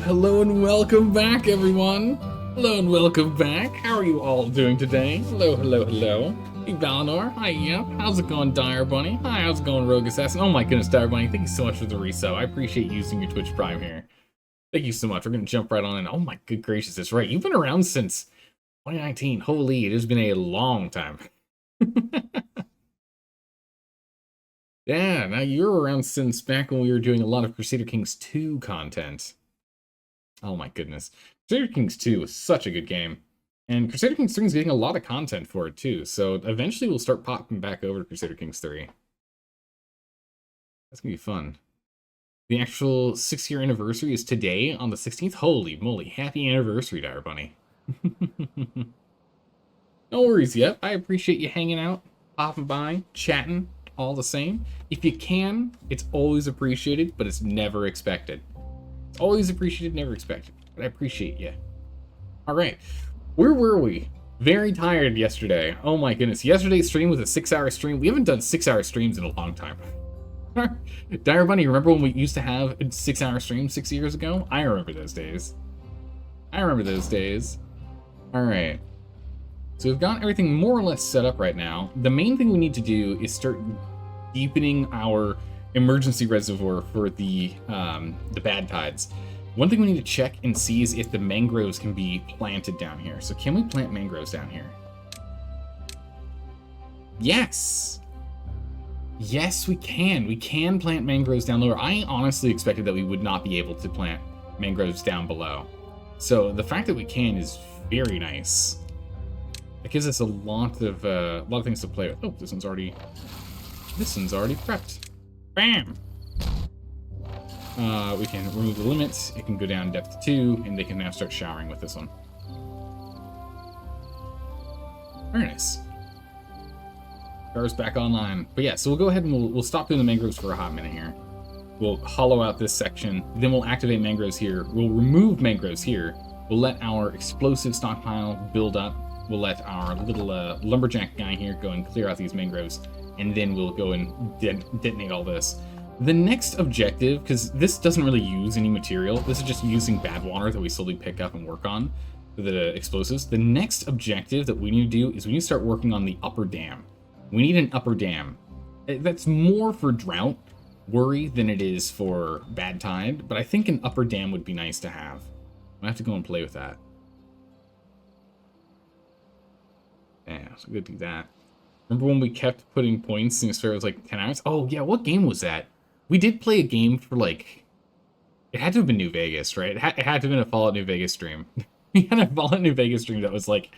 hello and welcome back, everyone. Hello and welcome back. How are you all doing today? Hello, hello, hello. Hey, Valinor. Hi, Yep. How's it going, Dire Bunny? Hi, how's it going, Rogue Assassin? Oh my goodness, Dire Bunny, thank you so much for the resub. I appreciate using your Twitch Prime here. Thank you so much. We're going to jump right on in. Oh my good gracious, that's right. You've been around since 2019. Holy, it has been a long time. Yeah, now you're around since back when we were doing a lot of Crusader Kings 2 content. Oh my goodness. Crusader Kings 2 was such a good game. And Crusader Kings 3 is getting a lot of content for it too, so eventually we'll start popping back over to Crusader Kings 3. That's gonna be fun. The actual 6-year anniversary is today on the 16th. Holy moly, happy anniversary, Dire Bunny. No worries yet. I appreciate you hanging out, popping by, chatting, all the same. If you can, it's always appreciated, but it's never expected. It's always appreciated, never expected. But I appreciate you. Alright. Where were we? Very tired yesterday. Oh my goodness. Yesterday's stream was a 6-hour stream. We haven't done 6-hour streams in a long time. Dire Bunny, remember when we used to have a 6-hour stream 6 years ago? I remember those days. I remember those days. Alright. So we've got everything more or less set up right now. The main thing we need to do is start deepening our emergency reservoir for the bad tides. One thing we need to check and see is if the mangroves can be planted down here. So can we plant mangroves down here? Yes! Yes, we can. We can plant mangroves down lower. I honestly expected that we would not be able to plant mangroves down below. So the fact that we can is very nice. It gives us a lot of things to play with. Oh, this one's already prepped. Bam! We can remove the limits. It can go down depth to 2, and they can now start showering with this one. Very nice. Car's back online. But yeah, so we'll go ahead and we'll stop doing the mangroves for a hot minute here. We'll hollow out this section. Then we'll activate mangroves here. We'll remove mangroves here. We'll let our explosive stockpile build up. We'll let our little lumberjack guy here go and clear out these mangroves, and then we'll go and detonate all this. The next objective, because this doesn't really use any material, this is just using bad water that we slowly pick up and work on for the explosives. The next objective that we need to do is we need to start working on the upper dam. We need an upper dam. That's more for drought worry than it is for bad tide, but I think an upper dam would be nice to have. I have to go and play with that. Yeah, so we'll do that. Remember when we kept putting points and it was like 10 hours? Oh, yeah, what game was that? We did play a game for, like... It had to have been New Vegas, right? It had to have been a Fallout New Vegas stream. We had a Fallout New Vegas stream that was, like,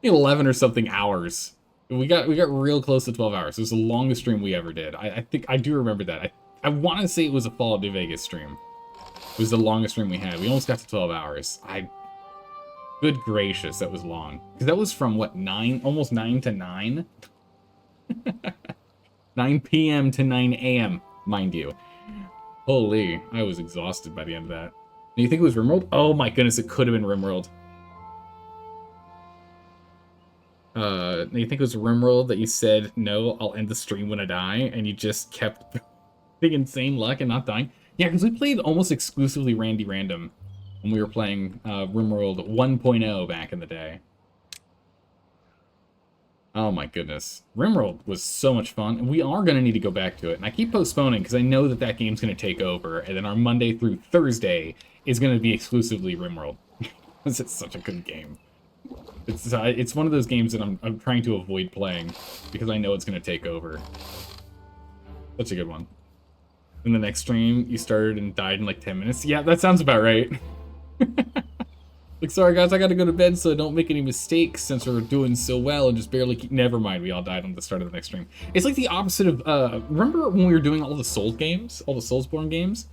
11 or something hours. We got real close to 12 hours. It was the longest stream we ever did. I think I do remember that. I want to say it was a Fallout New Vegas stream. It was the longest stream we had. We almost got to 12 hours. Good gracious, that was long. Because that was from, what, 9? Almost 9 to 9? 9 p.m. to 9 a.m., mind you. Holy, I was exhausted by the end of that. Do you think it was RimWorld? Oh my goodness, it could have been RimWorld. Do you think it was RimWorld that you said, no, I'll end the stream when I die, and you just kept the insane luck and not dying? Yeah, because we played almost exclusively Randy Random when we were playing RimWorld 1.0 back in the day. Oh my goodness. RimWorld was so much fun, and we are going to need to go back to it. And I keep postponing because I know that that game's going to take over, and then our Monday through Thursday is going to be exclusively RimWorld. Because it's such a good game. It's one of those games that I'm trying to avoid playing because I know it's going to take over. Such a good one. In the next stream, you started and died in like 10 minutes. Yeah, that sounds about right. Like, sorry guys, I gotta go to bed so I don't make any mistakes since we're doing so well and just barely keep... Never mind, we all died on the start of the next stream. It's like the opposite of, remember when we were doing all the Souls games? All the Soulsborne games?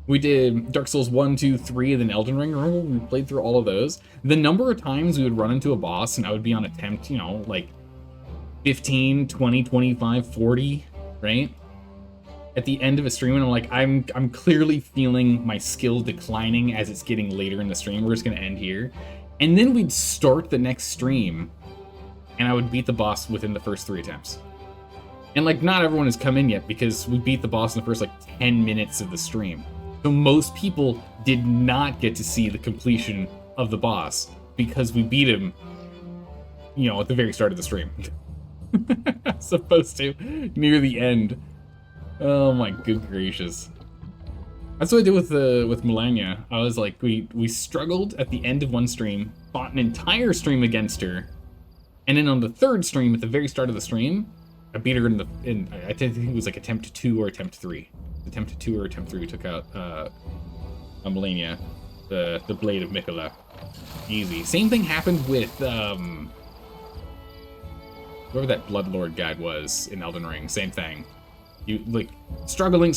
We did Dark Souls 1, 2, 3, and then Elden Ring. Remember when we played through all of those? The number of times we would run into a boss and I would be on attempt, you know, like 15, 20, 25, 40, right? At the end of a stream, and I'm like, I'm clearly feeling my skill declining as it's getting later in the stream. We're just gonna end here. And then we'd start the next stream, and I would beat the boss within the first 3 attempts. And like, not everyone has come in yet because we beat the boss in the first like 10 minutes of the stream. So most people did not get to see the completion of the boss because we beat him, you know, at the very start of the stream. Supposed to, near the end. Oh my good gracious. That's what I did with Melania. I was like, we struggled at the end of one stream, fought an entire stream against her, and then on the third stream, at the very start of the stream, I beat her in I think it was like attempt 2 or attempt 3. Attempt 2 or attempt 3, we took out Melania, the Blade of Mikola. Easy. Same thing happened with whoever that Bloodlord guy was in Elden Ring. Same thing. You like struggling,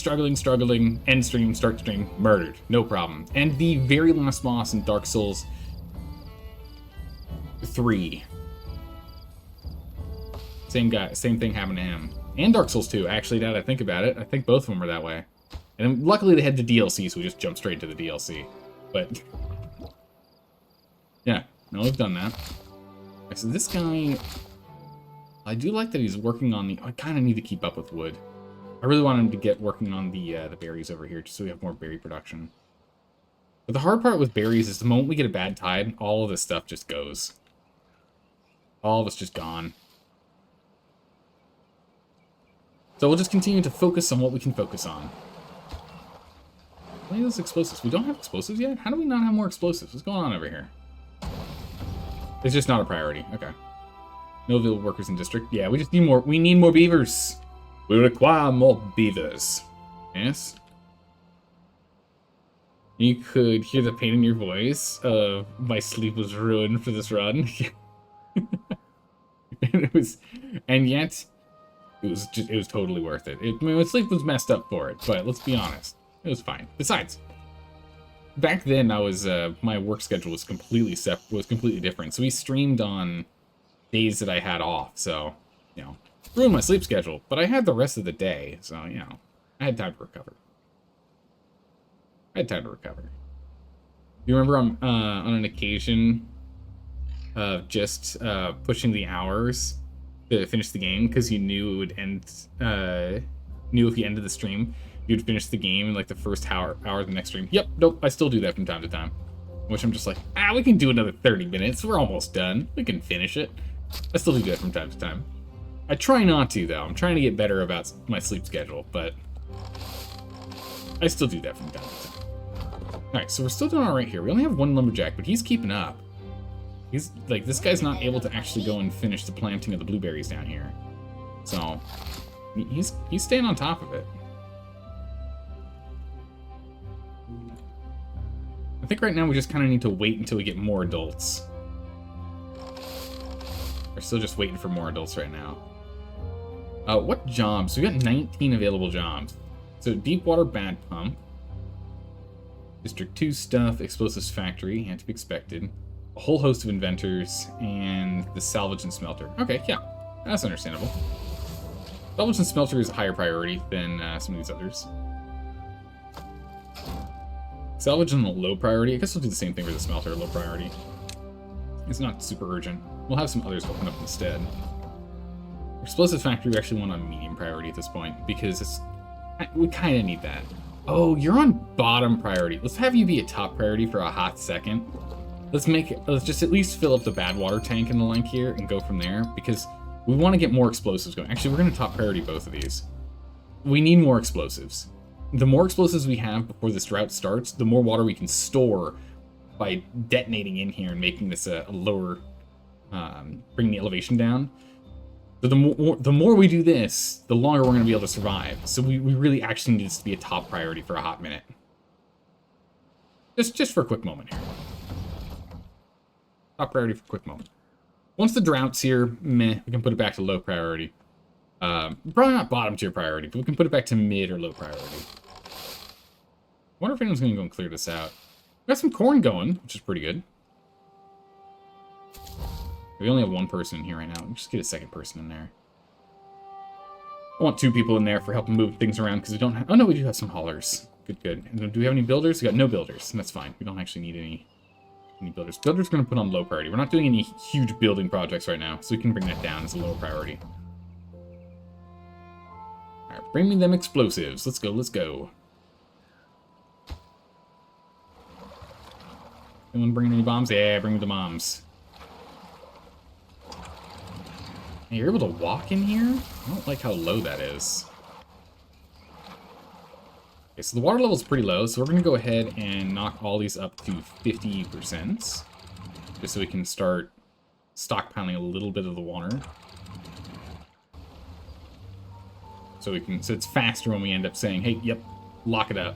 end stream, start stream, murdered, no problem. And the very last boss in Dark Souls 3. Same guy, same thing happened to him. And Dark Souls 2, actually, now that I think about it. I think both of them were that way. And luckily they had the DLC, so we just jumped straight to the DLC. But, yeah, no, we've done that. So this guy, I do like that he's working on the, I kind of need to keep up with wood. I really want him to get working on the berries over here, just so we have more berry production. But the hard part with berries is the moment we get a bad tide, all of this stuff just goes. All of it's just gone. So we'll just continue to focus on what we can focus on. What are those explosives? We don't have explosives yet? How do we not have more explosives? What's going on over here? It's just not a priority. Okay. No village workers in district. Yeah, we just need more. We need more beavers. We require more beavers. Yes? You could hear the pain in your voice. My sleep was ruined for this run. And yet, it was totally worth it. I mean, my sleep was messed up for it, but let's be honest, it was fine. Besides, back then I was my work schedule was completely different. So we streamed on days that I had off, so you know, ruined my sleep schedule. But I had the rest of the day, so you know, I had time to recover. You remember on an occasion of just pushing the hours to finish the game because you knew it would end. Knew if you ended the stream, you'd finish the game in like the first hour of the next stream. Yep, nope. I still do that from time to time. Which I'm just like, we can do another 30 minutes. We're almost done. We can finish it. I still do that from time to time. I try not to though. I'm trying to get better about my sleep schedule, but I still do that from time to time. All right, so we're still doing all right here. We only have one lumberjack, but he's keeping up. He's like, this guy's not able to actually go and finish the planting of the blueberries down here. So he's staying on top of it. I think right now we just kind of need to wait until we get more adults. We're still just waiting for more adults right now. What jobs? We got 19 available jobs. So deep water bad pump. District 2 stuff, explosives factory, had to be expected. A whole host of inventors, and the salvage and smelter. Okay, yeah, that's understandable. Salvage and smelter is a higher priority than some of these others. Salvage is a low priority. I guess we'll do the same thing for the smelter, low priority. It's not super urgent. We'll have some others open up instead. Explosives factory we actually want on medium priority at this point, because we kind of need that. Oh, you're on bottom priority. Let's have you be a top priority for a hot second. Let's just at least fill up the bad water tank in the link here and go from there, because we want to get more explosives going. Actually, we're going to top priority both of these. We need more explosives. The more explosives we have before this drought starts, the more water we can store by detonating in here and making this a lower, bringing the elevation down. So the more we do this, the longer we're going to be able to survive. So we really actually need this to be a top priority for a hot minute. Just for a quick moment here. Top priority for a quick moment. Once the drought's here, meh, we can put it back to low priority. Probably not bottom tier priority, but we can put it back to mid or low priority. I wonder if anyone's going to go and clear this out. We got some corn going, which is pretty good. We only have one person in here right now. We'll just get a second person in there. I want 2 people in there for helping move things around because we don't have... Oh, no, we do have some haulers. Good. And do we have any builders? We got no builders, and that's fine. We don't actually need any builders. Builders are going to put on low priority. We're not doing any huge building projects right now, so we can bring that down as a lower priority. Alright, bring me them explosives. Let's go. Anyone bringing any bombs? Yeah, bring me the bombs. And you're able to walk in here? I don't like how low that is. Okay, so the water level is pretty low, so we're going to go ahead and knock all these up to 50%. Just so we can start stockpiling a little bit of the water. So it's faster when we end up saying, hey, yep, lock it up.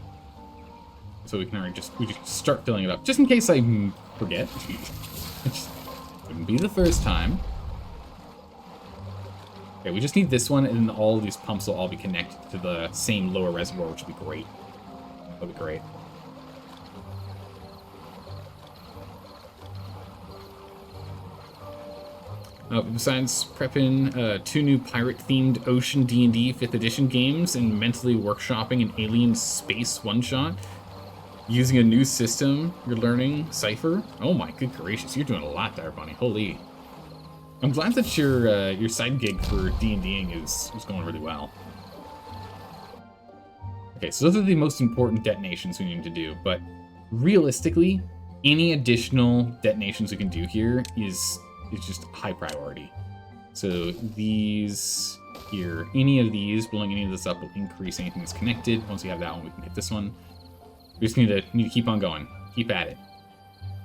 So we can already just start filling it up. Just in case I forget. It wouldn't be the first time. Okay, we just need this one, and then all of these pumps will all be connected to the same lower reservoir, which would be great. That would be great. Besides prepping 2 new pirate-themed Ocean D&D 5th edition games and mentally workshopping an alien space one-shot, using a new system, you're learning Cypher. Oh my good gracious, you're doing a lot there, Bunny. Holy. I'm glad that your side gig for D&Ding is going really well. Okay, so those are the most important detonations we need to do, but realistically, any additional detonations we can do here is just high priority. So these here, any of these, blowing any of this up will increase anything that's connected. Once we have that one, we can get this one. We just need to keep on going. Keep at it.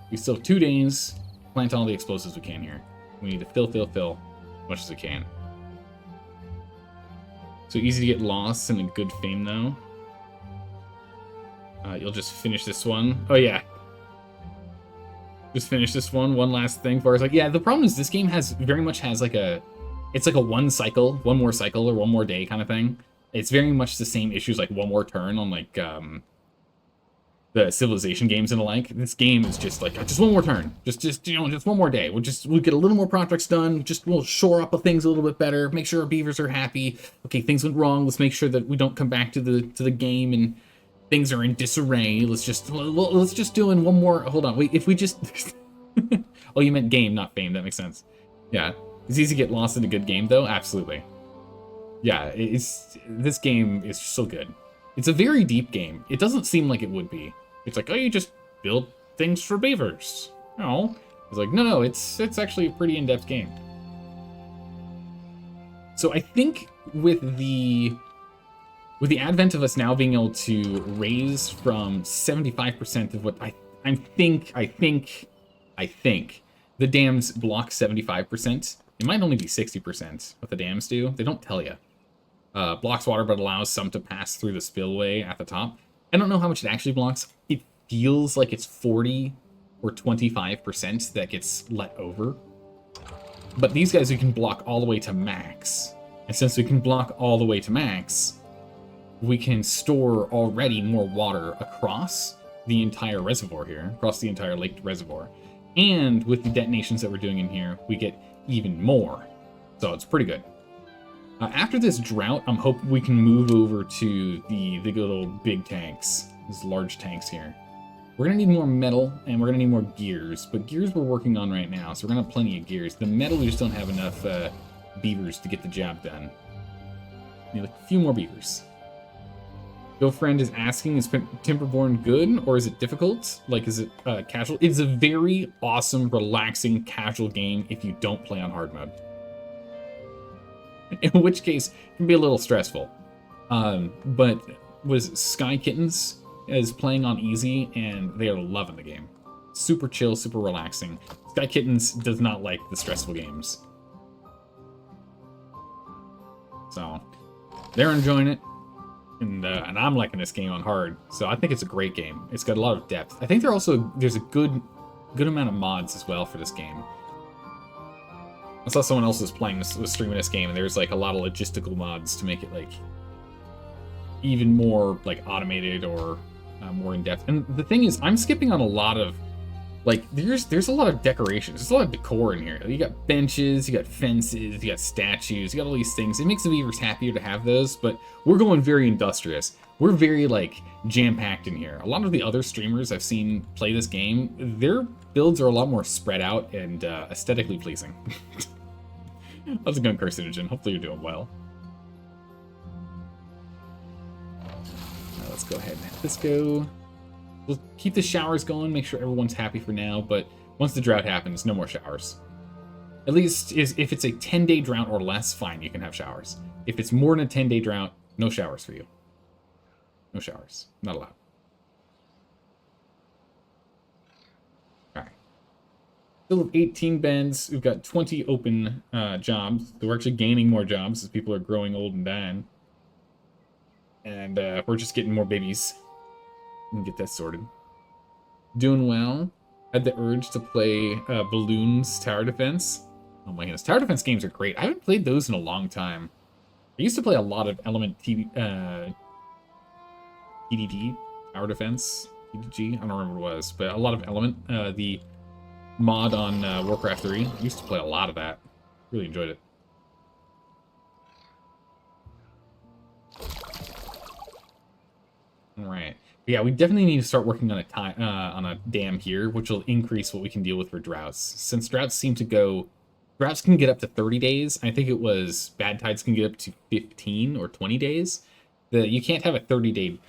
We still have 2 days. Plant all the explosives we can here. We need to fill as much as we can. So easy to get lost and a good fame though. You'll just finish this one. Oh yeah. Just finish this one last thing for us. Like, yeah, the problem is this game very much has like it's like a one more cycle or one more day kind of thing. It's very much the same issues, like one more turn on like the Civilization games and the like. This game is just like just one more turn, just one more day. We'll get a little more projects done. We'll shore up things a little bit better. Make sure our beavers are happy. Okay, things went wrong. Let's make sure that we don't come back to the game and things are in disarray. Let's just do in one more. Hold on, wait. If we just oh, you meant game, not fame. That makes sense. Yeah, it's easy to get lost in a good game though. Absolutely. Yeah, this game is so good. It's a very deep game. It doesn't seem like it would be. It's like, oh, you just build things for beavers. No. It's like, no, it's actually a pretty in-depth game. So I think with the advent of us now being able to raise from 75% of what I think the dams block 75%. It might only be 60% what the dams do. They don't tell you. Blocks water, but allows some to pass through the spillway at the top. I don't know how much it actually blocks. It feels like it's 40 or 25% that gets let over. But these guys we can block all the way to max. And since we can block all the way to max, we can store already more water across the entire reservoir here, across the entire lake reservoir. And with the detonations that we're doing in here, we get even more. So it's pretty good. After this drought, I'm hoping we can move over to the little big tanks, these large tanks here. We're going to need more metal, and we're going to need more gears, but gears we're working on right now, so we're going to have plenty of gears. The metal, we just don't have enough beavers to get the job done. We need a few more beavers. Girlfriend is asking, is Timberborn good, or is it difficult? Like, is it casual? It's a very awesome, relaxing, casual game if you don't play on hard mode. In which case, it can be a little stressful. But was Sky Kittens is playing on easy, and they are loving the game. Super chill, super relaxing. Sky Kittens does not like the stressful games. So, they're enjoying it. And I'm liking this game on hard. So I think it's a great game. It's got a lot of depth. I think there's a good amount of mods as well for this game. I saw someone else was streaming this game, and there's like a lot of logistical mods to make it like even more like automated or more in depth. And the thing is, I'm skipping on a lot of like there's a lot of decorations. There's a lot of decor in here. You got benches, you got fences, you got statues, you got all these things. It makes the beavers happier to have those, but we're going very industrious. We're very like jam-packed in here. A lot of the other streamers I've seen play this game, their builds are a lot more spread out and aesthetically pleasing. How's it going, Carcinogen? Hopefully you're doing well. Let's go ahead and have this go. we'll keep the showers going, make sure everyone's happy for now, but once the drought happens, no more showers. At least if it's a 10-day drought or less, fine, you can have showers. If it's more than a 10-day drought, no showers for you. No showers. Not allowed. Alright. Still have 18 beds. We've got 20 open jobs. So we're actually gaining more jobs as people are growing old and dying. And we're just getting more babies. We can get that sorted. Doing well. Had the urge to play Balloons Tower Defense. Oh my goodness. Tower Defense games are great. I haven't played those in a long time. I used to play a lot of Element TDD, Tower Defense, TDG, I don't remember what it was, but a lot of Element, the mod on Warcraft 3. I used to play a lot of that. Really enjoyed it. Alright. Yeah, we definitely need to start working on a dam here, which will increase what we can deal with for droughts. Since droughts can get up to 30 days. I think it was bad tides can get up to 15 or 20 days. You can't have a 30-day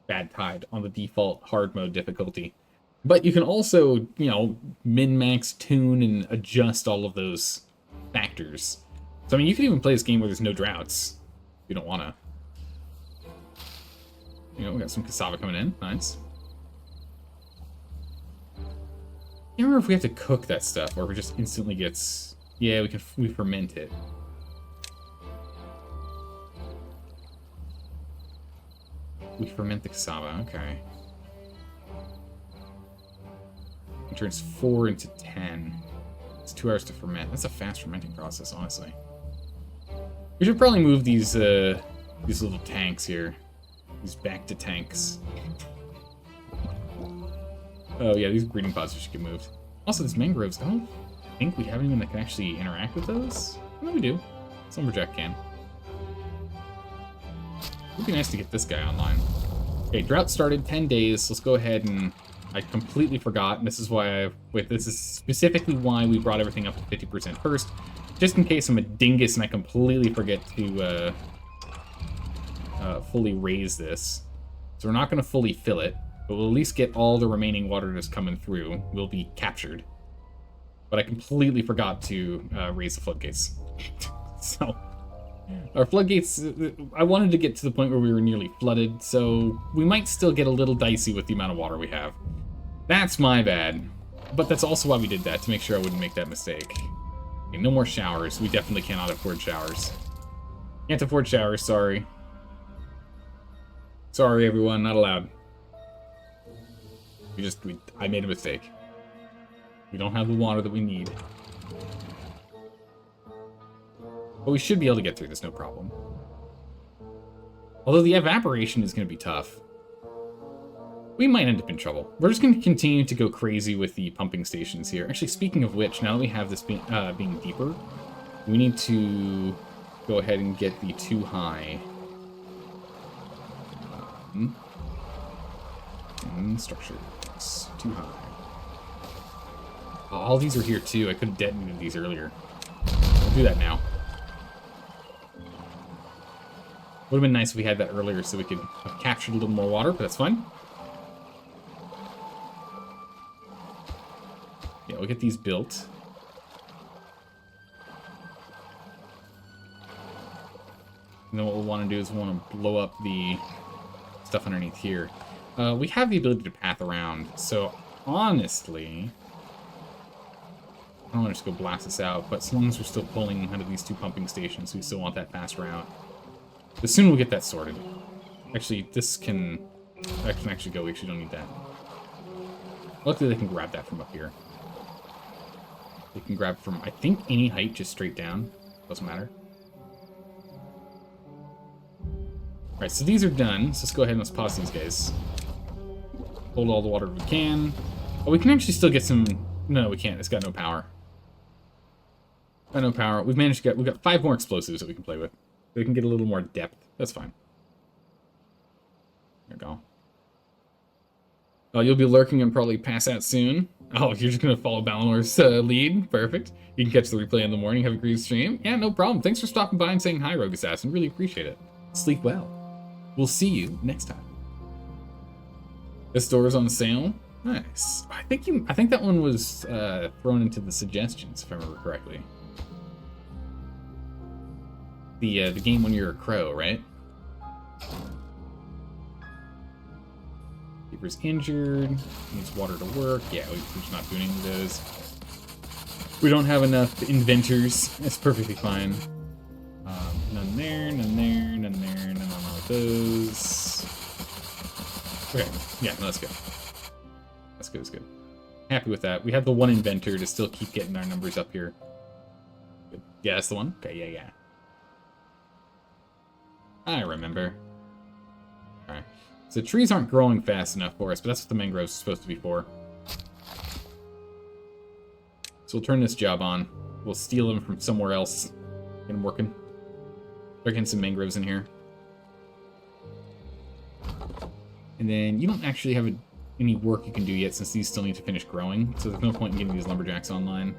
bad tide on the default hard mode difficulty. But you can also, you know, min-max, tune, and adjust all of those factors. So, I mean, you can even play this game where there's no droughts if you don't want to. You know, we got some cassava coming in. Nice. I can't remember if we have to cook that stuff or if it just instantly gets... Yeah, we ferment it. We ferment the cassava, okay. It turns 4 into 10. It's 2 hours to ferment. That's a fast fermenting process, honestly. We should probably move these little tanks here. These back to tanks. Oh yeah, these breeding pods should get moved. Also, these mangroves, I don't think we have anyone that can actually interact with those. No, we do. Lumberjack can. It would be nice to get this guy online. Okay, drought started 10 days. Let's go ahead and... I completely forgot, and this is why this is specifically why we brought everything up to 50% first. Just in case I'm a dingus and I completely forget to fully raise this. So we're not going to fully fill it, but we'll at least get all the remaining water that's coming through will be captured. But I completely forgot to raise the floodgates. So, our floodgates, I wanted to get to the point where we were nearly flooded, so we might still get a little dicey with the amount of water we have. That's my bad. But that's also why we did that, to make sure I wouldn't make that mistake. Okay, no more showers. We definitely cannot afford showers. Can't afford showers, sorry. Sorry, everyone, not allowed. I made a mistake. We don't have the water that we need. But we should be able to get through this, no problem. Although the evaporation is going to be tough. We might end up in trouble. We're just going to continue to go crazy with the pumping stations here. Actually, speaking of which, now that we have this being deeper, we need to go ahead and get the too high structure. It's too high. Oh, all these are here too. I could have detonated these earlier. We'll do that now. Would have been nice if we had that earlier so we could have captured a little more water, but that's fine. Yeah, we'll get these built. And then what we'll want to do is we'll want to blow up the stuff underneath here. We have the ability to path around, so honestly, I don't want to just go blast this out, but as long as we're still pulling out of these two pumping stations, we still want that fast route. But soon we'll get that sorted. Actually, that can actually go. We actually don't need that. Luckily, they can grab that from up here. They can grab from, I think, any height, just straight down. Doesn't matter. Alright, so these are done. So let's go ahead and let's pause these guys. Hold all the water we can. Oh, we can actually still get some... No, we can't. It's got no power. Got no power. We've managed to get... We've got 5 more explosives that we can play with. So we can get a little more depth. That's fine. There we go. Oh, you'll be lurking and probably pass out soon. Oh, you're just going to follow Balinor's lead. Perfect. You can catch the replay in the morning. Have a great stream. Yeah, no problem. Thanks for stopping by and saying hi, Rogue Assassin. Really appreciate it. Sleep well. We'll see you next time. This store is on sale. Nice. I think that one was thrown into the suggestions, if I remember correctly. The game when you're a crow, right? Beaver's injured. Needs water to work. Yeah, we're just not doing any of those. We don't have enough inventors. It's perfectly fine. None there, none there, none there, none on all of those. Okay, yeah, no, that's good. That's good, that's good. Happy with that. We have the one inventor to still keep getting our numbers up here. Good. Yeah, that's the one? Okay, yeah, yeah. I remember. Alright. So trees aren't growing fast enough for us, but that's what the mangroves are supposed to be for. So we'll turn this job on. We'll steal them from somewhere else. Get them working. Start getting some mangroves in here. And then you don't actually have any work you can do yet since these still need to finish growing. So there's no point in getting these lumberjacks online.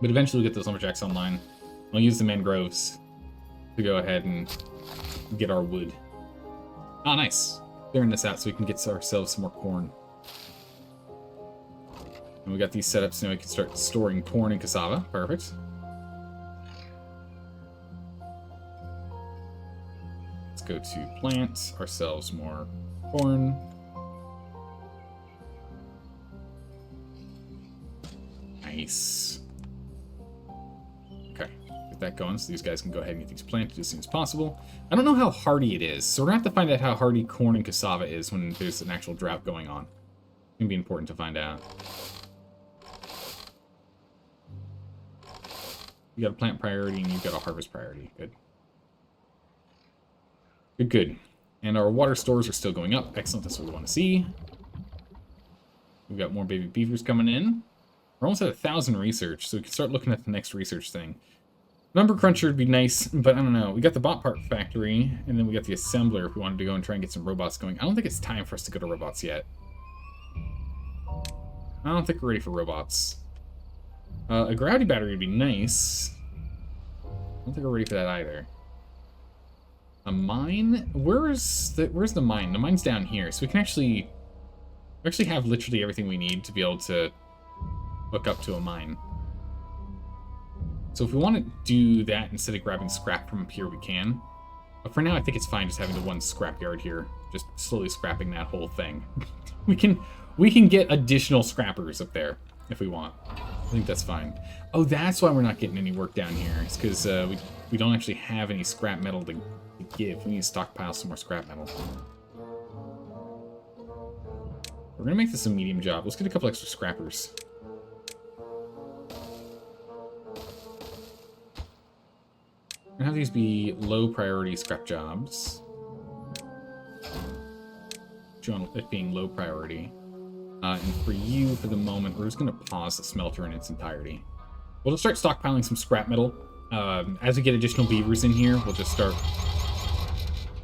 But eventually we'll get those lumberjacks online. I'll use the mangroves to go ahead and get our wood. Ah, nice. Clearing this out so we can get ourselves some more corn. And we got these set up so now we can start storing corn and cassava. Perfect. Let's go to plant ourselves more corn. Nice. Okay, get that going so these guys can go ahead and get these planted as soon as possible. I don't know how hardy it is, so we're gonna have to find out how hardy corn and cassava is when there's an actual drought going on. It's gonna be important to find out. You got a plant priority and you've got a harvest priority. Good. Good, good. And our water stores are still going up. Excellent, that's what we want to see. We've got more baby beavers coming in. We're almost at 1,000 research, so we can start looking at the next research thing. Number cruncher would be nice, but I don't know. We got the bot part factory, and then we got the assembler if we wanted to go and try and get some robots going. I don't think it's time for us to go to robots yet. I don't think we're ready for robots. A gravity battery would be nice. I don't think we're ready for that either. A mine? Where's the mine? The mine's down here, so we can actually have literally everything we need to be able to hook up to a mine. So if we want to do that instead of grabbing scrap from up here, we can. But for now, I think it's fine just having the one scrapyard here, just slowly scrapping that whole thing. we can get additional scrappers up there if we want. I think that's fine. Oh, that's why we're not getting any work down here. It's because we don't actually have any scrap metal to give. We need to stockpile some more scrap metal. We're gonna make this a medium job. Let's get a couple extra scrappers. We're gonna have these be low priority scrap jobs. John, it being low priority. And for you, for the moment, we're just gonna pause the smelter in its entirety. We'll just start stockpiling some scrap metal. As we get additional beavers in here, we'll just start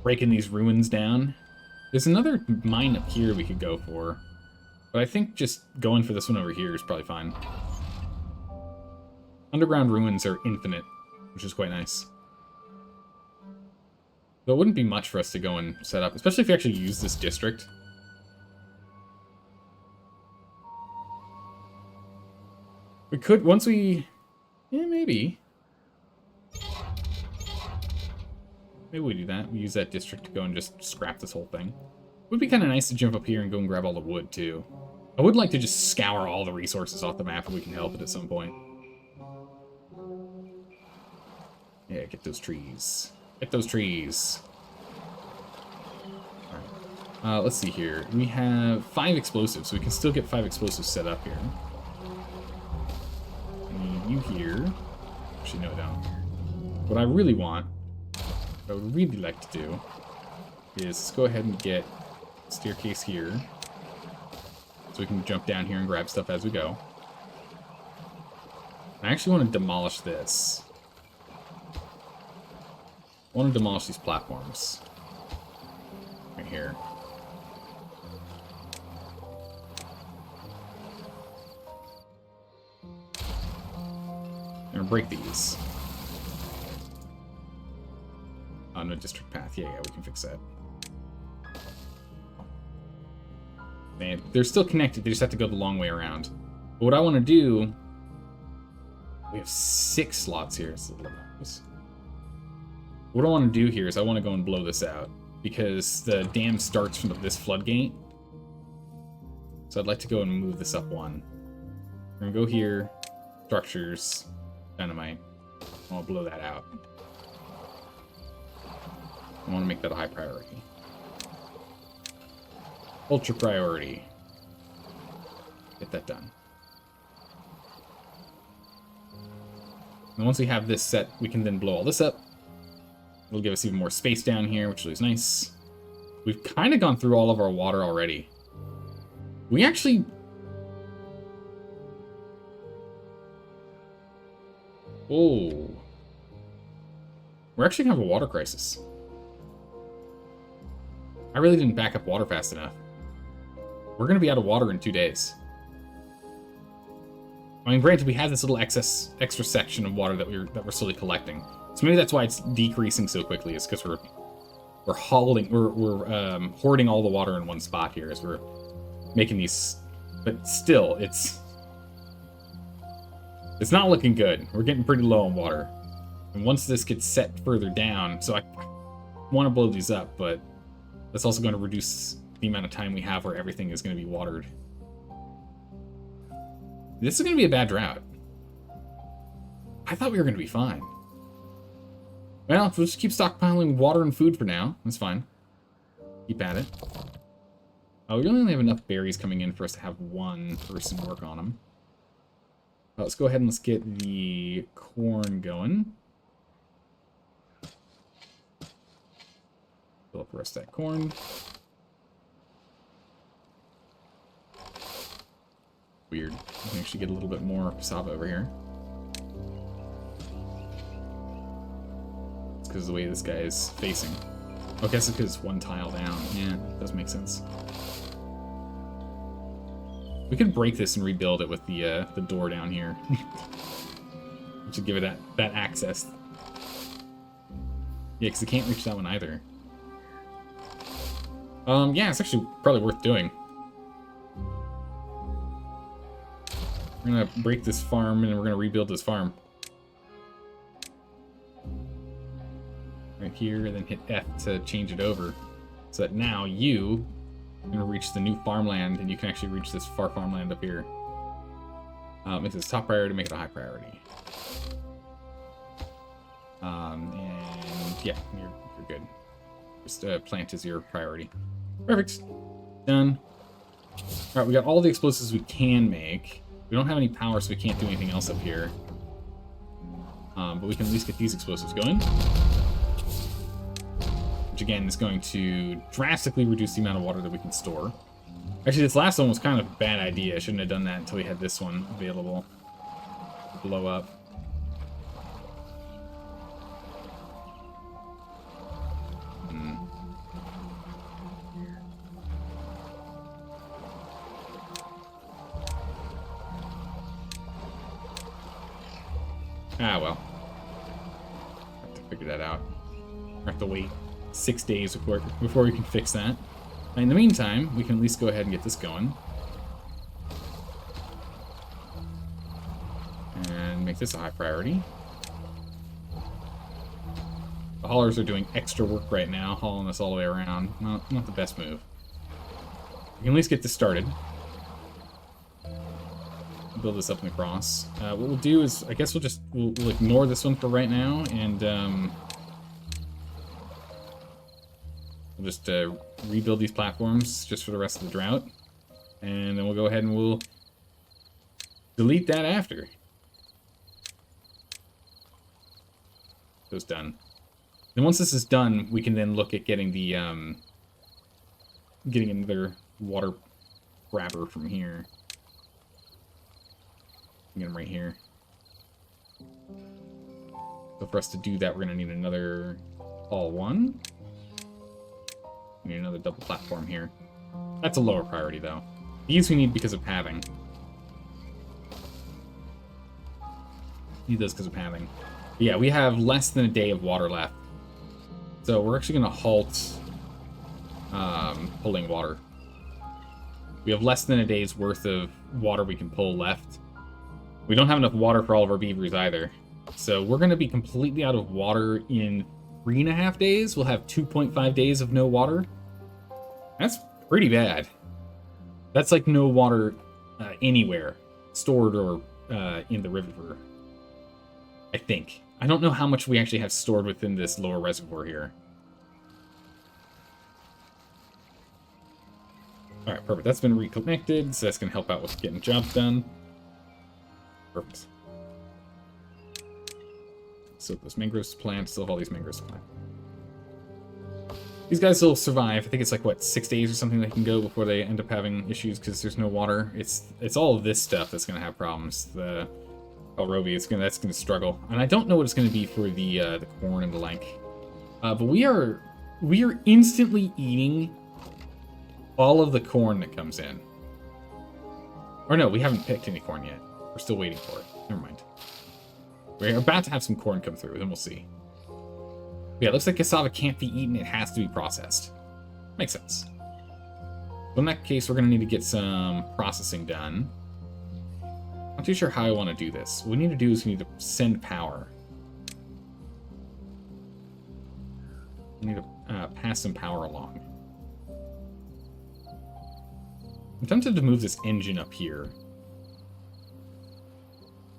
breaking these ruins down. There's another mine up here we could go for, but I think just going for this one over here is probably fine. Underground ruins are infinite, which is quite nice. Though it wouldn't be much for us to go and set up, especially if we actually use this district. We could, once we... Yeah, maybe. Maybe we do that. We use that district to go and just scrap this whole thing. It would be kind of nice to jump up here and go and grab all the wood, too. I would like to just scour all the resources off the map if we can help it at some point. Yeah, get those trees. Get those trees. Alright. Let's see here. We have 5 explosives, so we can still get 5 explosives set up here. I need you here. Actually, no, down here. What I really want, what I would really like to do, is let's go ahead and get a staircase here. So we can jump down here and grab stuff as we go. I actually want to demolish this. I want to demolish these platforms. Right here. I'm gonna break these. Oh, no district path. Yeah, we can fix that. They're still connected, they just have to go the long way around. But what I want to do... We have 6 slots here. What I want to do here is I want to go and blow this out, because the dam starts from this floodgate. So I'd like to go and move this up one. We're going to go here, structures, dynamite. I'll blow that out. I want to make that a high priority. Ultra priority. Get that done. And once we have this set, we can then blow all this up. It'll give us even more space down here, which is nice. We've kind of gone through all of our water already. We actually... Oh. We're actually going to have a water crisis. I really didn't back up water fast enough. We're going to be out of water in 2 days. I mean, granted, we had this little extra section of water that we're slowly collecting. So maybe that's why it's decreasing so quickly. Is because we're hoarding all the water in one spot here as we're making these. But still, it's not looking good. We're getting pretty low on water. And once this gets set further down, so I want to blow these up, but that's also going to reduce the amount of time we have where everything is going to be watered. This is going to be a bad drought. I thought we were going to be fine. Well, we'll just keep stockpiling water and food for now. That's fine. Keep at it. Oh, we really only have enough berries coming in for us to have one person work on them. Let's go ahead and let's get the corn going. Fill up the rest of that corn. Weird. I can actually get a little bit more cassava over here. It's because of the way this guy is facing. Oh, I guess it's because it's one tile down. Yeah, it does make sense. We could break this and rebuild it with the door down here. Which would give it that access. Yeah, because it can't reach that one either. Yeah, it's actually probably worth doing. We're gonna break this farm and we're gonna rebuild this farm. Right here, and then hit F to change it over. So that now you are gonna reach the new farmland and you can actually reach this far farmland up here. Make this top priority, make it a high priority. And yeah, you're good. Just plant is your priority. Perfect. Done. Alright, we got all the explosives we can make. We don't have any power, so we can't do anything else up here. But we can at least get these explosives going. Which, again, is going to drastically reduce the amount of water that we can store. Actually, this last one was kind of a bad idea. I shouldn't have done that until we had this one available to blow up. Ah, well. Have to figure that out. We have to wait 6 days before we can fix that. In the meantime, we can at least go ahead and get this going. And make this a high priority. The haulers are doing extra work right now, hauling us all the way around. Not the best move. We can at least get this started. Build this up and across. What we'll do is, I guess we'll ignore this one for right now, and we'll just rebuild these platforms just for the rest of the drought, and then we'll go ahead and we'll delete that after. So it's done. Then once this is done, we can then look at getting the getting another water grabber from here. Get them right here. So for us to do that, we're going to need another all one. We need another double platform here. That's a lower priority, though. These we need because of pathing. Need those because of pathing. But yeah, we have less than a day of water left. So we're actually going to halt pulling water. We have less than a day's worth of water we can pull left. We don't have enough water for all of our beavers either. So we're going to be completely out of water in 3.5 days. We'll have 2.5 days of no water. That's pretty bad. That's like no water anywhere, stored or in the river, I think. I don't know how much we actually have stored within this lower reservoir here. Alright, perfect. That's been reconnected, so that's going to help out with getting jobs done. Perfect. So those mangroves to plant, still have all these mangroves to plant. These guys will survive. I think it's like, what, 6 days or something they can go before they end up having issues because there's no water. It's all of this stuff that's going to have problems. The Alrovi, that's going to struggle. And I don't know what it's going to be for the corn and the lank. But we are instantly eating all of the corn that comes in. Or no, we haven't picked any corn yet. We're still waiting for it. Never mind. We're about to have some corn come through, then we'll see. Yeah, it looks like cassava can't be eaten, it has to be processed. Makes sense. So in that case, we're going to need to get some processing done. Not too sure how I want to do this. What we need to do is we need to send power. We need to pass some power along. I'm tempted to move this engine up here.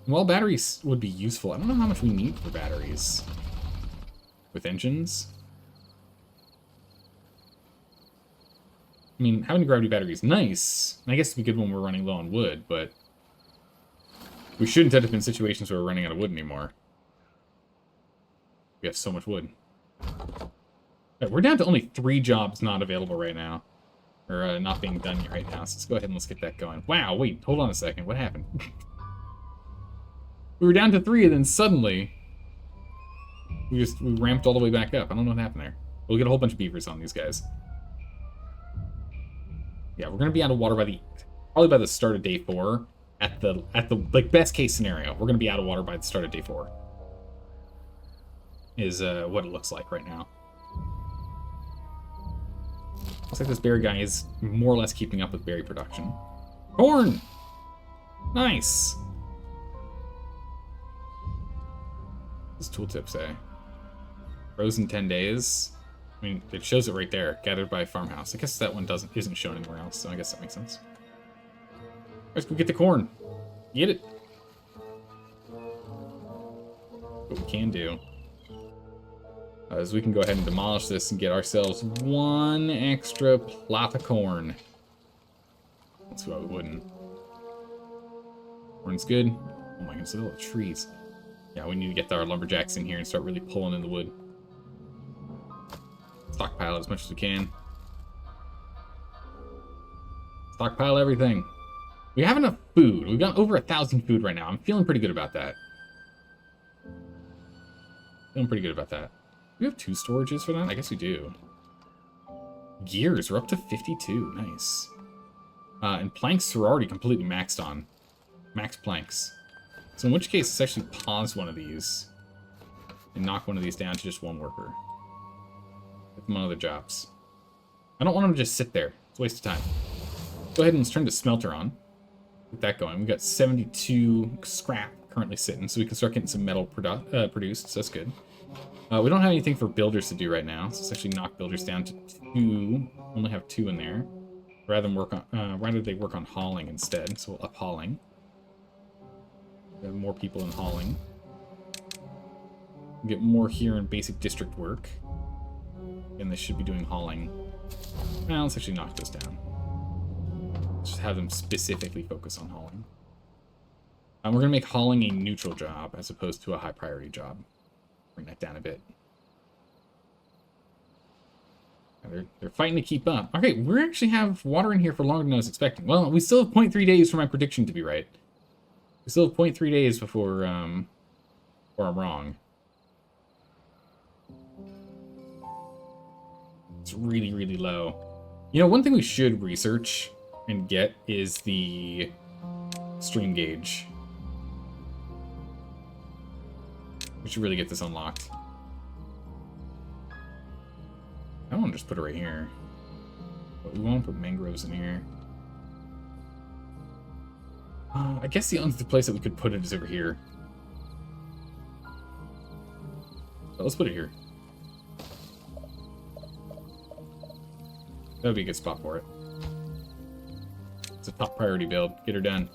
Well, batteries would be useful. I don't know how much we need for batteries with engines. I mean, having a gravity battery is nice. I guess it'd be good when we're running low on wood, but we shouldn't end up in situations where we're running out of wood anymore. We have so much wood. Right, we're down to only 3 jobs not available right now. Or not being done yet right now. So let's go ahead and let's get that going. Wow, wait, hold on a second. What happened? We were down to 3, and then suddenly we ramped all the way back up. I don't know what happened there. We'll get a whole bunch of beavers on these guys. Yeah, we're gonna be out of water probably by the start of day 4. At the like best case scenario, we're gonna be out of water by the start of day 4. Is what it looks like right now. Looks like this berry guy is more or less keeping up with berry production. Corn! Nice! What's tooltip say? Frozen 10 days. I mean, it shows it right there. Gathered by farmhouse. I guess that one isn't shown anywhere else, so I guess that makes sense. Let's go get the corn. Get it. What we can do is we can go ahead and demolish this and get ourselves 1 extra plot of corn. That's why we wouldn't. Corn's good. Oh my goodness, look at all the trees. Yeah, we need to get our lumberjacks in here and start really pulling in the wood. Stockpile as much as we can. Stockpile everything. We have enough food. We've got over 1,000 food right now. I'm feeling pretty good about that. Feeling pretty good about that. Do we have 2 storages for that? I guess we do. Gears, we're up to 52. Nice. And planks are already completely maxed on. Max planks. So in which case, let's actually pause one of these and knock one of these down to just 1 worker. Get them on other jobs. I don't want them to just sit there. It's a waste of time. Go ahead and let's turn the smelter on. Get that going. We've got 72 scrap currently sitting, so we can start getting some metal produced, so that's good. We don't have anything for builders to do right now, so let's actually knock builders down to 2. Only have 2 in there. Rather they work on hauling instead, so we'll up hauling. We have more people in hauling. We'll get more here in basic district work. And they should be doing hauling. Well, let's actually knock this down. Let's just have them specifically focus on hauling. We're going to make hauling a neutral job as opposed to a high priority job. Bring that down a bit. They're fighting to keep up. Okay, we actually have water in here for longer than I was expecting. Well, we still have 0.3 days for my prediction to be right. We still have 0.3 days before I'm wrong. It's really, really low. You know, one thing we should research and get is the stream gauge. We should really get this unlocked. I want to just put it right here. But we won't put mangroves in here. I guess the only place that we could put it is over here. But let's put it here. That would be a good spot for it. It's a top priority build. Get her done.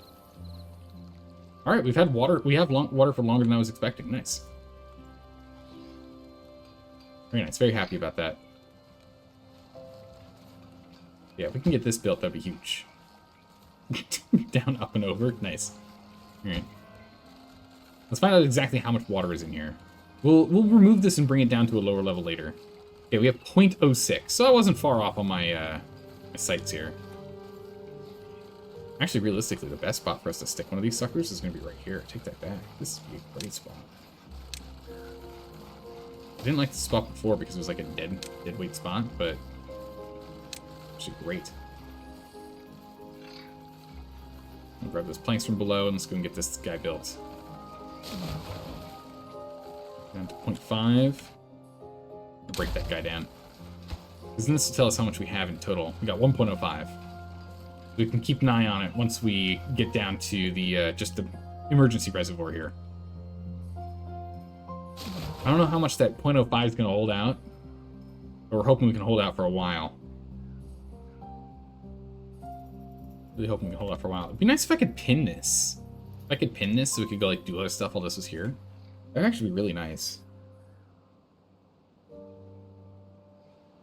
All right, we've had water. We have water for longer than I was expecting. Nice. Very nice. Very happy about that. Yeah, if we can get this built, that'd be huge. Down, up, and over. Nice. All right. Let's find out exactly how much water is in here. We'll remove this and bring it down to a lower level later. Okay, we have 0.06, so I wasn't far off on my my sights here. Actually, realistically, the best spot for us to stick one of these suckers is going to be right here. Take that back. This would be a great spot. I didn't like the spot before because it was like a dead weight spot, but actually great. I'll grab those planks from below and let's go and get this guy built. Down to 0.5. Break that guy down. Because this will tell us how much we have in total. We got 1.05. We can keep an eye on it once we get down to the just the emergency reservoir here. I don't know how much that 0.05 is going to hold out, but we're hoping we can hold out for a while. Really hoping we can hold out for a while. It'd be nice if I could pin this. If I could pin this so we could go like do other stuff while this was here. That'd actually be really nice.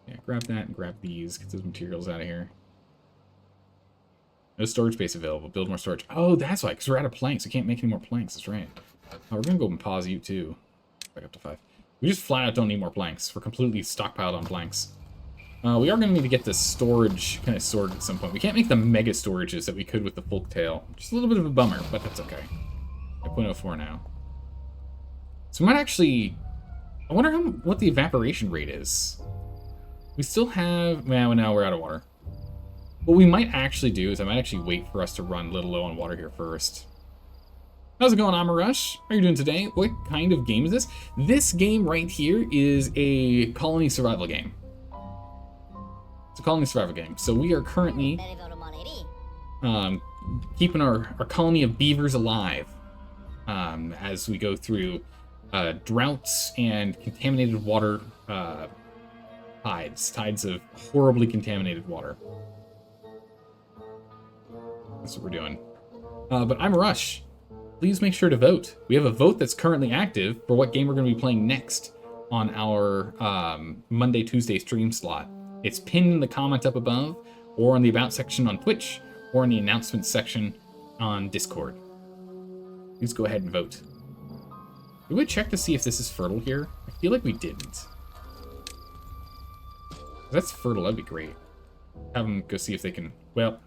Yeah, grab that and grab these. Get those materials out of here. No storage space available. Build more storage. Oh, that's why, because we're out of planks. We can't make any more planks. That's right. Oh, we're going to go and pause you, too. Back up to 5. We just flat out don't need more planks. We're completely stockpiled on planks. We are going to need to get this storage kind of sorted at some point. We can't make the mega storages that we could with the folk tail. Just a little bit of a bummer, but that's okay. At 0.04 now. So we might actually... I wonder what the evaporation rate is. We still have... Well, now we're out of water. What we might actually do is I might actually wait for us to run a little low on water here first. How's it going, Amarush? How are you doing today? What kind of game is this? This game right here is a colony survival game. It's a colony survival game. So we are currently keeping our colony of beavers alive as we go through droughts and contaminated water tides of horribly contaminated water. That's what we're doing. But I'm Rush. Please make sure to vote. We have a vote that's currently active for what game we're going to be playing next on our Monday, Tuesday stream slot. It's pinned in the comment up above, or on the About section on Twitch, or in the announcements section on Discord. Please go ahead and vote. Did we check to see if this is fertile here? I feel like we didn't. If that's fertile, that'd be great. Have them go see if they can... Well...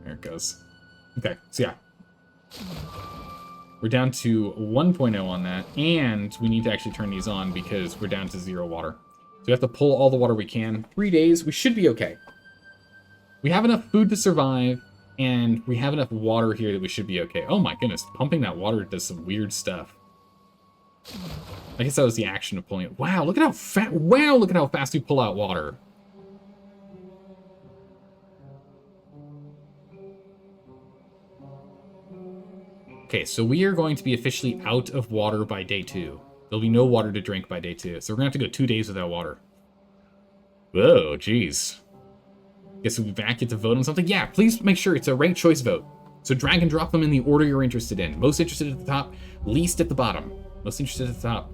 There it goes. Okay, so yeah. We're down to 1.0 on that, and we need to actually turn these on because we're down to 0 water. So we have to pull all the water we can. 3 days, we should be okay. We have enough food to survive, and we have enough water here that we should be okay. Oh my goodness, pumping that water does some weird stuff. I guess that was the action of pulling it. Wow, look at how fast we pull out water. Okay, so we are going to be officially out of water by day 2. There'll be no water to drink by day 2, so we're going to have to go 2 days without water. Whoa, jeez. Guess we back get to vote on something? Yeah, please make sure it's a ranked choice vote. So drag and drop them in the order you're interested in. Most interested at the top, least at the bottom. Most interested at the top,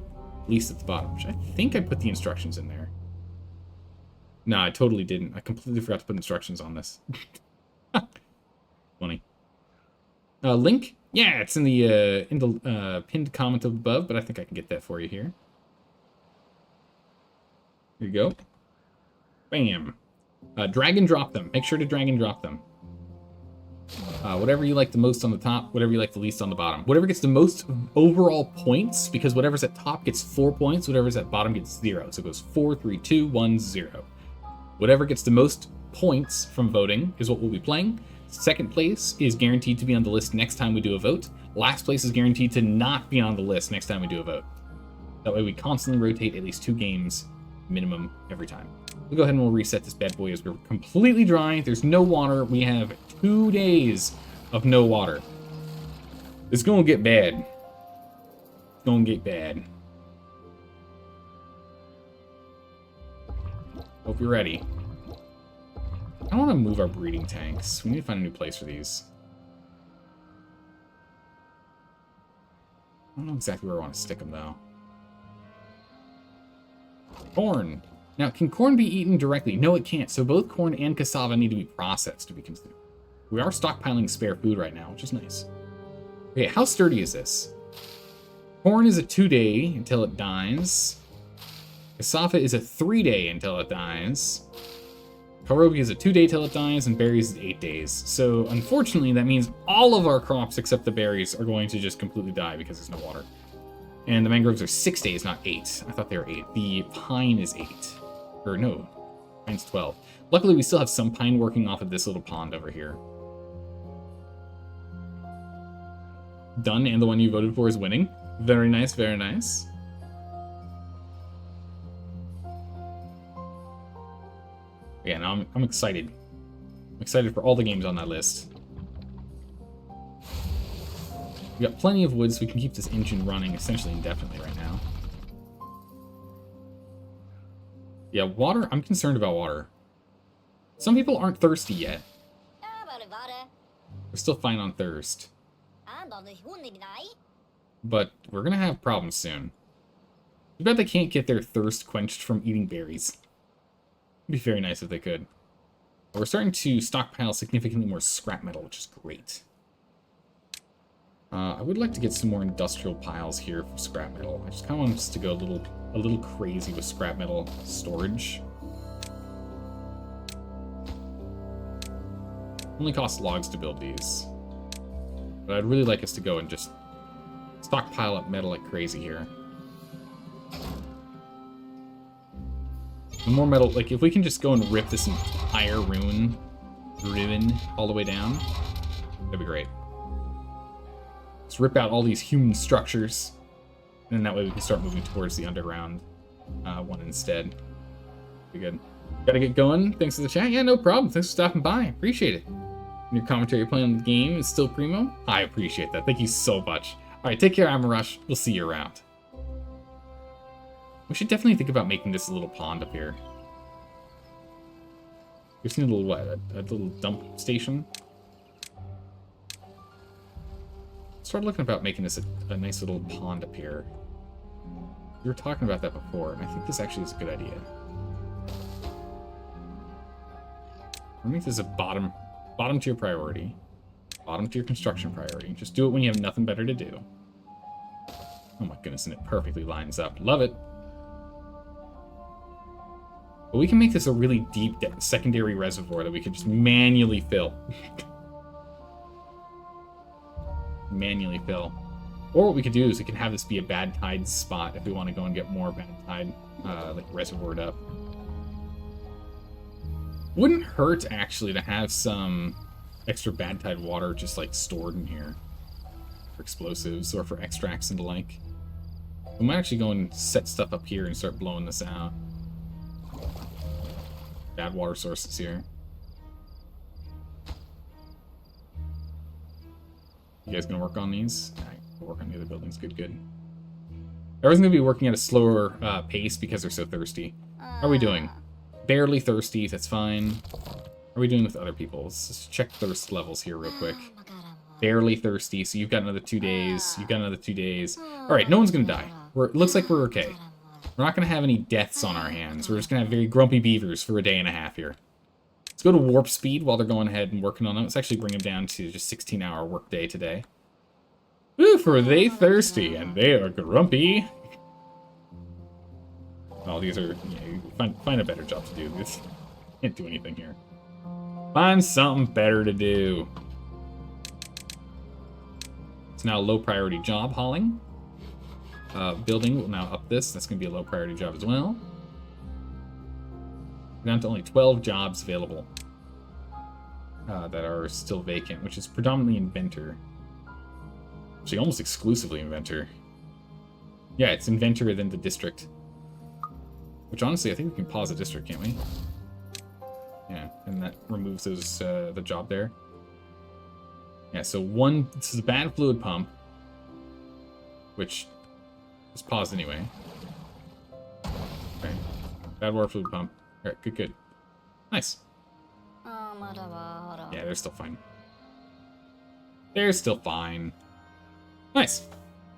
least at the bottom. Which I think I put the instructions in there. No, I totally didn't. I completely forgot to put instructions on this. Funny. Link? Yeah, it's in the pinned comment above, but I think I can get that for you here. Here you go. Bam. Drag and drop them. Make sure to drag and drop them. Whatever you like the most on the top, whatever you like the least on the bottom. Whatever gets the most overall points, because whatever's at top gets 4 points, whatever's at bottom gets 0. So it goes 4, 3, 2, 1, 0. Whatever gets the most points from voting is what we'll be playing. Second place is guaranteed to be on the list next time we do a vote. Last place is guaranteed to not be on the list next time we do a vote. That way we constantly rotate at least 2 games minimum every time. We'll go ahead and we'll reset this bad boy as we're completely dry. There's no water. We have 2 days of no water. It's gonna get bad. It's gonna get bad. Hope you're ready. I want to move our breeding tanks. We need to find a new place for these. I don't know exactly where I want to stick them, though. Corn. Now, can corn be eaten directly? No, it can't. So both corn and cassava need to be processed to be consumed. We are stockpiling spare food right now, which is nice. Okay, how sturdy is this? Corn is a 2-day until it dies. Cassava is a 3-day until it dies. Karobi is a 2-day till it dies, and berries is 8 days. So, unfortunately, that means all of our crops except the berries are going to just completely die because there's no water. And the mangroves are 6 days, not 8. I thought they were 8. The pine is 8. Or no, pine's 12. Luckily, we still have some pine working off of this little pond over here. Done, and the one you voted for is winning. Very nice, very nice. Yeah, now I'm excited. I'm excited for all the games on that list. We got plenty of wood, so we can keep this engine running essentially indefinitely right now. Yeah, water. I'm concerned about water. Some people aren't thirsty yet. We're still fine on thirst. But we're gonna have problems soon. Too bad they can't get their thirst quenched from eating berries. It'd be very nice if they could. But we're starting to stockpile significantly more scrap metal, which is great. I would like to get some more industrial piles here for scrap metal. I just kind of want us to go a little crazy with scrap metal storage. Only costs logs to build these. But I'd really like us to go and just stockpile up metal like crazy here. The more metal, like if we can just go and rip this entire ruin all the way down, that'd be great. Let's rip out all these human structures, and then that way we can start moving towards the underground one instead. Be good. Gotta get going. Thanks for the chat. Yeah, no problem. Thanks for stopping by. Appreciate it. And your commentary playing on the game is still primo. I appreciate that. Thank you so much. All right, take care, Amarush. We'll see you around. We should definitely think about making this a little pond up here. You've seen a little what? A little dump station? Started looking about making this a nice little pond up here. We were talking about that before, and I think this actually is a good idea. I think this is a bottom tier priority. Bottom tier construction priority. Just do it when you have nothing better to do. Oh my goodness, and it perfectly lines up. Love it. But we can make this a really deep secondary reservoir that we can just manually fill. Manually fill. Or what we could do is we can have this be a bad tide spot if we want to go and get more bad tide like reservoired up. Wouldn't hurt actually to have some extra bad tide water just like stored in here for explosives or for extracts and the like. We might actually go and set stuff up here and start blowing this out. Bad water sources here. You guys gonna work on these? Alright, we'll work on the other buildings. Good, good. Everyone's gonna be working at a slower pace because they're so thirsty. How are we doing? Barely thirsty, that's fine. How are we doing with other people? Let's just check thirst levels here real quick. Barely thirsty, so you've got another 2 days. You've got another 2 days. Alright, no one's gonna die. It looks like we're okay. We're not gonna have any deaths on our hands. We're just gonna have very grumpy beavers for a day and a half here. Let's go to warp speed while they're going ahead and working on them. Let's actually bring them down to just 16-hour workday today. Woo, for they thirsty, and they are grumpy. Oh, these are... Yeah, find a better job to do. This can't do anything here. Find something better to do. It's now a low priority job hauling. Building will now up this. That's going to be a low priority job as well. We're down to only 12 jobs available that are still vacant, which is predominantly inventor. Actually, almost exclusively inventor. Yeah, it's inventor than the district. Which, honestly, I think we can pause a district, can't we? Yeah, and that removes those, the job there. Yeah, so this is a bad fluid pump, which is paused anyway. Okay, bad water fluid pump. All right, good. Nice. Yeah, they're still fine. They're still fine. Nice.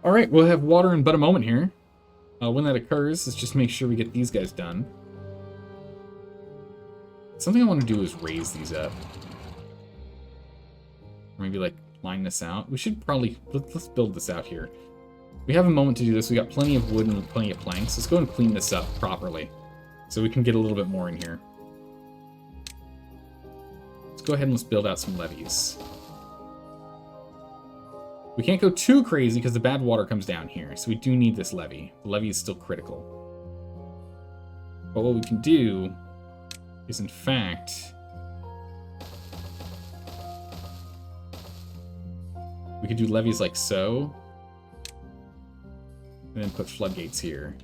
All right, we'll have water in but a moment here. When that occurs, let's just make sure we get these guys done. Something I want to do is raise these up. Or maybe, like, line this out. We should probably... Let's build this out here. We have a moment to do this. We got plenty of wood and plenty of planks. Let's go and clean this up properly so we can get a little bit more in here. Let's go ahead and let's build out some levees. We can't go too crazy because the bad water comes down here, so we do need this levee. The levee is still critical. But what we can do is, in fact, we could do levees like so, and then put floodgates here.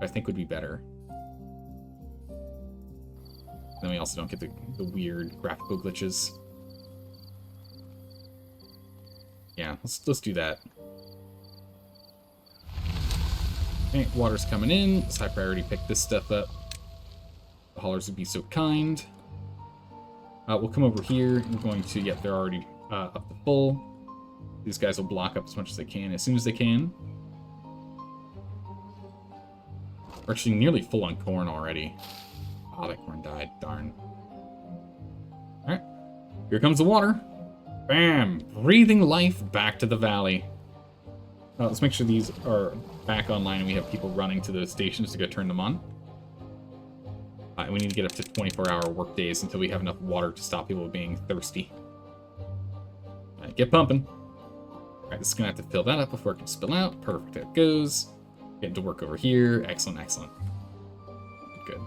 I think would be better. Then we also don't get the weird graphical glitches. Yeah, let's do that. Okay, water's coming in. Let's high priority pick this stuff up. The haulers would be so kind. We'll come over here. We're going to, yep, they're already up to full. These guys will block up as much as they can, as soon as they can. We're actually nearly full on corn already. Oh, that corn died, darn. Alright, here comes the water. Bam! Breathing life back to the valley. Let's make sure these are back online and we have people running to the stations to go turn them on. And we need to get up to 24-hour work days until we have enough water to stop people being thirsty. Alright, get pumping. Alright, this is going to have to fill that up before it can spill out. Perfect, there it goes. Getting to work over here. Excellent, excellent. Good.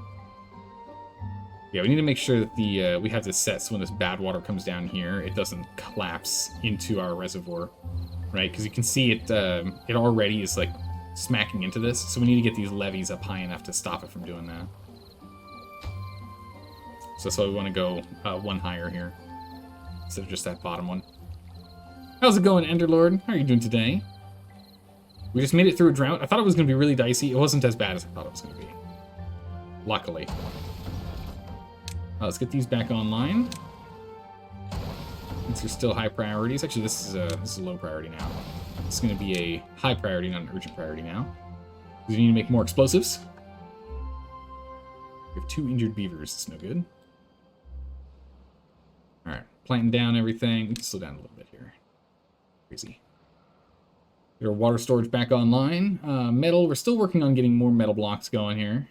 Yeah, we need to make sure that we have this set so when this bad water comes down here, it doesn't collapse into our reservoir, right? Because you can see it already is like smacking into this, so we need to get these levees up high enough to stop it from doing that. So that's why we want to go one higher here instead of just that bottom one. How's it going, Enderlord? How are you doing today? We just made it through a drought. I thought it was going to be really dicey. It wasn't as bad as I thought it was going to be. Luckily. Let's get these back online. These are still high priorities. Actually, this is a low priority now. It's going to be a high priority, not an urgent priority now. We need to make more explosives. We have 2 injured beavers. It's no good. All right, planting down everything. We can slow down a little bit here. Crazy. Get our water storage back online. Metal. We're still working on getting more metal blocks going here.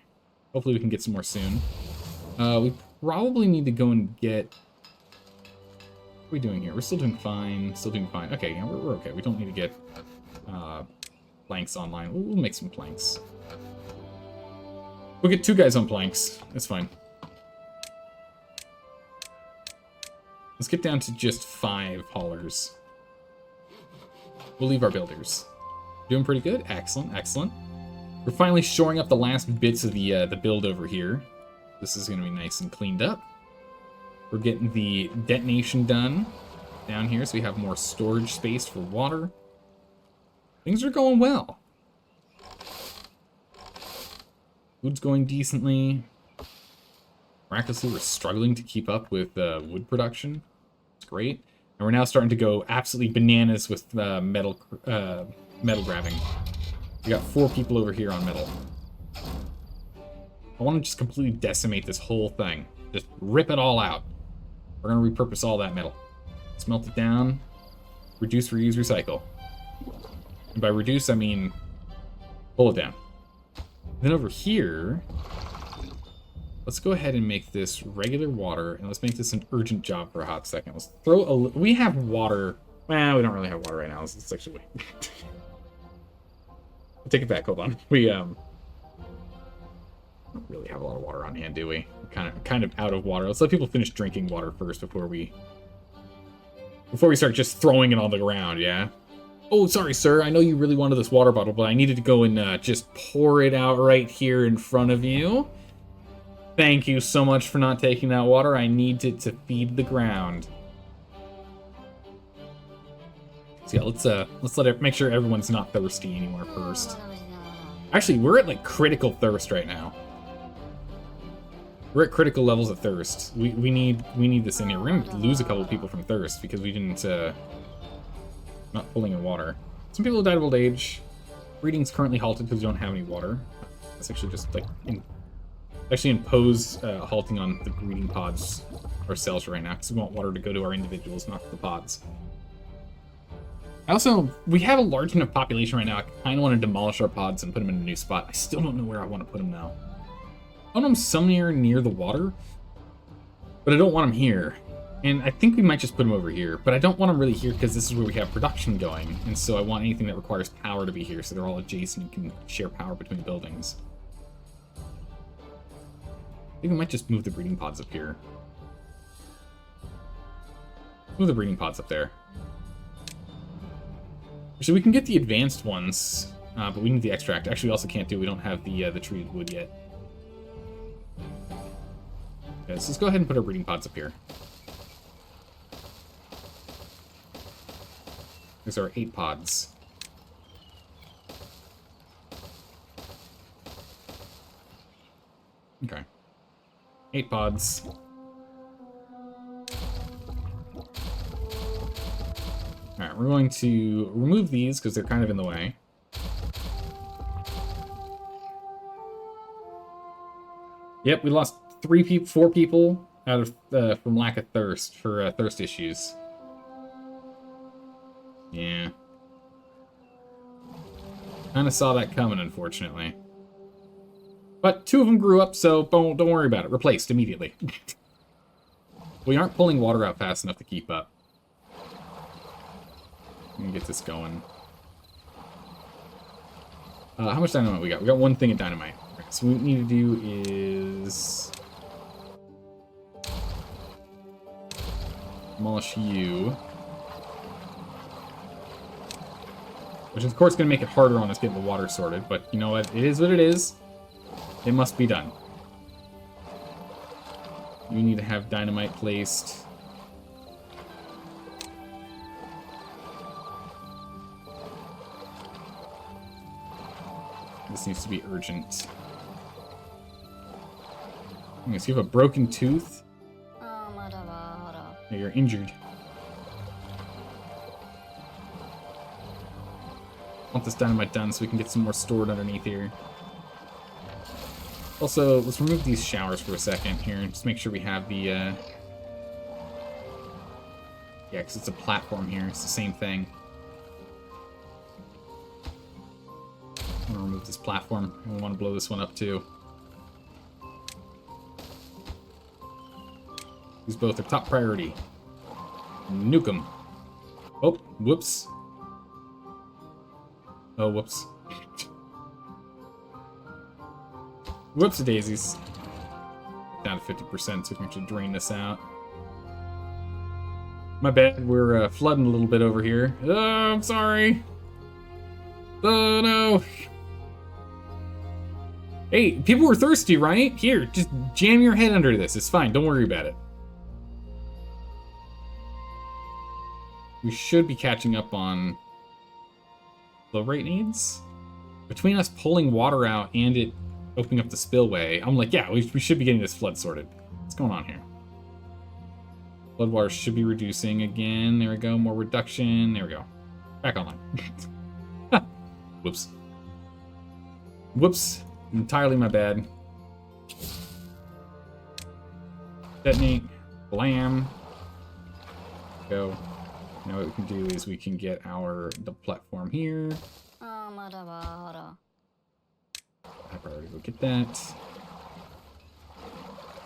Hopefully, we can get some more soon. We probably need to go and get... What are we doing here? We're still doing fine. Still doing fine. Okay, yeah, we're okay. We don't need to get planks online. We'll make some planks. We'll get 2 guys on planks. That's fine. Let's get down to just 5 haulers. We'll leave our builders. Doing pretty good. Excellent, excellent. We're finally shoring up the last bits of the build over here. This is going to be nice and cleaned up. We're getting the detonation done down here, so we have more storage space for water. Things are going well. Food's going decently. Miraculously, we're struggling to keep up with wood production. It's great. And we're now starting to go absolutely bananas with metal grabbing. We got 4 people over here on metal. I want to just completely decimate this whole thing. Just rip it all out. We're going to repurpose all that metal. Smelt it down. Reduce, reuse, recycle. And by reduce, I mean pull it down. Then over here, let's go ahead and make this regular water, and let's make this an urgent job for a hot second. Let's throw a... We have water. Well, we don't really have water right now. Let's actually wait. I'll take it back. Hold on. We don't really have a lot of water on hand, do we? We're kind of out of water. Let's let people finish drinking water first before we start just throwing it on the ground, yeah? Oh, sorry, sir. I know you really wanted this water bottle, but I needed to go and just pour it out right here in front of you. Thank you so much for not taking that water. I need it to feed the ground. So yeah, let's make sure everyone's not thirsty anymore first. Actually, we're at like critical thirst right now. We're at critical levels of thirst. We need this in here. We're gonna lose a couple people from thirst because we didn't not pulling in water. Some people have died of old age. Breeding's currently halted because we don't have any water. That's actually just like impose halting on the breeding pods ourselves right now because we want water to go to our individuals, not the pods. We have a large enough population right now. I kind of want to demolish our pods and put them in a new spot. I still don't know where I want to put them now. I want them somewhere near the water, but I don't want them here. And I think we might just put them over here, but I don't want them really here because this is where we have production going. And so I want anything that requires power to be here so they're all adjacent and can share power between buildings. I think we might just move the breeding pods up here. Move the breeding pods up there. So we can get the advanced ones, but we need the extract. Actually, we also can't do. We don't have the treated wood yet. Okay, so let's go ahead and put our breeding pods up here. These are 8 pods. Okay. 8 pods. Alright, we're going to remove these because they're kind of in the way. Yep, we lost 4 people out of from lack of thirst for thirst issues. Yeah. Kind of saw that coming, unfortunately. But 2 of them grew up, so don't worry about it. Replaced immediately. We aren't pulling water out fast enough to keep up. Let me get this going. How much dynamite we got? We got 1 thing of dynamite. Right, so what we need to do is demolish you. Which is, of course, going to make it harder on us getting the water sorted. But you know what? It is what it is. It must be done. You need to have dynamite placed. This needs to be urgent. Okay, so you have a broken tooth. Yeah, you're injured. I want this dynamite done so we can get some more stored underneath here. Also, let's remove these showers for a second here and just make sure we have the, yeah, because it's a platform here. It's the same thing. I'm gonna remove this platform. I want to blow this one up too. These both are top priority. Nuke them. Oh, whoops. Oh, whoops. Whoopsie daisies. Down to 50%, so we can actually drain this out. My bad, we're flooding a little bit over here. Oh, I'm sorry. Oh, no. Hey, people were thirsty, right? Here, just jam your head under this. It's fine. Don't worry about it. We should be catching up on flow rate needs. Between us pulling water out and it opening up the spillway, I'm like, yeah, we should be getting this flood sorted. What's going on here? Flood water should be reducing again. There we go. More reduction. There we go. Back online. Whoops. Whoops. Entirely my bad. Detonate. Blam. Go. Now what we can do is we can get the platform here. I already go get that.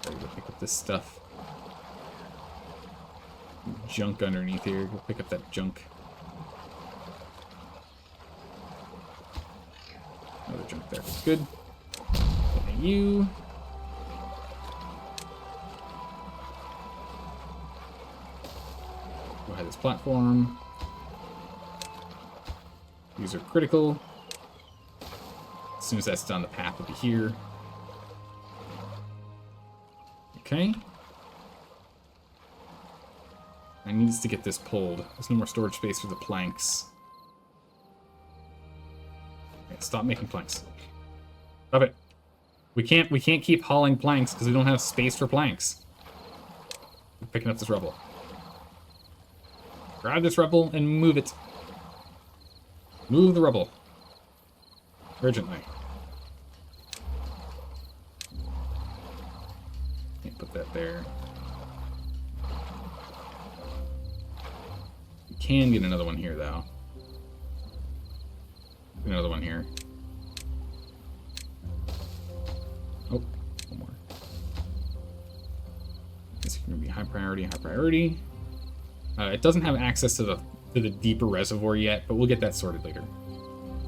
Already go pick up this stuff. Junk underneath here. Go pick up that junk. Another junk there. Good. And you. Go ahead, this platform. These are critical. As soon as that's done, the path will be here. Okay. I need us to get this pulled. There's no more storage space for the planks. Okay, stop making planks. Stop it. We can't keep hauling planks because we don't have space for planks. We're picking up this rubble. Grab this rubble and move it. Move the rubble. Urgently. Can't put that there. We can get another one here, though. Another one here. Oh, one more. This is going to be high priority, high priority. It doesn't have access to the deeper reservoir yet, but we'll get that sorted later.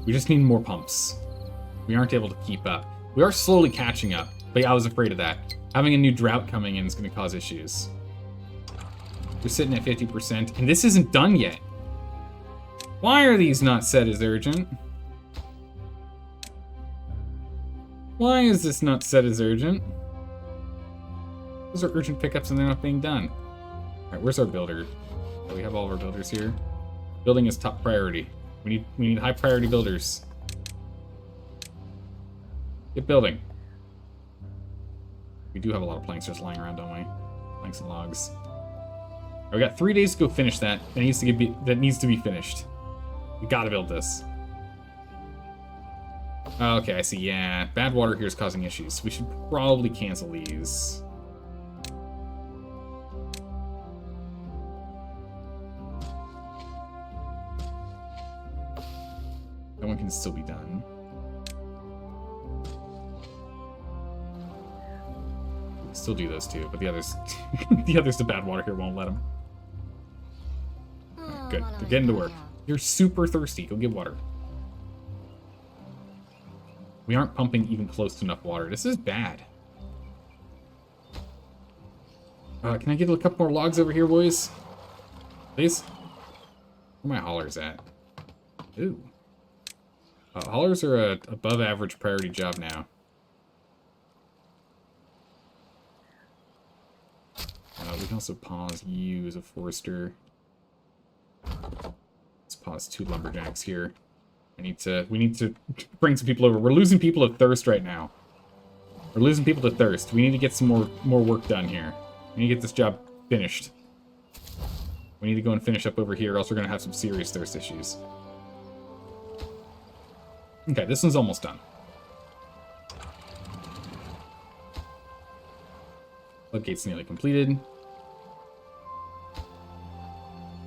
We just need more pumps. We aren't able to keep up. We are slowly catching up, but yeah, I was afraid of that. Having a new drought coming in is going to cause issues. We're sitting at 50%, and this isn't done yet. Why are these not set as urgent? Why is this not set as urgent? Those are urgent pickups and they're not being done. Alright, where's our builder? Oh, we have all of our builders here. Building is top priority. We need high priority builders. Get building. We do have a lot of planks just lying around, don't we? Planks and logs. Right, we got 3 days to go finish that. That needs to be finished. We gotta build this. Okay, I see. Yeah, bad water here is causing issues. We should probably cancel these. That one can still be done. We still do those two, but the others, the bad water here won't let them. Right, good. They're getting to work. You're super thirsty. Go get water. We aren't pumping even close to enough water. This is bad. Can I get a couple more logs over here, boys? Please? Where are my haulers at? Ooh. Haulers are a above average priority job now. We can also pause you as a forester. Let's pause 2 lumberjacks here. We need to bring some people over. We're losing people to thirst right now. We're losing people to thirst. We need to get some more work done here. We need to get this job finished. We need to go and finish up over here, or else we're going to have some serious thirst issues. Okay, this one's almost done. Floodgate's nearly completed.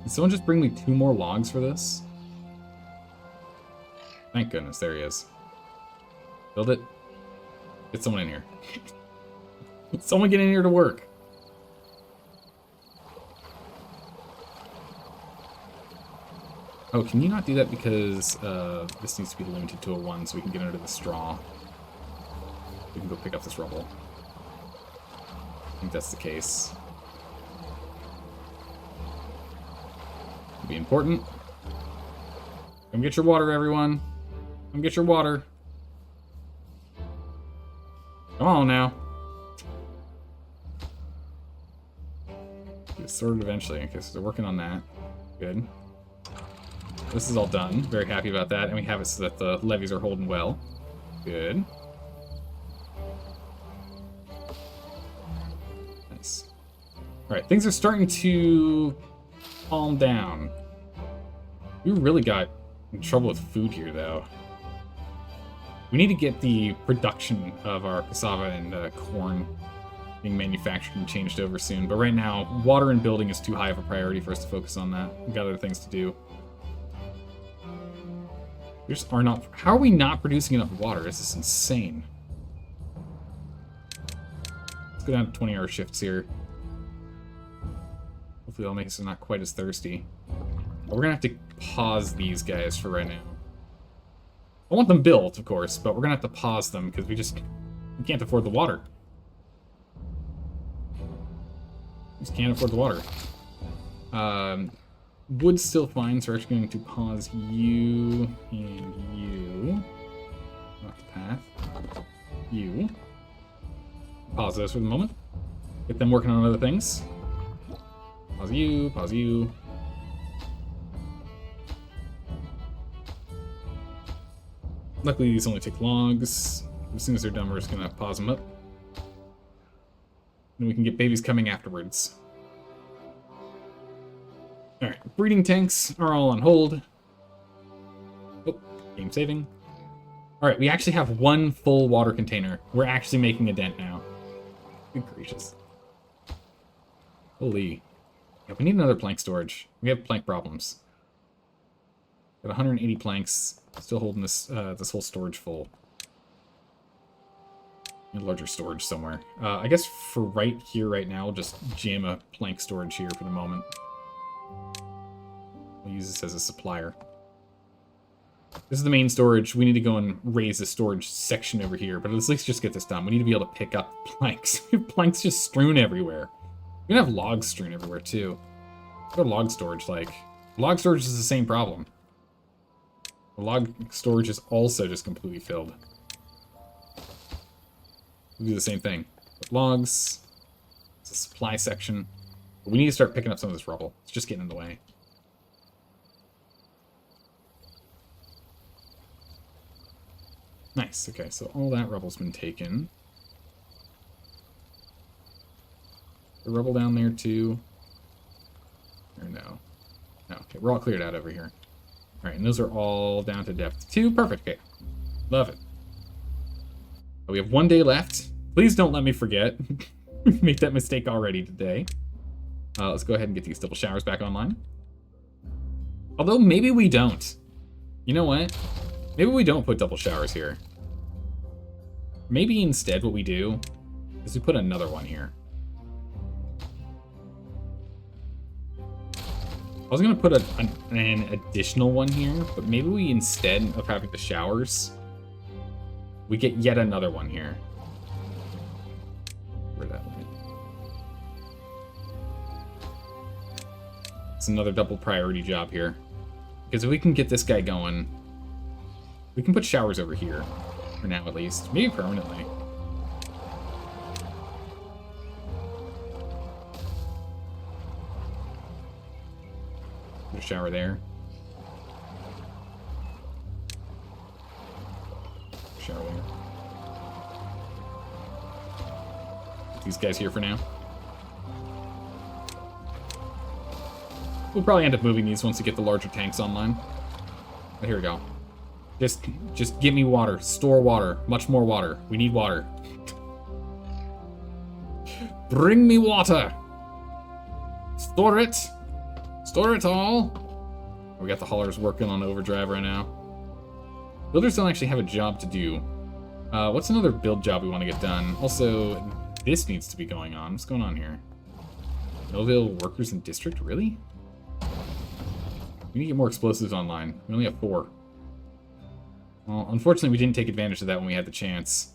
Can someone just bring me 2 more logs for this? Thank goodness, there he is. Build it. Get someone in here. Someone get in here to work. Oh, can you not do that because this needs to be limited to a 1 so we can get under the straw? We can go pick up this rubble. I think that's the case. It'll be important. Come get your water, everyone. Come get your water. Come on now. Get sorted eventually. Okay, so they're working on that. Good. This is all done. Very happy about that. And we have it so that the levees are holding well. Good. Nice. Alright, things are starting to calm down. We really got in trouble with food here, though. We need to get the production of our cassava and corn being manufactured and changed over soon. But right now, water and building is too high of a priority for us to focus on that. We've got other things to do. We just are not... How are we not producing enough water? This is insane. Let's go down to 20-hour shifts here. Hopefully that'll make us not quite as thirsty. But we're going to have to pause these guys for right now. I want them built, of course, but we're going to have to pause them because we can't afford the water. We just can't afford the water. Wood's still fine, so we're actually going to pause you and you. Not the path. You. Pause those for the moment. Get them working on other things. Pause you, pause you. Luckily, these only take logs. As soon as they're done, we're just gonna pause them up. And we can get babies coming afterwards. Alright, breeding tanks are all on hold. Oh, game saving. Alright, we actually have one full water container. We're actually making a dent now. Good gracious. Holy. Yeah, we need another plank storage. We have plank problems. Got 180 planks. Still holding this this whole storage full. Need larger storage somewhere. I guess for right here, right now, we'll just jam a plank storage here for the moment. We'll use this as a supplier. This is the main storage. We need to go and raise the storage section over here, but let's at least just get this done. We need to be able to pick up planks. Planks just strewn everywhere. We're gonna have logs strewn everywhere too. What are log storage like? Log storage is the same problem. The log storage is also just completely filled. We'll do the same thing. With logs, it's a supply section. But we need to start picking up some of this rubble. It's just getting in the way. Nice, okay, so all that rubble's been taken. The rubble down there too. Or no. No, okay, we're all cleared out over here. Alright, and those are all down to depth 2. Perfect, okay. Love it. We have 1 day left. Please don't let me forget. We've made that mistake already today. Let's go ahead and get these double showers back online. Although, maybe we don't. You know what? Maybe we don't put double showers here. Maybe instead what we do is we put another one here. I was going to put an additional one here, but maybe we, instead of having the showers, we get yet another one here. Where that went. It's another double priority job here. Because if we can get this guy going, we can put showers over here. For now, at least. Maybe permanently. Put a shower there. Shower there. Put these guys here for now. We'll probably end up moving these once we get the larger tanks online. But here we go. Just give me water. Store water. Much more water. We need water. Bring me water. Store it. Store it all. We got the haulers working on overdrive right now. Builders don't actually have a job to do. What's another build job we want to get done? Also, this needs to be going on. What's going on here? Millville workers in district? Really? We need to get more explosives online. We only have 4. Well, unfortunately, we didn't take advantage of that when we had the chance.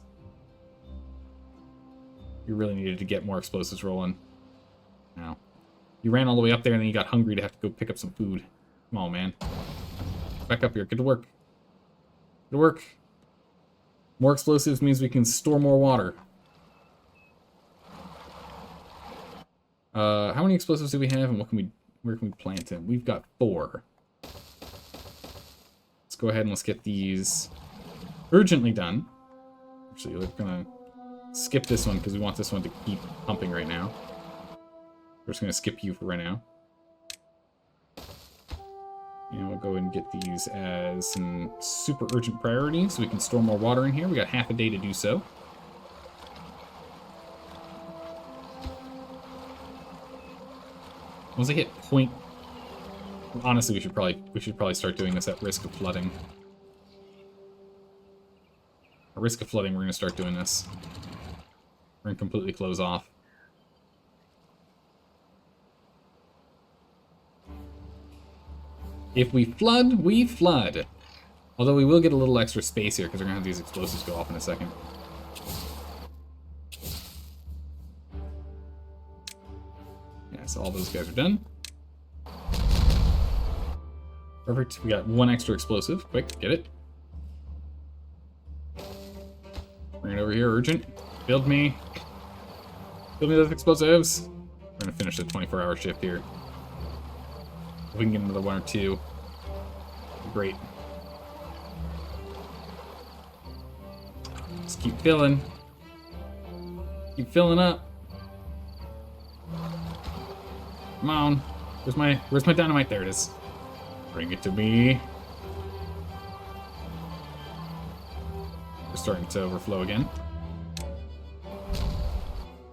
We really needed to get more explosives rolling. Now, you ran all the way up there and then you got hungry to have to go pick up some food. Come on, man. Back up here. Get to work. Get to work. More explosives means we can store more water. How many explosives do we have, and where can we plant them? We've got 4. Let's go ahead and let's get these urgently done. Actually, we're gonna skip this one because we want this one to keep pumping right now. We're just gonna skip you for right now. And we'll go and get these as some super urgent priorities so we can store more water in here. We got half a day to do so. Once I hit point, honestly, we should probably start doing this at risk of flooding. At risk of flooding, we're gonna start doing this. We're gonna completely close off. If we flood, we flood. Although we will get a little extra space here because we're gonna have these explosives go off in a second. Yeah, so all those guys are done. Perfect. We got one extra explosive. Quick, get it. Bring it over here, urgent. Build me. Build me those explosives. We're gonna finish the 24-hour shift here. If we can get another one or two. Great. Just keep filling. Keep filling up. Come on. Where's my dynamite? There it is. Bring it to me. We're starting to overflow again.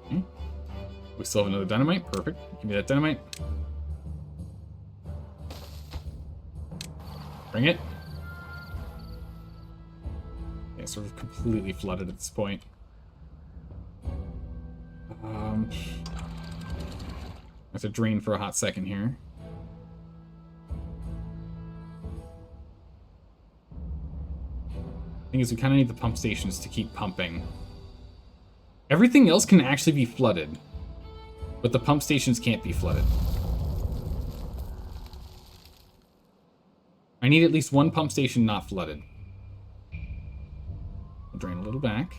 Okay. We still have another dynamite. Perfect. Give me that dynamite. Bring it. Yeah, sort of completely flooded at this point. I have to drain for a hot second here. Thing is, we kind of need the pump stations to keep pumping. Everything else can actually be flooded, but the pump stations can't be flooded. I need at least one pump station not flooded. I'll drain a little back.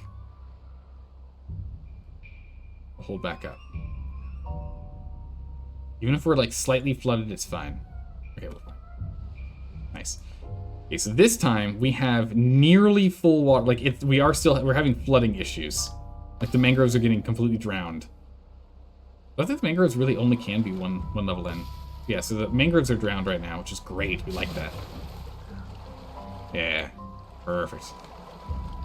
I'll hold back up. Even if we're like slightly flooded, it's fine. Okay, we're fine. Nice. Okay, so this time we have nearly full water. Like we're having flooding issues. Like the mangroves are getting completely drowned. But I think the mangroves really only can be one level in. Yeah, so the mangroves are drowned right now, which is great. We like that. Yeah, perfect.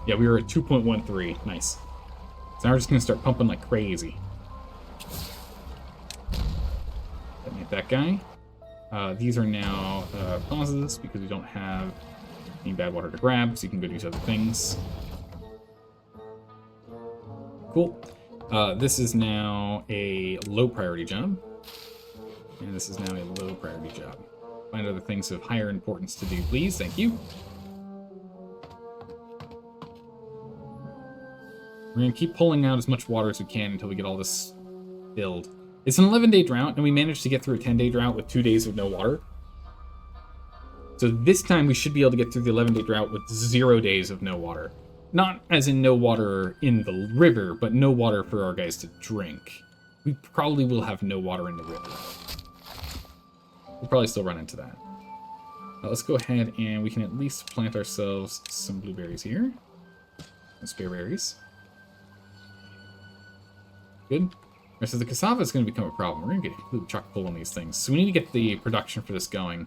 Yeah, we were at 2.13. Nice. So now we're just gonna start pumping like crazy. Detonate that guy. These are now pauses because we don't have any bad water to grab, so you can go do other things. Cool. This is now a low priority job. And this is now a low priority job. Find other things of higher importance to do, please. Thank you. We're going to keep pulling out as much water as we can until we get all this filled. It's an 11-day drought, and we managed to get through a 10-day drought with 2 days of no water. So this time we should be able to get through the 11-day drought with 0 days of no water. Not as in no water in the river, but no water for our guys to drink. We probably will have no water in the river. We'll probably still run into that. Let's go ahead and we can at least plant ourselves some blueberries here. Some spearberries. Good. Right, so the cassava is going to become a problem. We're going to get completely chock full on these things. So we need to get the production for this going.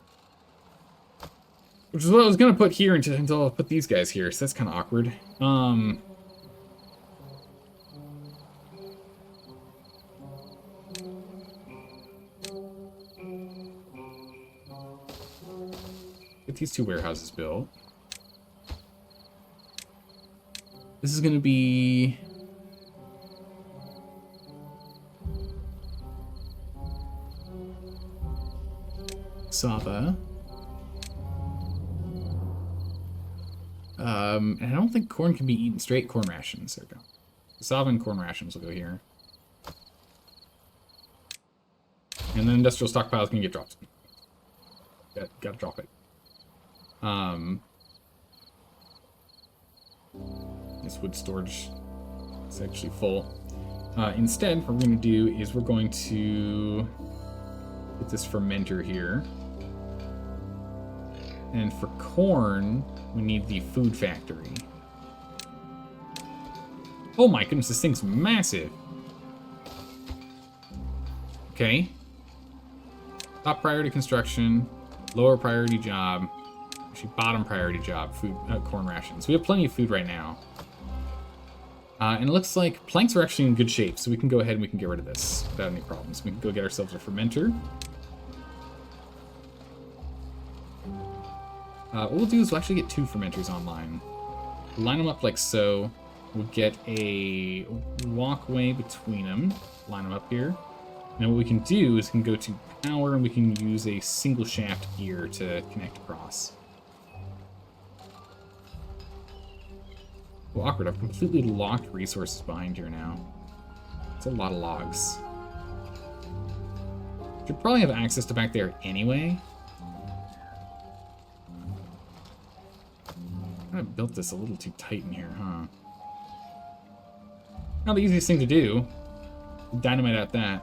Which is what I was going to put here until I put these guys here. So that's kind of awkward. Get these 2 warehouses built. This is going to be... cassava. And I don't think corn can be eaten straight. Corn rations. There we go. Cassava and corn rations will go here. And then industrial stockpiles can get dropped. Gotta drop it. This wood storage is actually full. Instead, what we're going to do is we're going to put this fermenter here. And for corn, we need the food factory. Oh my goodness, this thing's massive. Okay. Top priority construction, lower priority job, actually bottom priority job, food, corn rations. We have plenty of food right now. And it looks like planks are actually in good shape, so we can go ahead and we can get rid of this without any problems. We can go get ourselves a fermenter. What we'll do is we'll actually get 2 fermenters online. We'll line them up like so. We'll get a walkway between them. Line them up here. And what we can do is we can go to power and we can use a single shaft gear to connect across. Well, awkward. I've completely locked resources behind here now. It's a lot of logs. Should probably have access to back there anyway. kind of built this a little too tight in here, huh? Not the easiest thing to do. Dynamite out that.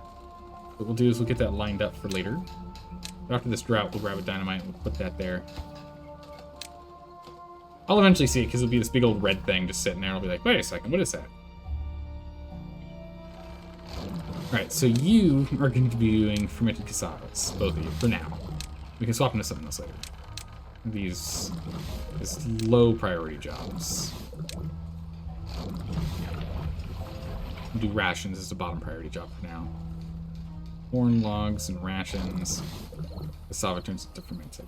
What we'll do is we'll get that lined up for later. After this drought, we'll grab a dynamite and we'll put that there. I'll eventually see it because it'll be this big old red thing just sitting there. I'll be like, wait a second, what is that? Alright, so you are going to be doing fermented cassavas, both of you, for now. We can swap into something else later. These low priority jobs. Do rations as a bottom priority job for now. Corn logs and rations. Cassava turns into fermented.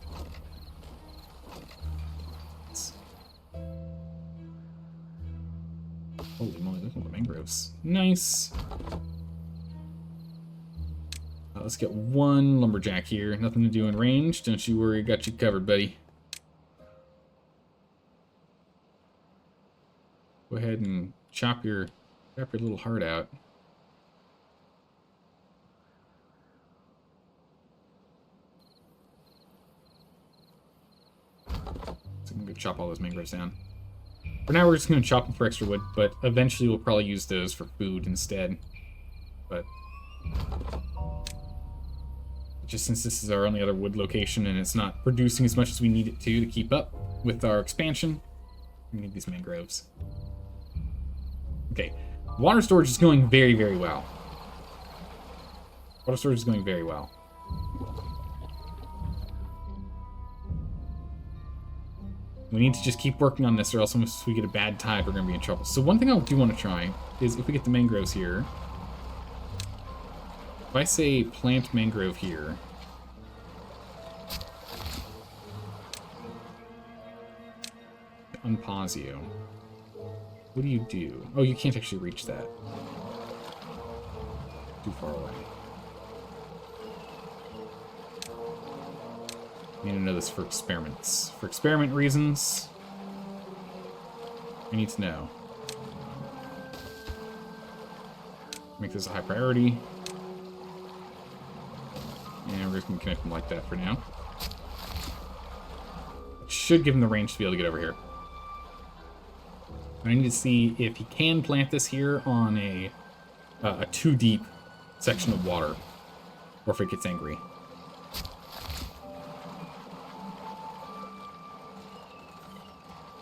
Holy moly, look at the mangroves. Nice. Let's get one lumberjack here. Nothing to do in range. Don't you worry, got you covered, buddy. Go ahead and chop your little heart out. So I'm gonna go chop all those mangroves down. For now, we're just gonna chop them for extra wood, but eventually we'll probably use those for food instead. But just since this is our only other wood location and it's not producing as much as we need it to keep up with our expansion, we need these mangroves. Okay, water storage is going very, very well. Water storage is going very well. We need to just keep working on this or else once we get a bad tide, we're going to be in trouble. So one thing I do want to try is if we get the mangroves here, if I say plant mangrove here, unpause you. What do you do? Oh, you can't actually reach that. Too far away. I need to know this for experiments. For experiment reasons, I need to know. Make this a high priority. And we're just going to connect them like that for now. It should give him the range to be able to get over here. I need to see if he can plant this here on a too deep section of water, or if it gets angry.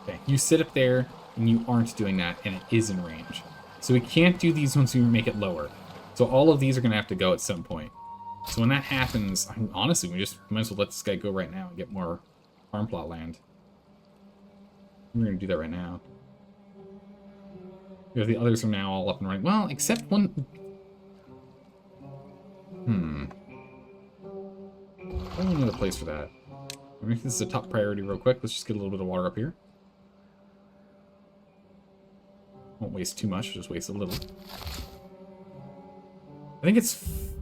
Okay, you sit up there, and you aren't doing that, and it is in range. So we can't do these once we make it lower. So all of these are going to have to go at some point. So when that happens, honestly, we just might as well let this guy go right now and get more farm plot land. We're going to do that right now. Because the others are now all up and running. Well, except one... I need another place for that. I mean, this is a top priority real quick. Let's just get a little bit of water up here. Won't waste too much, just waste a little. I think it's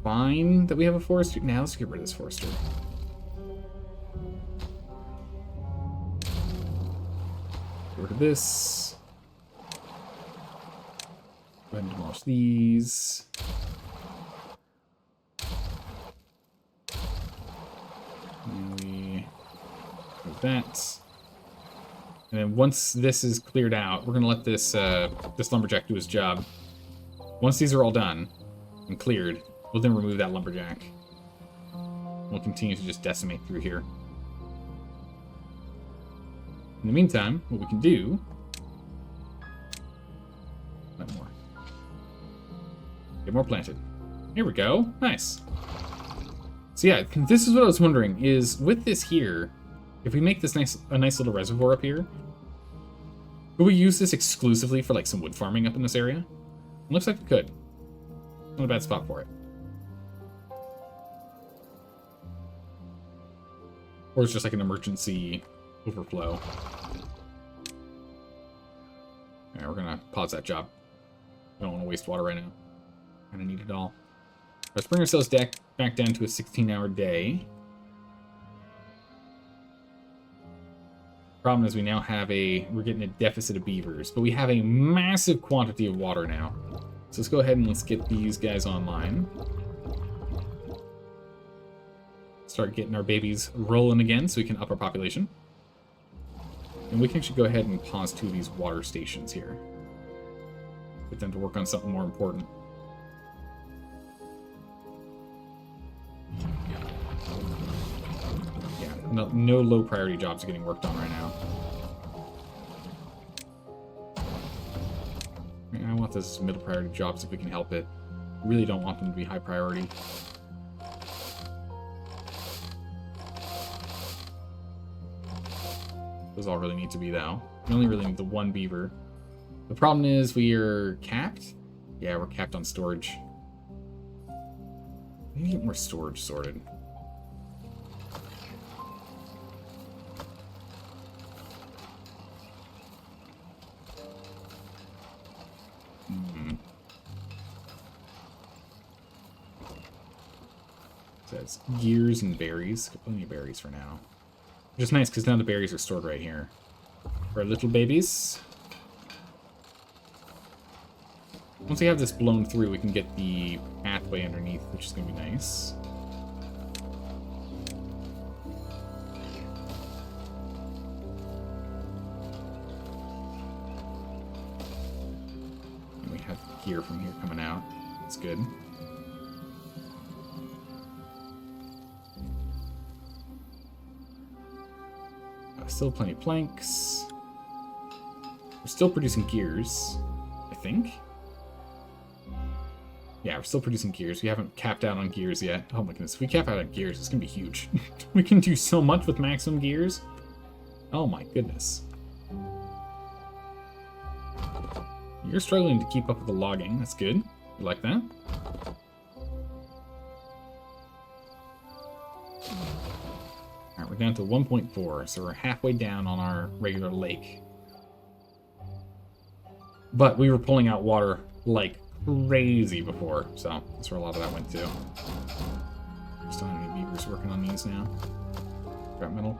fine that we have a forester. Now let's get rid of this forester. Get rid of this. Go ahead and demolish these. And we move that. And then once this is cleared out, we're gonna let this this lumberjack do his job. Once these are all done and cleared, we'll then remove that lumberjack. We'll continue to just decimate through here. In the meantime, what we can do... Plant more. Get more planted. Here we go. Nice. So yeah, this is what I was wondering, is with this here, if we make this a nice little reservoir up here, could we use this exclusively for like some wood farming up in this area? It looks like we could. Not a bad spot for it. Or it's just like an emergency overflow. Yeah, we're gonna pause that job. I don't want to waste water right now. Kinda need it all. Let's bring ourselves back down to a 16-hour day. Problem is we now have we're getting a deficit of beavers, but we have a massive quantity of water now. So let's go ahead and let's get these guys online. Start getting our babies rolling again so we can up our population. And we can actually go ahead and pause 2 of these water stations here. Get them to work on something more important. Yeah, no low priority jobs are getting worked on right now. I want this as middle priority jobs if we can help it. Really don't want them to be high priority. Those all really need to be, though. We only really need the 1 beaver. The problem is we are capped. Yeah, we're capped on storage. We need to get more storage sorted. Says gears and berries. Got plenty of berries for now. Which is nice because now the berries are stored right here. For our little babies. Once we have this blown through, we can get the pathway underneath, which is going to be nice. And we have gear from here coming out. That's good. Still plenty of planks. We're still producing gears, I think. Yeah, we're still producing gears. We haven't capped out on gears yet. Oh my goodness, if we cap out on gears, it's gonna be huge. We can do so much with maximum gears. Oh my goodness. You're struggling to keep up with the logging. That's good. You like that? Alright, we're down to 1.4, so we're halfway down on our regular lake. But we were pulling out water like crazy before, so that's where a lot of that went to. Still have any beavers working on these now. Scrap metal.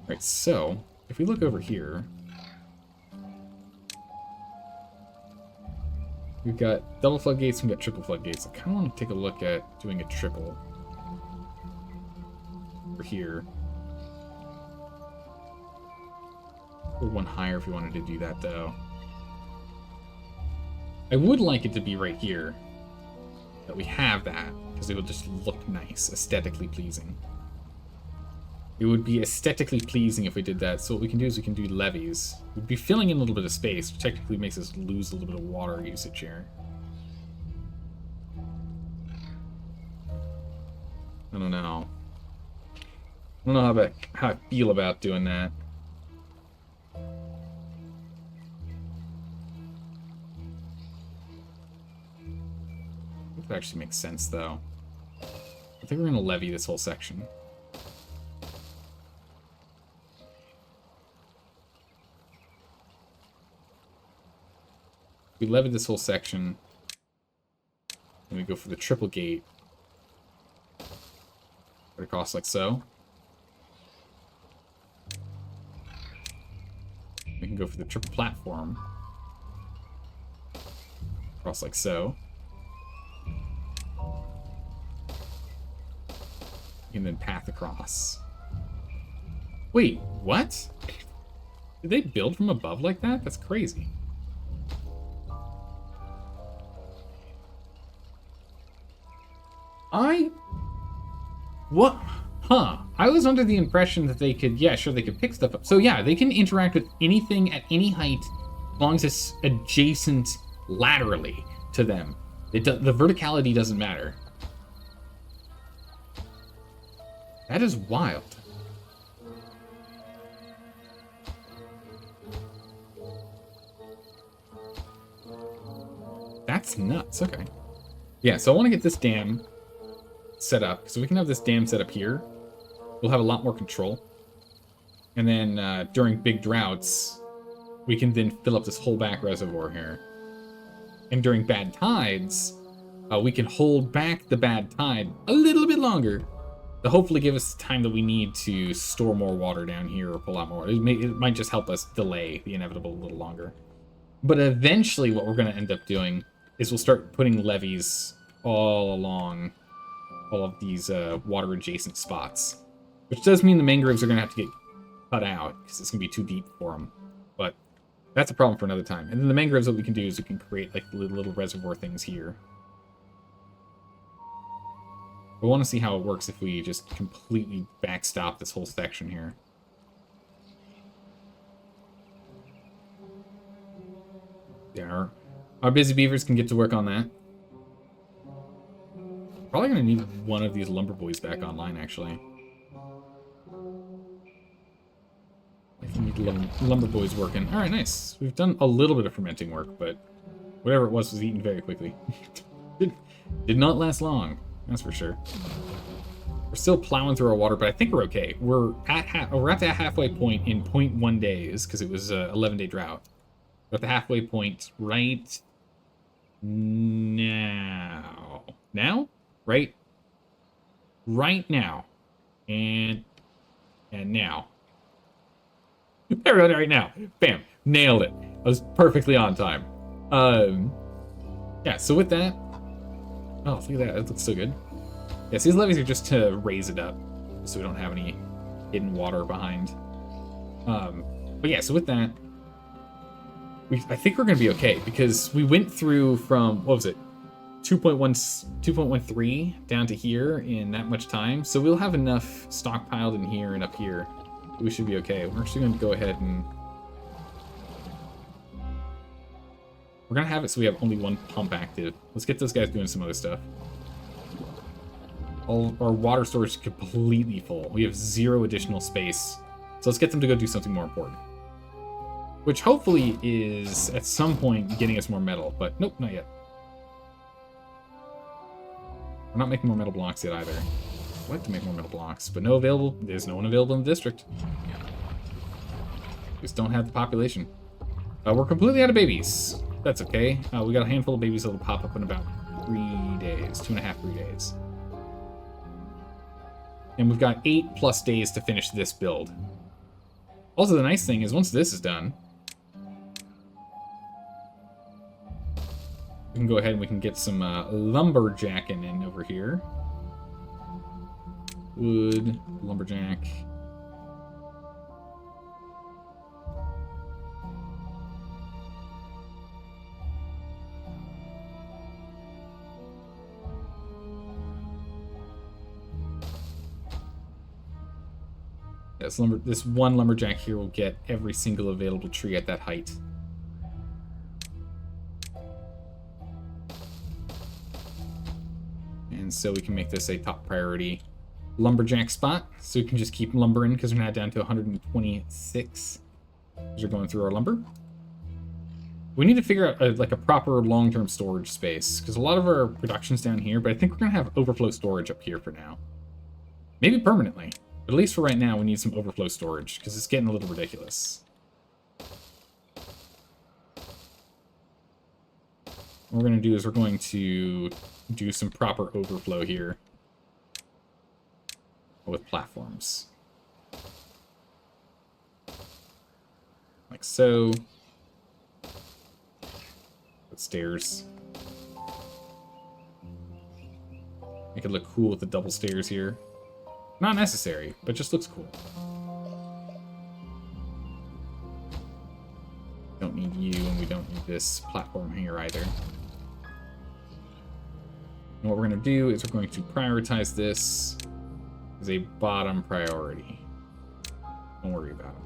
Alright, so if we look over here, we've got double floodgates and we've got triple floodgates. I kind of want to take a look at doing a triple over here. Or one higher if we wanted to do that, though. I would like it to be right here, that we have that, because it would just look nice, aesthetically pleasing. It would be aesthetically pleasing if we did that. So what we can do is we can do levees. We'd be filling in a little bit of space, which technically makes us lose a little bit of water usage here. I don't know. I don't know how I feel about doing that. That actually makes sense, though. I think we're going to levy this whole section. We levy this whole section, and we go for the triple gate. Right across like so. We can go for the triple platform. Across like so. And then path across. Wait, what? Did they build from above like that? That's crazy. What? Huh. I was under the impression that they could, yeah, sure, they could pick stuff up. So yeah, they can interact with anything at any height as long as it's adjacent laterally to them. The verticality doesn't matter. That is wild. That's nuts. Okay. Yeah, so I want to get this dam set up. So we can have this dam set up here. We'll have a lot more control. And then during big droughts, we can then fill up this whole back reservoir here. And during bad tides, we can hold back the bad tide a little bit longer to hopefully give us the time that we need to store more water down here or pull out more water. It might just help us delay the inevitable a little longer. But eventually what we're going to end up doing is we'll start putting levees all along all of these water-adjacent spots. Which does mean the mangroves are going to have to get cut out, because it's going to be too deep for them. But that's a problem for another time. And then the mangroves, what we can do is we can create like little reservoir things here. We want to see how it works if we just completely backstop this whole section here. Yeah, our busy beavers can get to work on that. Probably going to need one of these lumber boys back online, actually. I think we need lumber boys working. Alright, nice. We've done a little bit of fermenting work, but whatever it was eaten very quickly. Did not last long, that's for sure. We're still plowing through our water, but I think we're okay. We're at that halfway point in 0.1 days, because it was an 11-day drought. We're at the halfway point right now. Now? Right now. And now. There we go, right now. Bam. Nailed it. I was perfectly on time. Yeah, so with that... Oh, look at that. That looks so good. Yeah, so these levees are just to raise it up, so we don't have any hidden water behind. But yeah, so with that, I think we're going to be okay, because we went through from, what was it, 2.13 down to here in that much time, so we'll have enough stockpiled in here and up here. We should be okay. We're actually going to go ahead and... We're going to have it so we have only one pump active. Let's get those guys doing some other stuff. All our water storage is completely full. We have 0 additional space. So let's get them to go do something more important. Which hopefully is, at some point, getting us more metal. But nope, not yet. We're not making more metal blocks yet either. I'd like to make more metal blocks, but there's no one available in the district. Just don't have the population. We're completely out of babies. That's okay. We got a handful of babies that'll pop up in about 3 days, 2.5, 3 days. And we've got 8+ days to finish this build. Also, the nice thing is once this is done, we can go ahead and we can get some lumberjacking in over here. Wood, lumberjack. This one lumberjack here will get every single available tree at that height. And so we can make this a top priority lumberjack spot, so we can just keep lumbering because we're now down to 126 as we're going through our lumber. We need to figure out like a proper long-term storage space because a lot of our production's down here, but I think we're gonna have overflow storage up here for now. Maybe permanently, but at least for right now we need some overflow storage because it's getting a little ridiculous. What we're gonna do is we're going to do some proper overflow here with platforms. Like so. With stairs. Make it look cool with the double stairs here. Not necessary, but just looks cool. Don't need you, and we don't need this platform here either. And what we're going to do is we're going to prioritize this as a bottom priority. Don't worry about it.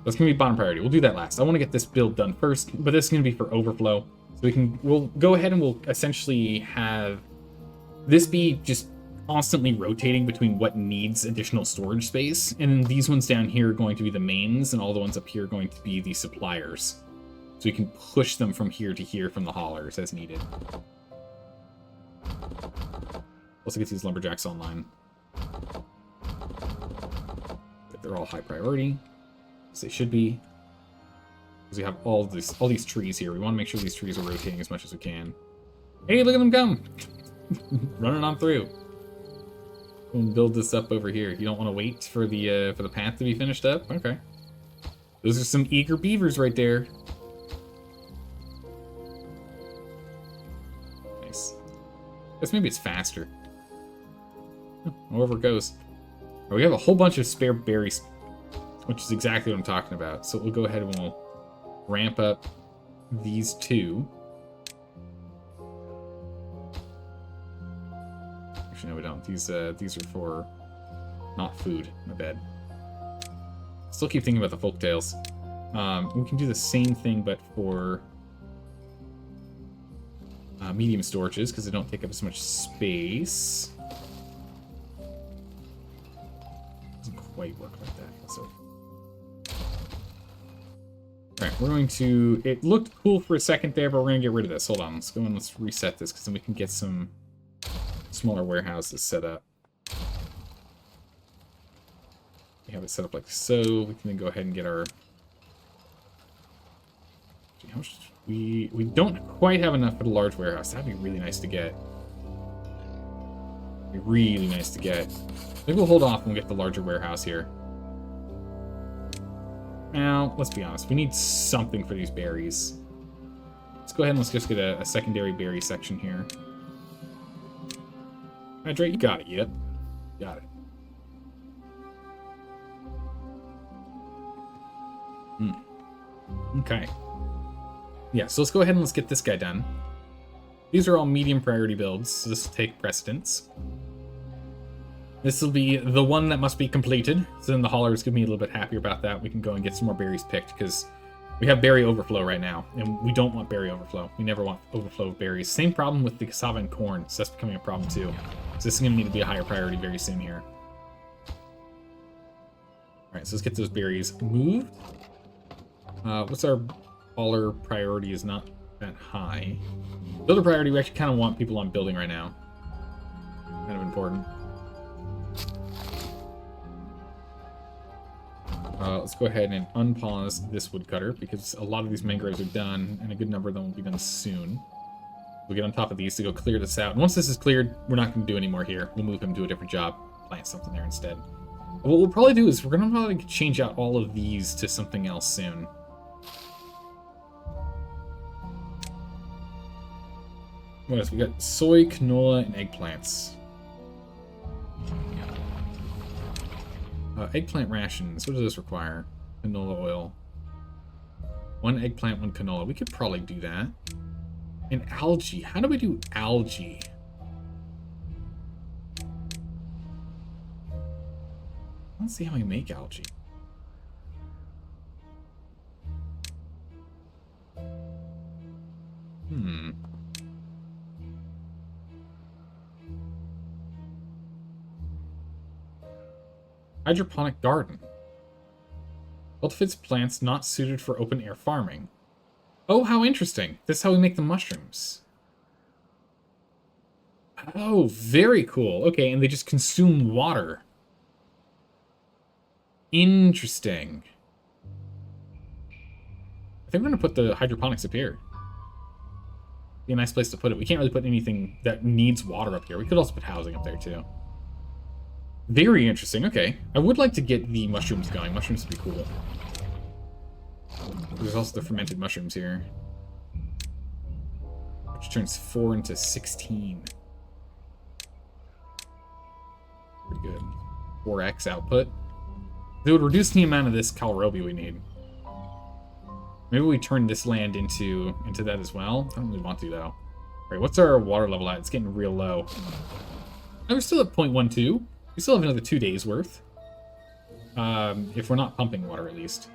That's going to be bottom priority. We'll do that last. I want to get this build done first, but this is going to be for overflow. So we'll go ahead and we'll essentially have this be just constantly rotating between what needs additional storage space. And then these ones down here are going to be the mains, and all the ones up here are going to be the suppliers. So we can push them from here to here from the haulers as needed. Let's get these lumberjacks online. They're all high priority, as they should be. Because we have all these trees here. We want to make sure these trees are rotating as much as we can. Hey, look at them come! Running on through. We'll build this up over here. You don't want to wait for the path to be finished up? Okay. Those are some eager beavers right there. Nice. Guess maybe it's faster. Oh, However it goes. We have a whole bunch of spare berries, which is exactly what I'm talking about. So we'll go ahead and we'll ramp up these two. Actually, no, we don't. These are for not food. My bad. Still keep thinking about the folktales. We can do the same thing, but for medium storages, because they don't take up as much space. Doesn't quite work like that. So, alright, we're going to... It looked cool for a second there, but we're going to get rid of this. Hold on, let's go and let's reset this, because then we can get some smaller warehouses set up. We have it set up like so. We can then go ahead and get our... We don't quite have enough for the large warehouse. That'd be really nice to get. Be really nice to get. Maybe we'll hold off and we'll get the larger warehouse here. Now, let's be honest. We need something for these berries. Let's go ahead and let's just get a secondary berry section here. Hydrate, you got it. Yep. Got it. Okay. Yeah, so let's go ahead and let's get this guy done. These are all medium priority builds, so this will take precedence. This will be the one that must be completed, so then the haulers could be a little bit happier about that. We can go and get some more berries picked, because we have berry overflow right now, and we don't want berry overflow. We never want overflow of berries. Same problem with the cassava and corn, so that's becoming a problem too. So this is going to need to be a higher priority very soon here. Alright, so let's get those berries moved. What's our hauler priority is not that high. Builder priority, we actually kind of want people on building right now. Kind of important. Let's go ahead and unpause this woodcutter, because a lot of these mangroves are done, and a good number of them will be done soon. We'll get on top of these to go clear this out. And once this is cleared, we're not going to do any more here. We'll move him to a different job, plant something there instead. What we'll probably do is we're going to probably change out all of these to something else soon. What else? We got soy, canola, and eggplants. Eggplant rations. What does this require? Canola oil. 1 eggplant, 1 canola. We could probably do that. And algae. How do we do algae? Let's see how we make algae. Hydroponic garden. Cultivates plants not suited for open-air farming. Oh, how interesting. This is how we make the mushrooms. Oh, very cool. Okay, and they just consume water. Interesting. I think we're going to put the hydroponics up here. Be a nice place to put it. We can't really put anything that needs water up here. We could also put housing up there, too. Very interesting. Okay. I would like to get the mushrooms going. Mushrooms would be cool. There's also the fermented mushrooms here. Which turns 4 into 16. Pretty good. 4x output. It would reduce the amount of this kohlrabi we need. Maybe we turn this land into that as well. I don't really want to, though. Alright, what's our water level at? It's getting real low. Oh, we're still at 0.12. We still have another 2 days worth. If we're not pumping water, at least.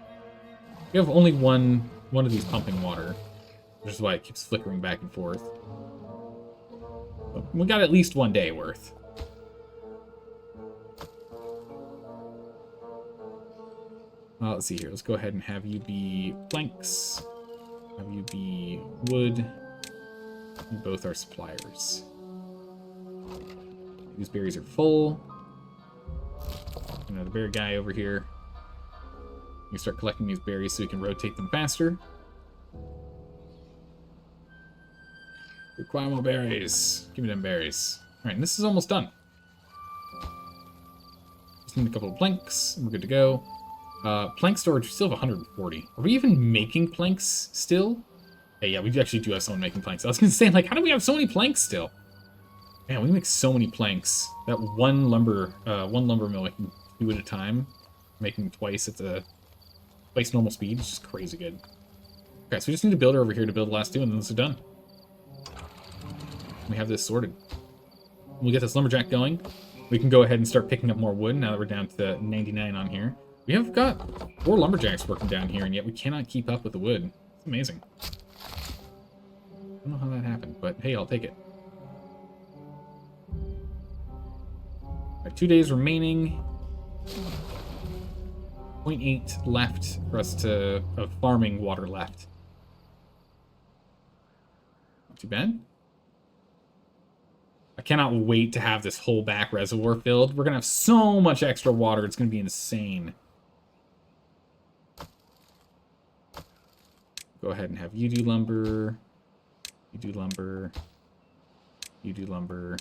We have only one of these pumping water, which is why it keeps flickering back and forth. But we got at least 1 day worth. Let's see here. Let's go ahead and have you be planks. Have you be wood. You both are suppliers. These berries are full. Another berry guy over here. You start collecting these berries so we can rotate them faster. Require more berries. Give me them berries. Alright, and this is almost done. Just need a couple of planks, and we're good to go. Plank storage, we still have 140. Are we even making planks still? Hey, yeah, we actually do have someone making planks. I was gonna say, like, how do we have so many planks still? Man, we make so many planks. That one lumber mill we can do at a time, making twice at the twice normal speed. It's just crazy good. Okay, so we just need a builder over here to build the last two, and then this is done. We have this sorted. We'll get this lumberjack going. We can go ahead and start picking up more wood now that we're down to 99 on here. We have got 4 lumberjacks working down here, and yet we cannot keep up with the wood. It's amazing. I don't know how that happened, but hey, I'll take it. Right, 2 days remaining. 0.8 left for us to of farming water left. Not too bad. I cannot wait to have this whole back reservoir filled. We're going to have so much extra water. It's going to be insane. Go ahead and have you do lumber. You do lumber. You do lumber.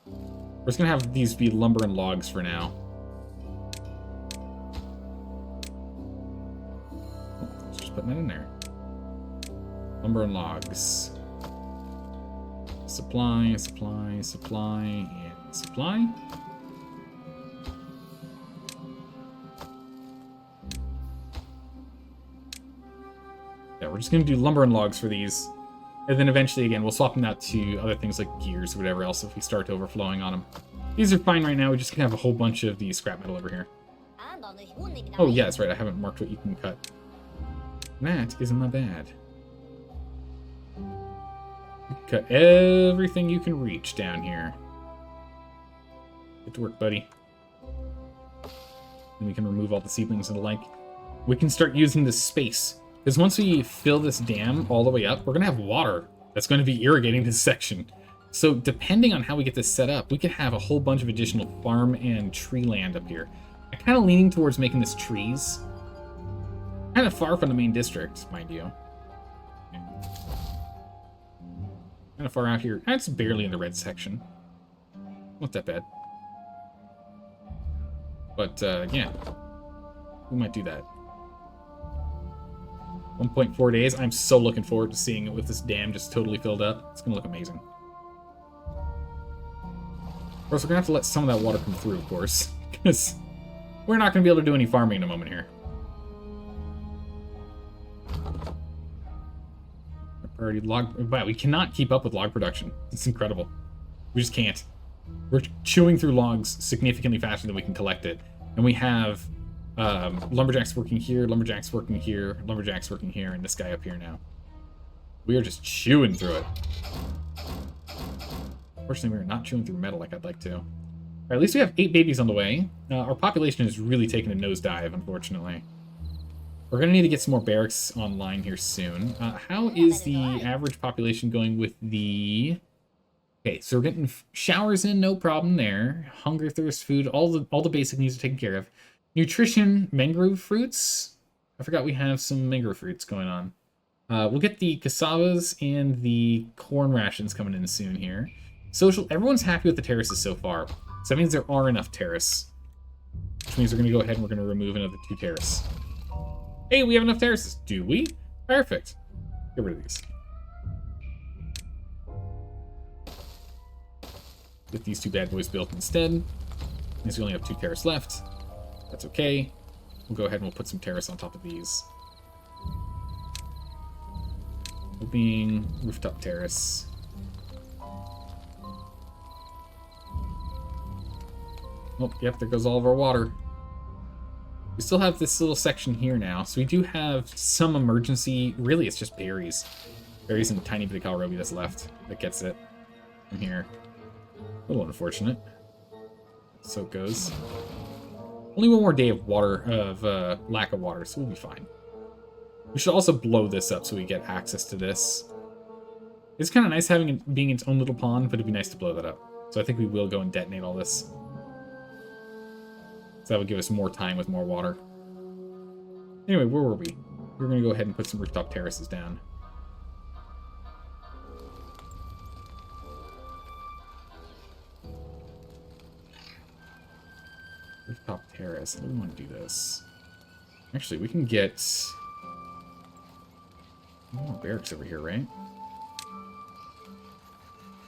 We're just going to have these be lumber and logs for now. Oh, just putting that in there. Lumber and logs. Supply, supply, supply, and supply. Yeah, we're just going to do lumber and logs for these. And then eventually, again, we'll swap them out to other things like gears or whatever else if we start overflowing on them. These are fine right now. We just can have a whole bunch of the scrap metal over here. Oh, yeah, that's right. I haven't marked what you can cut. That isn't that bad. Cut everything you can reach down here. Get to work, buddy. And we can remove all the seedlings and the like. We can start using this space. Because once we fill this dam all the way up, we're going to have water that's going to be irrigating this section. So depending on how we get this set up, we could have a whole bunch of additional farm and tree land up here. I'm kind of leaning towards making this trees. Kind of far from the main district, mind you. Kind of far out here. That's barely in the red section. Not that bad. But, yeah. We might do that. 1.4 days. I'm so looking forward to seeing it with this dam just totally filled up. It's going to look amazing. Of course, we're going to have to let some of that water come through, of course. Because we're not going to be able to do any farming in a moment here. Priority log. Wow, we cannot keep up with log production. It's incredible. We just can't. We're chewing through logs significantly faster than we can collect it. And we have lumberjacks working here, lumberjacks working here, lumberjacks working here, and this guy up here now. We are just chewing through it. Unfortunately, we're not chewing through metal like I'd like to. All right, at least we have 8 babies on the way. Our population is really taking a nosedive, unfortunately. We're going to need to get some more barracks online here soon. How is the average population going with the... Okay, so we're getting showers in, no problem there. Hunger, thirst, food, all the basic needs are taken care of. Nutrition, mangrove fruits. I forgot we have some mangrove fruits going on. We'll get the cassavas and the corn rations coming in soon here. Social, everyone's happy with the terraces so far. So that means there are enough terrace. Which means we're going to go ahead and we're going to remove another 2 terrace. Hey, we have enough terraces. Do we? Perfect. Get rid of these. Get these 2 bad boys built instead. Means we only have 2 terrace left. That's okay. We'll go ahead and we'll put some terrace on top of these. Being rooftop terrace. Oh, yep, there goes all of our water. We still have this little section here now, so we do have some emergency. Really, it's just berries. Berries and a tiny bit of kohlrabi that's left that gets it from here. A little unfortunate. So it goes. Only one more day of water, lack of water, so we'll be fine. We should also blow this up so we get access to this. It's kind of nice having it being its own little pond, but it'd be nice to blow that up. So I think we will go and detonate all this. So that would give us more time with more water. Anyway, where were we? We're going to go ahead and put some rooftop terraces down. Rooftop terrace. How do we want to do this? Actually, we can get more barracks over here, right?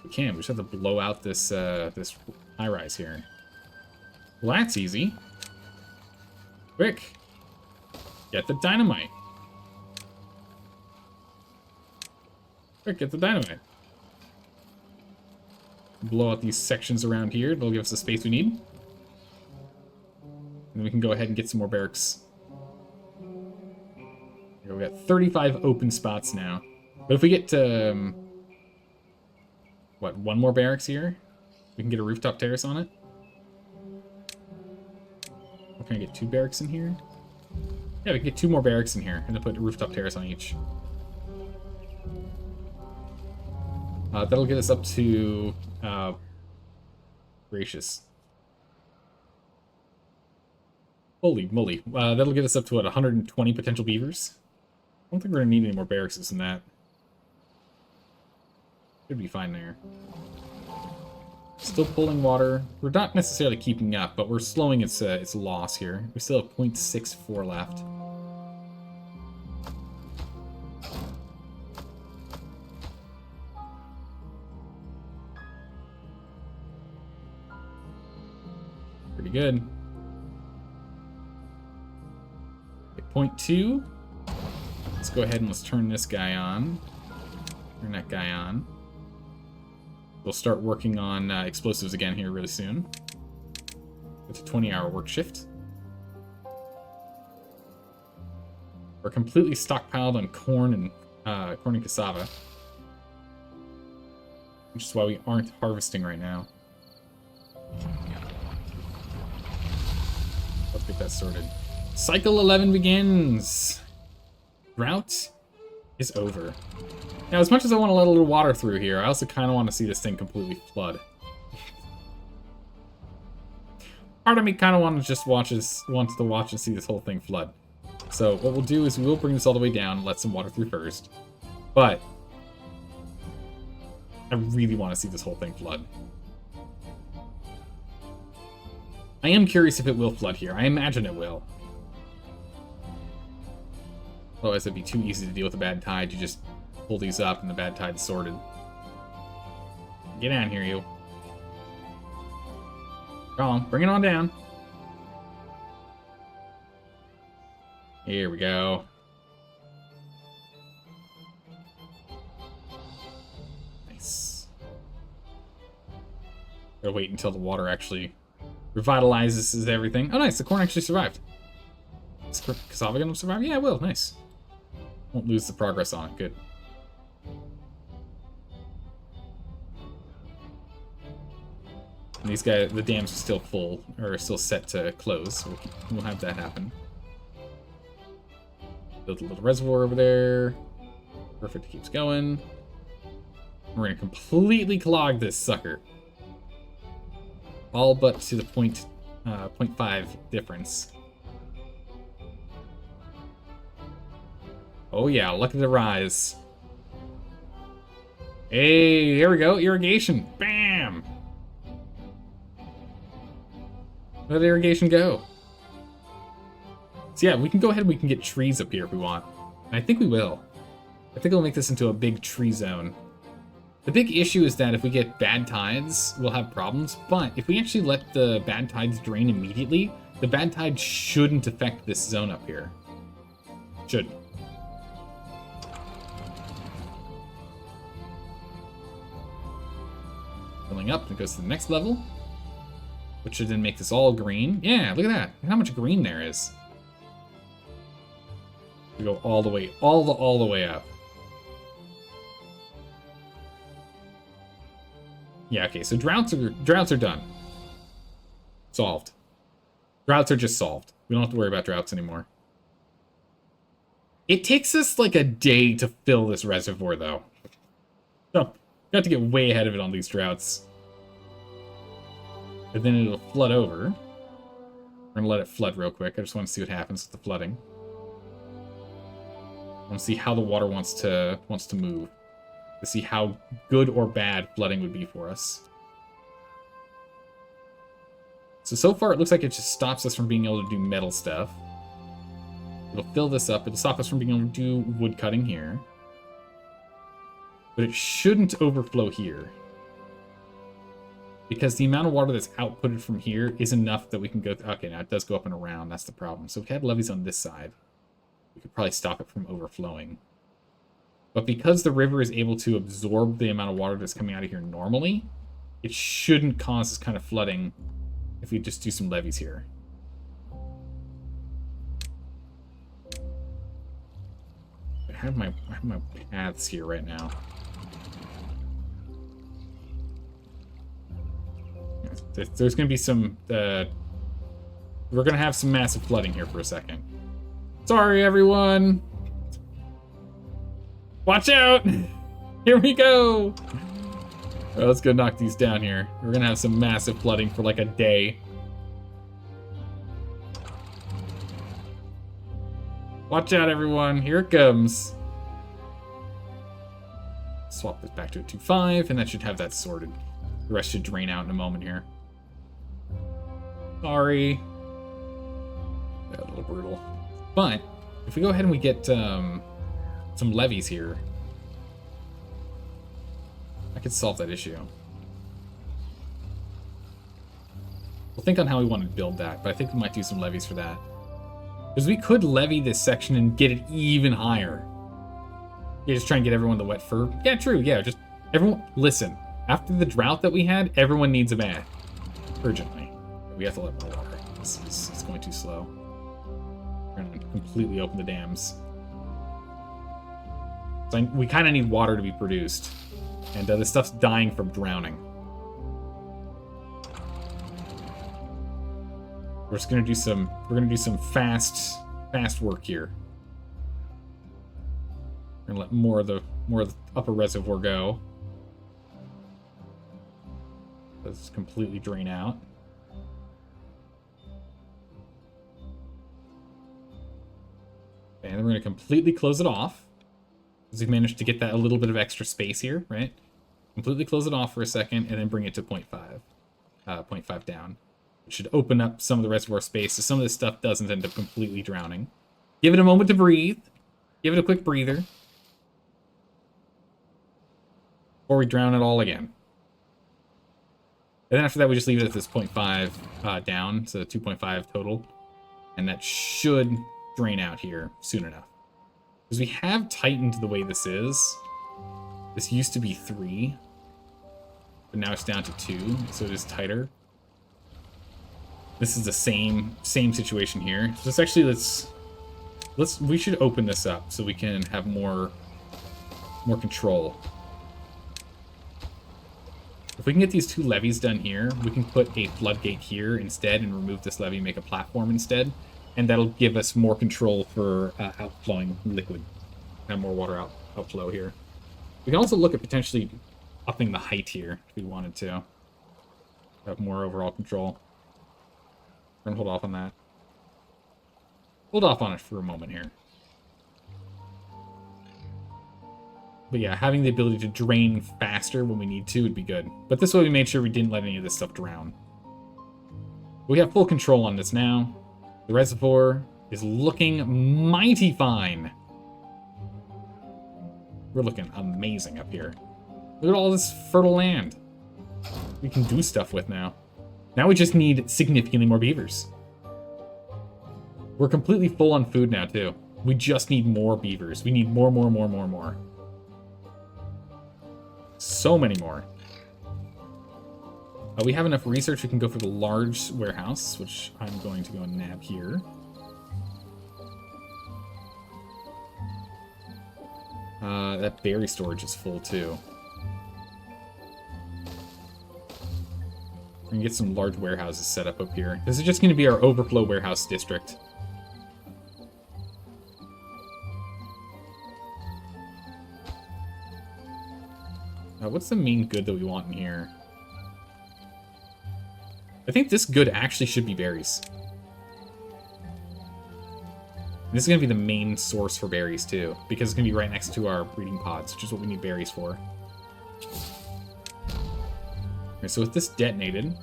We can. We just have to blow out this this high-rise here. Well, that's easy. Quick. Get the dynamite. Quick, get the dynamite. Blow out these sections around here. It'll give us the space we need. And we can go ahead and get some more barracks. Here, we got 35 open spots now. But if we get to... what, one more barracks here? We can get a rooftop terrace on it? Or can I get 2 barracks in here? Yeah, we can get 2 more barracks in here, and then put a rooftop terrace on each. That'll get us up to... gracious. Holy moly. That'll get us up to, what, 120 potential beavers? I don't think we're going to need any more barracks than that. Should be fine there. Still pulling water. We're not necessarily keeping up, but we're slowing its loss here. We still have 0.64 left. Pretty good. Okay, 0.2. Let's go ahead and let's turn this guy on. Turn that guy on. We'll start working on explosives again here really soon. It's a 20-hour work shift. We're completely stockpiled on corn and cassava, which is why we aren't harvesting right now. Let's get that sorted. Cycle 11 begins. Drought is over. Now, as much as I want to let a little water through here, I also kind of want to see this thing completely flood. Part of me kind of wants to watch and see this whole thing flood. So what we'll do is we will bring this all the way down and let some water through first. But I really want to see this whole thing flood. I am curious if it will flood here. I imagine it will. Otherwise it'd be too easy to deal with a bad tide. You just pull these up and the bad tide's sorted. Get down here, you. Come on, bring it on down. Here we go. Nice. Gotta wait until the water actually revitalizes everything. Oh, nice, the corn actually survived. Is cassava gonna survive? Yeah, it will. Nice. Won't lose the progress on it. Good. And these guys, the dams are still full, or still set to close, so we'll have that happen. Build a little reservoir over there. Perfect, it keeps going. We're gonna completely clog this sucker. All but to the 0.5 difference. Oh yeah, luck of the rise. Hey, here we go, irrigation. Bam! Where did irrigation go? So yeah, we can go ahead and we can get trees up here if we want. And I think we will. I think we'll make this into a big tree zone. The big issue is that if we get bad tides, we'll have problems. But if we actually let the bad tides drain immediately, the bad tide shouldn't affect this zone up here. Shouldn't. Filling up, it goes to the next level. Which should then make this all green. Yeah, look at that. Look how much green there is. We go all the way, all the way up. Yeah, okay, so droughts are done. Solved. Droughts are just solved. We don't have to worry about droughts anymore. It takes us like a day to fill this reservoir, though. So, got to get way ahead of it on these droughts. But then it'll flood over. We're gonna let it flood real quick. I just want to see what happens with the flooding. I want to see how the water wants to move. To see how good or bad flooding would be for us. So far it looks like it just stops us from being able to do metal stuff. It'll fill this up. It'll stop us from being able to do wood cutting here. But it shouldn't overflow here. Because the amount of water that's outputted from here is enough that we can go... Okay, now it does go up and around. That's the problem. So if we had levees on this side, we could probably stop it from overflowing. But because the river is able to absorb the amount of water that's coming out of here normally, it shouldn't cause this kind of flooding if we just do some levees here. I have my paths here right now. There's going to be some... we're going to have some massive flooding here for a second. Sorry, everyone! Watch out! Here we go! Right, let's go knock these down here. We're going to have some massive flooding for like a day. Watch out, everyone. Here it comes. Swap this back to a 2.5, and that should have that sorted. The rest should drain out in a moment here. Sorry. Yeah, a little brutal. But, if we go ahead and we get some levees here, I could solve that issue. We'll think on how we want to build that, but I think we might do some levees for that. Because we could levee this section and get it even higher. Yeah, just try and get everyone the wet fur. Yeah, true, yeah, just everyone... Listen, after the drought that we had, everyone needs a bath. Urgently. We have to let more water. It's going too slow. We're going to completely open the dams. So we kind of need water to be produced. And this stuff's dying from drowning. We're just gonna do some. We're gonna do some fast work here. We're gonna let more of the upper reservoir go. Let's completely drain out. And then we're gonna completely close it off. Because we've managed to get that a little bit of extra space here, right? Completely close it off for a second, and then bring it to 0.5. 0.5 down. It should open up some of the reservoir space, so some of this stuff doesn't end up completely drowning. Give it a moment to breathe. Give it a quick breather. Before we drown it all again. And then after that, we just leave it at this 0.5 down, so 2.5 total. And that should drain out here soon enough. Because we have tightened the way this is. This used to be 3. But now it's down to 2, so it is tighter. This is the same situation here. So let's actually we should open this up so we can have more control. If we can get these 2 levees done here, we can put a floodgate here instead and remove this levee and make a platform instead. And that'll give us more control for outflowing liquid. Have more water outflow here. We can also look at potentially upping the height here if we wanted to. Have more overall control. We're gonna hold off on that. Hold off on it for a moment here. But yeah, having the ability to drain faster when we need to would be good. But this way we made sure we didn't let any of this stuff drown. We have full control on this now. The reservoir is looking mighty fine. We're looking amazing up here. Look at all this fertile land we can do stuff with now. Now we just need significantly more beavers. We're completely full on food now, too. We just need more beavers. We need more. So many more. We have enough research. We can go for the large warehouse, which I'm going to go and nab here. That berry storage is full, too. We can get some large warehouses set up here. This is just going to be our overflow warehouse district. What's the main good that we want in here? I think this good actually should be berries. This is going to be the main source for berries, too, because it's going to be right next to our breeding pods, which is what we need berries for. Okay, so with this detonated,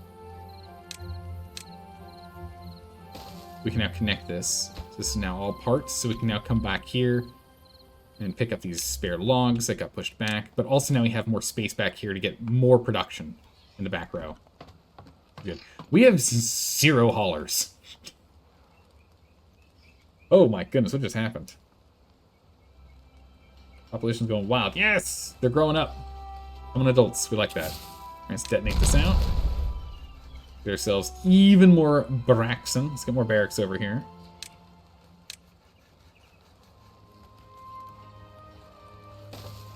we can now connect this. So this is now all parts, so we can now come back here and pick up these spare logs that got pushed back, but also now we have more space back here to get more production in the back row. Good. We have 0 haulers. Oh my goodness, what just happened? Population's going wild. Yes! They're growing up. Becoming adults. We like that. Let's detonate this out. Get ourselves even more Braxton. Let's get more barracks over here.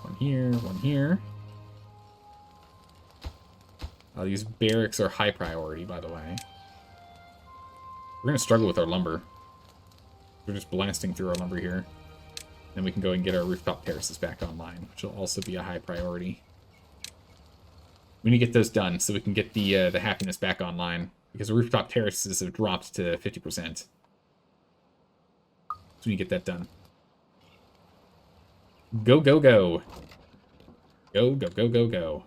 One here, one here. These barracks are high priority, by the way. We're going to struggle with our lumber. We're just blasting through our lumber here. Then we can go and get our rooftop terraces back online, which will also be a high priority. We need to get those done so we can get the happiness back online, because the rooftop terraces have dropped to 50%. So we need to get that done. Go, go, go. Go, go, go, go, go.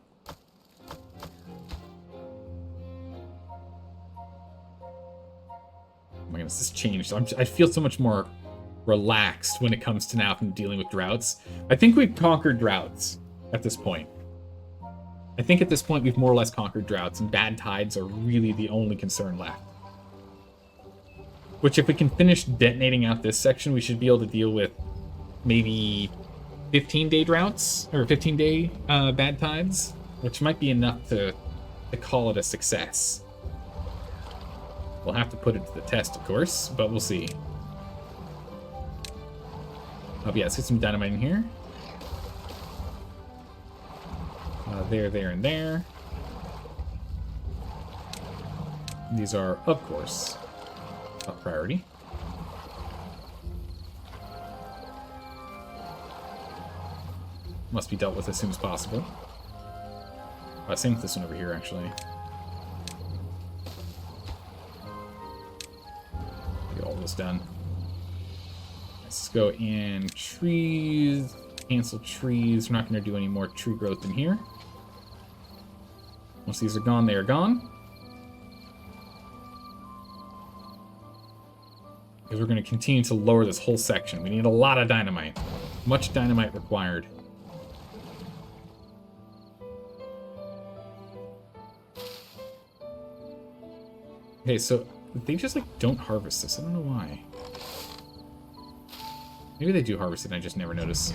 Oh my goodness, this changed. I feel so much more relaxed when it comes to now dealing with droughts. I think we've conquered droughts at this point. I think at this point we've more or less conquered droughts, and bad tides are really the only concern left. Which, if we can finish detonating out this section, we should be able to deal with maybe 15-day droughts, or 15-day bad tides, which might be enough to call it a success. We'll have to put it to the test, of course, but we'll see. Oh, yeah, let's get some dynamite in here. There, there, and there. These are, of course, top priority. Must be dealt with as soon as possible. Same with this one over here, actually. Get all this done. Let's go in trees. Cancel trees. We're not going to do any more tree growth in here. Once these are gone, they are gone. Because we're going to continue to lower this whole section. We need a lot of dynamite. Much dynamite required. Okay, so they just, like, don't harvest this. I don't know why. Maybe they do harvest it and I just never notice.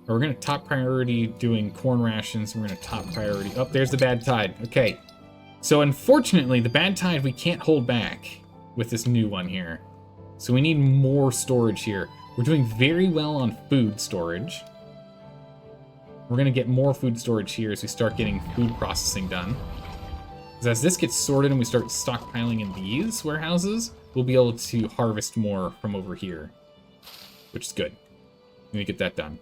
We're going to top priority doing corn rations. We're going to top priority... Oh, there's the bad tide. Okay. So, unfortunately, the bad tide we can't hold back with this new one here. So we need more storage here. We're doing very well on food storage. We're going to get more food storage here as we start getting food processing done. Because as this gets sorted and we start stockpiling in these warehouses, we'll be able to harvest more from over here. Which is good. We need to get that done.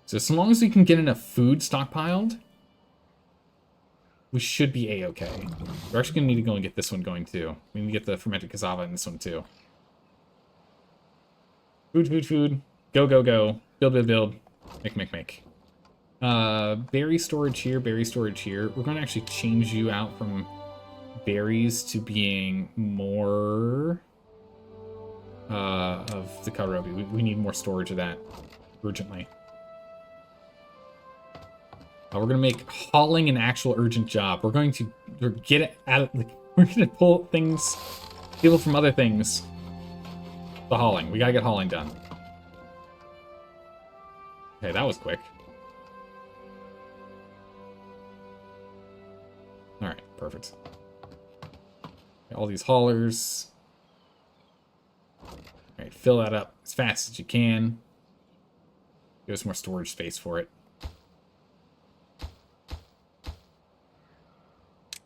So as long as we can get enough food stockpiled, we should be a-okay. We're actually going to need to go and get this one going too. We need to get the fermented cassava in this one too. Food, food, food. Go, go, go. Build, build, build. Make, make, make. Berry storage here, berry storage here. We're going to actually change you out from berries to being more of the karobi. We need more storage of that urgently. We're going to make hauling an actual urgent job. We're going to get it out of we're going to pull things, people from other things. The hauling. We got to get hauling done. Okay, that was quick. All right, perfect. All these haulers. All right, fill that up as fast as you can. Give us more storage space for it.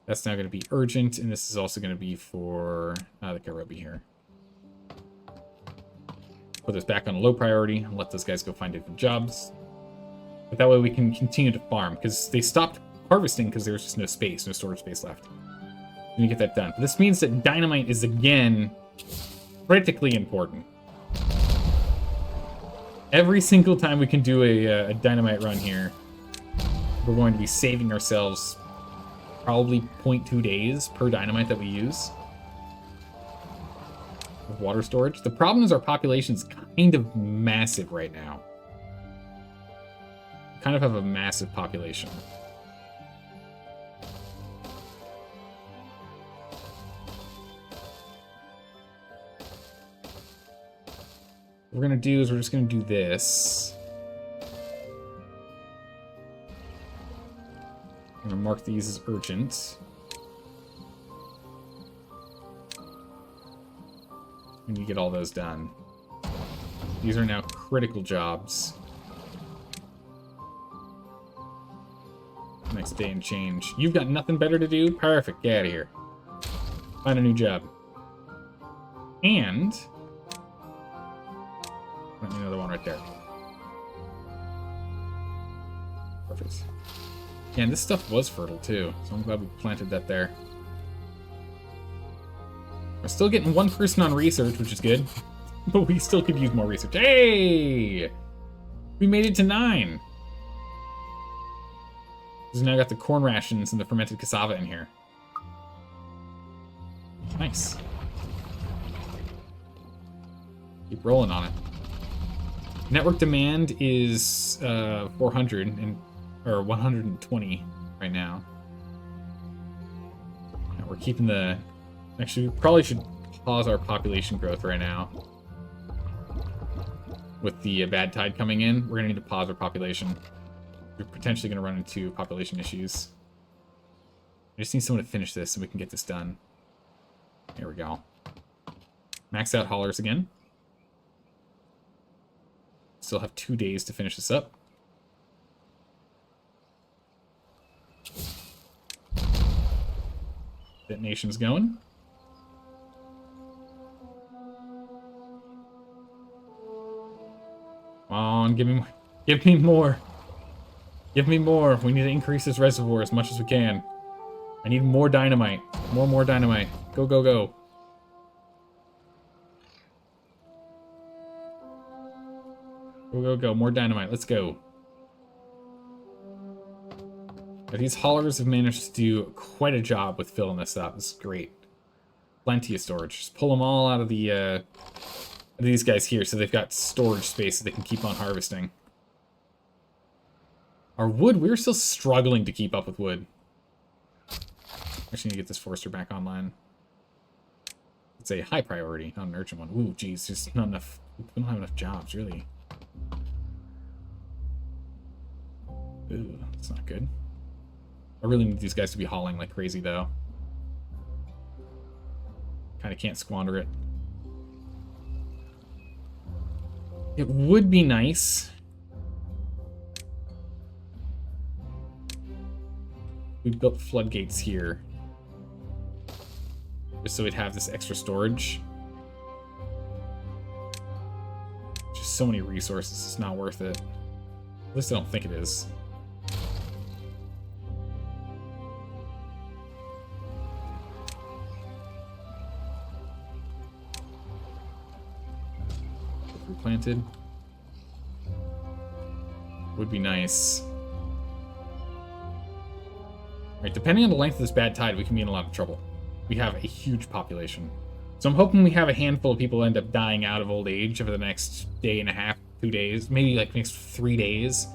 That's now going to be urgent, and this is also going to be for the Karobi here. Put this back on a low priority and let those guys go find different jobs. But that way we can continue to farm, because they stopped harvesting because there was just no space, no storage space left. We need to get that done. But this means that dynamite is, again, critically important. Every single time we can do a dynamite run here, we're going to be saving ourselves probably 0.2 days per dynamite that we use of water storage. The problem is our population's kind of massive right now. We kind of have a massive population. What we're gonna do is we're just gonna do this. I'm gonna mark these as urgent. And you get all those done. These are now critical jobs. Next day and change. You've got nothing better to do? Perfect. Get out of here. Find a new job. And another one right there. Perfect. Yeah, and this stuff was fertile too, so I'm glad we planted that there. We're still getting one person on research, which is good. But we still could use more research. Hey! We made it to 9. We've now got the corn rations and the fermented cassava in here. Nice. Keep rolling on it. Network demand is 400 or 120 right now. And we're keeping the... Actually, we probably should pause our population growth right now. With the bad tide coming in, we're gonna need to pause our population. We're potentially gonna run into population issues. I just need someone to finish this and we can get this done. There we go. Max out haulers again. Still have 2 days to finish this up. Detonation's going. Come on, give me more. Give me more. Give me more. We need to increase this reservoir as much as we can. I need more dynamite. More dynamite. Go, go, go. Go, go, go. More dynamite. Let's go. These haulers have managed to do quite a job with filling this up. This is great. Plenty of storage. Just pull them all out of the these guys here so they've got storage space that they can keep on harvesting. Our wood, we're still struggling to keep up with wood. Actually need to get this forester back online. It's a high priority, not an urgent one. Ooh, geez, there's not enough. We don't have enough jobs, really. Ooh, that's not good. I really need these guys to be hauling like crazy, though. Kind of can't squander it. It would be nice. We built floodgates here. Just so we'd have this extra storage. Just so many resources, it's not worth it. At least I don't think it is. Planted. Would be nice. Right, depending on the length of this bad tide, we can be in a lot of trouble. We have a huge population. So I'm hoping we have a handful of people end up dying out of old age over the next day and a half, 2 days, maybe like next 3 days.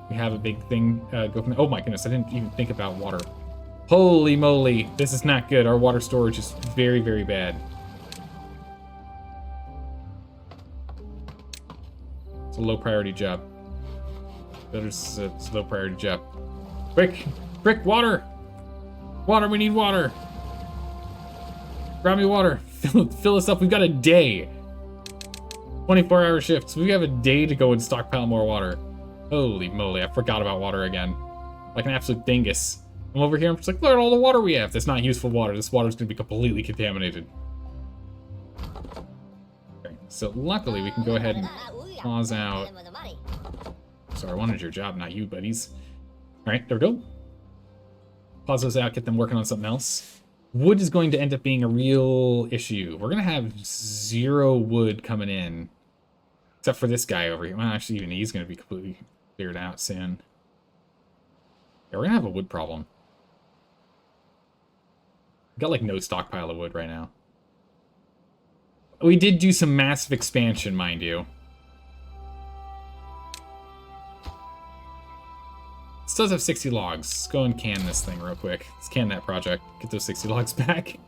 We have a big thing go from there. Oh my goodness, I didn't even think about water. Holy moly, this is not good. Our water storage is very, very bad. It's a low priority job. It's a low priority job. Quick! Quick, water! Water, we need water! Grab me water. Fill us up. We've got a day. 24-hour shifts. We have a day to go and stockpile more water. Holy moly, I forgot about water again. Like an absolute dingus. I'm over here, I'm just like, look at all the water we have. That's not useful water. This water is going to be completely contaminated. Okay, so luckily we can go ahead and pause out. Sorry, I wanted your job, not you, buddies. Alright, there we go. Pause those out, get them working on something else. Wood is going to end up being a real issue. We're going to have 0 wood coming in. Except for this guy over here. Well, actually, even he's going to be completely cleared out soon. Yeah, we're going to have a wood problem. We've got, like, no stockpile of wood right now. We did do some massive expansion, mind you. This does have 60 logs. Let's go and can this thing real quick. Let's can that project. Get those 60 logs back.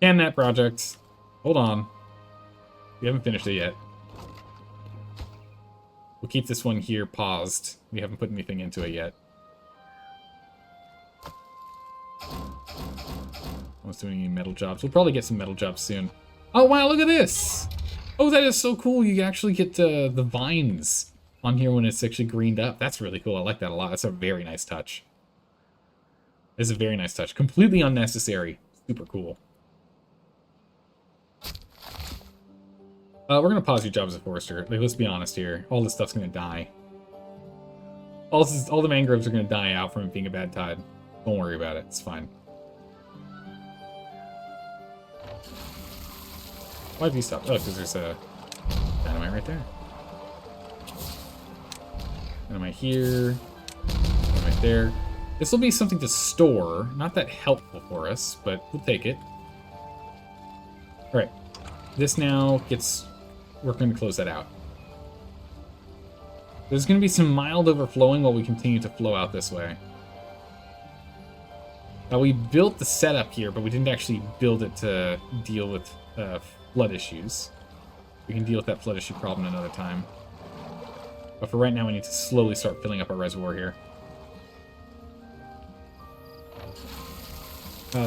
Can that project. Hold on. We haven't finished it yet. We'll keep this one here paused. We haven't put anything into it yet. Almost doing any metal jobs. We'll probably get some metal jobs soon. Oh, wow, look at this! Oh, that is so cool. You actually get the vines on here when it's actually greened up. That's really cool. I like that a lot. That's a very nice touch. It's a very nice touch. Completely unnecessary. Super cool. We're going to pause your job as a forester. Like, let's be honest here. All this stuff's going to die. All the mangroves are going to die out from it being a bad tide. Don't worry about it. It's fine. Why have you stopped? Oh, because there's a dynamite right there. Dynamite here. Dynamite there. This will be something to store. Not that helpful for us, but we'll take it. Alright. This now gets... We're going to close that out. There's going to be some mild overflowing while we continue to flow out this way. We built the setup here, but we didn't actually build it to deal with flood issues. We can deal with that flood issue problem another time. But for right now, we need to slowly start filling up our reservoir here.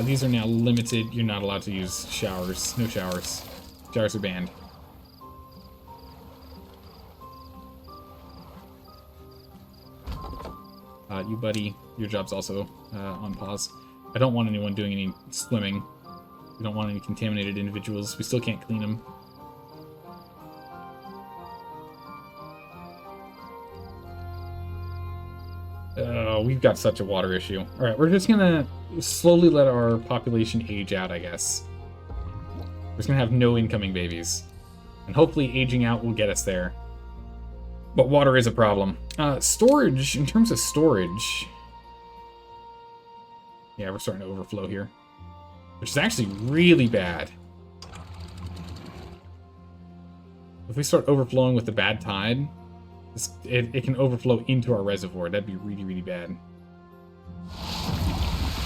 These are now limited. You're not allowed to use showers. No showers. Showers are banned. You, buddy, your job's also on pause. I don't want anyone doing any swimming. We don't want any contaminated individuals. We still can't clean them. We've got such a water issue. Alright, we're just gonna slowly let our population age out, I guess. We're just gonna have no incoming babies. And hopefully aging out will get us there. But water is a problem. Storage, in terms of storage... Yeah, we're starting to overflow here. Which is actually really bad. If we start overflowing with the bad tide, it can overflow into our reservoir. That'd be really, really bad.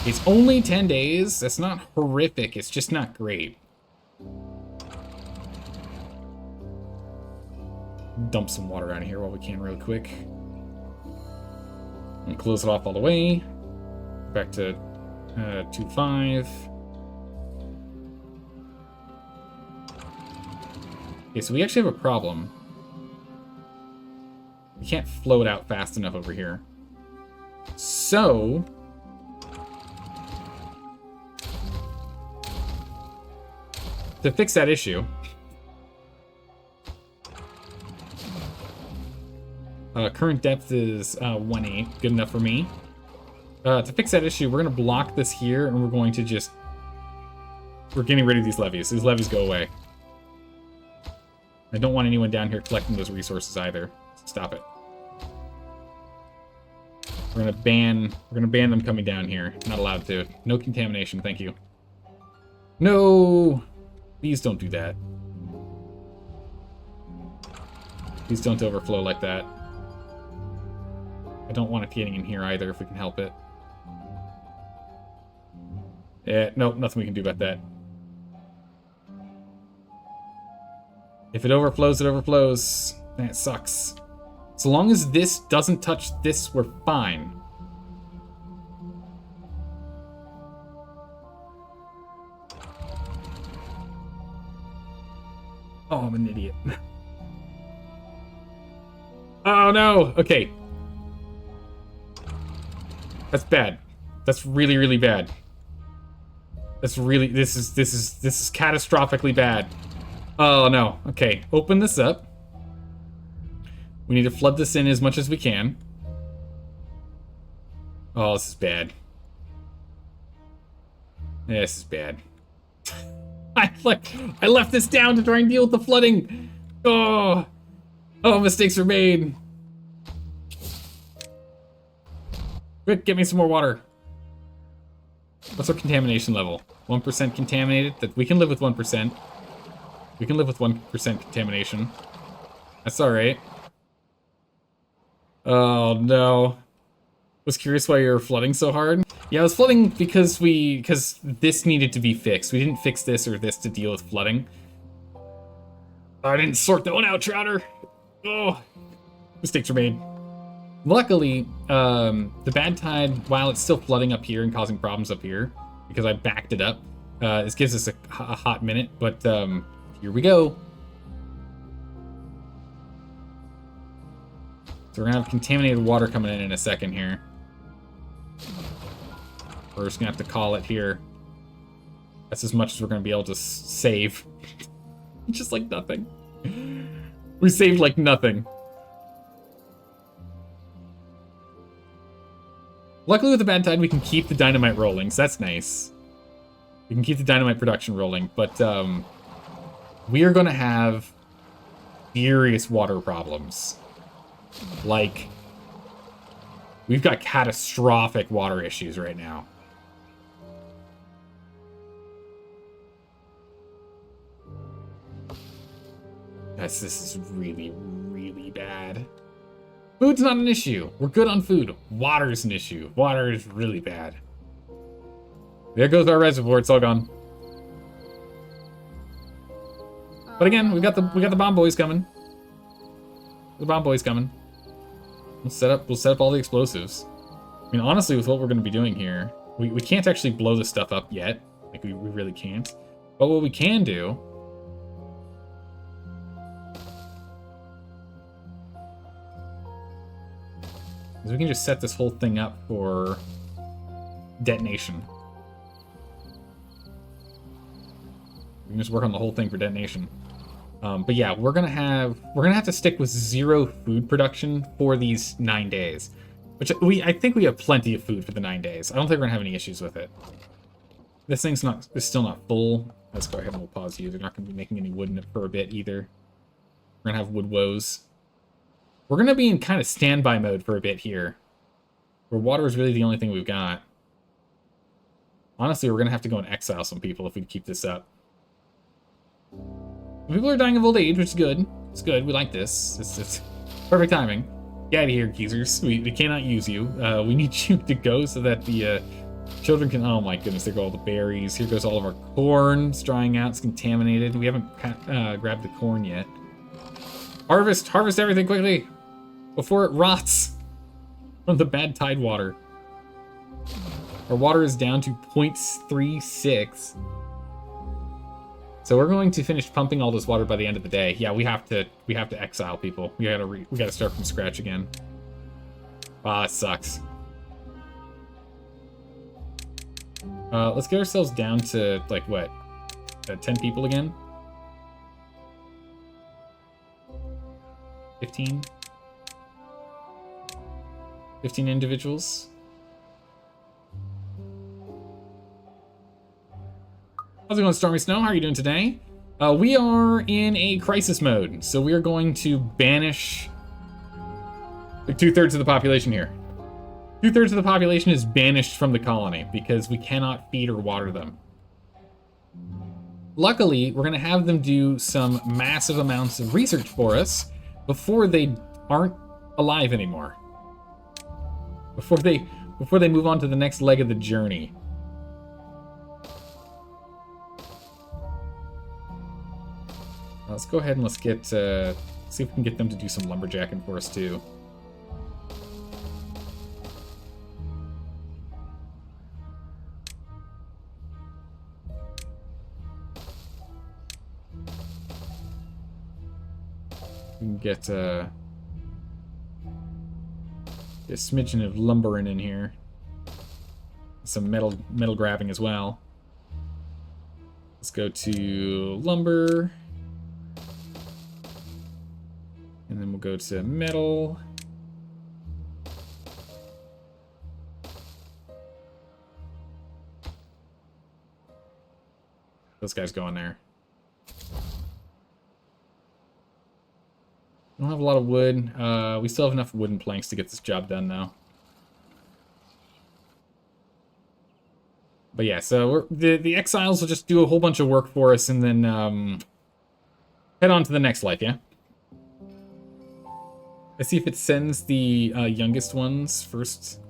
It's only 10 days. That's not horrific. It's just not great. Dump some water out of here while we can really quick. And close it off all the way. Back to 2.5. Okay, so we actually have a problem. We can't flow it out fast enough over here. So... to fix that issue... current depth is 1.8. Good enough for me. To fix that issue, we're going to block this here, and we're going to just... We're getting rid of these levees. These levees go away. I don't want anyone down here collecting those resources either. Stop it. We're gonna ban them coming down here. Not allowed to. No contamination, thank you. No! Please don't do that. Please don't overflow like that. I don't want it getting in here either if we can help it. Yeah, nope, nothing we can do about that. If it overflows, it overflows. That sucks. So long as this doesn't touch this, we're fine. Oh, I'm an idiot. Oh no! Okay. That's bad. That's really, really bad. That's really, this is catastrophically bad. Oh no. Okay, open this up. We need to flood this in as much as we can. Oh, this is bad. Yeah, this is bad. I left this down to try and deal with the flooding. Oh, mistakes were made. Quick, get me some more water. What's our contamination level? 1% contaminated? That we can live with 1%. We can live with 1% contamination. That's alright. Oh no. Was curious why you were flooding so hard. Yeah, I was flooding because this needed to be fixed. We didn't fix this or this to deal with flooding. I didn't sort that one out, Trouter. Oh. Mistakes were made. Luckily, the bad tide, while it's still flooding up here and causing problems up here, because I backed it up, this gives us a hot minute, but here we go. So we're gonna have contaminated water coming in a second here. We're just gonna have to call it here. That's as much as we're gonna be able to save. Just like nothing. We saved like nothing. Luckily with the bad tide, we can keep the dynamite rolling, so that's nice. We can keep the dynamite production rolling, but we are gonna have serious water problems. Like, we've got catastrophic water issues right now. This is really, really bad. Food's not an issue. We're good on food. Water's an issue. Water is really bad. There goes our reservoir. It's all gone. But again, we got the bomb boys coming. The bomb boys coming. We'll set up all the explosives. I mean, honestly, with what we're going to be doing here, we can't actually blow this stuff up yet. Like, we really can't. But what we can do is we can just set this whole thing up for detonation. We can just work on the whole thing for detonation. But yeah, we're gonna have to stick with 0 food production for these 9 days, which I think we have plenty of food for the 9 days. I don't think we're gonna have any issues with it. This thing's still not full. Let's go ahead and we'll pause you. They're not gonna be making any wood in it for a bit either. We're gonna have wood woes. We're gonna be in kind of standby mode for a bit here, where water is really the only thing we've got. Honestly, we're gonna have to go and exile some people if we keep this up. People are dying of old age, which is good. It's good. We like this. It's perfect timing. Get out of here, geezers. We cannot use you. We need you to go so that the children can... Oh my goodness, there go all the berries. Here goes all of our corn. It's drying out. It's contaminated. We haven't grabbed the corn yet. Harvest everything quickly before it rots from the bad tide water. Our water is down to 0.36. So we're going to finish pumping all this water by the end of the day. Yeah, we have to exile people. We gotta start from scratch again. Ah, that sucks. Let's get ourselves down to like what, 10 people again. 15 individuals. How's it going, Stormy Snow? How are you doing today? We are in a crisis mode, so we are going to banish like 2/3 of the population here. 2/3 of the population is banished from the colony because we cannot feed or water them. Luckily, we're going to have them do some massive amounts of research for us before they aren't alive anymore. Before they move on to the next leg of the journey. Let's go ahead and let's get, see if we can get them to do some lumberjacking for us too. We can get a smidgen of lumbering in here. Some metal grabbing as well. Let's go to lumber. And then we'll go to metal. Those guys go in there. We don't have a lot of wood. We still have enough wooden planks to get this job done, though. But yeah, so the exiles will just do a whole bunch of work for us and then head on to the next life, yeah? Let's see if it sends the youngest ones first.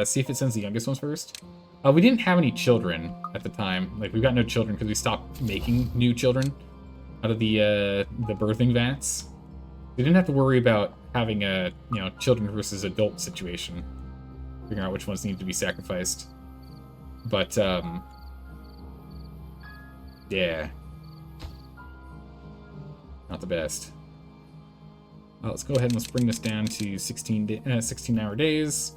See if it sends the youngest ones first. We didn't have any children at the time. Like, we've got no children because we stopped making new children out of the birthing vats. We didn't have to worry about having a, you know, children versus adult situation. Figuring out which ones need to be sacrificed. But, yeah. Not the best. Well, let's go ahead and let's bring this down to 16-hour days.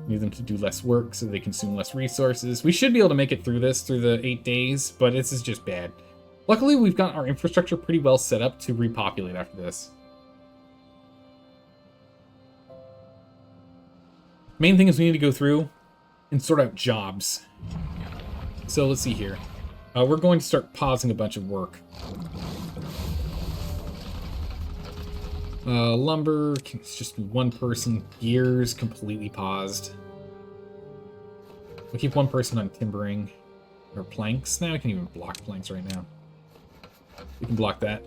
Need them to do less work so they consume less resources. We should be able to make it through this, through the 8 days, but this is just bad. Luckily, we've got our infrastructure pretty well set up to repopulate after this. Main thing is we need to go through and sort out jobs. So let's see here. We're going to start pausing a bunch of work. Lumber, it's just one person. Gears, completely paused. We'll keep one person on timbering. Or planks. Now we can even block planks right now. We can block that.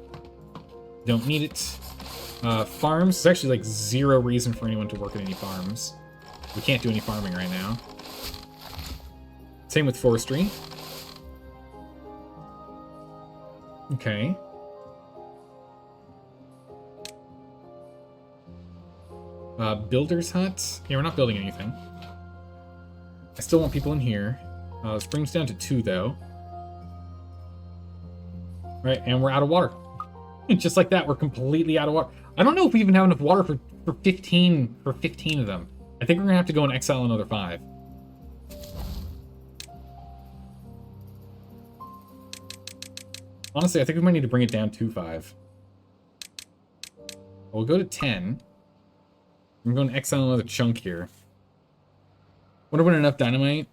Don't need it. Farms, there's actually like zero reason for anyone to work at any farms. We can't do any farming right now. Same with forestry. Okay. Builder's hut? Yeah, we're not building anything. I still want people in here. This brings down to 2, though. Right, and we're out of water. Just like that, we're completely out of water. I don't know if we even have enough water for 15 of them. I think we're gonna have to go and exile another 5. Honestly, I think we might need to bring it down to 5. We'll go to 10. I'm going to exile another chunk here. Wonder when enough dynamite,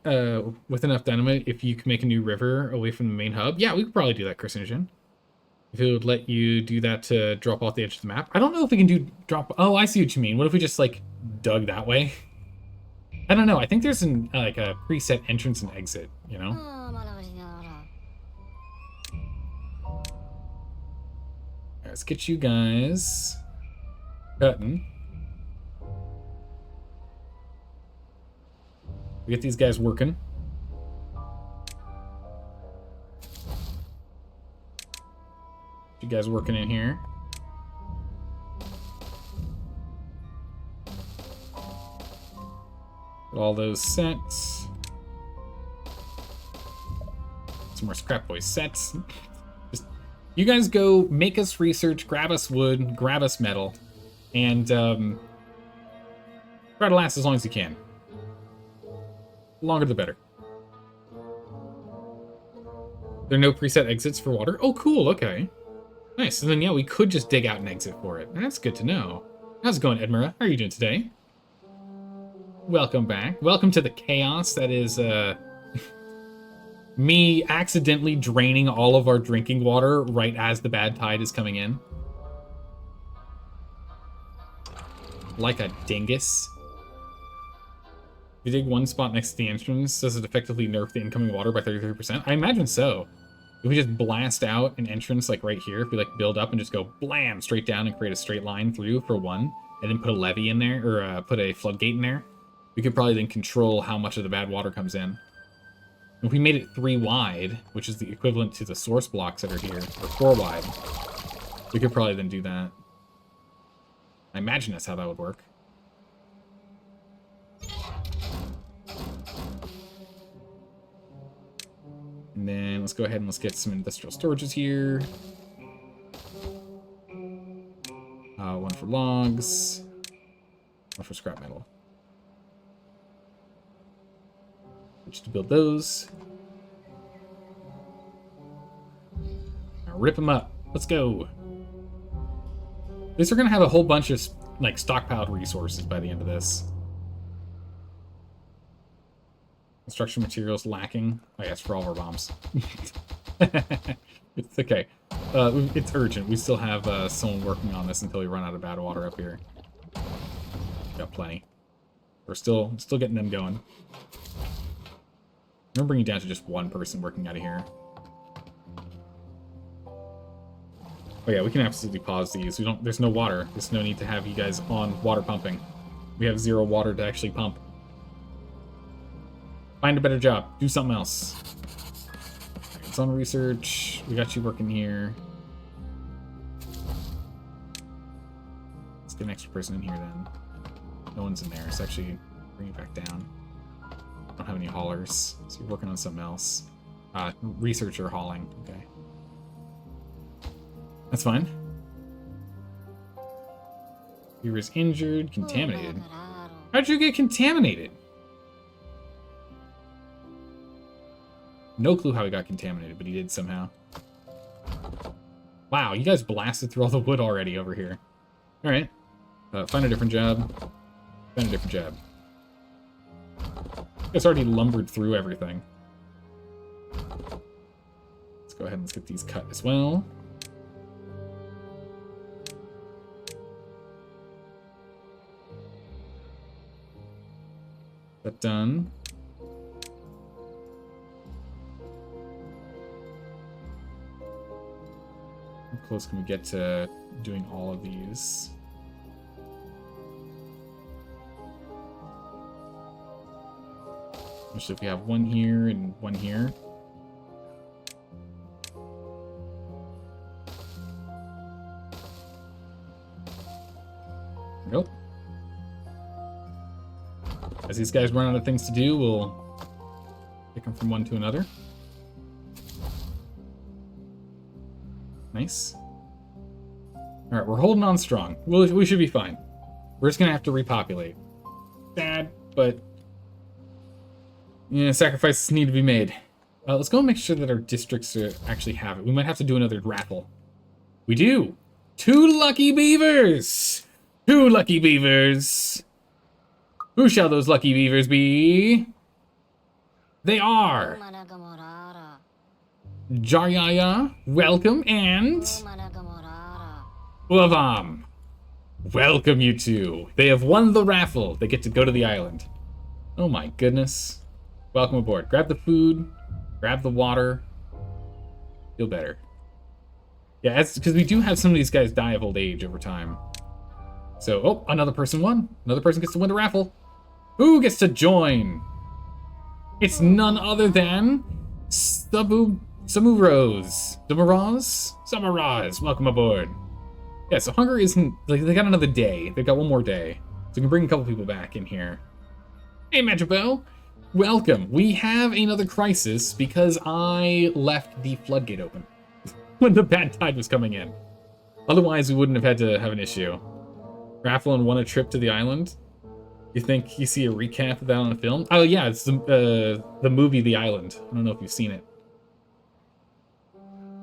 with enough dynamite, if you can make a new river away from the main hub. Yeah, we could probably do that, Carcinogen. If it would let you do that to drop off the edge of the map. I don't know if we can do drop... Oh, I see what you mean. What if we just, like, dug that way? I don't know. I think there's an, like, a preset entrance and exit, you know? Alright, let's get you guys cutting. We get these guys working. You guys working in here. Get all those sets. Some more scrap boy sets. Just, you guys go make us research, grab us wood, grab us metal, and try to last as long as you can. The longer the better. There are no preset exits for water? Oh, cool, okay. Nice, and then yeah, we could just dig out an exit for it. That's good to know. How's it going, Edmura? How are you doing today? Welcome back. Welcome to the chaos that is, me accidentally draining all of our drinking water right as the bad tide is coming in. Like a dingus. If you dig one spot next to the entrance, does it effectively nerf the incoming water by 33%? I imagine so. If we just blast out an entrance like right here, if we like build up and just go blam straight down and create a straight line through for 1, and then put a levee in there, or put a floodgate in there, we could probably then control how much of the bad water comes in. If we made it 3 wide, which is the equivalent to the source blocks that are here, or 4 wide, we could probably then do that. I imagine that's how that would work. And then let's go ahead and let's get some industrial storages here. One for logs, one for scrap metal. Just to build those. Now rip them up. Let's go. These are gonna have a whole bunch of like stockpiled resources by the end of this. Construction materials lacking. Oh, yeah, it's for all of our bombs. It's okay. It's urgent. We still have someone working on this until we run out of bad water up here. Got plenty. We're still getting them going. I'm gonna bring you down to just one person working out of here. Oh yeah, we can absolutely pause these. There's no water. There's no need to have you guys on water pumping. We have 0 water to actually pump. Find a better job. Do something else. It's on research. We got you working here. Let's get an extra person in here then. No one's in there, so actually bring it back down. Don't have any haulers, so you're working on something else. Researcher hauling, okay. That's fine. Beaver's injured, contaminated. How'd you get contaminated? No clue how he got contaminated, but he did somehow. Wow, you guys blasted through all the wood already over here. Alright. Find a different job. Find a different job. You guys already lumbered through everything. Let's go ahead and let's get these cut as well. That done. How close can we get to doing all of these? Especially if we have one here and one here. There we go. As these guys run out of things to do, we'll pick them from one to another. Nice. Alright, we're holding on strong. We should be fine. We're just gonna have to repopulate. Sad, but... yeah, sacrifices need to be made. Let's go and make sure that our districts actually have it. We might have to do another raffle. We do! 2 lucky beavers! 2 lucky beavers! Who shall those lucky beavers be? They are... Jaryaya, welcome, and... Wavam. Welcome, you two. They have won the raffle. They get to go to the island. Oh my goodness. Welcome aboard. Grab the food. Grab the water. Feel better. Yeah, because we do have some of these guys die of old age over time. So, oh, another person won. Another person gets to win the raffle. Who gets to join? It's none other than Samuros. Samaraz. Welcome aboard. Yeah, so hunger isn't... like, they got another day. They've got one more day. So we can bring a couple people back in here. Hey, Metropo. Welcome. We have another crisis because I left the floodgate open when the bad tide was coming in. Otherwise, we wouldn't have had to have an issue. Raffle and won a trip to the island. You think you see a recap of that on a film? Oh yeah, it's the movie The Island. I don't know if you've seen it.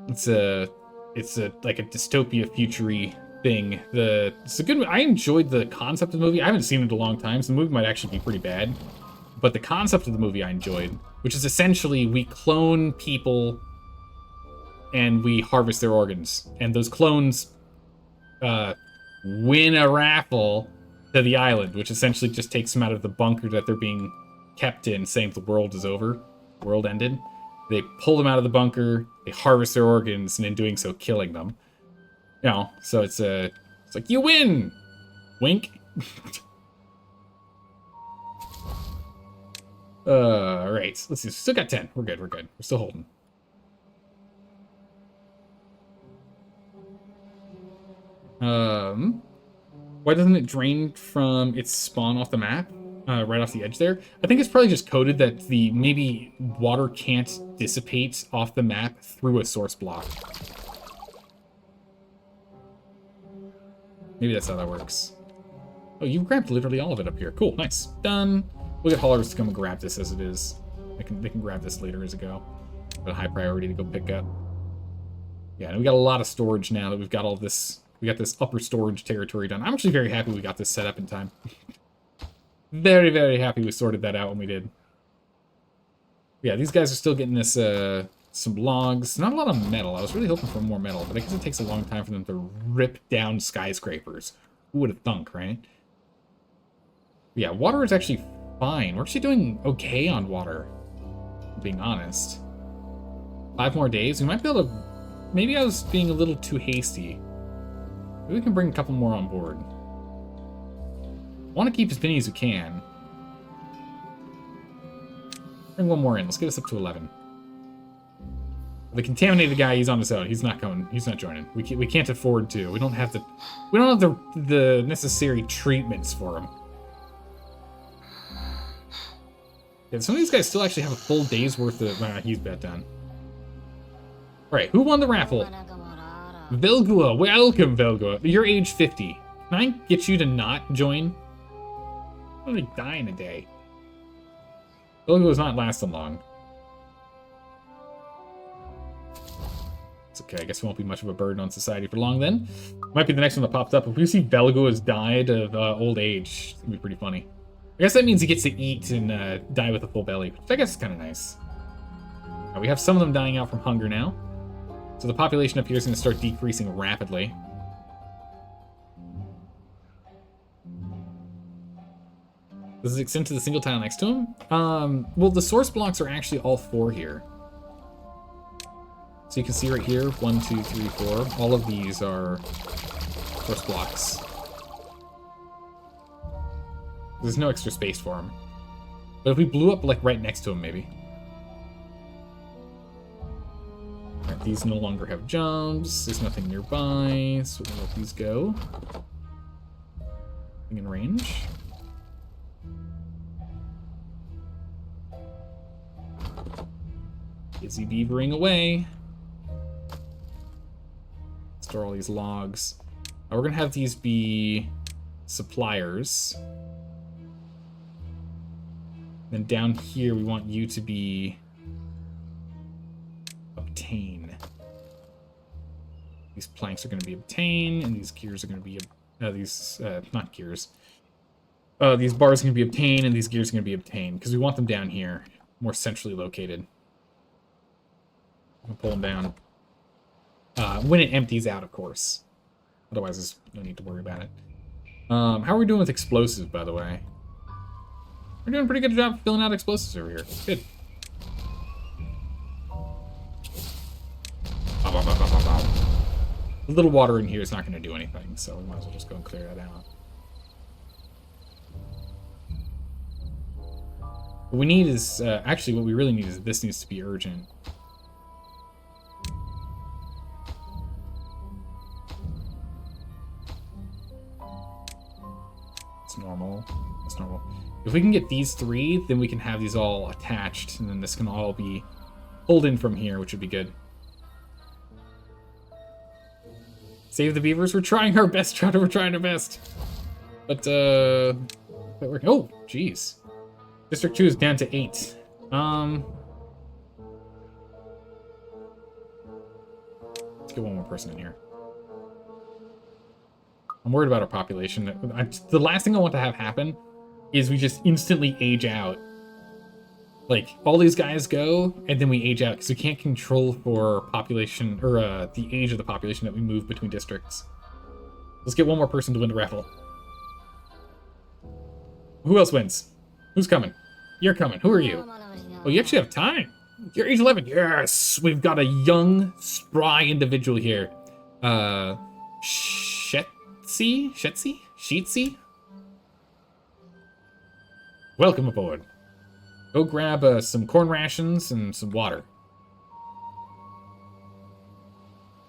It's like a dystopia future-y thing. It's a good. I enjoyed the concept of the movie. I haven't seen it in a long time, so the movie might actually be pretty bad. But the concept of the movie I enjoyed, which is essentially we clone people and we harvest their organs, and those clones win a raffle to the island, which essentially just takes them out of the bunker that they're being kept in, saying the world is over, the world ended. They pull them out of the bunker, they harvest their organs, and in doing so, killing them. You know, so it's like, you win! Wink. Alright, let's see, still got 10. We're good, we're still holding. Why doesn't it drain from its spawn off the map? Right off the edge there? I think it's probably just coded that maybe water can't dissipate off the map through a source block. Maybe that's how that works. Oh, you grabbed literally all of it up here. Cool, nice. Done. We'll get haulers to come and grab this as it is. They can grab this later as a go. But a high priority to go pick up. Yeah, and we got a lot of storage now that we've got all this. We got this upper storage territory done. I'm actually very happy we got this set up in time. Very, very happy we sorted that out when we did. Yeah, these guys are still getting this, some logs. Not a lot of metal. I was really hoping for more metal, but I guess it takes a long time for them to rip down skyscrapers. Who would have thunk, right? Yeah, water is actually fine. We're actually doing okay on water, being honest. 5 more days. We might be able to... maybe I was being a little too hasty. Maybe we can bring a couple more on board. I want to keep as many as we can. Bring one more in. Let's get us up to 11. The contaminated guy, he's on his own. He's not coming. He's not joining. We can't afford to. We don't have the necessary treatments for him. Yeah, some of these guys still actually have a full day's worth of... he's bet done. Alright, who won the raffle? Velgua. Welcome, Velgua. You're age 50. Can I get you to not join? I'm gonna die in a day. Velgua's not lasting long. It's okay, I guess it won't be much of a burden on society for long then. Might be the next one that pops up. If we see Velgua has died of old age, it's gonna be pretty funny. I guess that means he gets to eat and die with a full belly, which I guess is kind of nice. We have some of them dying out from hunger now. So the population up here is going to start decreasing rapidly. Does it extend to the single tile next to him? Well, the source blocks are actually all 4 here. So you can see right here, 1, 2, 3, 4. All of these are source blocks. There's no extra space for them. But if we blew up, like, right next to him, maybe. Alright, these no longer have jumps. There's nothing nearby, so we'll let these go. Nothing in range. Busy beavering away. Store all these logs. Now we're gonna have these be suppliers. Then down here, we want you to be obtain. These planks are going to be obtain, and these gears are going to be not gears. These bars are going to be obtain, and these gears are going to be obtained because we want them down here, more centrally located. I'll pull them down when it empties out, of course. Otherwise, there's no need to worry about it. How are we doing with explosives, by the way? We're doing a pretty good job filling out explosives over here. Good. A little water in here is not going to do anything, so we might as well just go and clear that out. What we need is, actually what we really need is this needs to be urgent. It's normal. It's normal. If we can get these 3, then we can have these all attached, and then this can all be pulled in from here, which would be good. Save the beavers. We're trying our best, Trotter. We're trying our best. But, oh, jeez. District 2 is down to 8. Let's get one more person in here. I'm worried about our population. The last thing I want to have happen is we just instantly age out. Like, all these guys go, and then we age out, because we can't control for population, or the age of the population that we move between districts. Let's get one more person to win the raffle. Who else wins? Who's coming? You're coming. Who are you? Oh, you actually have time. You're age 11. Yes! We've got a young, spry individual here. Sheetsy? Welcome aboard. Go grab some corn rations and some water.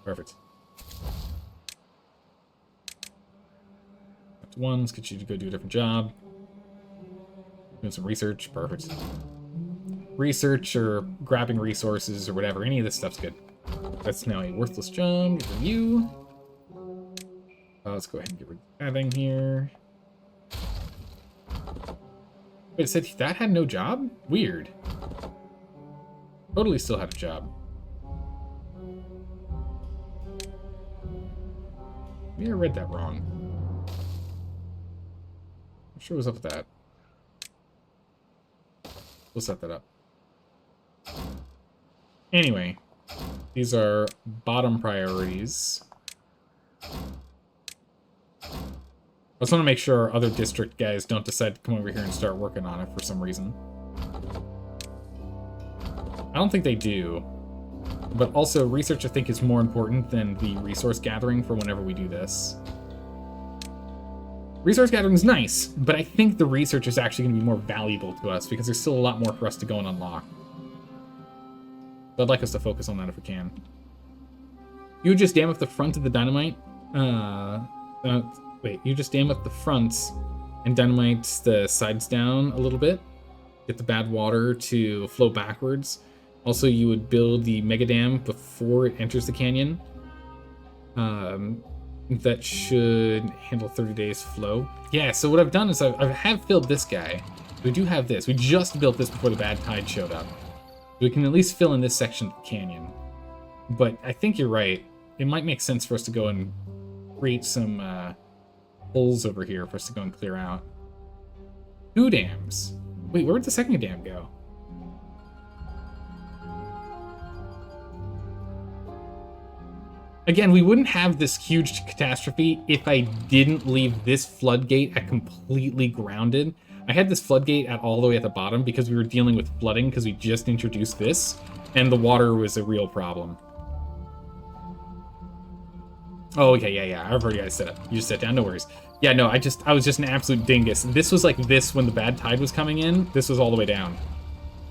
Perfect. That's 1. Let's get you to go do a different job. Doing some research. Perfect. Research or grabbing resources or whatever. Any of this stuff's good. That's now a worthless job. Get rid of you. Let's go ahead and get rid of that thing here. Wait, it said that had no job? Weird. Totally still had a job. Maybe I read that wrong. I'm sure what's up with that. We'll set that up. Anyway, these are bottom priorities. I just want to make sure our other district guys don't decide to come over here and start working on it for some reason. I don't think they do. But also, research I think is more important than the resource gathering for whenever we do this. Resource gathering is nice, but I think the research is actually going to be more valuable to us because there's still a lot more for us to go and unlock. But I'd like us to focus on that if we can. You would just dam up the front of the dynamite. Wait, you just dam up the fronts and dynamite the sides down a little bit. Get the bad water to flow backwards. Also, you would build the mega dam before it enters the canyon. That should handle 30 days flow. Yeah, so what I've done is I have filled this guy. We do have this. We just built this before the bad tide showed up. We can at least fill in this section of the canyon. But I think you're right. It might make sense for us to go and create some holes over here for us to go and clear out. 2 dams. Wait, where would the second dam go? Again, we wouldn't have this huge catastrophe if I didn't leave this floodgate at completely grounded. I had this floodgate at all the way at the bottom because we were dealing with flooding because we just introduced this, and the water was a real problem. Oh, okay, yeah, I've already got it set up. You just sit down, no worries. Yeah, no, I was just an absolute dingus. This was like this when the bad tide was coming in. This was all the way down.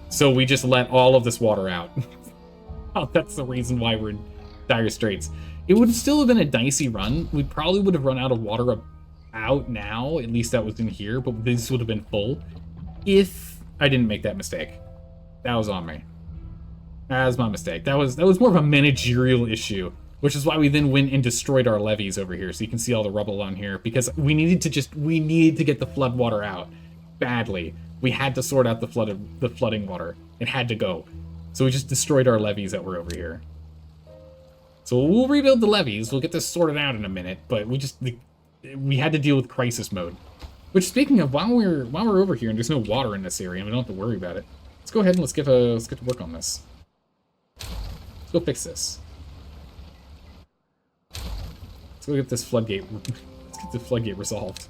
So we just let all of this water out. Oh, that's the reason why we're in dire straits. It would still have been a dicey run. We probably would have run out of water out now. At least that was in here, but this would have been full if I didn't make that mistake. That was on me. That was my mistake. That was more of a managerial issue. Which is why we then went and destroyed our levees over here, so you can see all the rubble on here, because we needed to get the flood water out badly. We had to sort out the flooding water. It had to go. So we just destroyed our levees that were over here. So we'll rebuild the levees. We'll get this sorted out in a minute, but we had to deal with crisis mode. Which, speaking of, while we're over here and there's no water in this area and we don't have to worry about it, let's go ahead and let's get to work on this. Let's go fix this. Let's go get this floodgate. Let's get the floodgate resolved.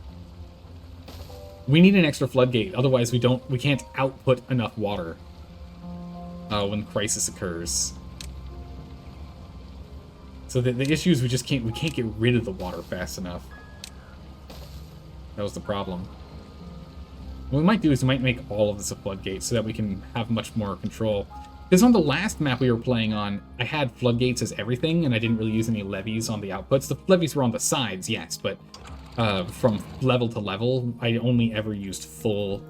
We need an extra floodgate, otherwise we can't output enough water when crisis occurs. So the issue is we can't get rid of the water fast enough. That was the problem. What we might do is we might make all of this a floodgate so that we can have much more control. Because on the last map we were playing on, I had floodgates as everything, and I didn't really use any levees on the outputs. The levees were on the sides, yes, but from level to level, I only ever used full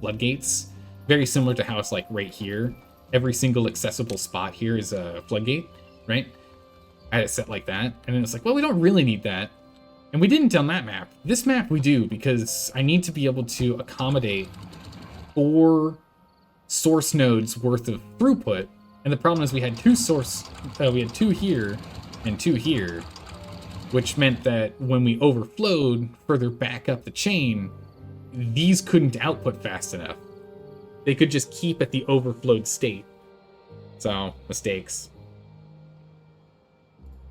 floodgates. Very similar to how it's like right here. Every single accessible spot here is a floodgate, right? I had it set like that, and then it's like, well, we don't really need that. And we didn't on that map. This map we do, because I need to be able to accommodate 4 source nodes worth of throughput, and the problem is we had 2 here and 2 here, which meant that when we overflowed further back up the chain, these couldn't output fast enough. They could just keep at the overflowed state. So, mistakes.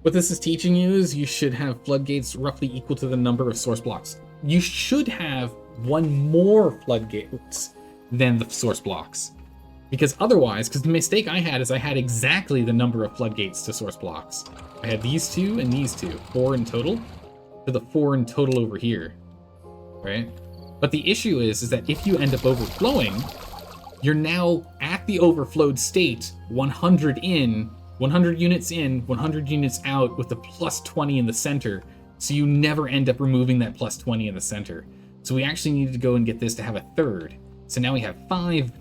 What this is teaching you is you should have floodgates roughly equal to the number of source blocks. You should have 1 more floodgates than the source blocks. Because otherwise, because the mistake I had is I had exactly the number of floodgates to source blocks. I had these 2 and these 2, 4 in total, to the 4 in total over here, right? But the issue is that if you end up overflowing, you're now at the overflowed state, 100 in, 100 units in, 100 units out with the plus 20 in the center, so you never end up removing that plus 20 in the center. So we actually needed to go and get this to have a third. So now we have 5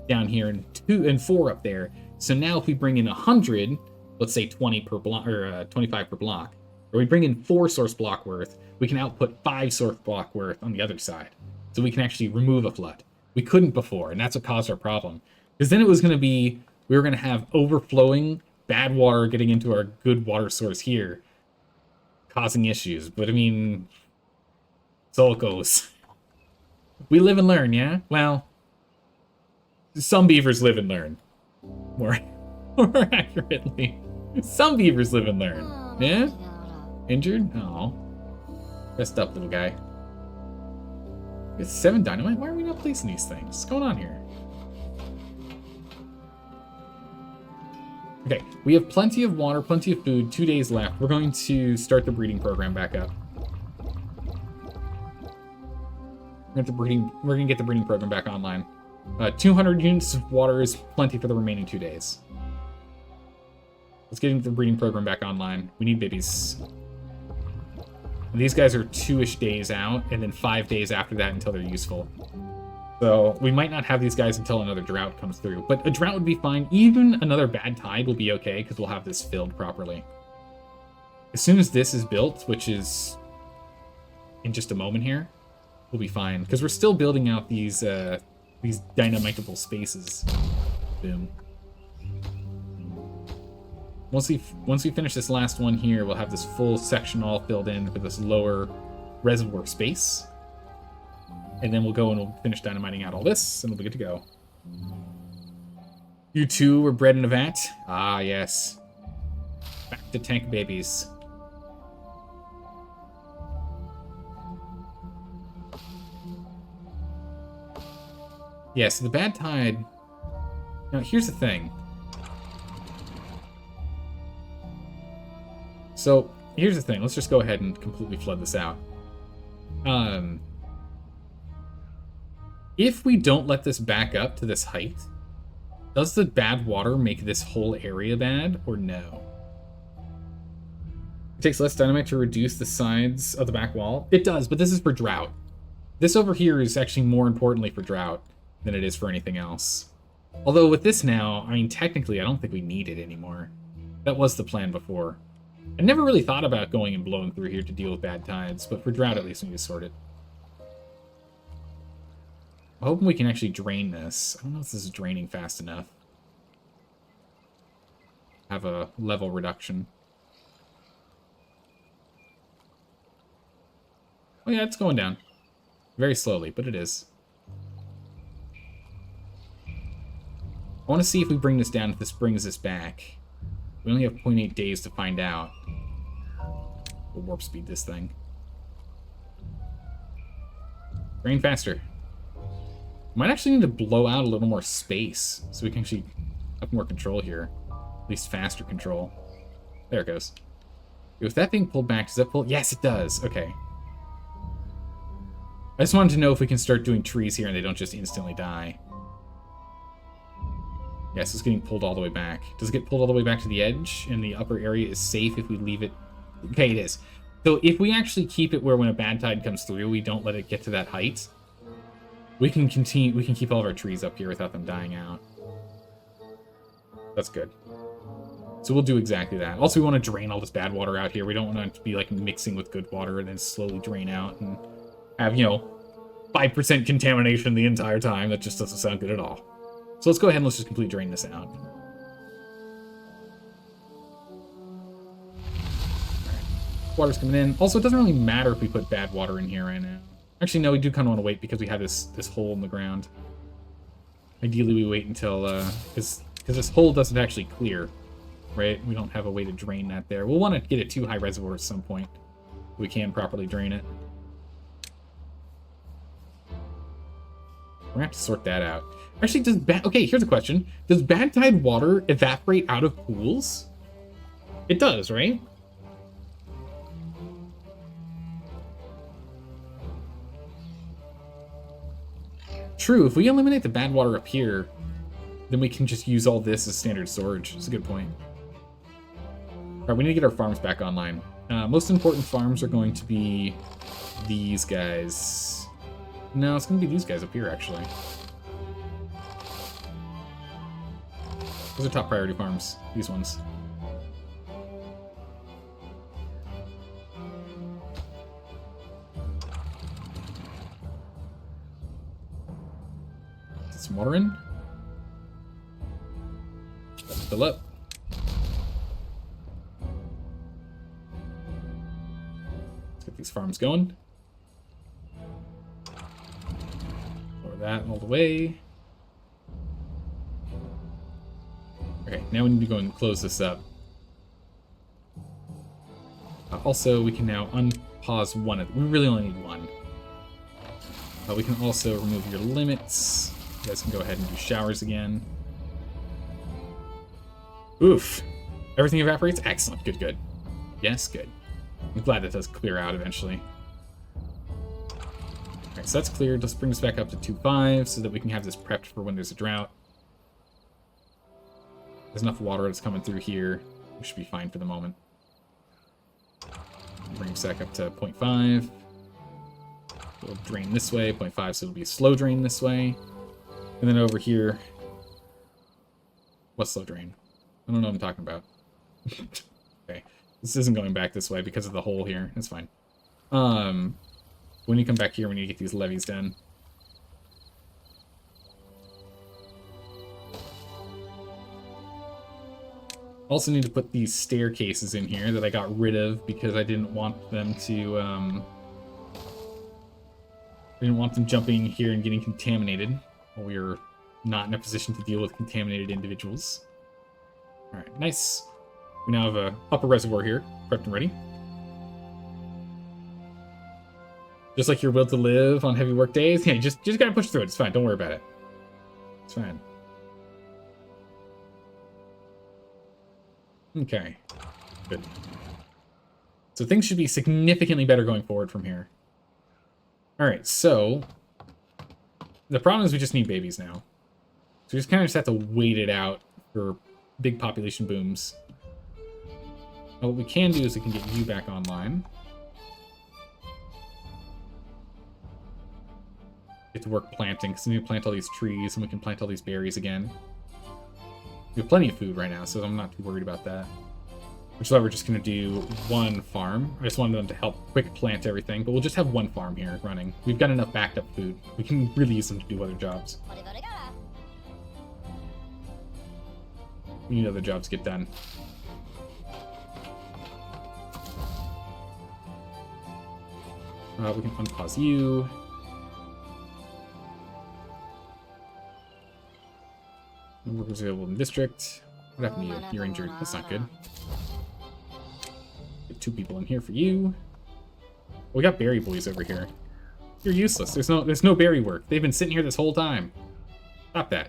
down here and 2 and 4 up there. So now if we bring in 100, let's say 20 per block, or 25 per block, or we bring in 4 source block worth, we can output 5 source block worth on the other side. So we can actually remove a flood. We couldn't before, and that's what caused our problem. Because then it was going to be, we were going to have overflowing bad water getting into our good water source here, causing issues. But I mean, so it goes. We live and learn, yeah? Well, some beavers live and learn. More accurately, some beavers live and learn. Yeah? Injured? Oh. Rest up, little guy. It's 7 dynamite? Why are we not placing these things? What's going on here? Okay, we have plenty of water, plenty of food, 2 days left. We're going to start the breeding program back up. We're gonna get the breeding program back online. 200 units of water is plenty for the remaining 2 days. Let's get the breeding program back online. We need babies. And these guys are 2-ish days out, and then 5 days after that until they're useful. So we might not have these guys until another drought comes through. But a drought would be fine. Even another bad tide will be okay, because we'll have this filled properly. As soon as this is built, which is in just a moment here, we'll be fine. Because we're still building out these dynamitable spaces. Boom. Once we finish this last one here, we'll have this full section all filled in for this lower reservoir space. And then we'll go and we'll finish dynamiting out all this, and we'll be good to go. You two were bred in a vat? Ah, yes. Back to tank babies. Yeah, so the bad tide... Now, here's the thing. So, here's the thing. Let's just go ahead and completely flood this out. If we don't let this back up to this height, does the bad water make this whole area bad, or no? It takes less dynamite to reduce the sides of the back wall. It does, but this is for drought. This over here is actually more importantly for drought than it is for anything else. Although with this now, I mean, technically, I don't think we need it anymore. That was the plan before. I never really thought about going and blowing through here to deal with bad tides, but for drought, at least we need to sort it. I'm hoping we can actually drain this. I don't know if this is draining fast enough. Have a level reduction. Oh yeah, it's going down. Very slowly, but it is. I want to see if we bring this down, if this brings this back. We only have 0.8 days to find out. We'll warp speed this thing. Drain faster. Might actually need to blow out a little more space so we can actually have more control here. At least faster control. There it goes. With that being pulled back, does that pull? Yes, it does. Okay. I just wanted to know if we can start doing trees here and they don't just instantly die. Yes, it's getting pulled all the way back. Does it get pulled all the way back to the edge and the upper area is safe if we leave it? Okay, it is. So if we actually keep it where when a bad tide comes through, we don't let it get to that height, we can continue, we can keep all of our trees up here without them dying out. That's good. So we'll do exactly that. Also, we want to drain all this bad water out here. We don't want it to be like mixing with good water and then slowly drain out and have, you know, 5% contamination the entire time. That just doesn't sound good at all. So let's go ahead and let's just completely drain this out. Alright. Water's coming in. Also, it doesn't really matter if we put bad water in here right now. Actually, no, we do kind of want to wait because we have this hole in the ground. Ideally, we wait until, because this hole doesn't actually clear, right? We don't have a way to drain that there. We'll want to get a too high reservoir at some point. We can properly drain it. We're gonna have to sort that out. Actually, does okay, here's a question. Does bad tide water evaporate out of pools? It does, right? True, if we eliminate the bad water up here, then we can just use all this as standard storage. That's a good point. Alright, we need to get our farms back online. Most important farms are going to be these guys. No, it's going to be these guys up here, actually. Those are top priority farms, these ones. Get some water in. Let's fill up. Let's get these farms going. Lower that all the way. Okay, now we need to go and close this up. Also, we can now unpause one of them. We really only need one. We can also remove your limits. You guys can go ahead and do showers again. Oof. Everything evaporates? Excellent. Good, good. Yes, good. I'm glad that does clear out eventually. Alright, so that's cleared. Let's bring this back up to 2.5 so that we can have this prepped for when there's a drought. There's enough water that's coming through here. We should be fine for the moment. Bring sec up to 0.5. We'll drain this way, 0.5, so it'll be a slow drain this way. And then over here... What's slow drain? I don't know what I'm talking about. Okay. This isn't going back this way because of the hole here. That's fine. When you come back here, we need to get these levees done. Also need to put these staircases in here that I got rid of because I didn't want them to, I didn't want them jumping here and getting contaminated while we were not in a position to deal with contaminated individuals. Alright, nice. We now have a upper reservoir here, prepped and ready. Just like your will to live on heavy work days. Yeah, you just gotta push through it. It's fine. Don't worry about it. It's fine. Okay. Good. So things should be significantly better going forward from here. Alright, so... The problem is we just need babies now. So we just kind of just have to wait it out for big population booms. Now what we can do is we can get you back online. Get to work planting, because we need to plant all these trees, and we can plant all these berries again. We have plenty of food right now, so I'm not too worried about that. Which is why we're just going to do one farm. I just wanted them to help quick plant everything, but we'll just have one farm here running. We've got enough backed up food. We can really use them to do other jobs. We need other jobs to get done. We can unpause you. Workers available in district. What happened to you? You're injured. That's not good. Get 2 people in here for you. We got berry boys over here. You're useless. There's no berry work. They've been sitting here this whole time. Stop that.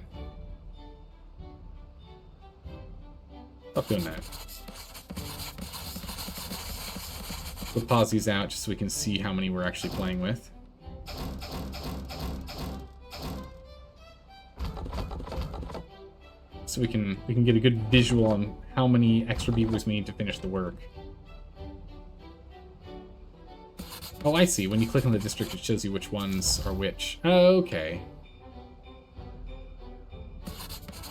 Stop doing that. We'll pause these out just so we can see how many we're actually playing with. So we can get a good visual on how many extra beavers we need to finish the work. Oh, I see. When you click on the district, it shows you which ones are which. Oh, okay.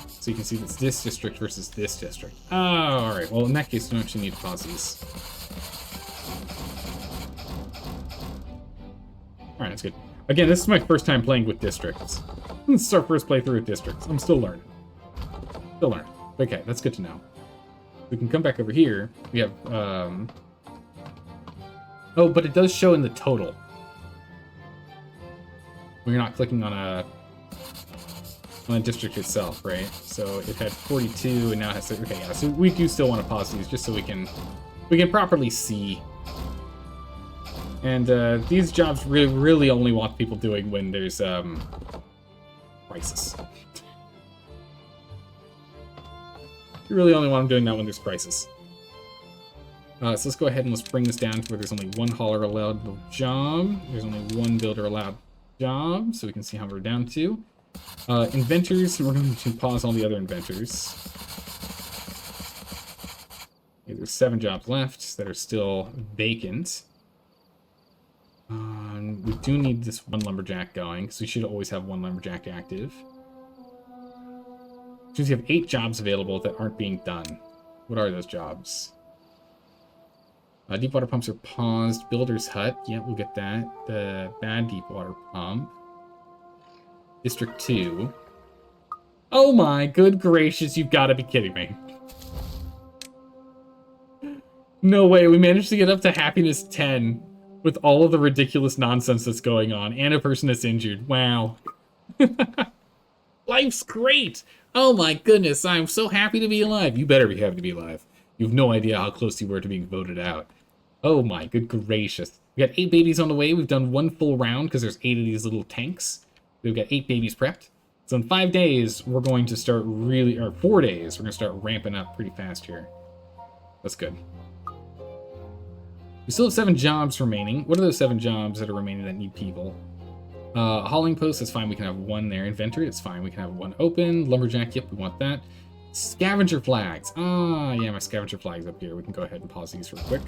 So you can see it's this district versus this district. Oh, alright. Well, in that case, you don't actually need to pause these. Alright, that's good. Again, this is my first time playing with districts. This is our first playthrough with districts. I'm still learning. Still learning. Okay, that's good to know. We can come back over here. We have, Oh, but it does show in the total. When you're not clicking on a district itself, right? So it had 42 and now it has 30. Okay, yeah, so we do still want to pause these just so we can properly see. And these jobs really only want people doing when there's crisis. You really only want them doing that when there's crisis. So let's go ahead and let's bring this down to where there's only one hauler allowed job. There's only one builder allowed job, so we can see how we're down to. Inventors, we're going to pause all the other inventors. Okay, there's 7 jobs left that are still vacant. We do need this one lumberjack going, so we should always have one lumberjack active. Since you have 8 jobs available that aren't being done. What are those jobs? Deep water pumps are paused. Builder's hut. Yeah, we'll get that. The bad deep water pump. District 2. Oh my good gracious, you've got to be kidding me. No way, we managed to get up to happiness 10 with all of the ridiculous nonsense that's going on and a person that's injured. Wow. Life's great. Oh my goodness, I'm so happy to be alive. You better be happy to be alive. You have no idea how close you were to being voted out. Oh my good gracious. We got 8 babies on the way. We've done 1 full round because there's 8 of these little tanks. We've got 8 babies prepped. So in 5 days, we're going to start really, or 4 days, we're going to start ramping up pretty fast here. That's good. We still have 7 jobs remaining. What are those 7 jobs that are remaining that need people? Hauling post, that's fine. We can have 1 there. Inventory, that's fine. We can have 1 open. Lumberjack, yep, we want that. Scavenger flags. Ah, yeah, my scavenger flags up here. We can go ahead and pause these real quick.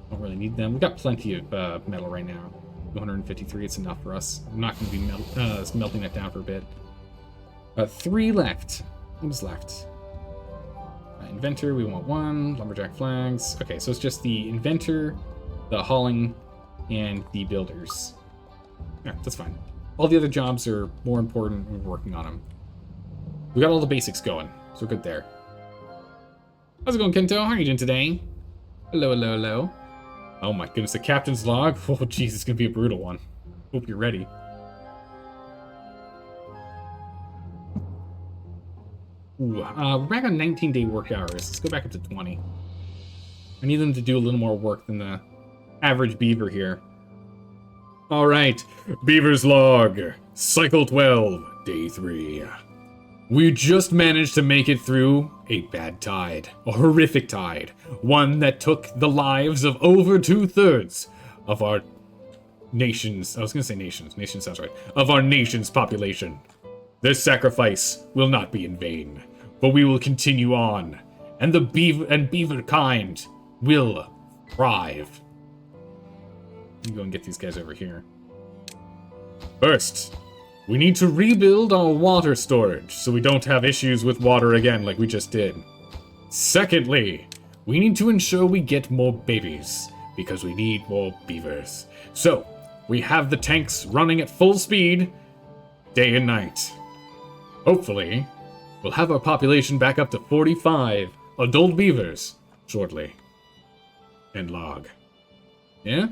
Don't really need them. We've got plenty of metal right now. 253, it's enough for us. I'm not going to be melting that down for a bit. 3 left. What is left? Inventor, we want 1. Lumberjack flags. Okay, so it's just the inventor, the hauling, and the builders. Yeah, that's fine. All the other jobs are more important. We're working on them. We got all the basics going, so we're good there. How's it going, Kento? How are you doing today? Hello, hello, hello. Oh my goodness, the captain's log? Oh jeez, it's gonna be a brutal one. Hope you're ready. Ooh, we're back on 19-day work hours. Let's go back up to 20. I need them to do a little more work than the average beaver here. Alright, Beaver's Log, Cycle 12, Day 3. We just managed to make it through a bad tide, a horrific tide, one that took the lives of over 2/3 of our nation's, I was gonna say nations, nation sounds right, of our nation's population. This sacrifice will not be in vain, but we will continue on, and the beaver kind will thrive. Let me go and get these guys over here. First, we need to rebuild our water storage so we don't have issues with water again like we just did. Secondly, we need to ensure we get more babies because we need more beavers. So, we have the tanks running at full speed, day and night. Hopefully, we'll have our population back up to 45 adult beavers shortly. End log. Yeah?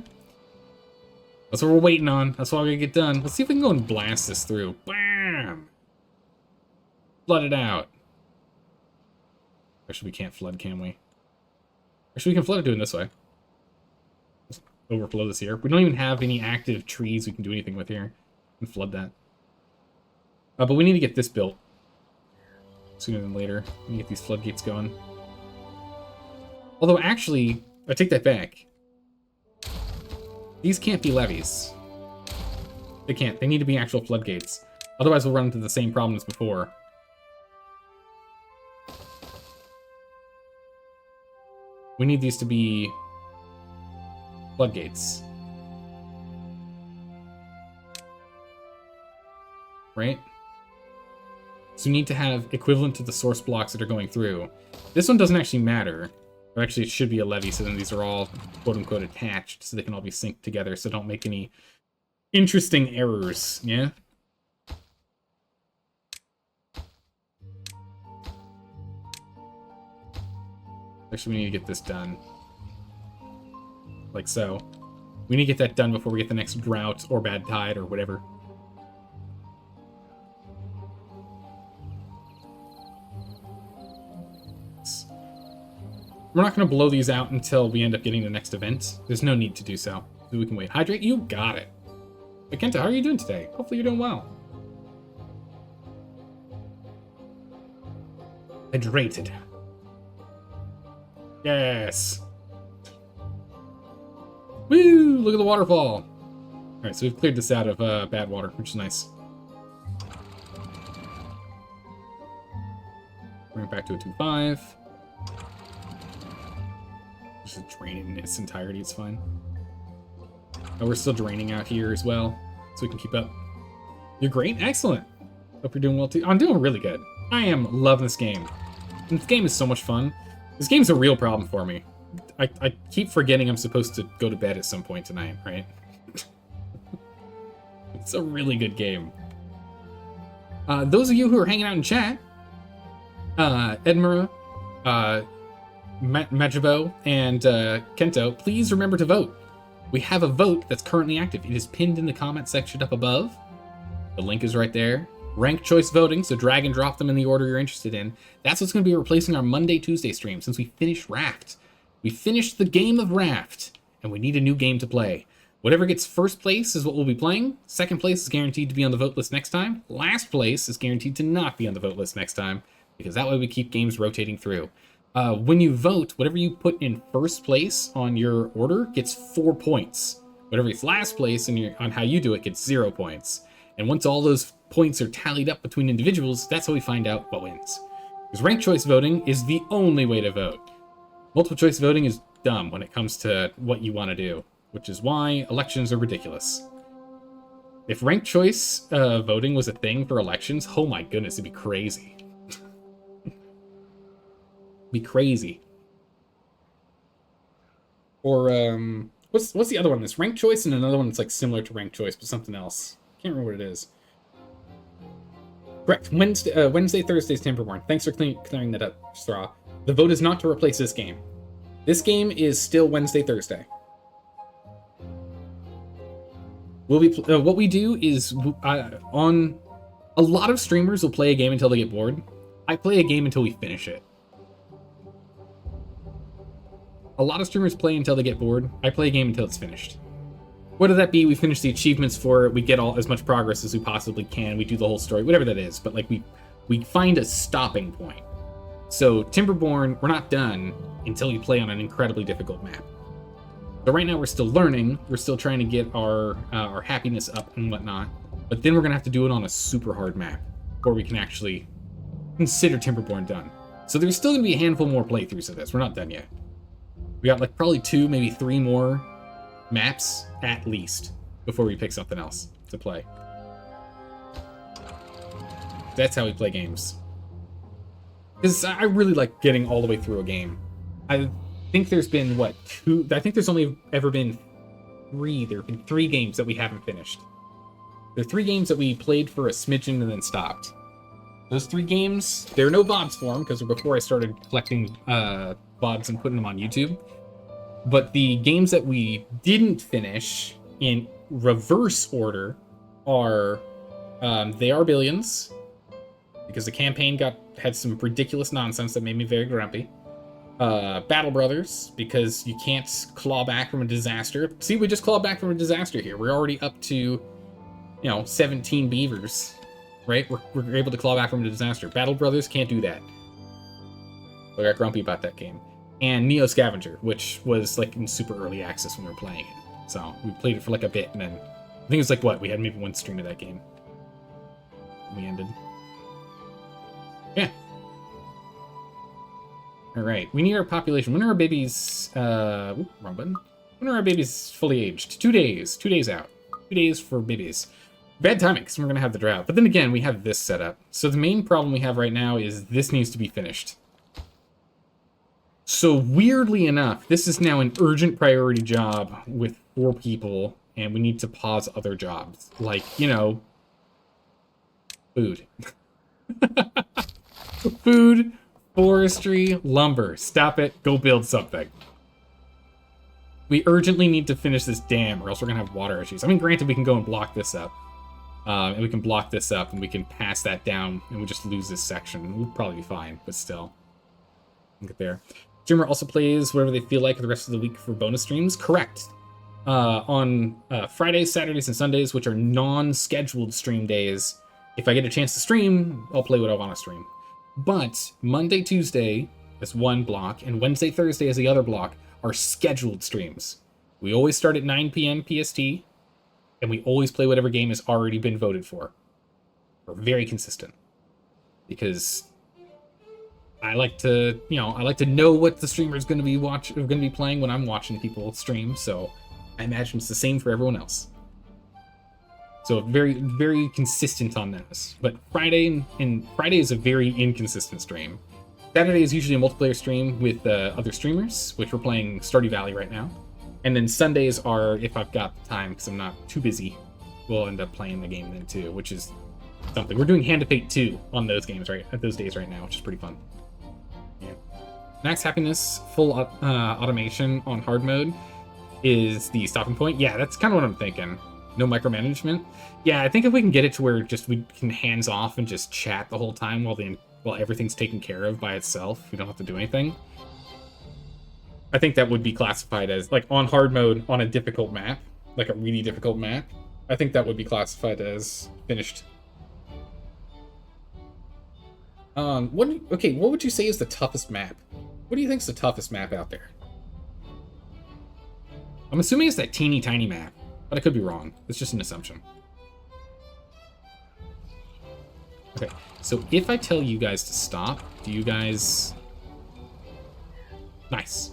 That's what we're waiting on. That's what we're gonna get done. Let's see if we can go and blast this through. Bam! Flood it out. Actually, we can't flood, can we? Actually, we can flood it doing this way. Just overflow this here. We don't even have any active trees we can do anything with here. We can flood that. But we need to get this built sooner than later. We can get these floodgates going. Although, actually, I take that back. These can't be levees. They can't. They need to be actual floodgates. Otherwise, we'll run into the same problem as before. We need these to be floodgates. Right? So you need to have equivalent to the source blocks that are going through. This one doesn't actually matter. Or actually, it should be a levee, so then these are all quote-unquote attached, so they can all be synced together, so don't make any interesting errors, yeah? Actually, we need to get this done. Like so. We need to get that done before we get the next drought or bad tide or whatever. We're not going to blow these out until we end up getting the next event. There's no need to do so. We can wait. Hydrate? You got it. Hey, Kenta, how are you doing today? Hopefully you're doing well. Hydrated. Yes. Woo! Look at the waterfall. Alright, so we've cleared this out of bad water, which is nice. Bring it back to a 2.5. Just draining in its entirety, it's fine. Oh, we're still draining out here as well, so we can keep up. You're great? Excellent. Hope you're doing well too. I'm doing really good. I am loving this game. And this game is so much fun. This game's a real problem for me. I keep forgetting I'm supposed to go to bed at some point tonight, right? It's a really good game. Those of you who are hanging out in chat, Edinburgh, Majavo, and Kento, please remember to vote. We have a vote that's currently active. It is pinned in the comment section up above. The link is right there. Ranked choice voting, so drag and drop them in the order you're interested in. That's what's going to be replacing our Monday, Tuesday stream since we finished Raft. We finished the game of Raft, and we need a new game to play. Whatever gets first place is what we'll be playing. Second place is guaranteed to be on the vote list next time. Last place is guaranteed to not be on the vote list next time, because that way we keep games rotating through. When you vote, whatever you put in first place on your order gets 4 points. Whatever is last place on how you do it gets 0 points. And once all those points are tallied up between individuals, that's how we find out what wins. Because ranked choice voting is the only way to vote. Multiple choice voting is dumb when it comes to what you want to do, which is why elections are ridiculous. If ranked choice voting was a thing for elections, oh my goodness, it'd be crazy. Be crazy. Or what's the other one? This ranked choice and another one that's like similar to ranked choice, but something else. Can't remember what it is. Correct. Wednesday, Thursday's Timberborn. Thanks for clearing that up, Straw. The vote is not to replace this game. This game is still Wednesday, Thursday. What we do is on a lot of streamers will play a game until they get bored. I play a game until we finish it. A lot of streamers play until they get bored. I play a game until it's finished. Whether that be we finish the achievements for it, we get as much progress as we possibly can, we do the whole story, whatever that is. But like we find a stopping point. So Timberborn, we're not done until we play on an incredibly difficult map. So right now we're still learning. We're still trying to get our happiness up and whatnot. But then we're gonna have to do it on a super hard map, before we can actually consider Timberborn done. So there's still gonna be a handful more playthroughs of this. We're not done yet. We got like probably 2, maybe 3 more maps at least before we pick something else to play. That's how we play games. Because I really like getting all the way through a game. I think there's been, what, 2? I think there's only ever been 3. There have been 3 games that we haven't finished. There are 3 games that we played for a smidgen and then stopped. Those 3 games, there are no VODs for them, because they're before I started collecting VODs and putting them on YouTube. But the games that we didn't finish in reverse order are They Are Billions, because the campaign had some ridiculous nonsense that made me very grumpy. Battle Brothers, because you can't claw back from a disaster. See, we just clawed back from a disaster here. We're already up to, 17 beavers, right? We're able to claw back from a disaster. Battle Brothers can't do that. I got grumpy about that game. And Neo Scavenger, which was like in super early access when we were playing it. So we played it for like a bit, and then I think it was like we had maybe 1 stream of that game. We ended. Yeah. All right. We need our population. When are our babies? Wrong button. When are our babies fully aged? 2 days. 2 days out. 2 days for babies. Bad timing, because we're gonna have the drought. But then again, we have this set up. So the main problem we have right now is this needs to be finished. So weirdly enough, this is now an urgent priority job with 4 people, and we need to pause other jobs. Like, food. Food, forestry, lumber. Stop it. Go build something. We urgently need to finish this dam, or else we're going to have water issues. I mean, granted, we can go and block this up. And we can block this up, and we can pass that down, and we just lose this section. We'll probably be fine, but still. We'll get there. Streamer also plays whatever they feel like the rest of the week for bonus streams. Correct. On Fridays, Saturdays, and Sundays, which are non-scheduled stream days, if I get a chance to stream, I'll play what I want to stream. But Monday, Tuesday is one block, and Wednesday, Thursday is the other block, are scheduled streams. We always start at 9 p.m. PST, and we always play whatever game has already been voted for. We're very consistent. Because I like to know what the streamer is going to be playing when I'm watching people stream, so I imagine it's the same for everyone else. So very, very consistent on this. But Friday is a very inconsistent stream. Saturday is usually a multiplayer stream with other streamers, which we're playing Stardew Valley right now. And then Sundays are, if I've got the time, because I'm not too busy, we'll end up playing the game then too, which is something. We're doing Hand of Fate 2 on those games at those days right now, which is pretty fun. Yeah. Max Happiness full automation on hard mode is the stopping point. Yeah, that's kind of what I'm thinking. No micromanagement. Yeah, I think if we can get it to where we can hands off and just chat the whole time while everything's taken care of by itself, we don't have to do anything. I think that would be classified as, like, on hard mode on a difficult map, like a really difficult map. I think that would be classified as finished. What would you say is the toughest map? What do you think is the toughest map out there? I'm assuming it's that teeny tiny map, but I could be wrong. It's just an assumption. Okay, so if I tell you guys to stop, do you guys... Nice.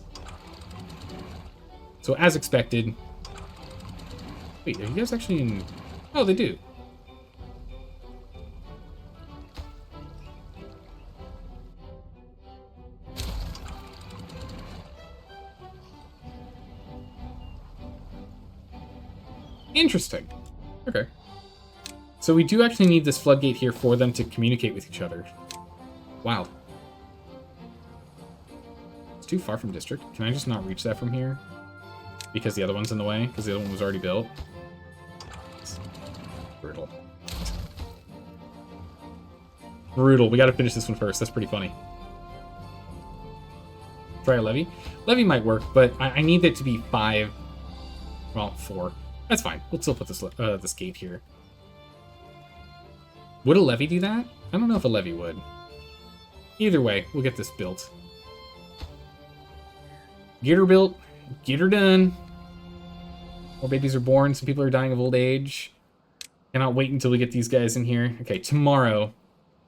So as expected... Wait, are you guys actually in... Oh, they do. Interesting. Okay. So we do actually need this floodgate here for them to communicate with each other. Wow. It's too far from district. Can I just not reach that from here? Because the other one's in the way? Because the other one was already built? It's brutal. Brutal. We gotta finish this one first. That's pretty funny. Try a levy? Levy might work, but I need it to be 5. Well, 4. That's fine. We'll still put this gate here. Would a levy do that? I don't know if a levy would. Either way, we'll get this built. Get her built. Get her done. More babies are born. Some people are dying of old age. Cannot wait until we get these guys in here. Okay, tomorrow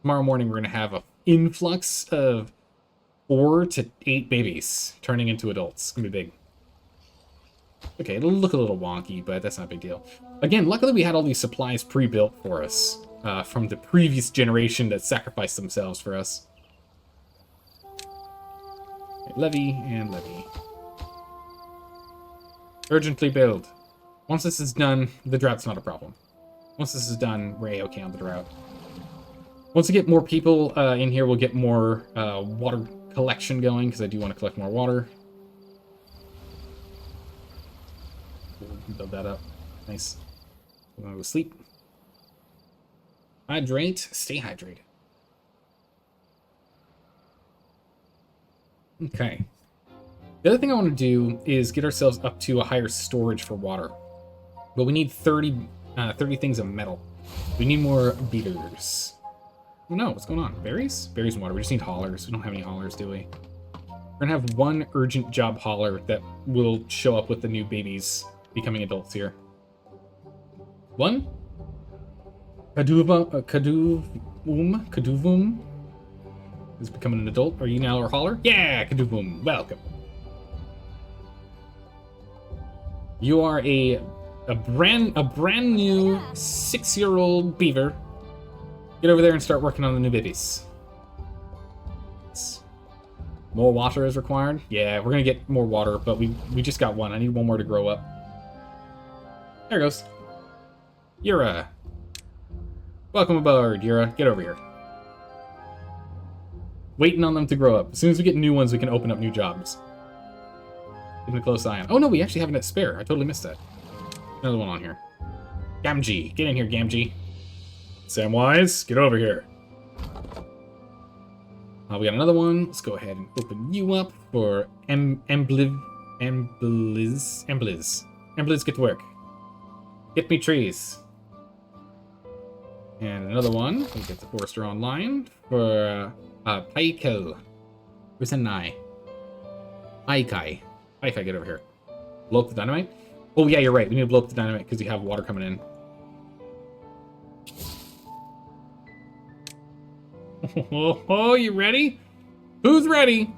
morning we're going to have an influx of 4 to 8 babies turning into adults. It's going to be big. Okay, it'll look a little wonky, but that's not a big deal. Again, luckily we had all these supplies pre-built for us from the previous generation that sacrificed themselves for us. Okay, levy and levy. Urgently build. Once this is done, the drought's not a problem. Once this is done, we're A-okay on the drought. Once we get more people in here, we'll get more water collection going, because I do want to collect more water. Build that up. Nice. I'm gonna go sleep. Hydrate. Stay hydrated. Okay. The other thing I want to do is get ourselves up to a higher storage for water. But we need 30 things of metal. We need more beavers. Oh no, what's going on? Berries? Berries and water. We just need haulers. We don't have any haulers, do we? We're gonna have one urgent job hauler that will show up with the new babies becoming adults here. One? Kaduvum is becoming an adult. Are you now our hauler? Yeah, Kaduvum, welcome. You are a brand new 6-year-old beaver. Get over there and start working on the new babies. More water is required. Yeah, we're gonna get more water, but we just got one. I need one more to grow up. There goes. Yura. Welcome aboard, Yura. Get over here. Waiting on them to grow up. As soon as we get new ones, we can open up new jobs. Keeping a close eye on. Oh no, we actually have it at spare. I totally missed that. Another one on here. Gamgee. Get in here, Gamgee. Samwise, get over here. We got another one. Let's go ahead and open you up for Embliz. Embliz, get to work. Get me trees. And another one. We'll get the forester online for Paiko. Where's an eye? Aikai. Aikai, get over here. Blow up the dynamite? Oh yeah, you're right. We need to blow up the dynamite because you have water coming in. Oh, you ready? Who's ready?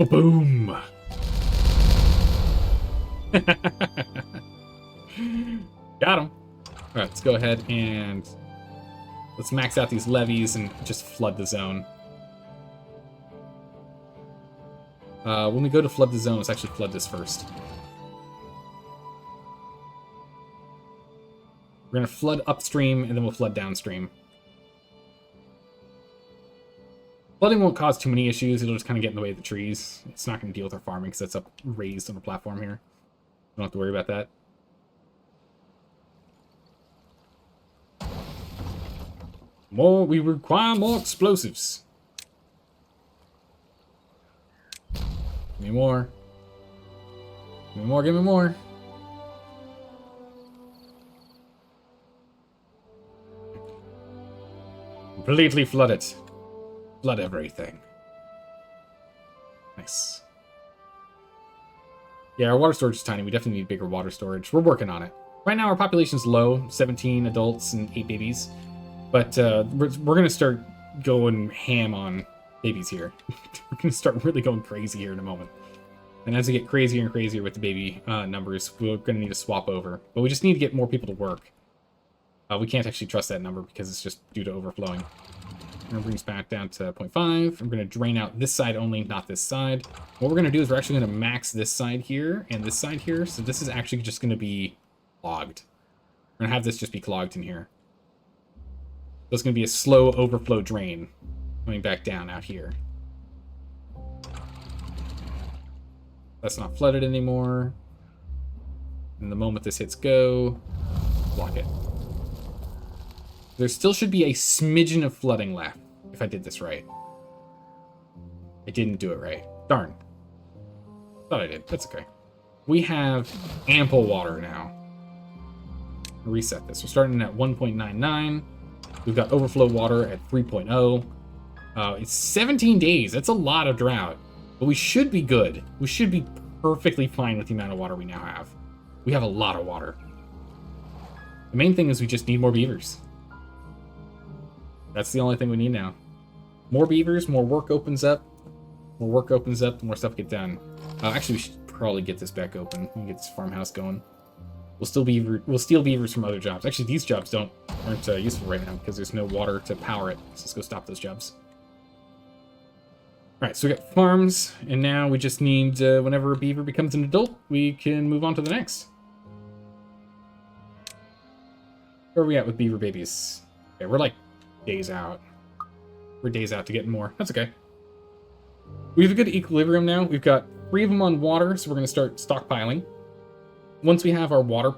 Boom! Got him. All right, let's go ahead and let's max out these levees and just flood the zone. When we go to flood the zone, let's actually flood this first. We're gonna flood upstream and then we'll flood downstream. Flooding won't cause too many issues. It'll just kind of get in the way of the trees. It's not going to deal with our farming because that's up raised on the platform here. Don't have to worry about that. We require more explosives. Give me more. Give me more, give me more. Completely flood it. Flood everything. Nice. Yeah, our water storage is tiny. We definitely need bigger water storage. We're working on it. Right now, our population's low. 17 adults and 8 babies. But we're going to start going ham on babies here. We're going to start really going crazy here in a moment. And as we get crazier and crazier with the baby numbers, we're going to need to swap over. But we just need to get more people to work. We can't actually trust that number because it's just due to overflowing. I'm going to bring us back down to 0.5. I'm going to drain out this side only, not this side. What we're going to do is we're actually going to max this side here and this side here. So this is actually just going to be clogged. We're going to have this just be clogged in here. So it's going to be a slow overflow drain coming back down out here. That's not flooded anymore. And the moment this hits go, block it. There still should be a smidgen of flooding left if I did this right. I didn't do it right. Darn. Thought I did. That's okay. We have ample water now. Reset this. We're starting at 1.99. We've got overflow water at 3.0. It's 17 days. That's a lot of drought. But we should be good. We should be perfectly fine with the amount of water we now have. We have a lot of water. The main thing is we just need more beavers. That's the only thing we need now. More beavers, more work opens up. More work opens up, the more stuff get done. Actually, we should probably get this back open. We can get this farmhouse going. We'll steal beavers from other jobs. Actually, these jobs aren't useful right now because there's no water to power it. So let's go stop those jobs. Alright, so we got farms, and now we just need, whenever a beaver becomes an adult, we can move on to the next. Where are we at with beaver babies? Okay, we're like days out. We're days out to get more. That's okay. We have a good equilibrium now. We've got 3 of them on water, so we're going to start stockpiling. Once we have our water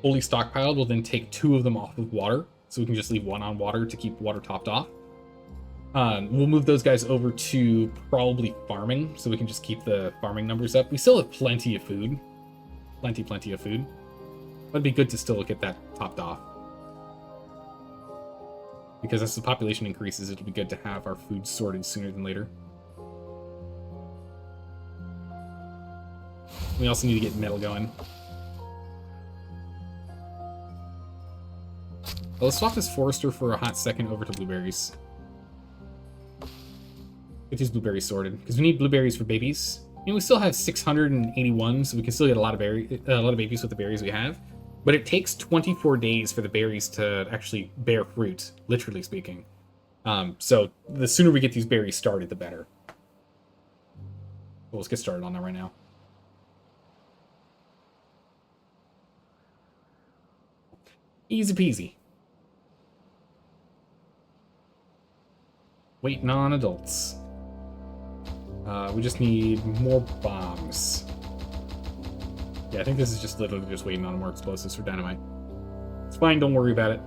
fully stockpiled, we'll then take 2 of them off of water, so we can just leave 1 on water to keep water topped off. We'll move those guys over to probably farming, so we can just keep the farming numbers up. We still have plenty of food. Plenty of food. But it'd be good to still get that topped off. Because as the population increases, it'll be good to have our food sorted sooner than later. We also need to get metal going. Well, let's swap this forester for a hot second over to blueberries. Get these blueberries sorted, because we need blueberries for babies. And we still have 681, so we can still get a lot of babies with the berries we have. But it takes 24 days for the berries to actually bear fruit, literally speaking. So the sooner we get these berries started, the better. Well, let's get started on that right now. Easy peasy. Waiting on adults. We just need more bombs. Yeah, I think this is just literally just waiting on more explosives for dynamite. It's fine, don't worry about it.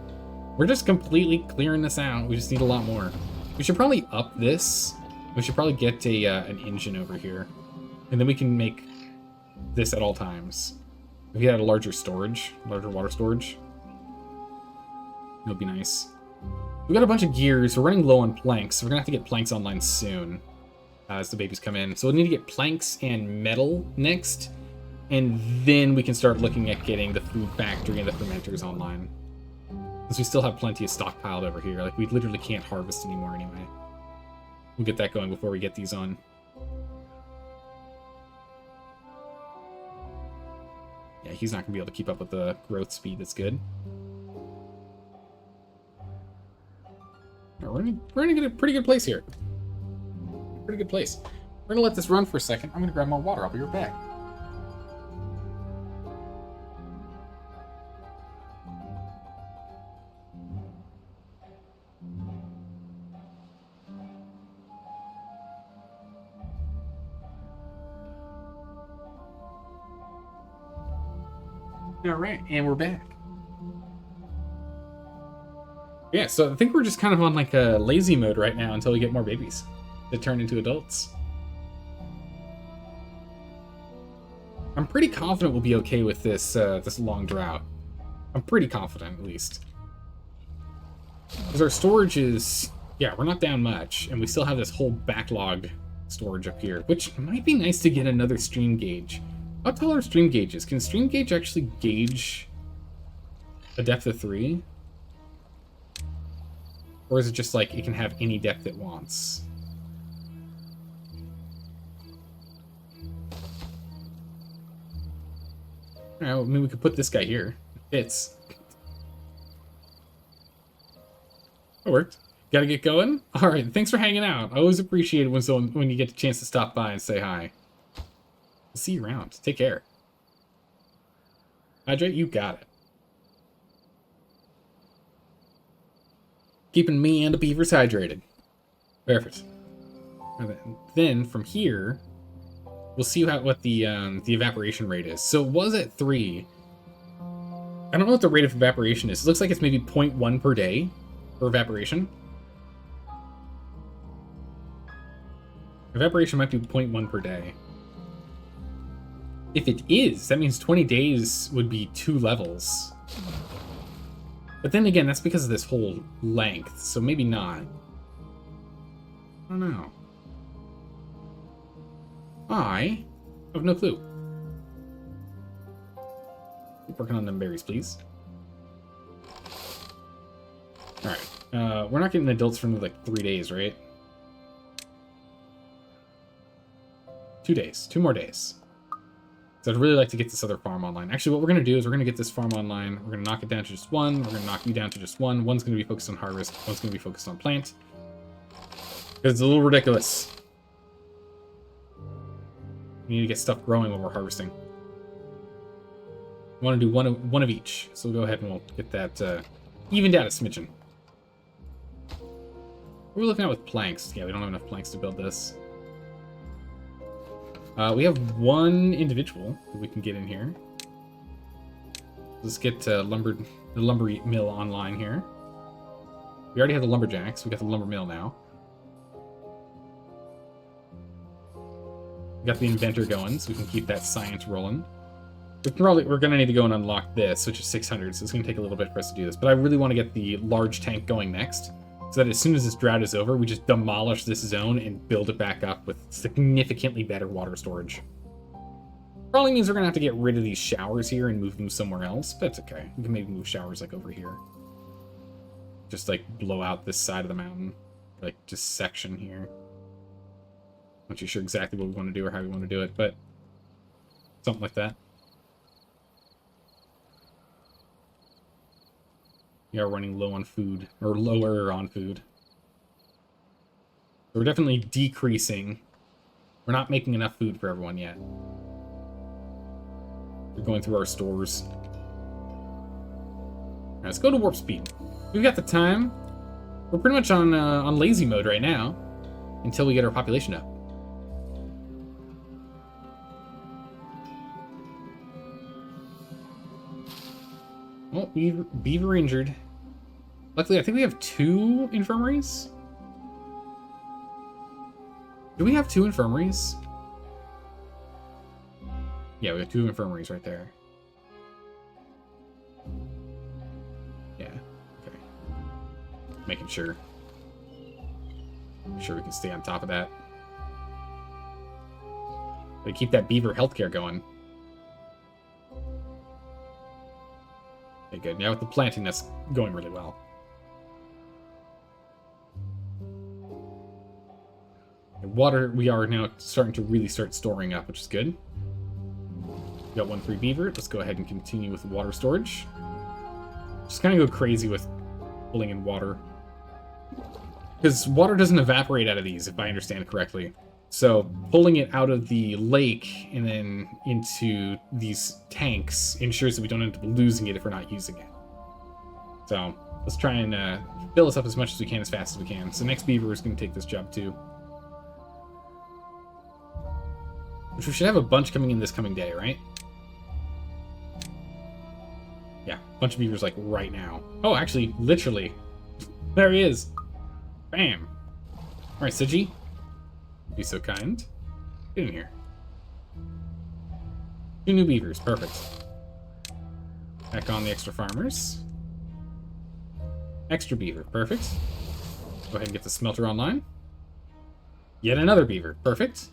We're just completely clearing this out. We just need a lot more. We should probably up this. We should probably get an engine over here. And then we can make this at all times. If we had a larger water storage, it'll be nice. We got a bunch of gears. We're running low on planks, so we're gonna have to get planks online soon as the babies come in. So we'll need to get planks and metal next, and then we can start looking at getting the food factory and the fermenters online. Because we still have plenty of stockpiled over here. Like, we literally can't harvest anymore anyway. We'll get that going before we get these on. Yeah, he's not gonna be able to keep up with the growth speed that's good. We're gonna get a pretty good place here. Pretty good place. We're gonna let this run for a second. I'm gonna grab more water. I'll be right back. All right, and we're back. Yeah, so I think we're just kind of on like a lazy mode right now until we get more babies that turn into adults. I'm pretty confident we'll be okay with this this long drought. I'm pretty confident, at least. Because our storage is... Yeah, we're not down much, and we still have this whole backlog storage up here, which might be nice to get another stream gauge. How tall are stream gauges? Can stream gauge actually gauge a depth of 3? Or is it just like it can have any depth it wants? Alright, well, I mean, we could put this guy here. It fits. It worked. Gotta get going? Alright, thanks for hanging out. I always appreciate it when you get a chance to stop by and say hi. We'll see you around. Take care. Hydrate, you got it. Keeping me and the beavers hydrated. Perfect. And then from here, we'll see what the evaporation rate is. So it was at 3. I don't know what the rate of evaporation is. It looks like it's maybe 0.1 per day for evaporation. Evaporation might be 0.1 per day. If it is, that means 20 days would be 2 levels. But then again, that's because of this whole length, so maybe not. I don't know. I have no clue. Keep working on them berries, please. Alright. We're not getting adults for another, like, 3 days, right? 2 days. 2 more days. So I'd really like to get this other farm online. Actually, what we're going to do is we're going to get this farm online. We're going to knock it down to just 1. We're going to knock you down to just 1. One's going to be focused on harvest. One's going to be focused on plant. Because it's a little ridiculous. We need to get stuff growing when we're harvesting. We want to do one of each. So we'll go ahead and we'll get that evened out a smidgen. What are we looking at with planks? Yeah, we don't have enough planks to build this. We have 1 individual that we can get in here. Let's get the lumber mill online here. We already have the lumberjacks. We got the lumber mill now. We got the inventor going, so we can keep that science rolling. We're gonna need to go and unlock this, which is 600, so it's gonna take a little bit for us to do this. But I really want to get the large tank going next, so that as soon as this drought is over, we just demolish this zone and build it back up with significantly better water storage. Probably means we're going to have to get rid of these showers here and move them somewhere else, but it's okay. We can maybe move showers like over here. Just like blow out this side of the mountain. Like just section here. Not too sure exactly what we want to do or how we want to do it, but something like that. We are running low on food, or lower on food. So we're definitely decreasing. We're not making enough food for everyone yet. We're going through our stores. All right, let's go to warp speed. We've got the time. We're pretty much on lazy mode right now, until we get our population up. Oh, beaver injured. Luckily, I think we have 2 infirmaries. Do we have 2 infirmaries? Yeah, we have 2 infirmaries right there. Yeah, okay. Making sure. Make sure we can stay on top of that. Gotta keep that beaver healthcare going. Okay, good. Now with the planting, that's going really well. Water, we are now starting to really start storing up, which is good. We got 1 free beaver. Let's go ahead and continue with water storage. Just kind of go crazy with pulling in water. Because water doesn't evaporate out of these, if I understand correctly. So pulling it out of the lake and then into these tanks ensures that we don't end up losing it if we're not using it. So let's try and fill this up as much as we can, as fast as we can. So next beaver is going to take this job too. Which we should have a bunch coming in this coming day, right? Yeah, a bunch of beavers like right now. Oh, actually, literally. There he is. Bam. All right, Siji. Be so kind. Get in here. 2 new beavers. Perfect. Back on the extra farmers. Extra beaver. Perfect. Go ahead and get the smelter online. Yet another beaver. Perfect.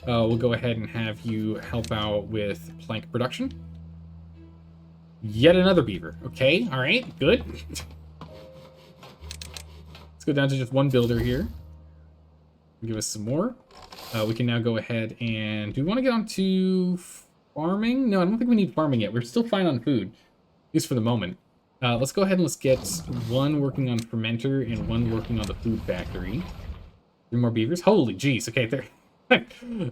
We'll go ahead and have you help out with plank production. Yet another beaver. Okay, all right, good. Let's go down to just one builder here. Give us some more. We can now go ahead and... Do we want to get onto farming? No, I don't think we need farming yet. We're still fine on food, at least for the moment. Let's go ahead and let's get one working on fermenter and one working on the food factory. 3 more beavers. Holy jeez. Okay,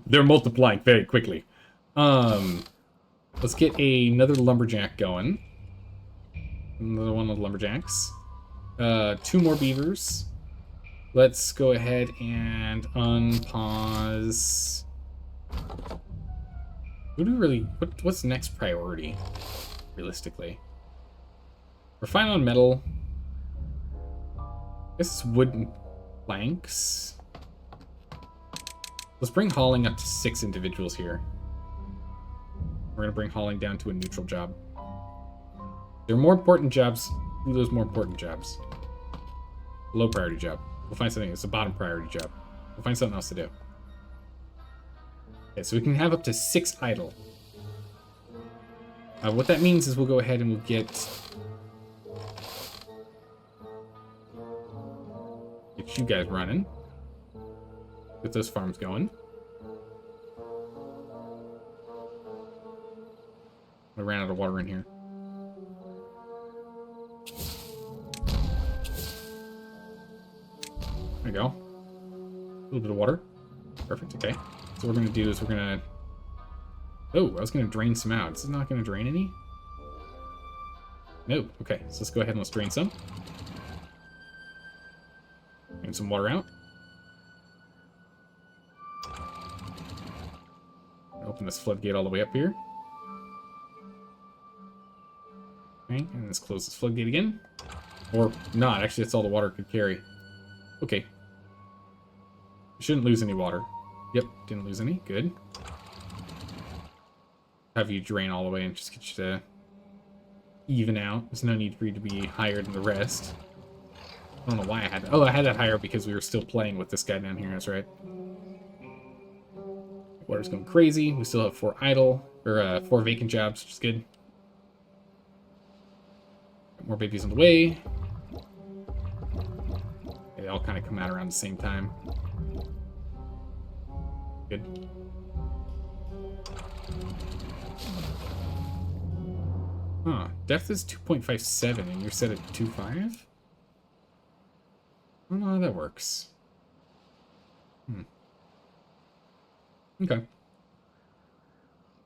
they're multiplying very quickly. Let's get another lumberjack going. Another one of the lumberjacks. 2 more beavers. Let's go ahead and unpause. What's next priority, realistically? We're fine on metal. This is wooden planks. Let's bring hauling up to 6 individuals here. We're gonna bring hauling down to a neutral job. There are more important jobs. Do those more important jobs. Low priority job. We'll find something. It's a bottom priority job. We'll find something else to do. Okay, so we can have up to 6 idle. What that means is we'll go ahead and we'll get you guys running. Get those farms going. I ran out of water in here. There we go. A little bit of water. Perfect, okay. So what we're going to do is we're going to... Oh, I was going to drain some out. Is it not going to drain any? No. Okay, so let's go ahead and let's drain some. Drain some water out. Open this floodgate all the way up here. Okay, and let's close this floodgate again. Or not, actually that's all the water it could carry. Okay. Shouldn't lose any water. Yep, didn't lose any. Good. Have you drain all the way and just get you to even out. There's no need for you to be higher than the rest. I don't know why I had that. Oh, I had that higher because we were still playing with this guy down here. That's right. Water's going crazy. We still have 4 idle, or 4 vacant jobs, which is good. Got more babies on the way. They all kind of come out around the same time. Good. Huh. Depth is 2.57 and you're set at 2.5? I don't know how that works. Okay.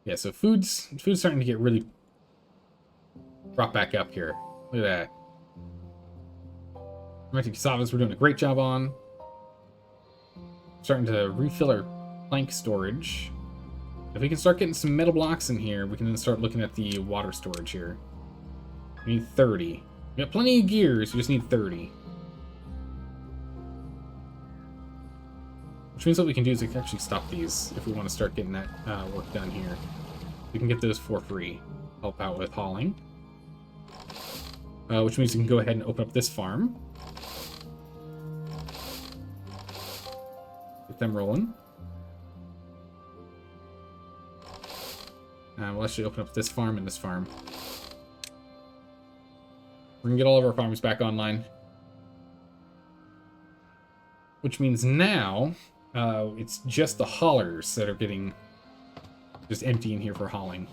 Yeah, so food's starting to get really brought back up here. Look at that. Fermented cassavas we're doing a great job on. Starting to refill our plank storage. If we can start getting some metal blocks in here, we can then start looking at the water storage here. We need 30. We got plenty of gears, we just need 30. Which means what we can do is we can actually stop these if we want to start getting that work done here. We can get those for free. Help out with hauling. Which means we can go ahead and open up this farm. Get them rolling. We'll actually open up this farm and this farm. We're going to get all of our farms back online. Which means now, it's just the haulers that are getting just empty in here for hauling.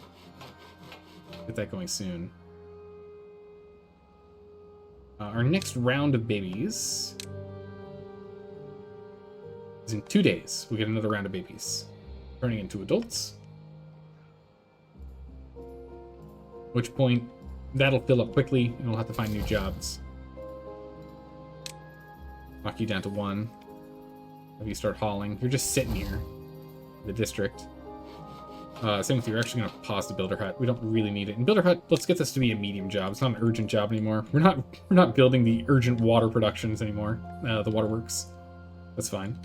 Get that going soon. Our next round of babies is in 2 days. We get another round of babies. Turning into adults. At which point, that'll fill up quickly, and we'll have to find new jobs. Knock you down to 1. Have you start hauling. You're just sitting here in the district. Same with you. We're actually going to pause the builder hut. We don't really need it. And builder hut, let's get this to be a medium job. It's not an urgent job anymore. We're not building the urgent water productions anymore. The waterworks. That's fine.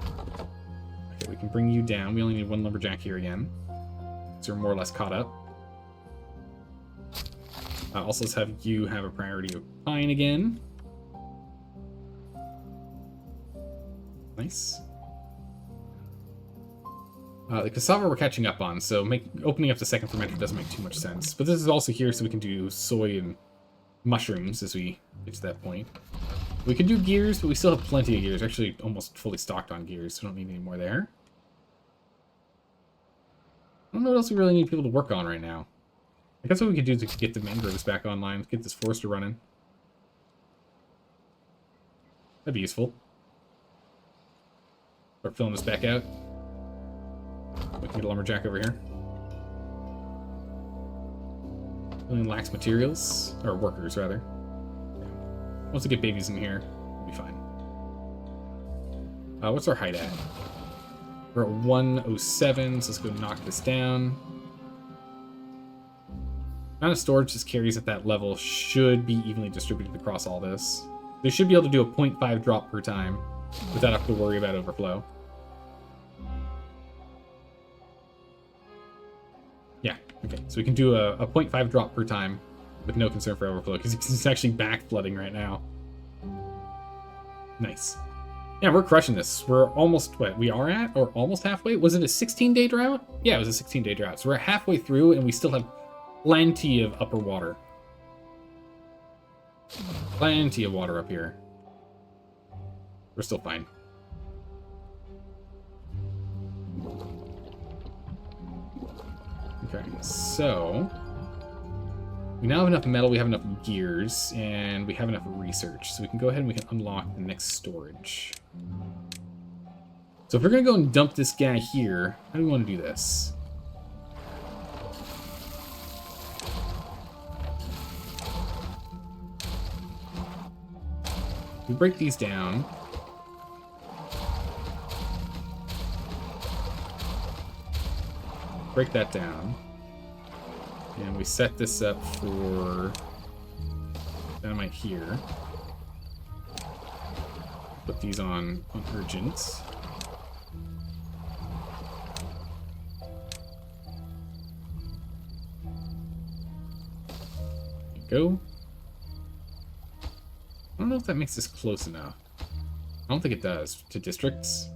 Okay, we can bring you down. We only need 1 lumberjack here again. So we're more or less caught up. Also, let's have you have a priority of pine again. Nice. The cassava we're catching up on, so opening up the second fermenter doesn't make too much sense. But this is also here so we can do soy and mushrooms as we get to that point. We could do gears, but we still have plenty of gears. We're actually almost fully stocked on gears, so we don't need any more there. I don't know what else we really need people to work on right now. I guess what we could do is we could get the mangroves back online. Let's get this forester running. That'd be useful. Start filling this back out. We can get a lumberjack over here. Really lacks materials. Or workers, rather. Once we get babies in here, we'll be fine. What's our height at? We're at 107, so let's go knock this down. Amount of storage this carries at that level should be evenly distributed across all this. They should be able to do a 0.5 drop per time without having to worry about overflow. Yeah, okay. So we can do a 0.5 drop per time with no concern for overflow, because it's actually back flooding right now. Nice. Yeah, we're crushing this. We're almost, what, we are at, or almost halfway? Was it a 16-day drought? Yeah, it was a 16-day drought. So we're halfway through, and we still have plenty of upper water. Plenty of water up here. We're still fine. Okay, so we now have enough metal, we have enough gears, and we have enough research. So we can go ahead and we can unlock the next storage. So if we're going to go and dump this guy here, how do we want to do this? We break these down. Break that down. And we set this up for dynamite here. Put these on urgent. There you go. I don't know if that makes this close enough. I don't think it does. To districts?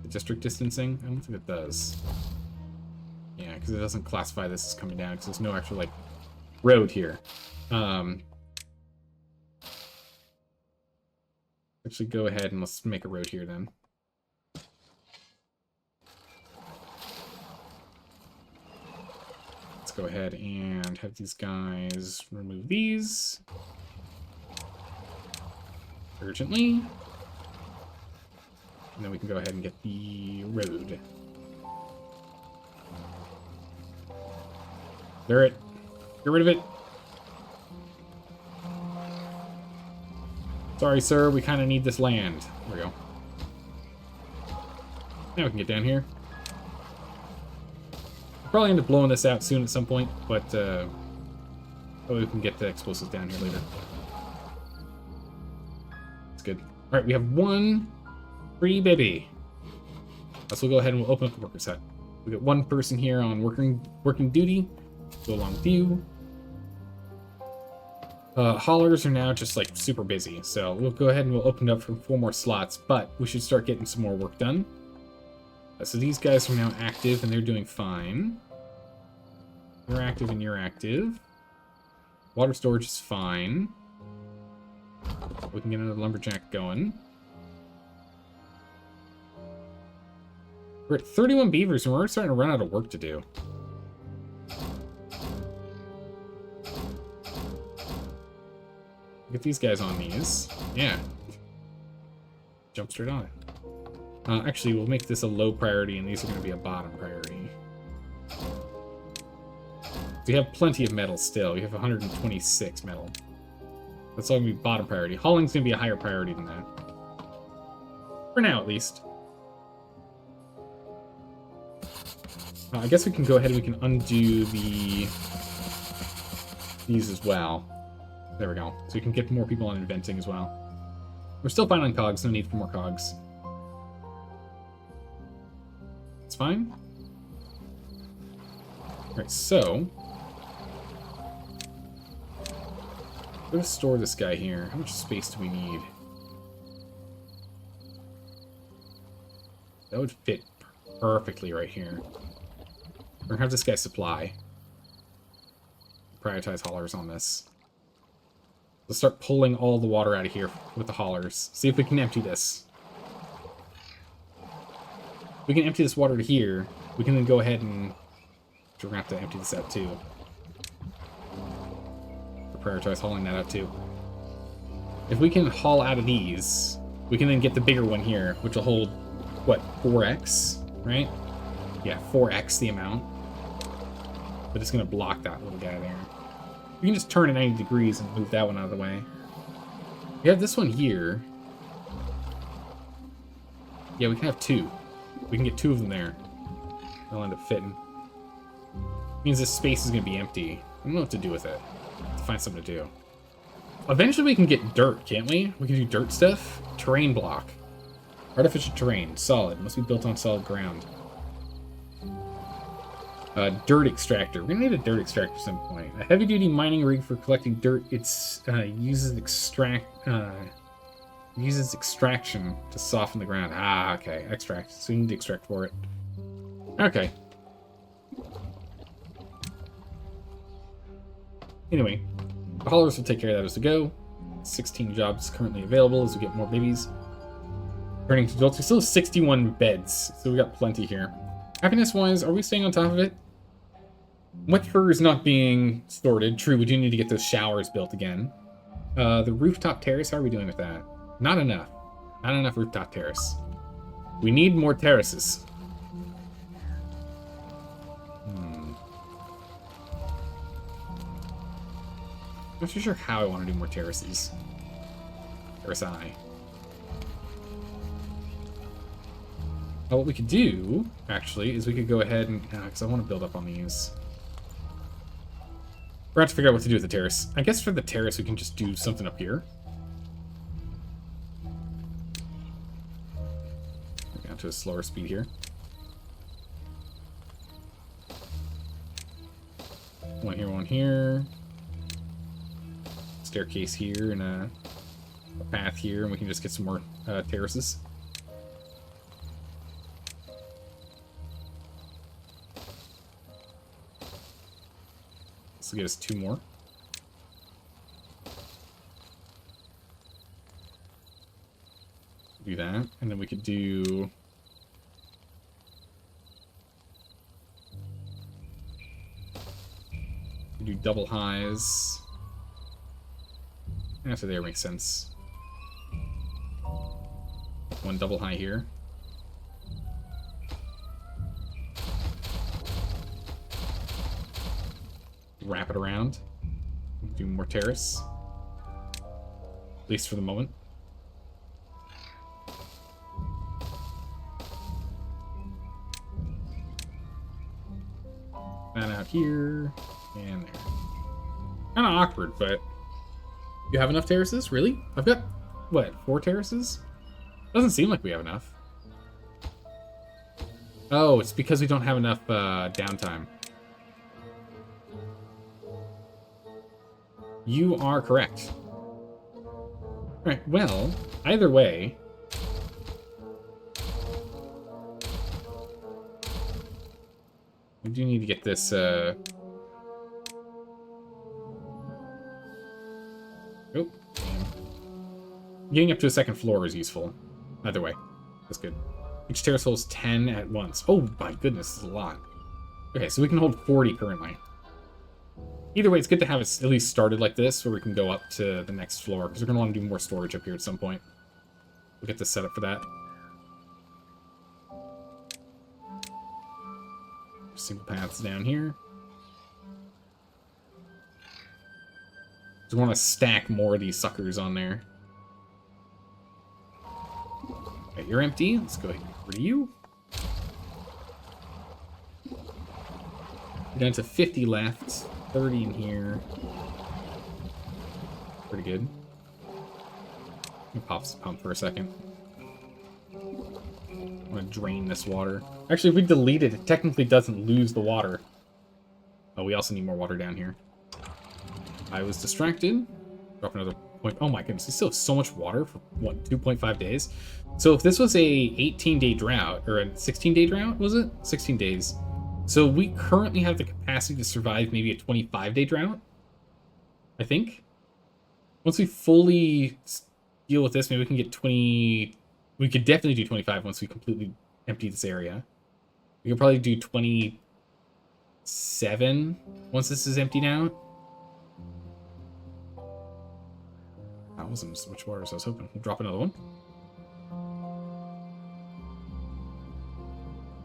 The district distancing? I don't think it does. Yeah, because it doesn't classify this as coming down, because there's no actual, like, road here. Actually, go ahead and let's make a road here, then. Let's go ahead and have these guys remove these. Urgently. And then we can go ahead and get the road. Clear it. Get rid of it. Sorry, sir. We kind of need this land. There we go. Now we can get down here. We'll probably end up blowing this out soon at some point, but we can get the explosives down here later. That's good. All right, we have one free baby. So we'll go ahead and we'll open up the worker set. We got one person here on working duty. Go along with you. Haulers are now just like super busy, so we'll go ahead and we'll open it up for 4 more slots, but we should start getting some more work done. So these guys are now active and they're doing fine. You're active and you're active. Water storage is fine. We can get another lumberjack going. We're at 31 beavers and we're starting to run out of work to do. Get these guys on these. Yeah. Jump straight on it. Actually, we'll make this a low priority, and these are going to be a bottom priority. We have plenty of metal still. We have 126 metal. That's all going to be bottom priority. Hauling's going to be a higher priority than that. For now, at least. I guess we can go ahead and we can undo these as well. There we go. So we can get more people on inventing as well. We're still fine on cogs, no need for more cogs. It's fine. Alright, so we're gonna store this guy here. How much space do we need? That would fit perfectly right here. We're gonna have this guy supply. Prioritize haulers on this. Let's start pulling all the water out of here with the haulers. See if we can empty this. If we can empty this water to here, we can then go ahead and... We're going to have to empty this out, too. Prioritize hauling that out, too. If we can haul out of these, we can then get the bigger one here, which will hold, what, 4x, right? Yeah, 4x the amount. But it's going to block that little guy there. We can just turn it 90 degrees and move that one out of the way. We have this one here. Yeah, we can have two. We can get two of them there. They'll end up fitting. Means this space is going to be empty. I don't know what to do with it. Have to find something to do. Eventually we can get dirt, can't we? We can do dirt stuff. Terrain block. Artificial terrain. Solid. Must be built on solid ground. Dirt extractor. We're gonna need a dirt extractor at some point. A heavy-duty mining rig for collecting dirt. It's uses extraction to soften the ground. Ah, okay. Extract. So you need to extract for it. Okay. Anyway, the haulers will take care of that as we go. 16 jobs currently available as we get more babies. Turning to adults. We still have 61 beds, so we got plenty here. Happiness-wise, are we staying on top of it? Wet fur is not being sorted. True, we do need to get those showers built again. The rooftop terrace, how are we doing with that? Not enough. Not enough rooftop terrace. We need more terraces. I'm not too sure how I want to do more terraces. Terrace I. Well, what we could do, actually, is we could go ahead and... because I want to build up on these. We're going to have to figure out what to do with the terrace. I guess for the terrace, we can just do something up here. We're down to a slower speed here. One here, one here. Staircase here, and a path here, and we can just get some more terraces. This will get us 2 more. Do that, and then we could do... double highs. After there makes sense. 1 double high here. Wrap it around. Do more terrace. At least for the moment. That out here. And there. Kind of awkward, but... You have enough terraces? Really? I've got, what, 4 terraces? Doesn't seem like we have enough. Oh, it's because we don't have enough downtime. You are correct. Alright, well, either way... We do need to get this, Oh, damn. Getting up to a 2nd floor is useful. Either way. That's good. Each terrace holds 10 at once. Oh my goodness, this is a lot. Okay, so we can hold 40 currently. Either way, it's good to have it at least started like this, where we can go up to the next floor, because we're going to want to do more storage up here at some point. We'll get this set up for that. Single paths down here. Just want to stack more of these suckers on there. Okay, you're empty. Let's go ahead and get rid of you. We're down to 50 left. 30 in here. Pretty good. Let me pop this pump for a second. I'm going to drain this water. Actually, if we delete it, it technically doesn't lose the water. Oh, we also need more water down here. I was distracted. Drop another point. Oh my goodness, we still have so much water for, what, 2.5 days? So if this was a 18-day drought, or a 16-day drought, was it? 16 days. So we currently have the capacity to survive maybe a 25-day drought, I think. Once we fully deal with this, maybe we can get 20... We could definitely do 25 once we completely empty this area. We could probably do 27 once this is emptied out. That wasn't as much water as I was hoping. We'll drop another one.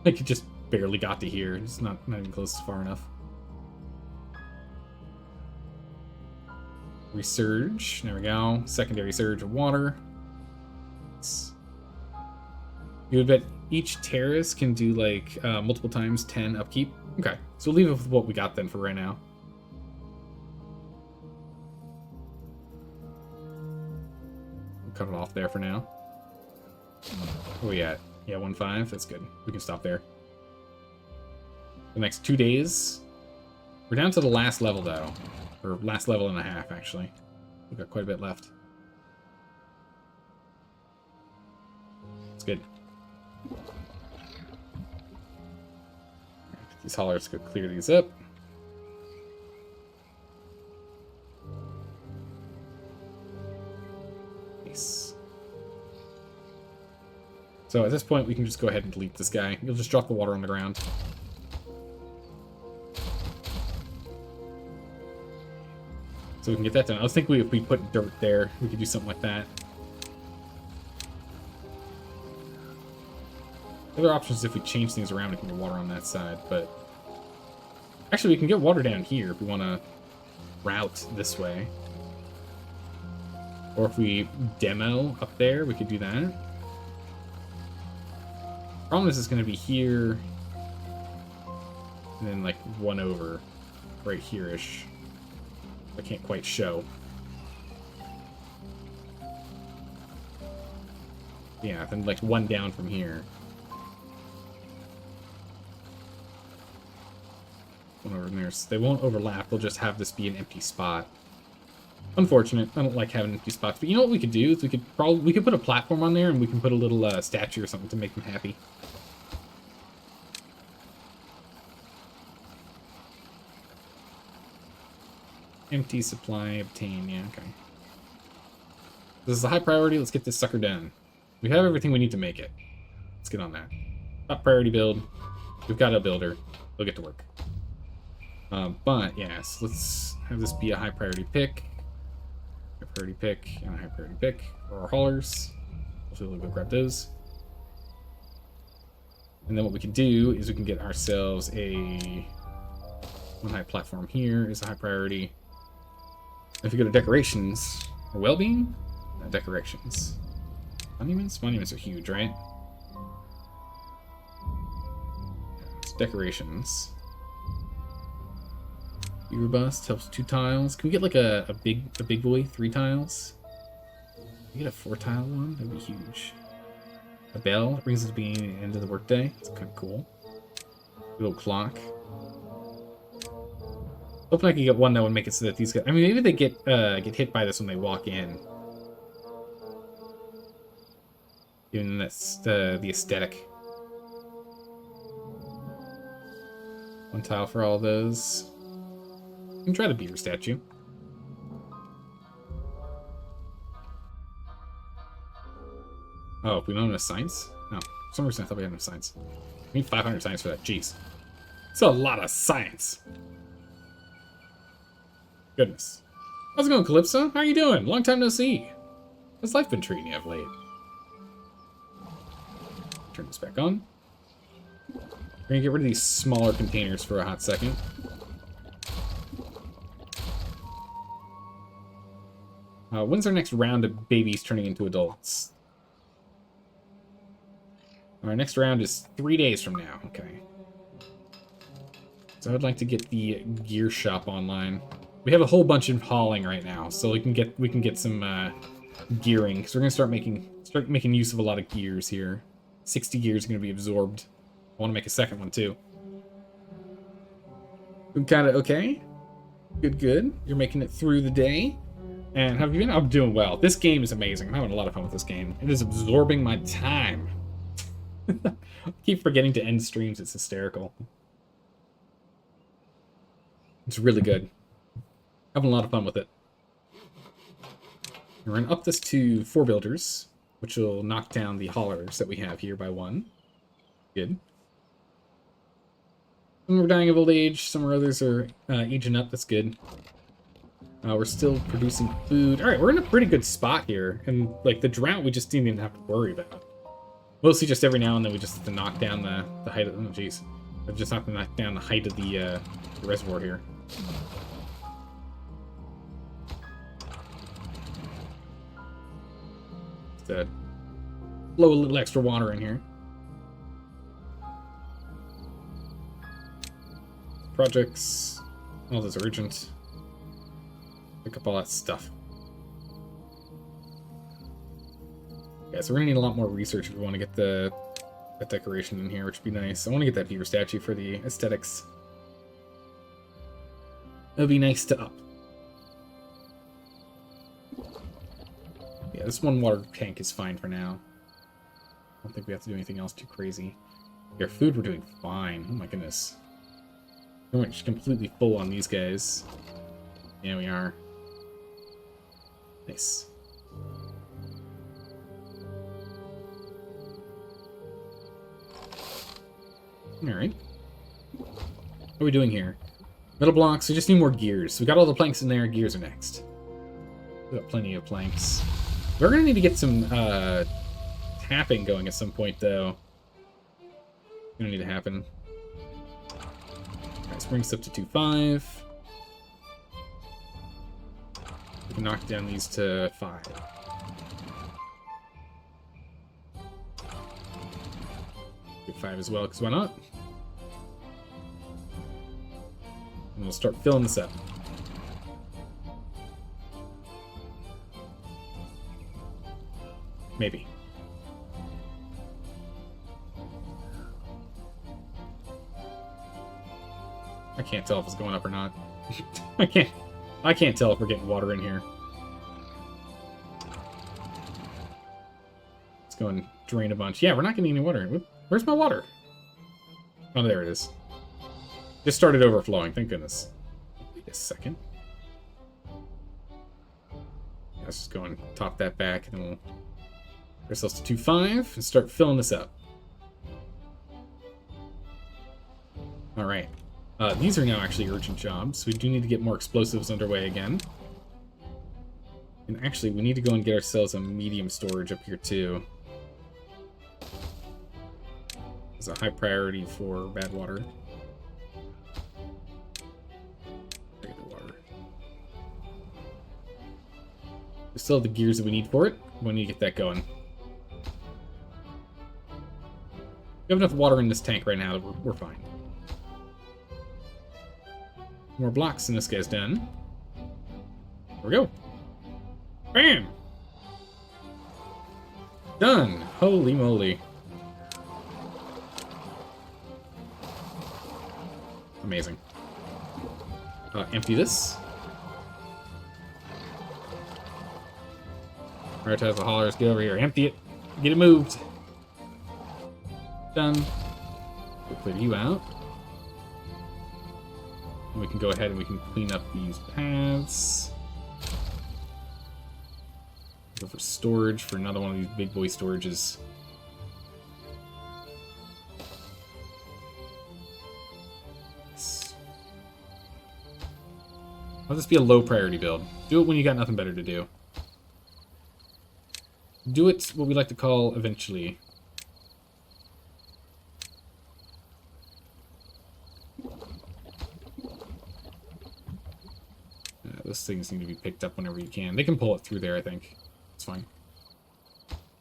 I could just barely got to here. It's not even close far enough. Resurge. There we go. Secondary surge of water. You would bet each terrace can do like multiple times 10 upkeep. Okay, so we'll leave it with what we got then for right now. We'll cut it off there for now. Where we at? Yeah, 1.5. That's good. We can stop there. The next 2 days. We're down to the last level though. Or last level and a half, actually. We've got quite a bit left. It's good. These haulers could clear these up. Nice. So at this point, we can just go ahead and delete this guy. You'll just drop the water on the ground. So we can get that done. I was thinking if we put dirt there, we could do something like that. The other option is if we change things around, we can get water on that side, but... Actually, we can get water down here if we want to route this way. Or if we demo up there, we could do that. Problem is it's going to be here, and then like one over right here-ish. I can't quite show. Yeah, then like one down from here. One over there. They won't overlap. They'll just have this be an empty spot. Unfortunate. I don't like having empty spots. But you know what we could do is we could put a platform on there and we can put a little statue or something to make them happy. Empty supply obtain. Yeah, okay. This is a high priority. Let's get this sucker done. We have everything we need to make it. Let's get on that. Top priority build. We've got a builder. We'll get to work. But yes, let's have this be a high priority pick. High priority pick and a high priority pick for our haulers. Hopefully we'll go grab those. And then what we can do is we can get ourselves a one high platform here is a high priority. If you go to decorations or well-being, decorations. Monuments? Monuments are huge, right? It's decorations. Beaver bust helps 2 tiles. Can we get like a big boy 3 tiles? Can we get a 4 tile one? That'd be huge. A bell brings us to the end of the workday. It's kind of cool. A little clock. Hoping I can get one that would make it so that these guys... I mean, maybe they get hit by this when they walk in. Even that's the aesthetic. 1 tile for all those. We can try the beaver statue. Oh, we don't have enough science? No. For some reason I thought we had enough science. We need 500 science for that. Jeez. It's a lot of science. Goodness. How's it going, Calypso? How are you doing? Long time no see. How's life been treating you of late? Turn this back on. We're gonna get rid of these smaller containers for a hot second. When's our next round of babies turning into adults? Our next round is 3 days from now. Okay. So I would like to get the gear shop online. We have a whole bunch of hauling right now, so we can get some gearing. Because we're gonna start making use of a lot of gears here. 60 gears are gonna be absorbed. I want to make a second one too. Kind of okay. Good. You're making it through the day. And have you been? I'm doing well. This game is amazing. I'm having a lot of fun with this game. It is absorbing my time. I keep forgetting to end streams. It's hysterical. It's really good. Having a lot of fun with it. We're going to up this to 4 builders, which will knock down the haulers that we have here by 1. Good. Some are dying of old age, some others are aging up. That's good. We're still producing food. All right, we're in a pretty good spot here. And, like, the drought we just didn't even have to worry about. Mostly just every now and then we just have to knock down the height of... Oh, jeez. Just have to knock down the height of the reservoir here. Just blow a little extra water in here. Projects. All this urgent. Pick up all that stuff. Yeah, so we're gonna need a lot more research if we want to get that decoration in here, which would be nice. I want to get that beaver statue for the aesthetics. It would be nice to up. Yeah, this 1 water tank is fine for now. I don't think we have to do anything else too crazy. Our food, we're doing fine. Oh my goodness. We're completely full on these guys. Yeah, we are. Nice. Alright. What are we doing here? Metal blocks, we just need more gears. We got all the planks in there, gears are next. We got plenty of planks. We're gonna need to get some tapping going at some point, though. Gonna need to happen. Alright, let's bring this up to 2.5. We can knock down these to 5. 5 as well, because why not? And we'll start filling this up. Maybe. I can't tell if it's going up or not. I can't tell if we're getting water in here. Let's go and drain a bunch. Yeah, we're not getting any water. Where's my water? Oh, there it is. Just started overflowing, thank goodness. Wait a second. Let's just go and top that back, and then we'll get ourselves to 2.5 and start filling this up. Alright. These are now actually urgent jobs. We do need to get more explosives underway again. And actually, we need to go and get ourselves a medium storage up here, too. It's a high priority for bad water. We still have the gears that we need for it. We need to get that going. We have enough water in this tank right now that we're fine. More blocks and this guy's done. There we go. Bam! Done! Holy moly. Amazing. Empty this. Prioritize the haulers. Get over here. Empty it. Get it moved. Done. We'll clear you out. And we can go ahead and we can clean up these paths. Go for storage for another one of these big boy storages. Let this be a low priority build. Do it when you got nothing better to do. Do it what we like to call eventually. Those things need to be picked up whenever you can. They can pull it through there, I think. It's fine.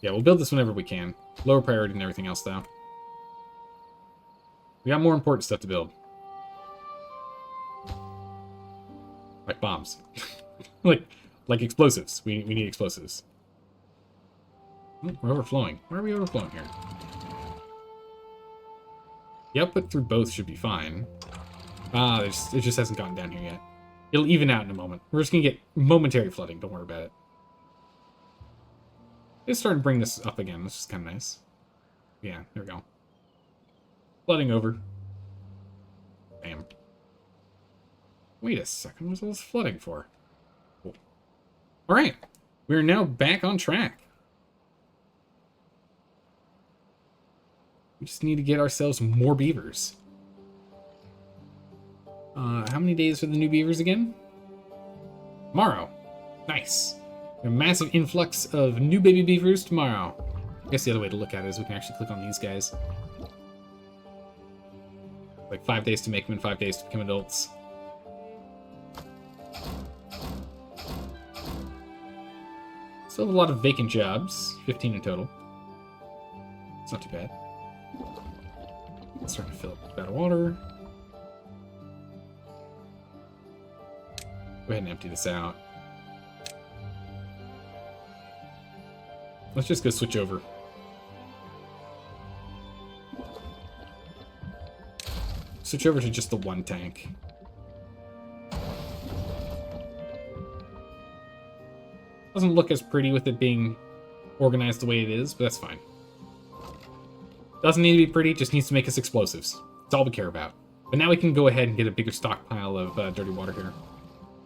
Yeah, we'll build this whenever we can. Lower priority than everything else, though. We got more important stuff to build. Like bombs. like explosives. We need explosives. Oh, we're overflowing. Why are we overflowing here? The output through both should be fine. It just hasn't gotten down here yet. It'll even out in a moment. We're just going to get momentary flooding. Don't worry about it. It's starting to bring this up again. This is kind of nice. Yeah, there we go. Flooding over. Bam. Wait a second. What's all this flooding for? Cool. All right. We're now back on track. We just need to get ourselves more beavers. How many days for the new beavers again? Tomorrow. Nice. A massive influx of new baby beavers tomorrow. I guess the other way to look at it is we can actually click on these guys. Like 5 days to make them and 5 days to become adults. Still have a lot of vacant jobs, 15 in total. It's not too bad. It's starting to fill up with better water. Go ahead and empty this out. Let's just go switch over. Switch over to just the one tank. Doesn't look as pretty with it being organized the way it is, but that's fine. Doesn't need to be pretty, just needs to make us explosives. That's all we care about. But now we can go ahead and get a bigger stockpile of dirty water here.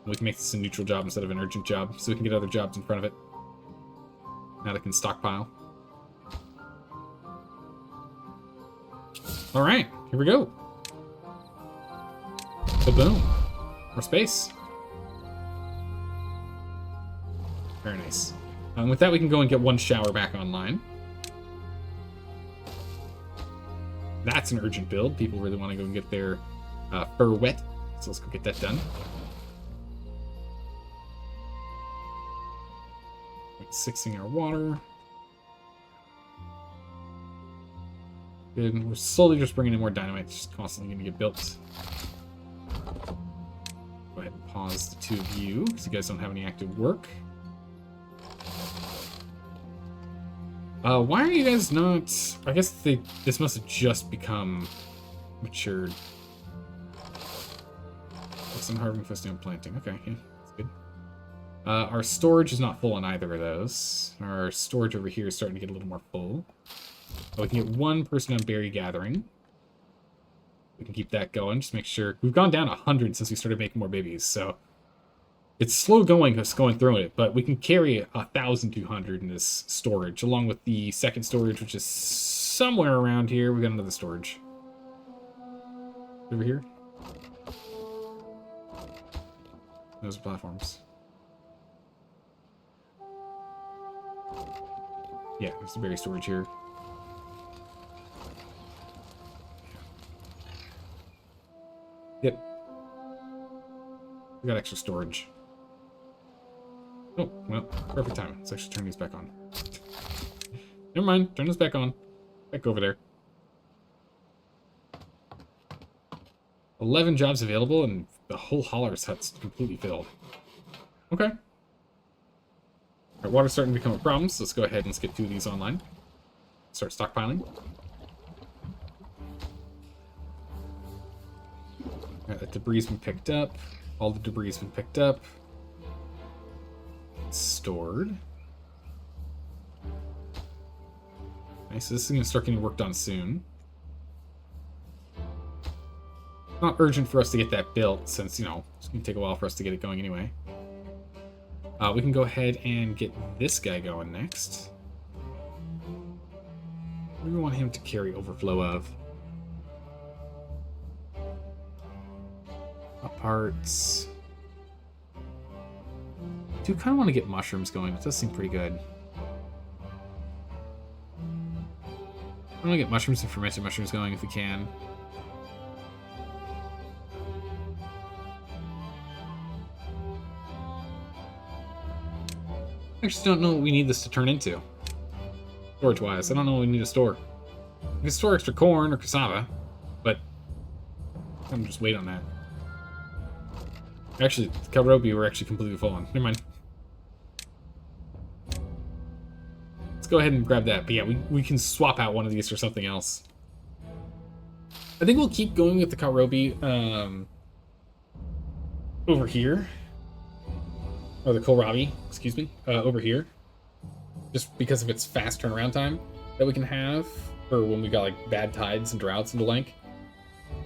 We can make this a neutral job instead of an urgent job, so we can get other jobs in front of it. Now they can stockpile. Alright, here we go. Ba-boom. More space. Very nice. With that, we can go and get one shower back online. That's an urgent build. People really want to go and get their fur wet. So let's go get that done. Sixing our water. Good. We're slowly just bringing in more dynamite. It's just constantly going to get built. Go ahead and pause the two of you, because you guys don't have any active work. Why are you guys not... I guess this must have just become matured. Some harvesting, festing, and planting. Okay, yeah, that's good. Our storage is not full on either of those. Our storage over here is starting to get a little more full. But we can get one person on berry gathering. We can keep that going. Just make sure... We've gone down 100 since we started making more babies, so... It's slow going, us going through it, but we can carry 1,200 in this storage, along with the second storage, which is somewhere around here. We got another storage. Over here. Those are platforms. Yeah, there's the berry storage here. Yep. We got extra storage. Oh, well, perfect time. Let's actually turn these back on. Never mind, turn this back on. Back over there. 11 jobs available, and the whole hauler's hut's completely filled. Okay. Alright, water's starting to become a problem, so let's go ahead and let's get 2 of these online. Start stockpiling. Alright, that debris has been picked up. All the debris has been picked up. Stored. Nice, so this is going to start getting worked on soon. Not urgent for us to get that built, since, you know, it's going to take a while for us to get it going anyway. We can go ahead and get this guy going next. What do we want him to carry overflow of? Parts. Do kind of want to get mushrooms going. It does seem pretty good. I want to get mushrooms and fermented mushrooms going if we can. I just don't know what we need this to turn into. Storage-wise, I don't know what we need to store. We can store extra corn or cassava, but I'm just wait on that. Actually, the Karobi we're actually completely full on. Never mind. Let's go ahead and grab that. But yeah, we can swap out one of these for something else. I think we'll keep going with the Karobi over here. Or the kohlrabi, excuse me, over here. Just because of its fast turnaround time that we can have for when we got like bad tides and droughts and the like.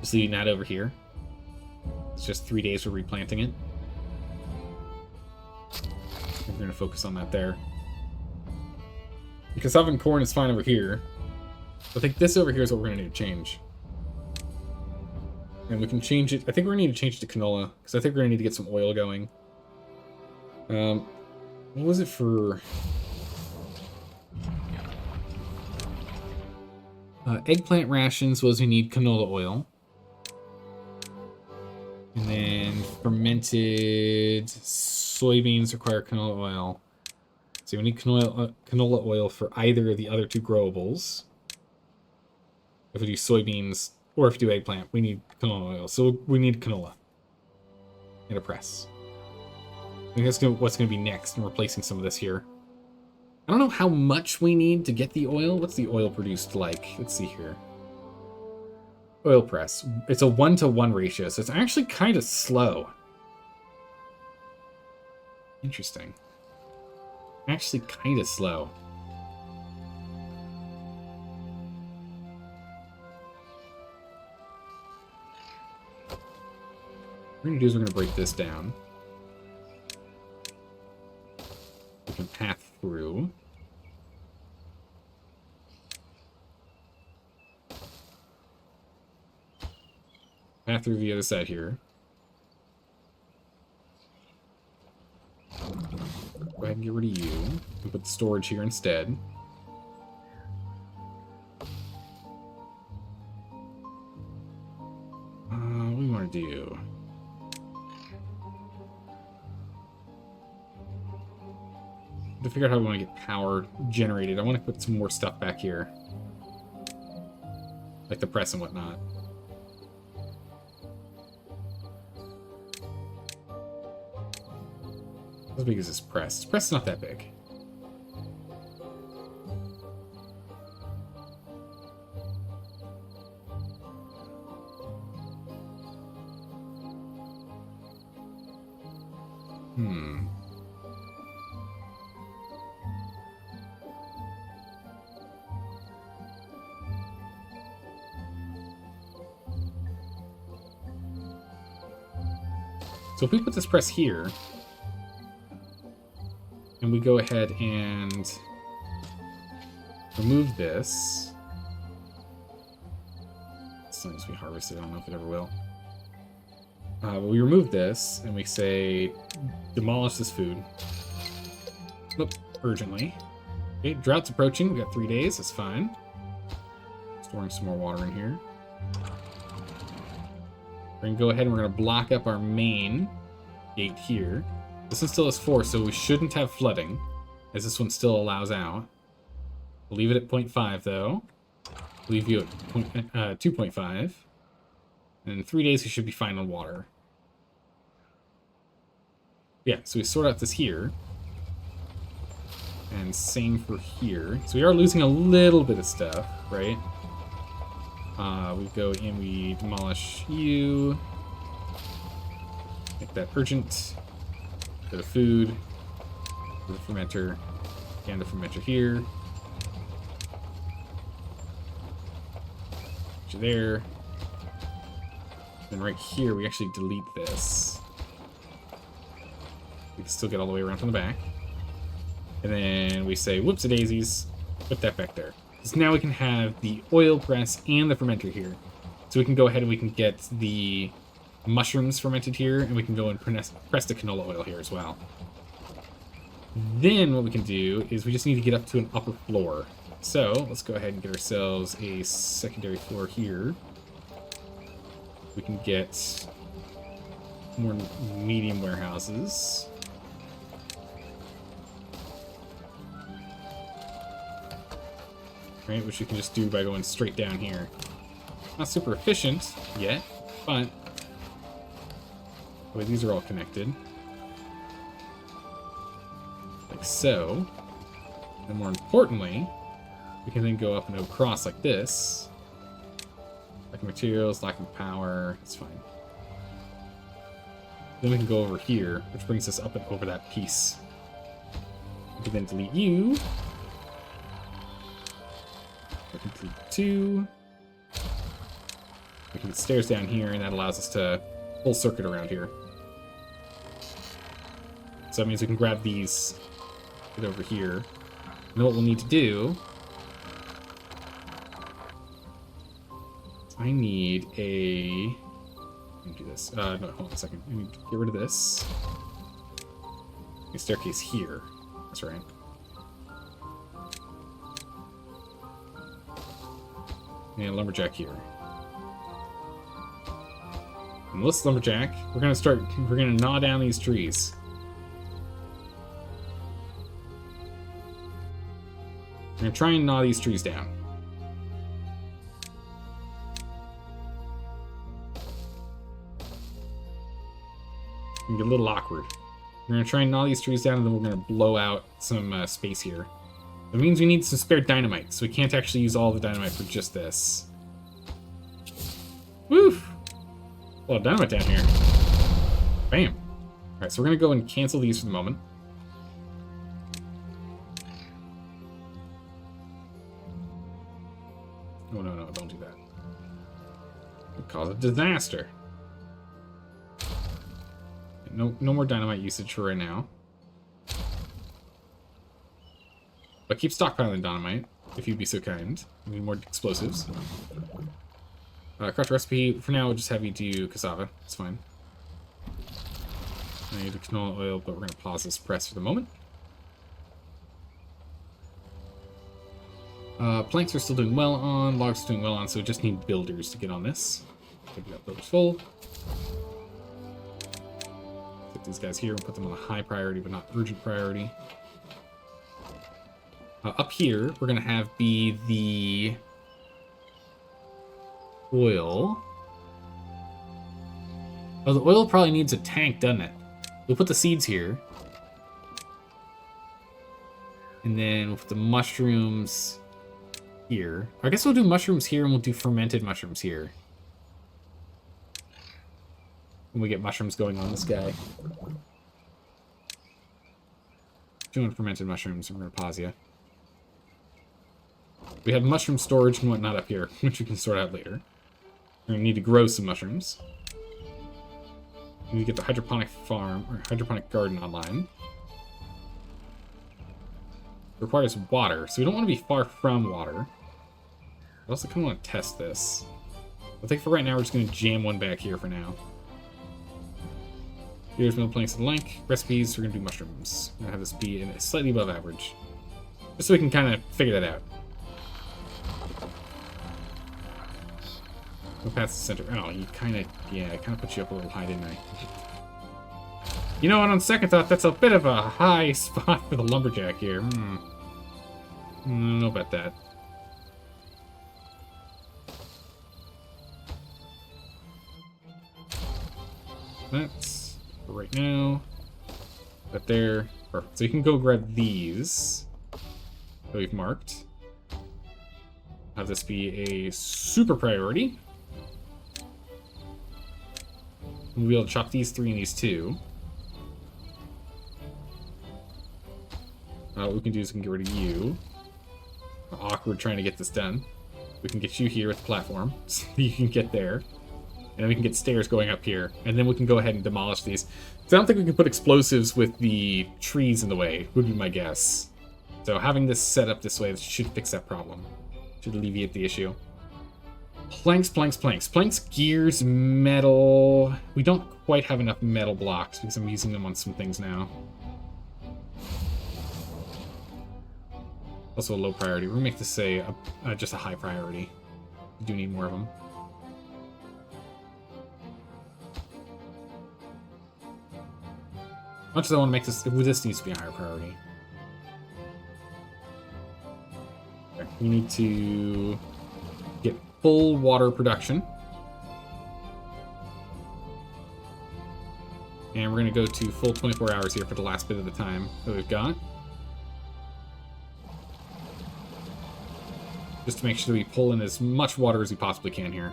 Just leaving that over here. It's just 3 days for replanting it. We're going to focus on that there. Because having corn is fine over here. I think this over here is what we're going to need to change. And we can change it. I think we're going to need to change it to canola. Because I think we're going to need to get some oil going. What was it for... eggplant rations was we need canola oil. And then fermented soybeans require canola oil. So we need canola oil for either of the other two growables. If we do soybeans or if we do eggplant, we need canola oil. So we need canola and a press. I think that's what's going to be next in replacing some of this here. I don't know how much we need to get the oil. What's the oil produced like? Let's see here. Oil press. It's a 1-to-1 ratio, so it's actually kind of slow. Interesting. Actually kind of slow. What we're going to do is we're going to break this down. We can path through. Path through the other side here. Go ahead and get rid of you. And put the storage here instead. What do we want to do? To figure out how we want to get power generated, I want to put some more stuff back here. Like the press and whatnot. How big is this press? This press is not that big. So if we put this press here, and we go ahead and remove this. As long as we harvest it, I don't know if it ever will. We remove this, and we say, demolish this food. Look, urgently. Okay, drought's approaching. We got 3 days. That's fine. Storing some more water in here. We're going to go ahead and we're going to block up our main gate here. This one still has 4, so we shouldn't have flooding, as this one still allows out. We'll leave it at 0.5, though. Leave you at 2.5. And in 3 days, we should be fine on water. Yeah, so we sort out this here. And same for here. So we are losing a little bit of stuff, right? We go in, we demolish you. Make that urgent. Bit of food. Bit of fermenter. And a fermenter here. Put you there. Then right here, we actually delete this. We can still get all the way around from the back. And then we say, whoops-a-daisies. Put that back there. So now we can have the oil press and the fermenter here. So we can go ahead and we can get the mushrooms fermented here, and we can go and press the canola oil here as well. Then what we can do is we just need to get up to an upper floor. So let's go ahead and get ourselves a secondary floor here. We can get more medium warehouses. Right, which we can just do by going straight down here. Not super efficient yet, but the way these are all connected. Like so. And more importantly, we can then go up and go across like this. Lacking materials, lacking power, that's fine. Then we can go over here, which brings us up and over that piece. We can then delete you. We can delete 2. We can get stairs down here, and that allows us to full circuit around here. So that means we can grab these, get over here. And what we'll need to do, I need a, let me do this. No, hold on a second. I need to get rid of this. A staircase here. That's right. And lumberjack here. And this lumberjack, we're gonna gnaw down these trees. We're gonna try and gnaw these trees down. It can get a little awkward. We're gonna try and gnaw these trees down, and then we're gonna blow out some space here. That means we need some spare dynamite, so we can't actually use all the dynamite for just this. Woof! A lot of dynamite down here. Bam! Alright, so we're gonna go and cancel these for the moment. Oh, no, don't do that. It cause a disaster. No more dynamite usage for right now. But keep stockpiling dynamite, if you'd be so kind. We need more explosives. Craft recipe, for now we'll just have you do cassava. It's fine. I need canola oil, but we're going to pause this press for the moment. Planks are still doing well on, logs are doing well on, so we just need builders to get on this. Okay, we got builders full. Put these guys here and put them on a high priority, but not urgent priority. Up here, we're going to have be the oil. Oh, the oil probably needs a tank, doesn't it? We'll put the seeds here. And then we'll put the mushrooms here. I guess we'll do mushrooms here and we'll do fermented mushrooms here. When we get mushrooms going on this guy. Doing fermented mushrooms, I'm going to pause you. We have mushroom storage and whatnot up here, which we can sort out later. We're going to need to grow some mushrooms. We need to get the hydroponic farm, or hydroponic garden online. It requires water, so we don't want to be far from water. I also kind of want to test this. I think for right now, we're just going to jam one back here for now. Here's mill planks and link. Recipes, we're going to do mushrooms. We're going to have this be in slightly above average. Just so we can kind of figure that out. Go past the center. Oh, you kind of, yeah, I kind of put you up a little high, didn't I? You know what, on second thought, that's a bit of a high spot for the lumberjack here. I don't know about that. That's for right now. That there. Perfect. So you can go grab these that we've marked. Have this be a super priority. We'll be able to chop these 3 and these 2. What we can do is we can get rid of you. Awkward trying to get this done. We can get you here with the platform, so you can get there. And then we can get stairs going up here. And then we can go ahead and demolish these. So I don't think we can put explosives with the trees in the way, would be my guess. So having this set up this way should fix that problem. Should alleviate the issue. Planks, planks, planks. Planks, gears, metal. We don't quite have enough metal blocks because I'm using them on some things now. Also a low priority. We're going to make this say just a high priority. We do need more of them. Much as I want to make this, this needs to be a higher priority. Okay, we need to get full water production. And we're going to go to full 24 hours here for the last bit of the time that we've got. Just to make sure that we pull in as much water as we possibly can here.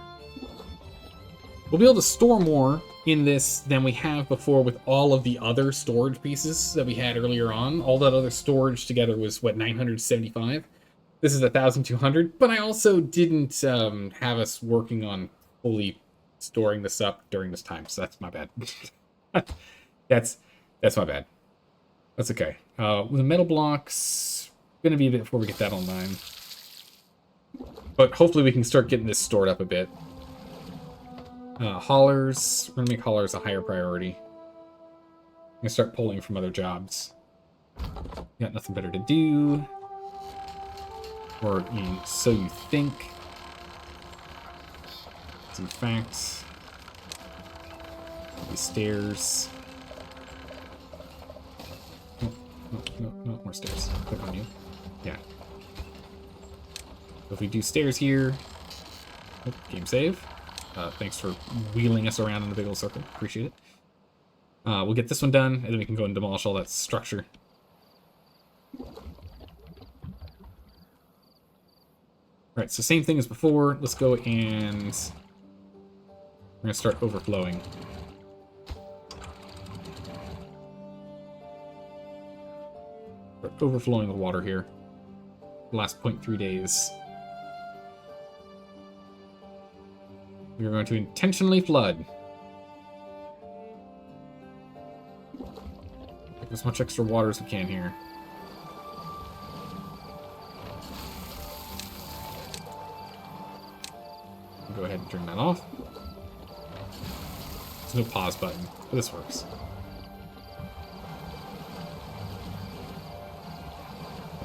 We'll be able to store more in this than we have before with all of the other storage pieces that we had earlier on. All that other storage together was, what, 975? This is 1,200, but I also didn't have us working on fully storing this up during this time, so that's my bad. that's my bad. That's okay. With the metal blocks, gonna be a bit before we get that online. But hopefully we can start getting this stored up a bit. Haulers, we're gonna make haulers a higher priority. I'm gonna start pulling from other jobs. Got nothing better to do. Or so you think. Some facts. These stairs. No, more stairs. Click on you. Yeah. So if we do stairs here. Oh, game save. Thanks for wheeling us around in the big old circle. Appreciate it. We'll get this one done, and then we can go and demolish all that structure. Alright, so same thing as before. Let's go and we're going to start overflowing. We're overflowing with water here. The last 0.3 days. We're going to intentionally flood. Take as much extra water as we can here. Go ahead and turn that off. There's no pause button, but this works.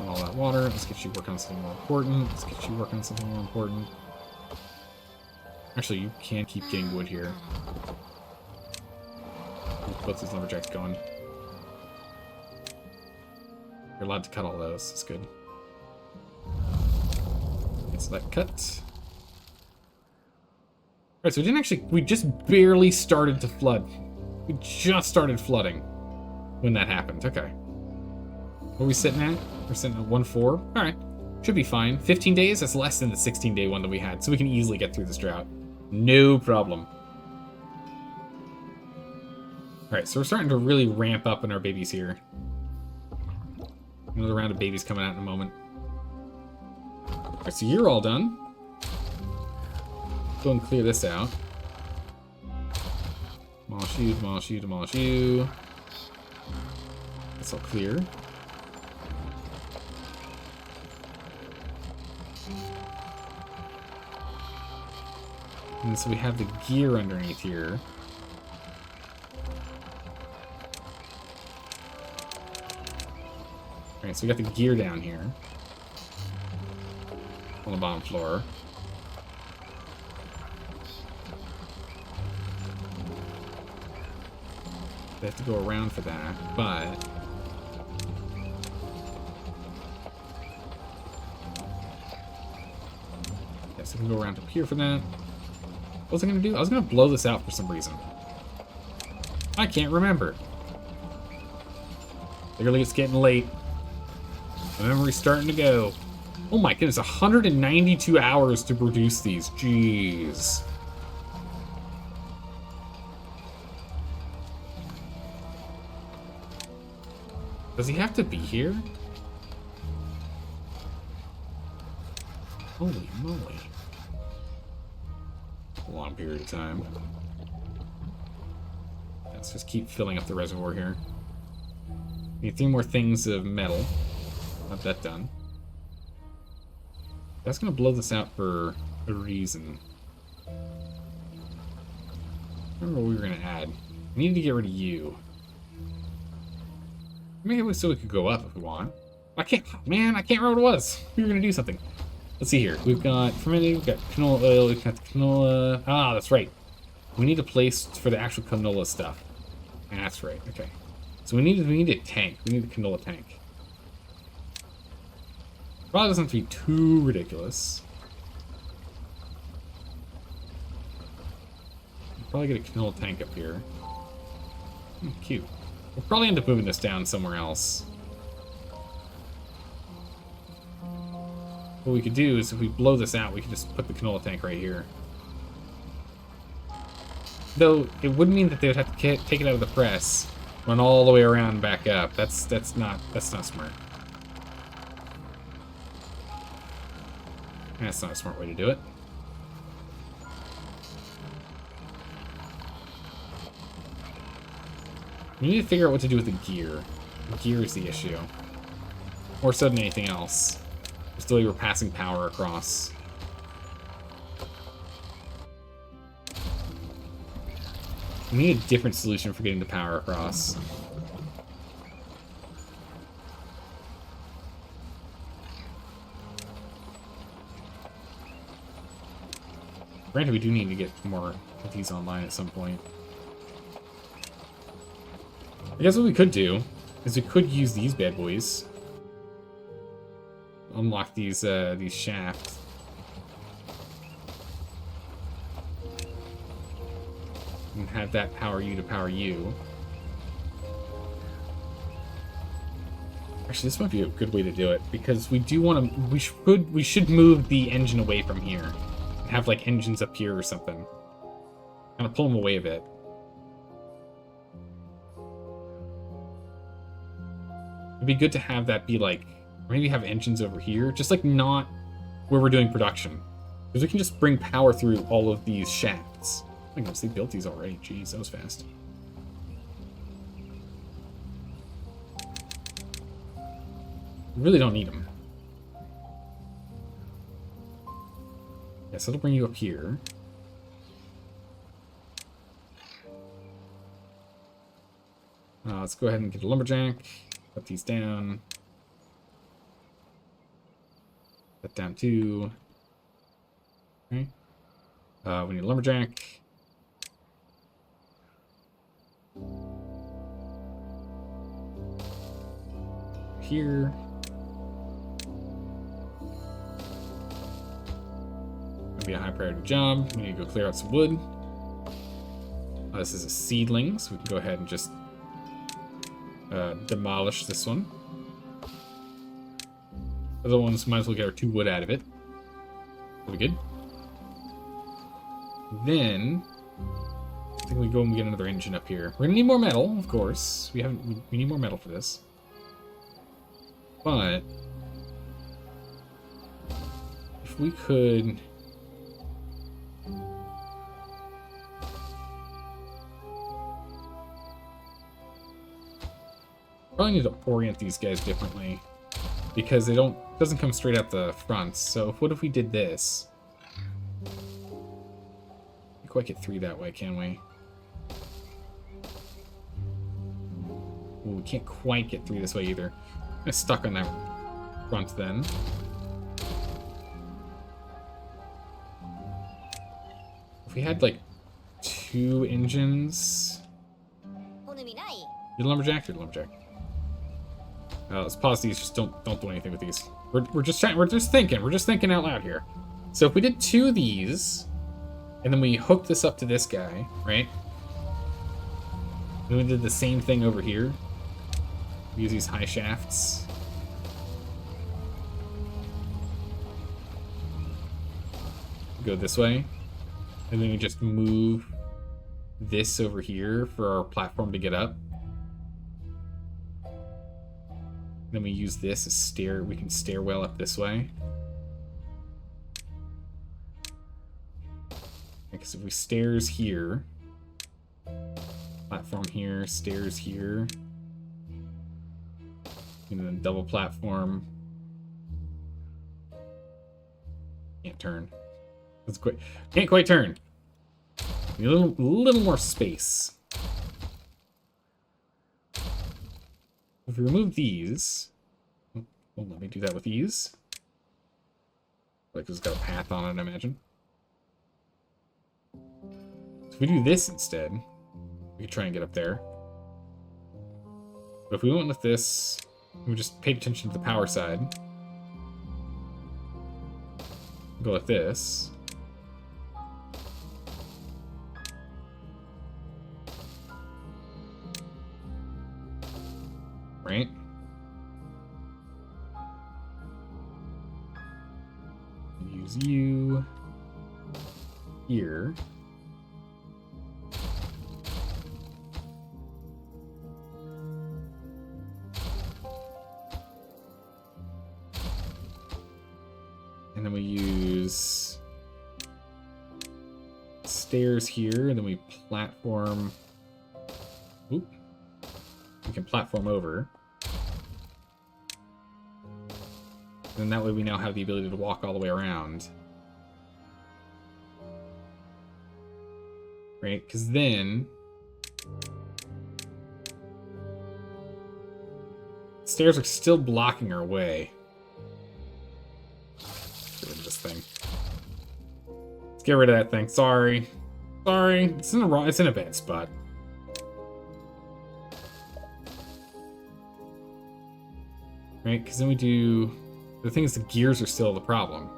All that water. Let's get you working on something more important. Let's get you working on something more important. Actually, you can keep getting wood here. Both these lumberjacks going. You're allowed to cut all those. That's good. Okay, so that cut. Alright, so we didn't actually... We just barely started to flood. We just started flooding when that happened. Okay. What are we sitting at? We're sitting at 1.4. Alright. Should be fine. 15 days? That's less than the 16-day one that we had, so we can easily get through this drought. No problem. Alright, so we're starting to really ramp up in our babies here. Another round of babies coming out in a moment. Alright, so you're all done. Go and clear this out. Demolish you, demolish you, demolish you. That's all clear. And so we have the gear underneath here. Alright, so we got the gear down here. On the bottom floor. They have to go around for that, but... Yes, I can go around up here for that. What was I going to do? I was going to blow this out for some reason. I can't remember. Clearly it's getting late. My memory's starting to go. Oh my goodness, 192 hours to produce these. Jeez. Does he have to be here? Holy moly. A long period of time. Let's just keep filling up the reservoir here. Need 3 more things of metal. Not that done. That's gonna blow this out for a reason. I remember what we were gonna add. We needed to get rid of you. Maybe so we could go up if we want. I can't, man, I can't remember what it was. We were gonna do something. Let's see here. We've got fermented, we've got canola oil, we've got the canola. Ah, that's right. We need a place for the actual canola stuff. That's right. Okay. So we need a tank. We need a canola tank. Probably doesn't have to be too ridiculous. We'll probably get a canola tank up here. Cute. We'll probably end up moving this down somewhere else. What we could do is if we blow this out, we could just put the canola tank right here. Though it would mean that they would have to take it out of the press, run all the way around and back up. That's not smart. That's not a smart way to do it. We need to figure out what to do with the gear. Gear is the issue. More so than anything else. Just the way we're passing power across. We need a different solution for getting the power across. Granted, we do need to get more of these online at some point. I guess what we could do is we could use these bad boys. Unlock these shafts. And have that power you to power you. Actually, this might be a good way to do it because we do want to. We should move the engine away from here and have like engines up here or something. Kind of pull them away a bit. It'd be good to have that be like maybe have engines over here, just like not where we're doing production, because we can just bring power through all of these shafts. Oh my goodness, they built these already. Jeez, that was fast. We really don't need them. Yeah, so it'll bring you up here. Let's go ahead and get a lumberjack. Put these down. That down too. Okay. We need a lumberjack. Here. Gonna be a high priority job. We need to go clear out some wood. This is a seedling, so we can go ahead and just demolish this one. Other ones, might as well get our 2 wood out of it. Pretty good. Then I think we go and get another engine up here. We're gonna need more metal, of course. We need more metal for this. But if we could probably need to orient these guys differently because they doesn't come straight out the front. So what if we did this? We quite get 3 that way, can we? Ooh, we can't quite get 3 this way either. I'm stuck on that front then. If we had like 2 engines. You're the lumberjack, you're the lumberjack. Let's pause these. Just don't do anything with these. We're just thinking out loud here. So if we did 2 of these, and then we hooked this up to this guy, right? And we did the same thing over here. Use these high shafts. Go this way, and then we just move this over here for our platform to get up. Then we use this as we can stairwell up this way. Because if we stairs here, platform here, stairs here, and then double platform. Can't turn. Can't quite turn. Need a little more space. If we remove these, well, let me do that with these. Like it's got a path on it, I imagine. So if we do this instead, we could try and get up there. But if we went with this, we just paid attention to the power side. Go like this. Right? Use you here. And then we use stairs here, and then we platform. Oop. We can platform over. And that way we now have the ability to walk all the way around. Right? Because then... stairs are still blocking our way. Get rid of this thing. Let's get rid of that thing. Sorry. Sorry. It's in a bad spot. Right? Because then we do... the thing is, the gears are still the problem.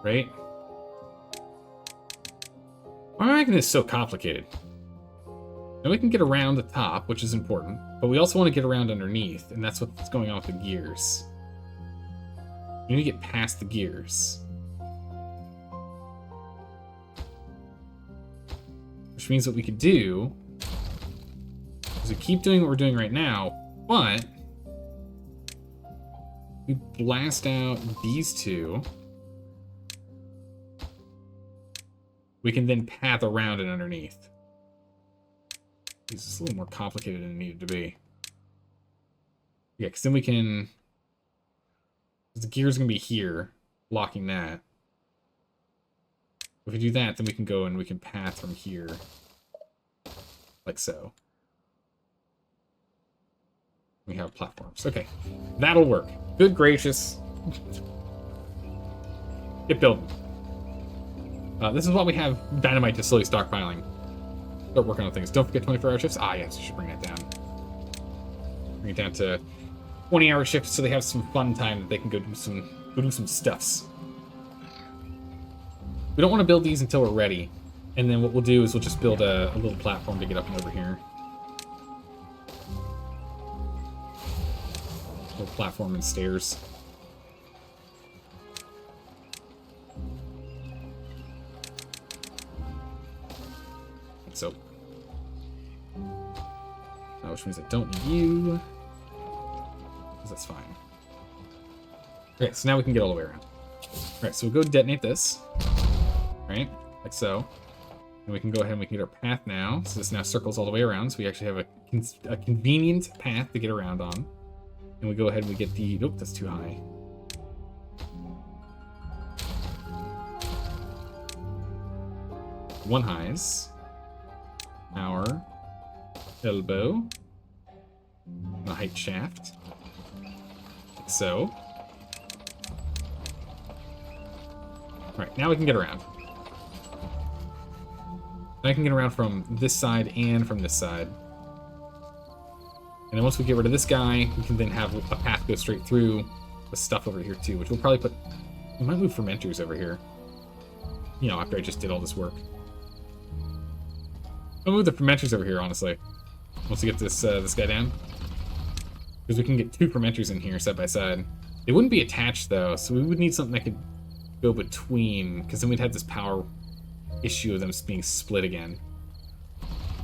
Right? Why am I making this so complicated? Now we can get around the top, which is important, but we also want to get around underneath, and that's what's going on with the gears. We need to get past the gears. Which means what we could do is we keep doing what we're doing right now, but we blast out these two. We can then path around it underneath. This is a little more complicated than it needed to be. Yeah, because then we can... the gear's going to be here, blocking that. If we do that, then we can go and we can path from here. Like so. We have platforms. Okay, that'll work. Good gracious. Get building. This is why we have dynamite to slowly stockpiling. Start working on things. Don't forget 24-hour shifts. Ah, yes, you should bring that down. Bring it down to 20-hour shifts so they have some fun time that they can go do some stuffs. We don't want to build these until we're ready. And then what we'll do is we'll just build a little platform to get up and over here. A little platform and stairs. Like so. Which means I don't need you. Because that's fine. Okay, so now we can get all the way around. Alright, so we'll go detonate this. Right? Like so. And we can go ahead and we can get our path now. So this now circles all the way around. So we actually have a convenient path to get around on. And we go ahead and we get the... nope, that's too high. One highs. Our elbow. The height shaft. Like so. Right, now we can get around. I can get around from this side and from this side. And then once we get rid of this guy, we can then have a path go straight through with stuff over here too, which we'll probably put... we might move fermenters over here. You know, after I just did all this work. I'll move the fermenters over here, honestly. Once we get this this guy down. Because we can get two fermenters in here side by side. They wouldn't be attached though, so we would need something that could go between, because then we'd have this power issue of them being split again.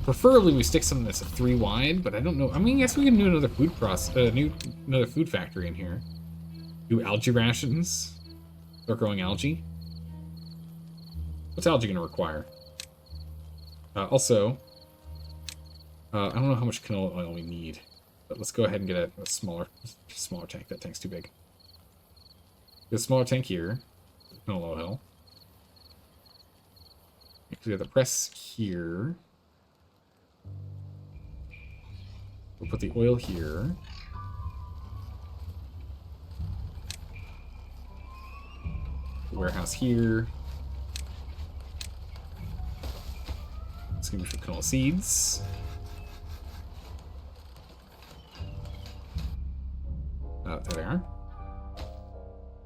Preferably we stick something that's a 3 wide, but I don't know. I mean, I guess we can do another food another food factory in here. Do algae rations. Start growing algae. What's algae going to require? Also, I don't know how much canola oil we need, but let's go ahead and get a smaller tank. That tank's too big. Get a smaller tank here. Canola oil. We have the press here. We'll put the oil here. The warehouse here. It's gonna be for canola seeds. There they are.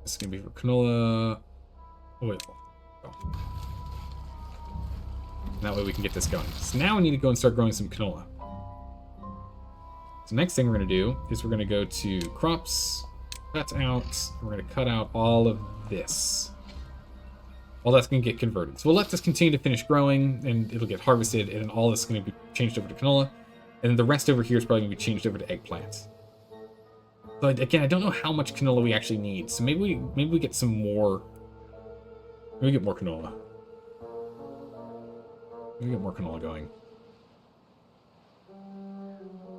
This is gonna be for canola oil. Oh. That way we can get this going. So now we need to go and start growing some canola. So next thing we're going to do is we're going to go to crops, cut out, and we're going to cut out all of this. All that's going to get converted. So we'll let this continue to finish growing, and it'll get harvested, and then all this is going to be changed over to canola. And then the rest over here is probably going to be changed over to eggplants. But again, I don't know how much canola we actually need. So maybe we get some more... maybe we get more canola. Maybe we get more canola going.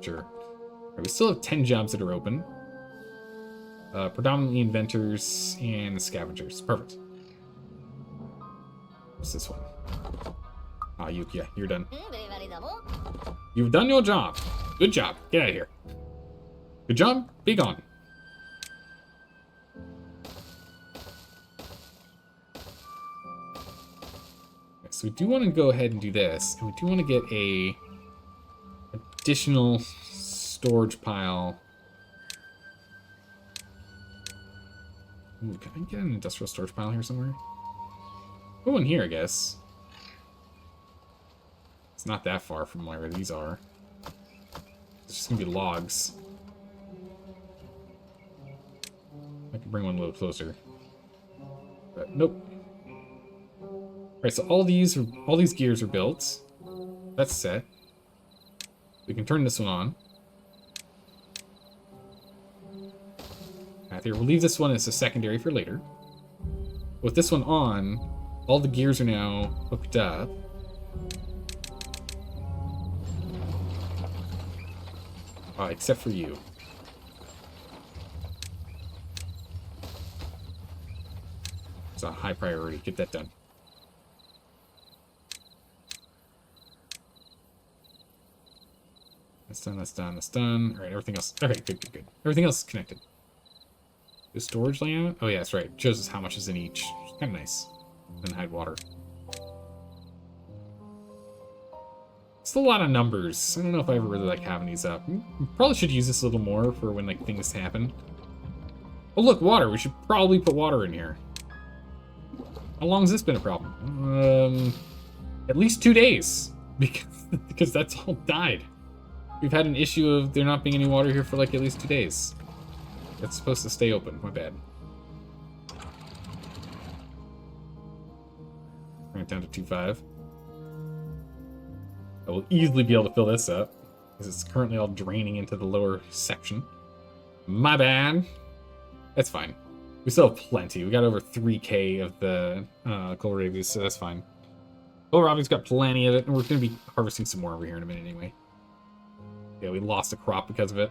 Sure. Right, we still have 10 jobs that are open. Predominantly inventors and scavengers. Perfect. What's this one? Ah, yeah, you're done. You've done your job. Good job. Get out of here. Good job. Be gone. Okay, so we do want to go ahead and do this, and we do want to get a additional storage pile. Ooh, can I get an industrial storage pile here somewhere? Oh, in here, I guess. It's not that far from where these are. It's just gonna be logs. I can bring one a little closer. But nope. Alright, so all these gears are built. That's set. We can turn this one on. Here, we'll leave this one as a secondary for later. With this one on, all the gears are now hooked up. Except for you. It's a high priority. Get that done. That's done, that's done, that's done. Alright, everything else. Okay, good. Everything else is connected. The storage layout? Oh, yeah, that's right. It shows us how much is in each. It's kind of nice. And hide water. It's a lot of numbers. I don't know if I ever really like having these up. Probably should use this a little more for when like things happen. Oh, look, water. We should probably put water in here. How long has this been a problem? At least 2 days. Because that's all died. We've had an issue of there not being any water here for like at least 2 days. It's supposed to stay open. My bad. Bring it down to 2.5. I will easily be able to fill this up because it's currently all draining into the lower section. My bad. That's fine. We still have plenty. We got over 3k of the kohlrabi, so that's fine. Kohlrabi's got plenty of it, and we're going to be harvesting some more over here in a minute anyway. Yeah, we lost a crop because of it.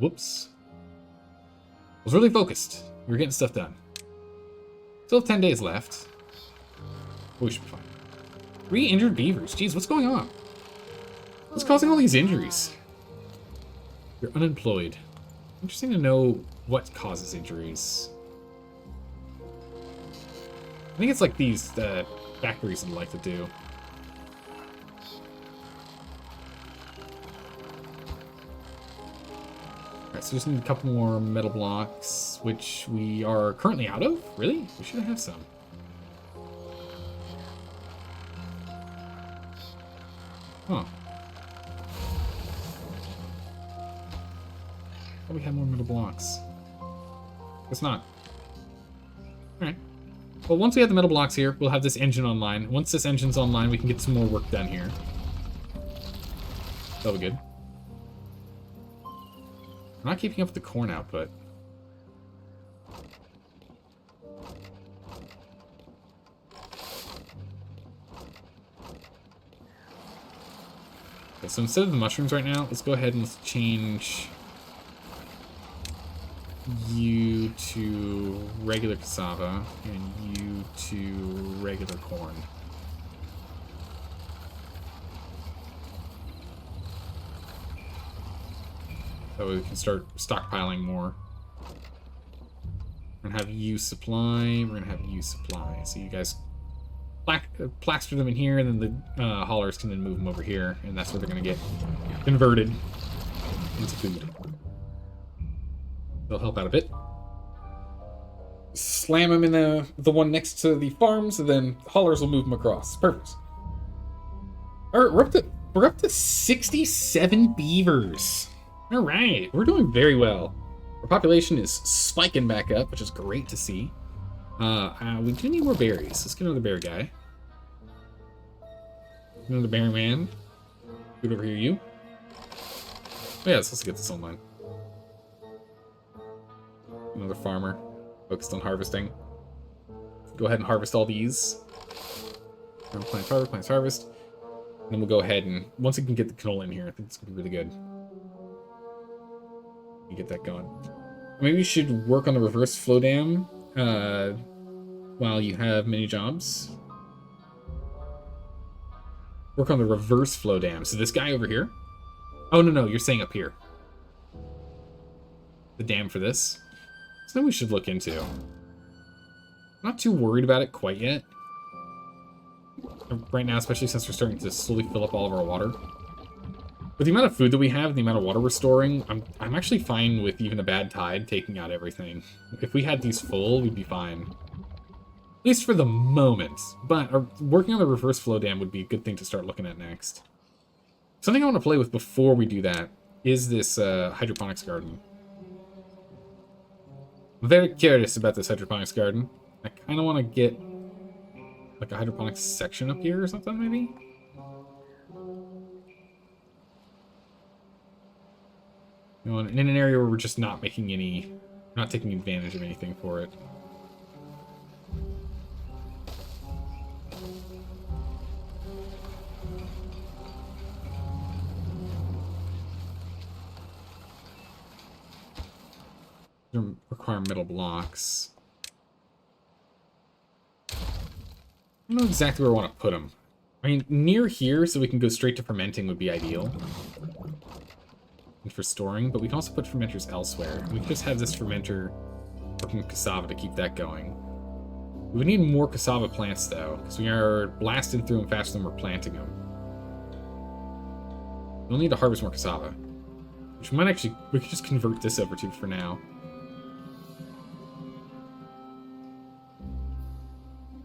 Whoops. I was really focused. We were getting stuff done. Still have 10 days left. We should be fine. 3 injured beavers. Jeez, what's going on? What's causing all these injuries? You're unemployed. Interesting to know what causes injuries. I think it's like these factories would like to do. Alright, so just need a couple more metal blocks, which we are currently out of? Really? We should have some. Huh. Oh, we have more metal blocks. It's not. Alright. Well, once we have the metal blocks here, we'll have this engine online. Once this engine's online, we can get some more work done here. That'll be good. I'm not keeping up with the corn output. Okay, so instead of the mushrooms right now, let's go ahead and let's change you to regular cassava and you to regular corn. That way we can start stockpiling more. We're gonna have you supply, we're gonna have you supply. So you guys plaster them in here, and then the haulers can then move them over here, and that's where they're gonna get converted into food. They'll help out a bit. Slam them in the one next to the farms, and then haulers will move them across. Perfect. All right, we're up to 67 beavers. All right, we're doing very well. Our population is spiking back up, which is great to see. We do need more berries. Let's get another berry guy. Another berry man. Good over here, you. Oh, yeah, let's get this online. Another farmer focused on harvesting. Go ahead and harvest all these. Plants harvest. And then we'll go ahead and once we can get the canola in here, I think it's gonna be really good. You get that going. Maybe you should work on the reverse flow dam while you have many jobs. Work on the reverse flow dam. So this guy over here? Oh, no, you're saying up here. The dam for this. Something we should look into. I'm not too worried about it quite yet. Right now, especially since we're starting to slowly fill up all of our water. With the amount of food that we have and the amount of water we're storing, I'm actually fine with even a bad tide taking out everything. If we had these full, we'd be fine. At least for the moment. But working on the reverse flow dam would be a good thing to start looking at next. Something I want to play with before we do that is this hydroponics garden. I'm very curious about this hydroponics garden. I kind of want to get like a hydroponics section up here or something, maybe? You know, in an area where we're just not making any, not taking advantage of anything for it. Require metal blocks. I don't know exactly where I want to put them. I mean, near here, so we can go straight to fermenting would be ideal. And for storing, but we can also put fermenters elsewhere. We can just have this fermenter working with cassava to keep that going. We would need more cassava plants, though, because we are blasting through them faster than we're planting them. We'll need to harvest more cassava. Which might actually, we could just convert this over to for now.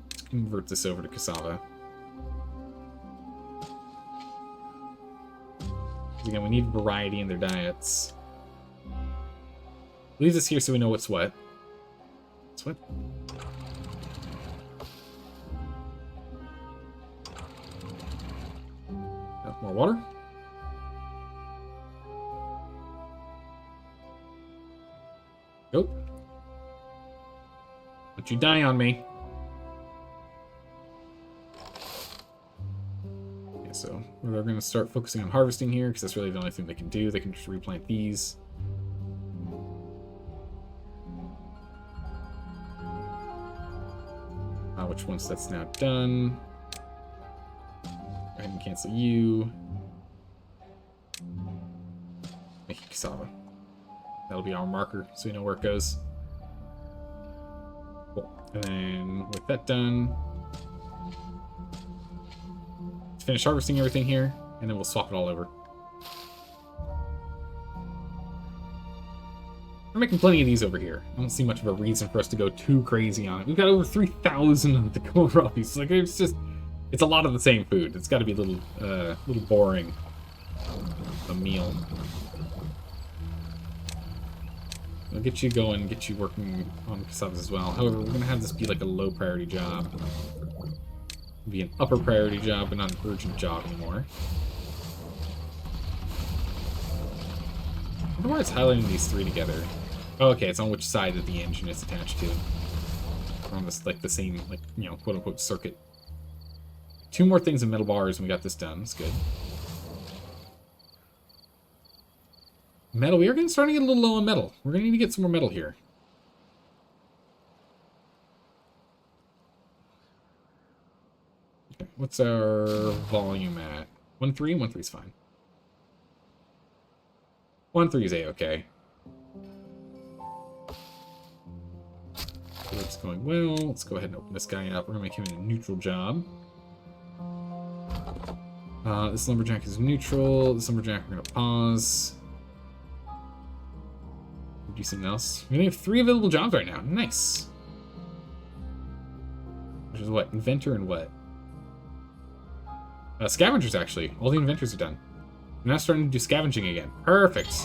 Let's convert this over to cassava. Again, we need variety in their diets. Leave this here so we know what's what. What's what? More water. Nope. Don't you die on me. So we're going to start focusing on harvesting here because that's really the only thing they can do. They can just replant these. Which once that's now done, go ahead and cancel you. Make it cassava. That'll be our marker so we know where it goes. Cool. And then with that done, finish harvesting everything here, and then we'll swap it all over. We're making plenty of these over here. I don't see much of a reason for us to go too crazy on it. We've got over 3,000 of the kohlrabies. Like, it's a lot of the same food. It's got to be a little boring. A meal. I'll get you going, get you working on cassavas as well. However, we're gonna have this be like a low priority job. Be an upper priority job, but not an urgent job anymore. I wonder why it's highlighting these three together. Oh, okay, it's on which side that the engine is attached to. We're on this, like, the same, like, you know, quote-unquote circuit. 2 more things in metal bars, and we got this done. That's good. Metal. We are starting to get a little low on metal. We're going to need to get some more metal here. Okay, what's our volume at? 1.3? 1.3 is fine. 1.3 is A-okay. It's going well. Let's go ahead and open this guy up. We're going to make him a neutral job. This lumberjack is neutral. This lumberjack we're going to pause. Do something else. We only have 3 available jobs right now. Nice. Which is what? Inventor and what? Scavengers, actually. All the inventors are done. We're now starting to do scavenging again. Perfect.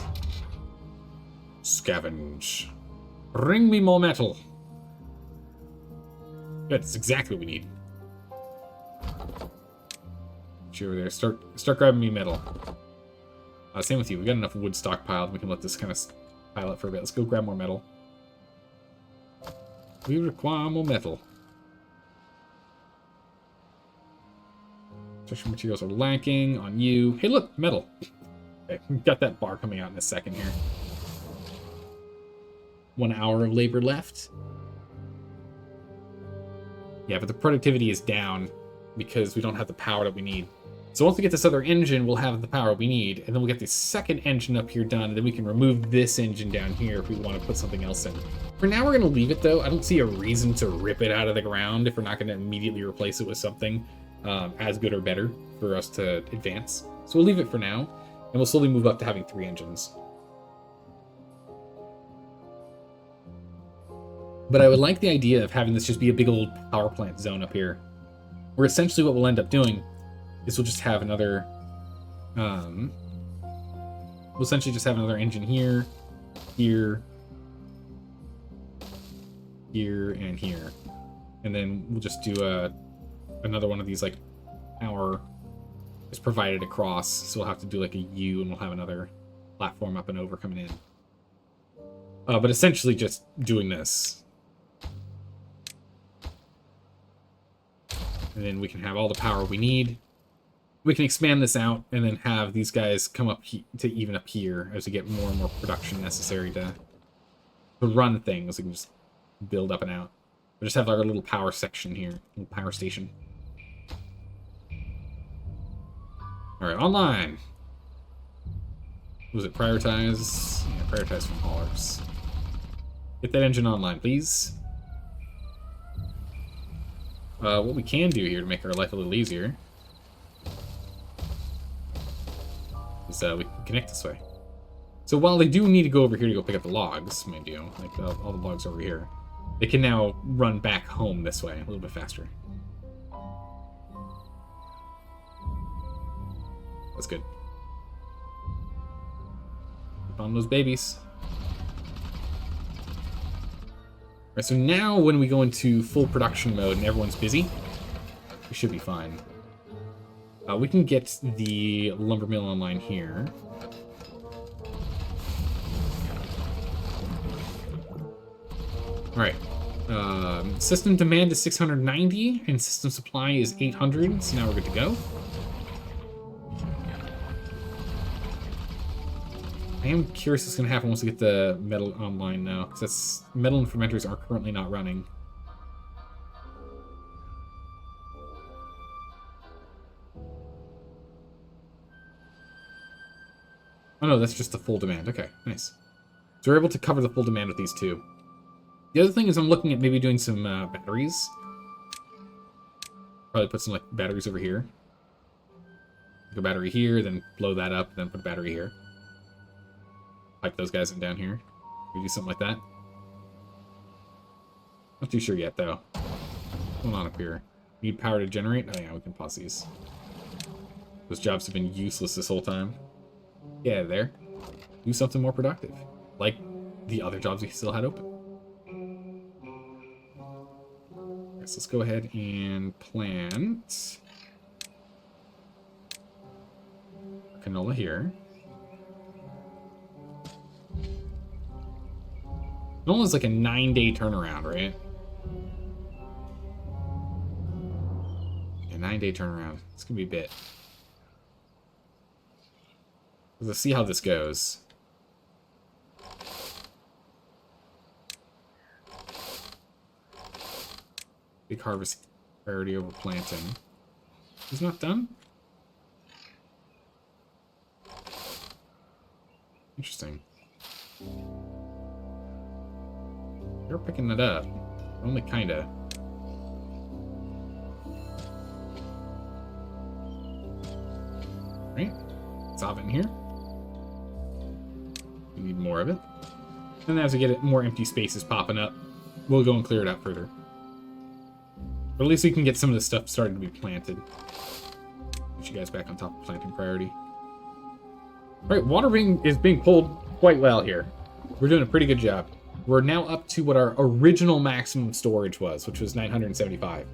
Scavenge. Bring me more metal. Good, that's exactly what we need. Get you over there. Start grabbing me metal. Same with you. We got enough wood stockpiled. We can let this kind of pile up for a bit. Let's go grab more metal. We require more metal. Special materials are lacking on you. Hey, look, metal. Okay, we've got that bar coming out in a second here. 1 hour of labor left. Yeah, but the productivity is down because we don't have the power that we need. So once we get this other engine, we'll have the power we need, and then we'll get the second engine up here done, and then we can remove this engine down here if we want to put something else in. For now, we're going to leave it, though. I don't see a reason to rip it out of the ground if we're not going to immediately replace it with something as good or better for us to advance. So we'll leave it for now, and we'll slowly move up to having 3 engines. But I would like the idea of having this just be a big old power plant zone up here, where essentially what we'll end up doing is we'll just have another, we'll essentially just have another engine here, here, here, and here. And then we'll just do another one of these, like, power is provided across, so we'll have to do like a U, and we'll have another platform up and over coming in. But essentially just doing this. And then we can have all the power we need. We can expand this out and then have these guys come up to even up here as we get more and more production necessary to run things. We can just build up and out. We'll just have our little power section here, little power station. All right, online. Was it prioritize? Yeah, prioritize from haulers. Get that engine online, please. What we can do here to make our life a little easier is we can connect this way. So while they do need to go over here to go pick up the logs, mind you, like all the logs over here, they can now run back home this way a little bit faster. That's good. Keep on those babies. Alright, so now when we go into full production mode and everyone's busy, we should be fine. We can get the lumber mill online here. Alright. System demand is 690 and system supply is 800, so now we're good to go. I am curious what's going to happen once we get the metal online now, because that's metal and fermenters are currently not running. Oh no, that's just the full demand. Okay, nice. So we're able to cover the full demand with these two. The other thing is I'm looking at maybe doing some batteries. Probably put some like batteries over here. Like a battery here, then blow that up, then put a battery here. Pipe those guys in down here. We do something like that. Not too sure yet, though. What's going on up here? Need power to generate? Oh yeah, we can pause these. Those jobs have been useless this whole time. Yeah, there. Do something more productive. Like the other jobs we still had open. So let's go ahead and plant canola here. Canola's like a 9-day turnaround, right? A 9-day turnaround. It's gonna be a bit. Let's see how this goes. Big harvest priority over planting. He's not done? Interesting. You're picking it up. Only kinda. Right? Let's have it in here. We need more of it. And as we get more empty spaces popping up, we'll go and clear it out further. But at least we can get some of this stuff started to be planted. Get you guys back on top of planting priority. Alright, water is being pulled quite well here. We're doing a pretty good job. We're now up to what our original maximum storage was, which was 975.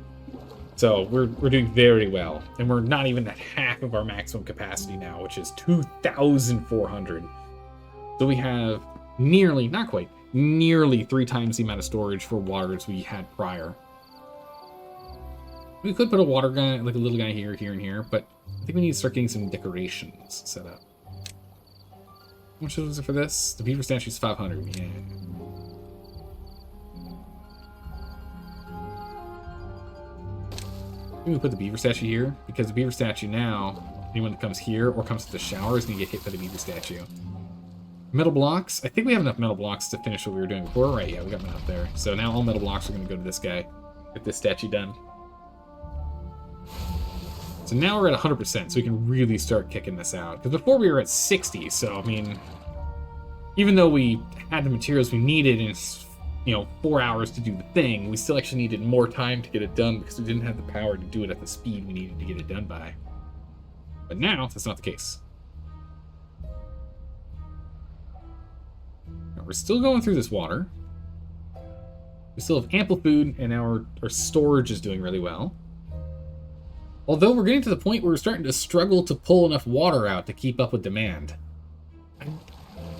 So we're doing very well. And we're not even at half of our maximum capacity now, which is 2,400. So we have nearly, not quite, nearly 3 times the amount of storage for water as we had prior. We could put a water guy, like a little guy here, here, and here, but I think we need to start getting some decorations set up. How much is it for this? The beaver statue's 500, yeah. Maybe we put the beaver statue here, because the beaver statue now, anyone that comes here or comes to the shower is going to get hit by the beaver statue. Metal blocks. I think we have enough metal blocks to finish what we were doing before. Right, yeah, we got enough there. So now all metal blocks are going to go to this guy. Get this statue done. So now we're at 100%, so we can really start kicking this out. Because before we were at 60, so, I mean, even though we had the materials we needed in, 4 hours to do the thing, we still actually needed more time to get it done because we didn't have the power to do it at the speed we needed to get it done by. But now, that's not the case. Now, we're still going through this water. We still have ample food, and our storage is doing really well. Although we're getting to the point where we're starting to struggle to pull enough water out to keep up with demand. I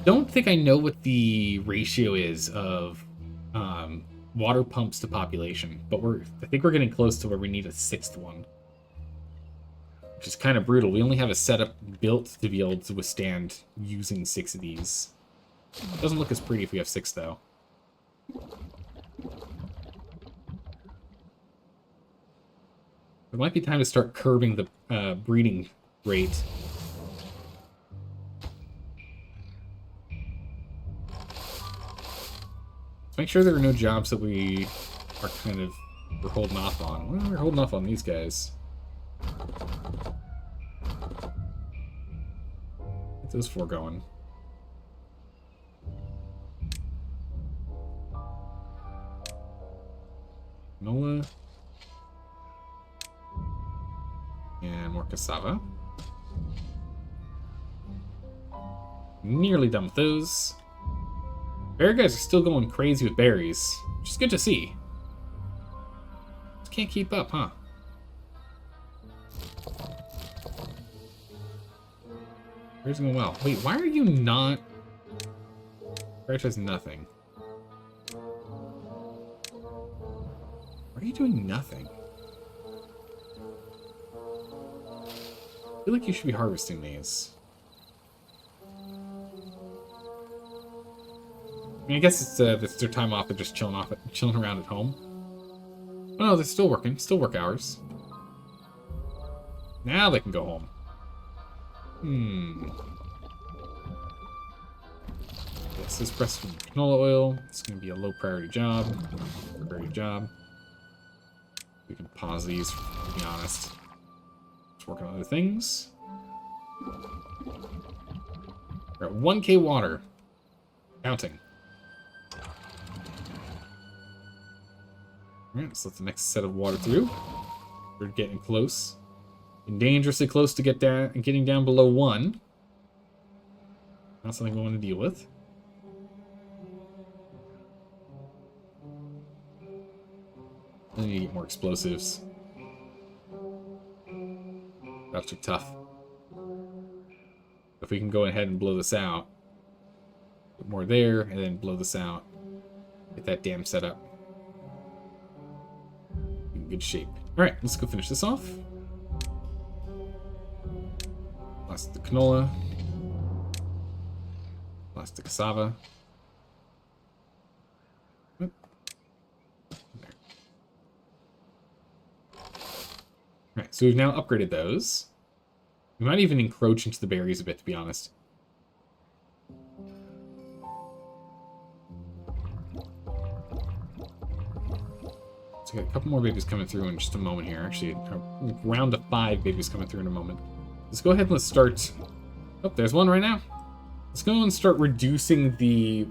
don't think I know what the ratio is of water pumps to population, but I think we're getting close to where we need a 6th one. Which is kind of brutal. We only have a setup built to be able to withstand using 6 of these. It doesn't look as pretty if we have 6, though. It might be time to start curbing the breeding rate. Let's make sure there are no jobs that we're holding off on. Well, we're holding off on these guys. Get those 4 going. Canola. And more cassava. Nearly done with those. Berry guys are still going crazy with berries, which is good to see. Just can't keep up, huh? Berries going well. Wait, why are you not... Berry has nothing. Why are you doing nothing? I feel like you should be harvesting these. I mean, I guess it's their time off. They're just chilling around at home. Oh no, they're still working. Still work hours. Now they can go home. This is pressed from canola oil. It's going to be a low priority job. We can pause these, to be honest. Let's work on other things. We're at 1K water. Counting. Alright, let's let the next set of water through. We're getting close. And dangerously close to getting down below 1. Not something we want to deal with. I need to get more explosives. That's too tough. If we can go ahead and blow this out. Put more there, and then blow this out. Get that dam set up. In good shape. Alright, let's go finish this off. Lost the canola. Lost the cassava. Alright, so we've now upgraded those. We might even encroach into the berries a bit, to be honest. So we got a couple more babies coming through in just a moment here. Actually, a round of 5 babies coming through in a moment. Let's go ahead and let's start... Oh, there's one right now. Let's go and start reducing the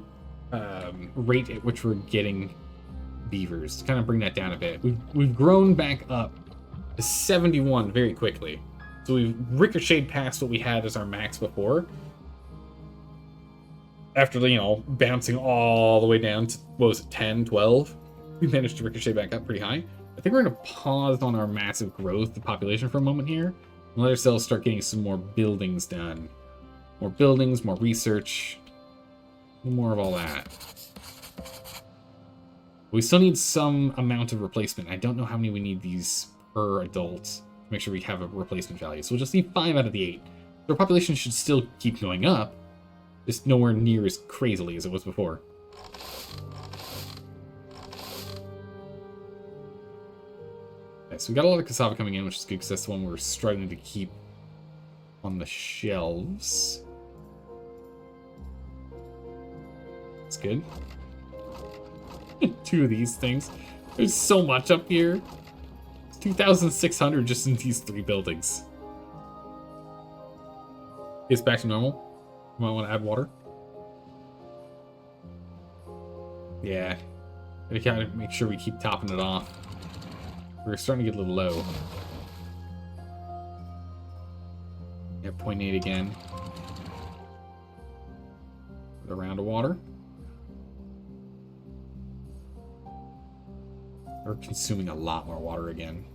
rate at which we're getting beavers. To kind of bring that down a bit. We've grown back up to 71 very quickly. So we've ricocheted past what we had as our max before. After, bouncing all the way down to, what was it, 10, 12? We managed to ricochet back up pretty high. I think we're going to pause on our massive growth, the population, for a moment here. And let ourselves start getting some more buildings done. More buildings, more research. More of all that. We still need some amount of replacement. I don't know how many we need these per adult to make sure we have a replacement value. So we'll just need 5 out of the 8. Our population should still keep going up, just nowhere near as crazily as it was before. Okay, so we got a lot of cassava coming in, which is good because that's the one we're struggling to keep on the shelves. That's good. 2 of these things. There's so much up here. It's 2,600 just in these 3 buildings. It's back to normal. You might want to add water. Yeah. We gotta make sure we keep topping it off. We're starting to get a little low. Yeah, 0.8 again. Another round of water. We're consuming a lot more water again.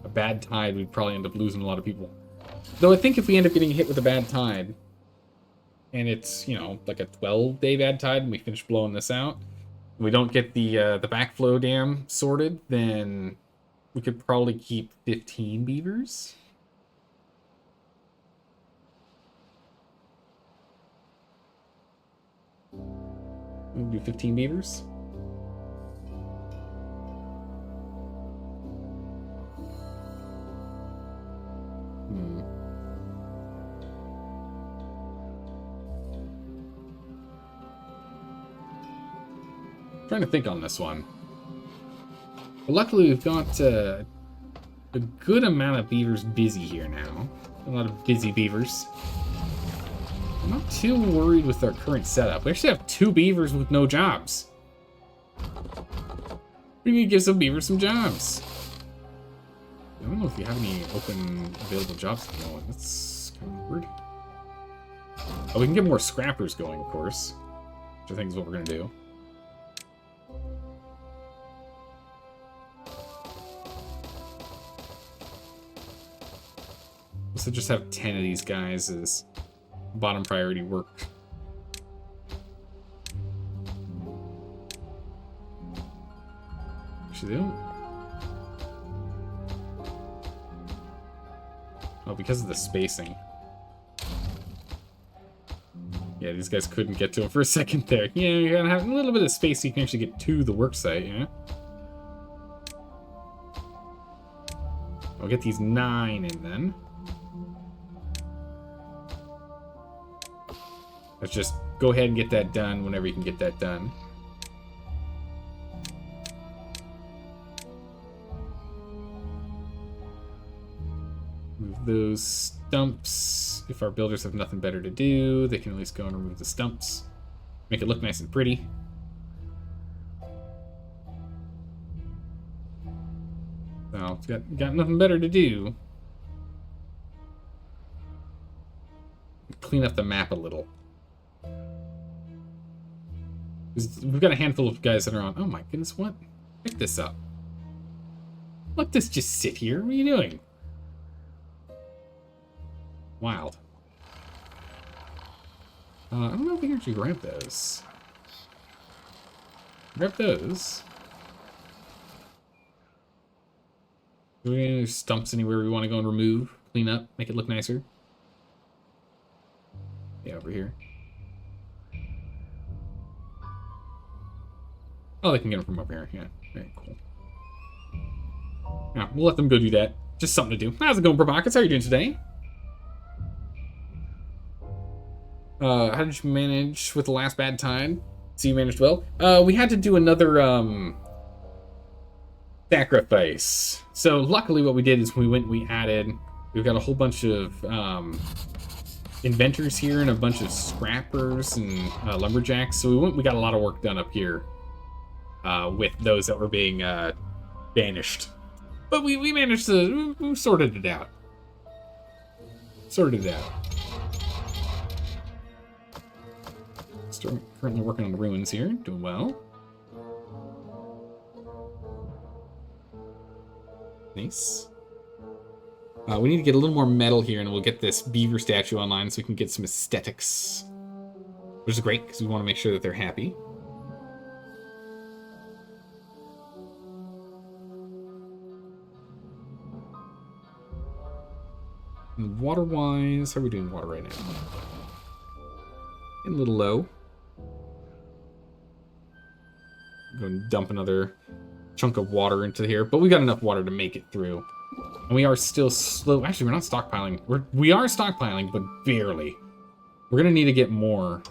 A bad tide, we'd probably end up losing a lot of people. Though I think if we end up getting hit with a bad tide, and it's, you know, like a 12-day bad tide, and we finish blowing this out, and we don't get the backflow dam sorted, then we could probably keep 15 beavers. We'll do 15 beavers. Trying to think on this one. But luckily, we've got a good amount of beavers busy here now. A lot of busy beavers. I'm not too worried with our current setup. We actually have 2 beavers with no jobs. We need to give some beavers some jobs. I don't know if you have any open available jobs at the moment. That's kind of weird. Oh, we can get more scrappers going, of course. Which I think is what we're going to do. So just have 10 of these guys as bottom priority work. Actually, they don't. Oh, because of the spacing. Yeah, these guys couldn't get to him for a second there. Yeah, you're gonna have a little bit of space so you can actually get to the work site, yeah? I'll get these 9 in then. Let's just go ahead and get that done whenever you can get that done. Move those stumps. If our builders have nothing better to do, they can at least go and remove the stumps. Make it look nice and pretty. So, got nothing better to do. Clean up the map a little. We've got a handful of guys that are on. Oh my goodness, what? Pick this up. Let this just sit here. What are you doing? Wild. I don't know if we can actually grab those. Grab those. Do we have any stumps anywhere we want to go and remove, clean up, make it look nicer? Yeah, over here. Oh, they can get them from over here. Yeah, very cool. Yeah, we'll let them go do that. Just something to do. How's it going, Provocates? How are you doing today? How did you manage with the last bad tide? So you managed well? We had to do another, sacrifice. So luckily what we did is we've got a whole bunch of, inventors here and a bunch of scrappers and lumberjacks. So we got a lot of work done up here. With those that were being banished. But we managed to... We sorted it out. Sorted it out. Still currently working on the ruins here. Doing well. Nice. We need to get a little more metal here, and we'll get this beaver statue online so we can get some aesthetics. Which is great, because we want to make sure that they're happy. Water-wise, how are we doing water right now? Getting a little low. Go and dump another chunk of water into here, but we got enough water to make it through. And we are still slow. Actually, we're not stockpiling. We are stockpiling, but barely. We're gonna need to get more.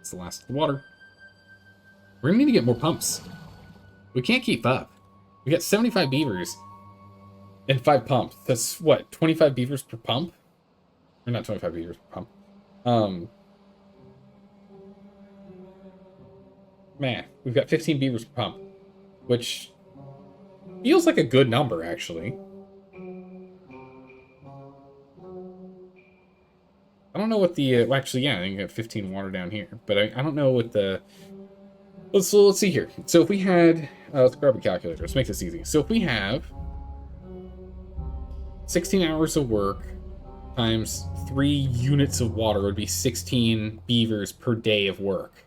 It's the last water. We're gonna need to get more pumps. We can't keep up. We got 75 beavers and 5 pumps. That's what, 25 beavers per pump? Or not 25 beavers per pump. Man, we've got 15 beavers per pump, which feels like a good number, actually. I don't know what the... well, actually, yeah, I think I got 15 water down here. But I don't know what the... Let's see here. So if we had... let's grab a calculator. Let's make this easy. So if we have 16 hours of work times 3 units of water would be 16 beavers per day of work.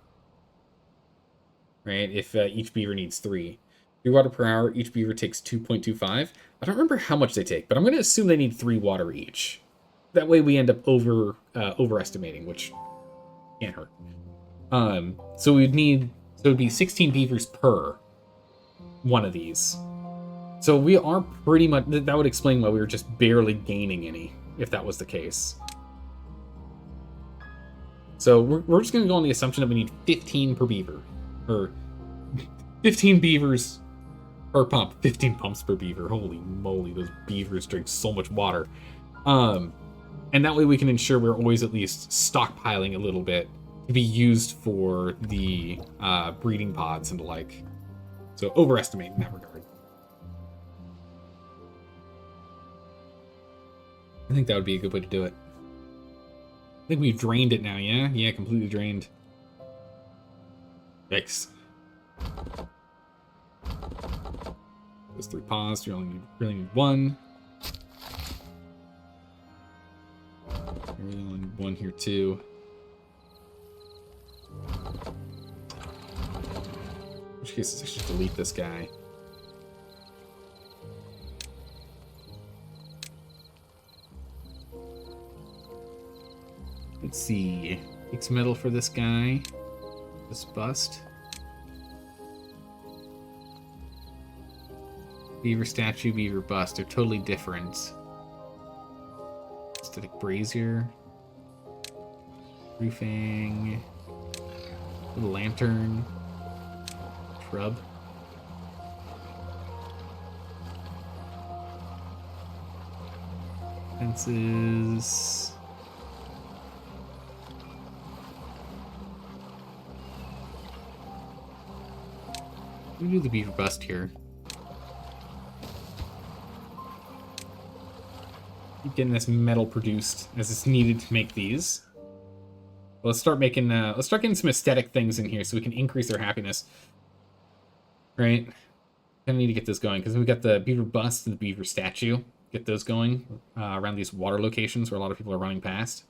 Right? If each beaver needs 3. 3 water per hour, each beaver takes 2.25. I don't remember how much they take, but I'm going to assume they need 3 water each. That way we end up overestimating, which can't hurt. So we'd need... So it would be 16 beavers per one of these. So we are pretty much... That would explain why we were just barely gaining any, if that was the case. So we're just going to go on the assumption that we need 15 per beaver. Or 15 beavers per pump. 15 pumps per beaver. Holy moly, those beavers drink so much water. And that way we can ensure we're always at least stockpiling a little bit to be used for the breeding pods and the like. So overestimate in that regard. I think that would be a good way to do it. I think we've drained it now, yeah? Yeah, completely drained. Yikes. Those 3 pods, you really need 1. You really only need 1 here too. In which case, I should delete this guy. Let's see. Takes metal for this guy. This bust. Beaver statue, beaver bust. They're totally different. Aesthetic brazier. Roofing. Little lantern. Shrub. Fences. Let me do the beaver bust here. Keep getting this metal produced as it's needed to make these. Let's start making. Let's start getting some aesthetic things in here so we can increase their happiness. Right? Gonna need to get this going because we got the beaver bust and the beaver statue. Get those going around these water locations where a lot of people are running past.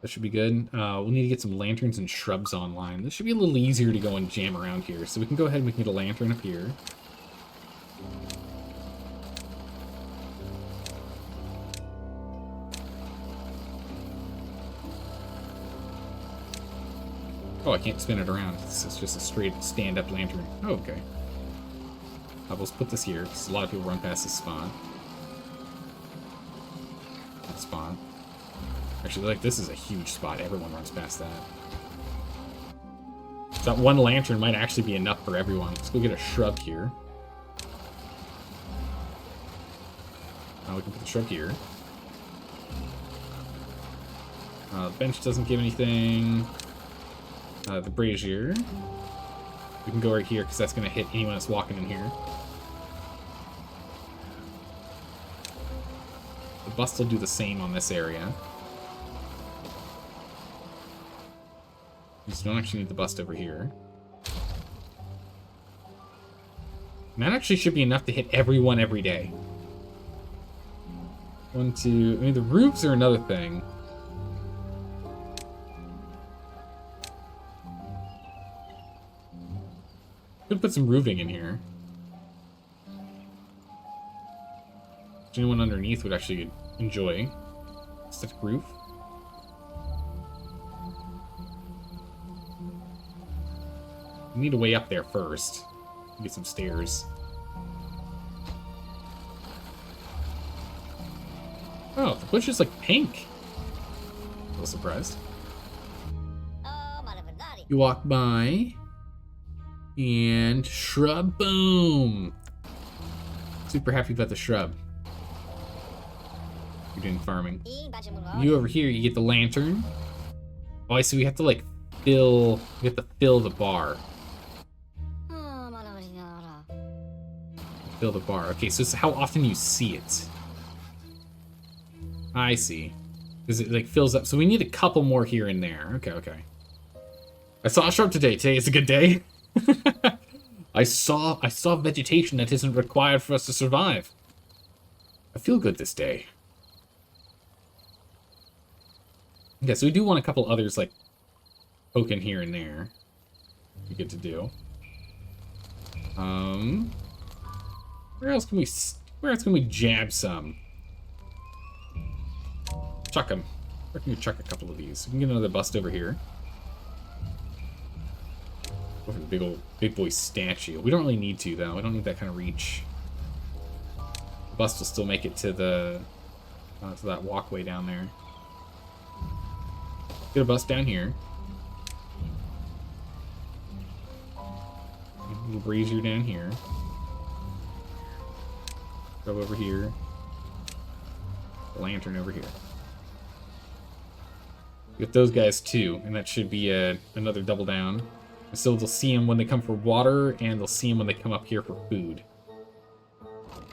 That should be good. We'll need to get some lanterns and shrubs online. This should be a little easier to go and jam around here. So we can go ahead and we can get a lantern up here. Oh, I can't spin it around. It's just a straight stand-up lantern. Oh, okay. Let's put this here, because a lot of people run past this spawn. That spawn. Actually, like, this is a huge spot. Everyone runs past that. So that one lantern might actually be enough for everyone. Let's go get a shrub here. Now we can put the shrub here. The bench doesn't give anything. The brazier. We can go right here because that's going to hit anyone that's walking in here. The bust will do the same on this area. We just don't actually need the bust over here. And that actually should be enough to hit everyone every day. 1, 2... I mean, the roofs are another thing. Could put some roofing in here. Which anyone underneath would actually enjoy. Aesthetic roof. We need a way up there first. Get some stairs. Oh, the bush is like pink. A little surprised. You walk by, and shrub, boom. Super happy about the shrub. You're doing farming. You over here, you get the lantern. Oh, I see. We have to like fill. We have to fill the bar. Fill the bar. Okay, so it's how often you see it. I see. Because it like fills up. So we need a couple more here and there. Okay, okay. I saw a shrub today. Today is a good day. I saw vegetation that isn't required for us to survive. I feel good this day. Okay, so we do want a couple others like poking here and there. Be good to do. Where else can we jab some? Chuck them. Where can we chuck a couple of these? We can get another bust over here. Go for the big boy statue. We don't really need to though. We don't need that kind of reach. The bust will still make it to the to that walkway down there. Get a bust down here. A little brazier down here. Go over here. The lantern over here. Get those guys too, and that should be another double down. So they'll see them when they come for water, and they'll see them when they come up here for food.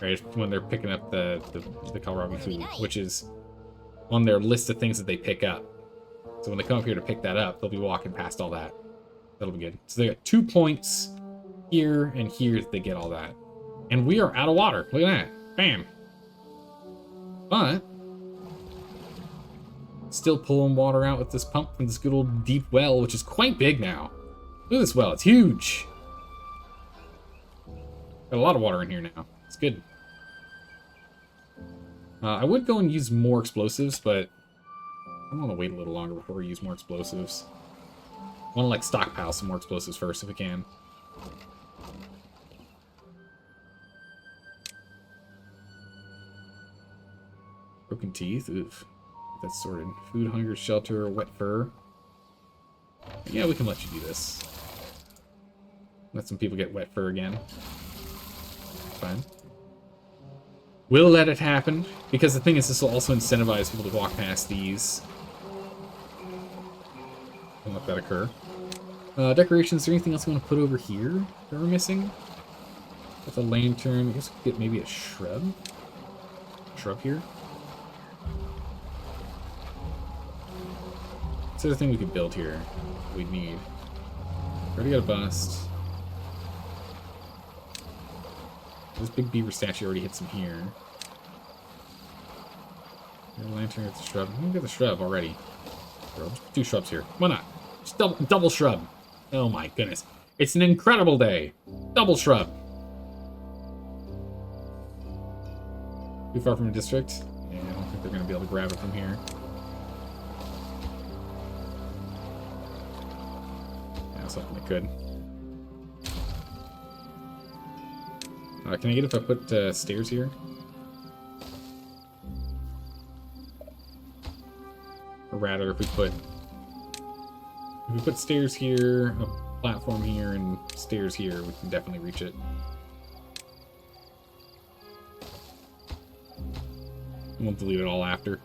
Right, when they're picking up the kohlrabi food, which is on their list of things that they pick up. So when they come up here to pick that up, they'll be walking past all that. That'll be good. So they got 2 points here and here that they get all that. And we are out of water. Look at that. Bam. But still pulling water out with this pump from this good old deep well, which is quite big now. Look at this well. It's huge. Got a lot of water in here now. It's good. I would go and use more explosives, but I want to wait a little longer before we use more explosives. I want to like stockpile some more explosives first if we can. Broken teeth. Oof. That's sorted. Food, hunger, shelter, wet fur. Yeah, we can let you do this. Let some people get wet fur again. Fine. We'll let it happen, because the thing is, this will also incentivize people to walk past these. Don't let that occur. Decorations, is there anything else we want to put over here that we're missing? With a lantern, I guess we could get maybe a shrub? Shrub here? What's the other thing we could build here? We'd need. Already got a bust. This big beaver statue already hits him here. Lantern at the shrub. Let me get the shrub already. 2 shrubs here. Why not? Just double shrub. Oh my goodness. It's an incredible day. Double shrub. Too far from the district? Yeah, I don't think they're going to be able to grab it from here. Yeah, something they could. Can I get it if I put stairs here? Or rather, if we put stairs here, a platform here, and stairs here, we can definitely reach it. I won't delete it all after.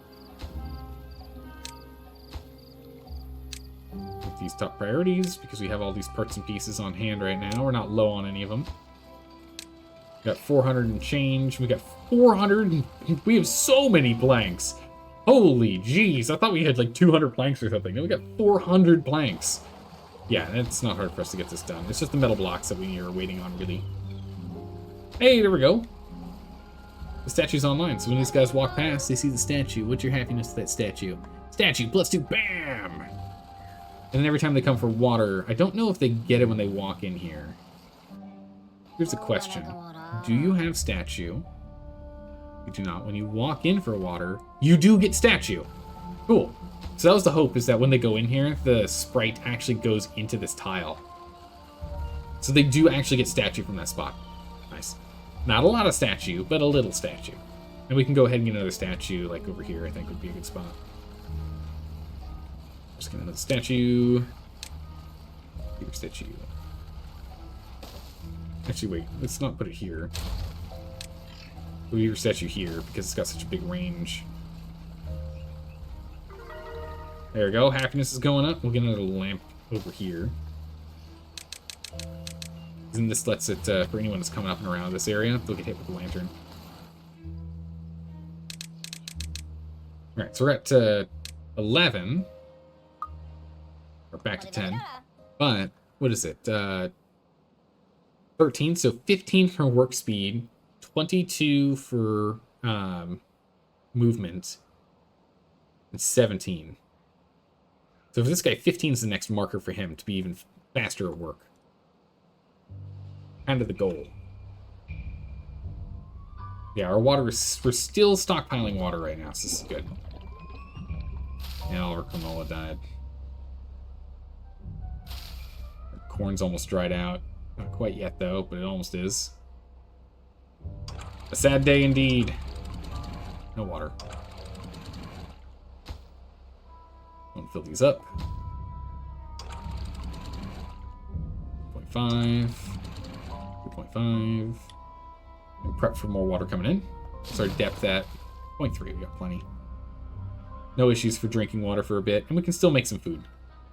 With these top priorities, because we have all these parts and pieces on hand right now. We're not low on any of them. We got 400 and change. We got 400 and we have so many planks. Holy jeez. I thought we had like 200 planks or something. Now we got 400 planks. Yeah, it's not hard for us to get this done. It's just the metal blocks that we are waiting on, really. Hey, there we go. The statue's online, so when these guys walk past, they see the statue. What's your happiness with that statue? Statue, +2, bam! And then every time they come for water, I don't know if they get it when they walk in here. Here's a question. Do you have statue? You do not. When you walk in for water, you do get statue. Cool. So that was the hope, is that when they go in here, the sprite actually goes into this tile. So they do actually get statue from that spot. Nice. Not a lot of statue, but a little statue. And we can go ahead and get another statue, like over here, I think would be a good spot. Just get another statue. Beaver statue. Actually, wait, let's not put it here. Put beaver statue here, because it's got such a big range. There we go, happiness is going up. We'll get another lamp over here. And this lets it, for anyone that's coming up and around this area, they'll get hit with the lantern. Alright, so we're at 11. We're back to 10. But, what is it? 13, so 15 for work speed, 22 for movement, and 17. So for this guy, 15 is the next marker for him to be even faster at work. Kind of the goal. Yeah, our water is... We're still stockpiling water right now, so this is good. Yeah, all our canola died. Our corn's almost dried out. Not quite yet, though, but it almost is. A sad day indeed. No water. Don't fill these up. 2.5. 2.5. And prep for more water coming in. So our depth at 0.3. We got plenty. No issues for drinking water for a bit. And we can still make some food.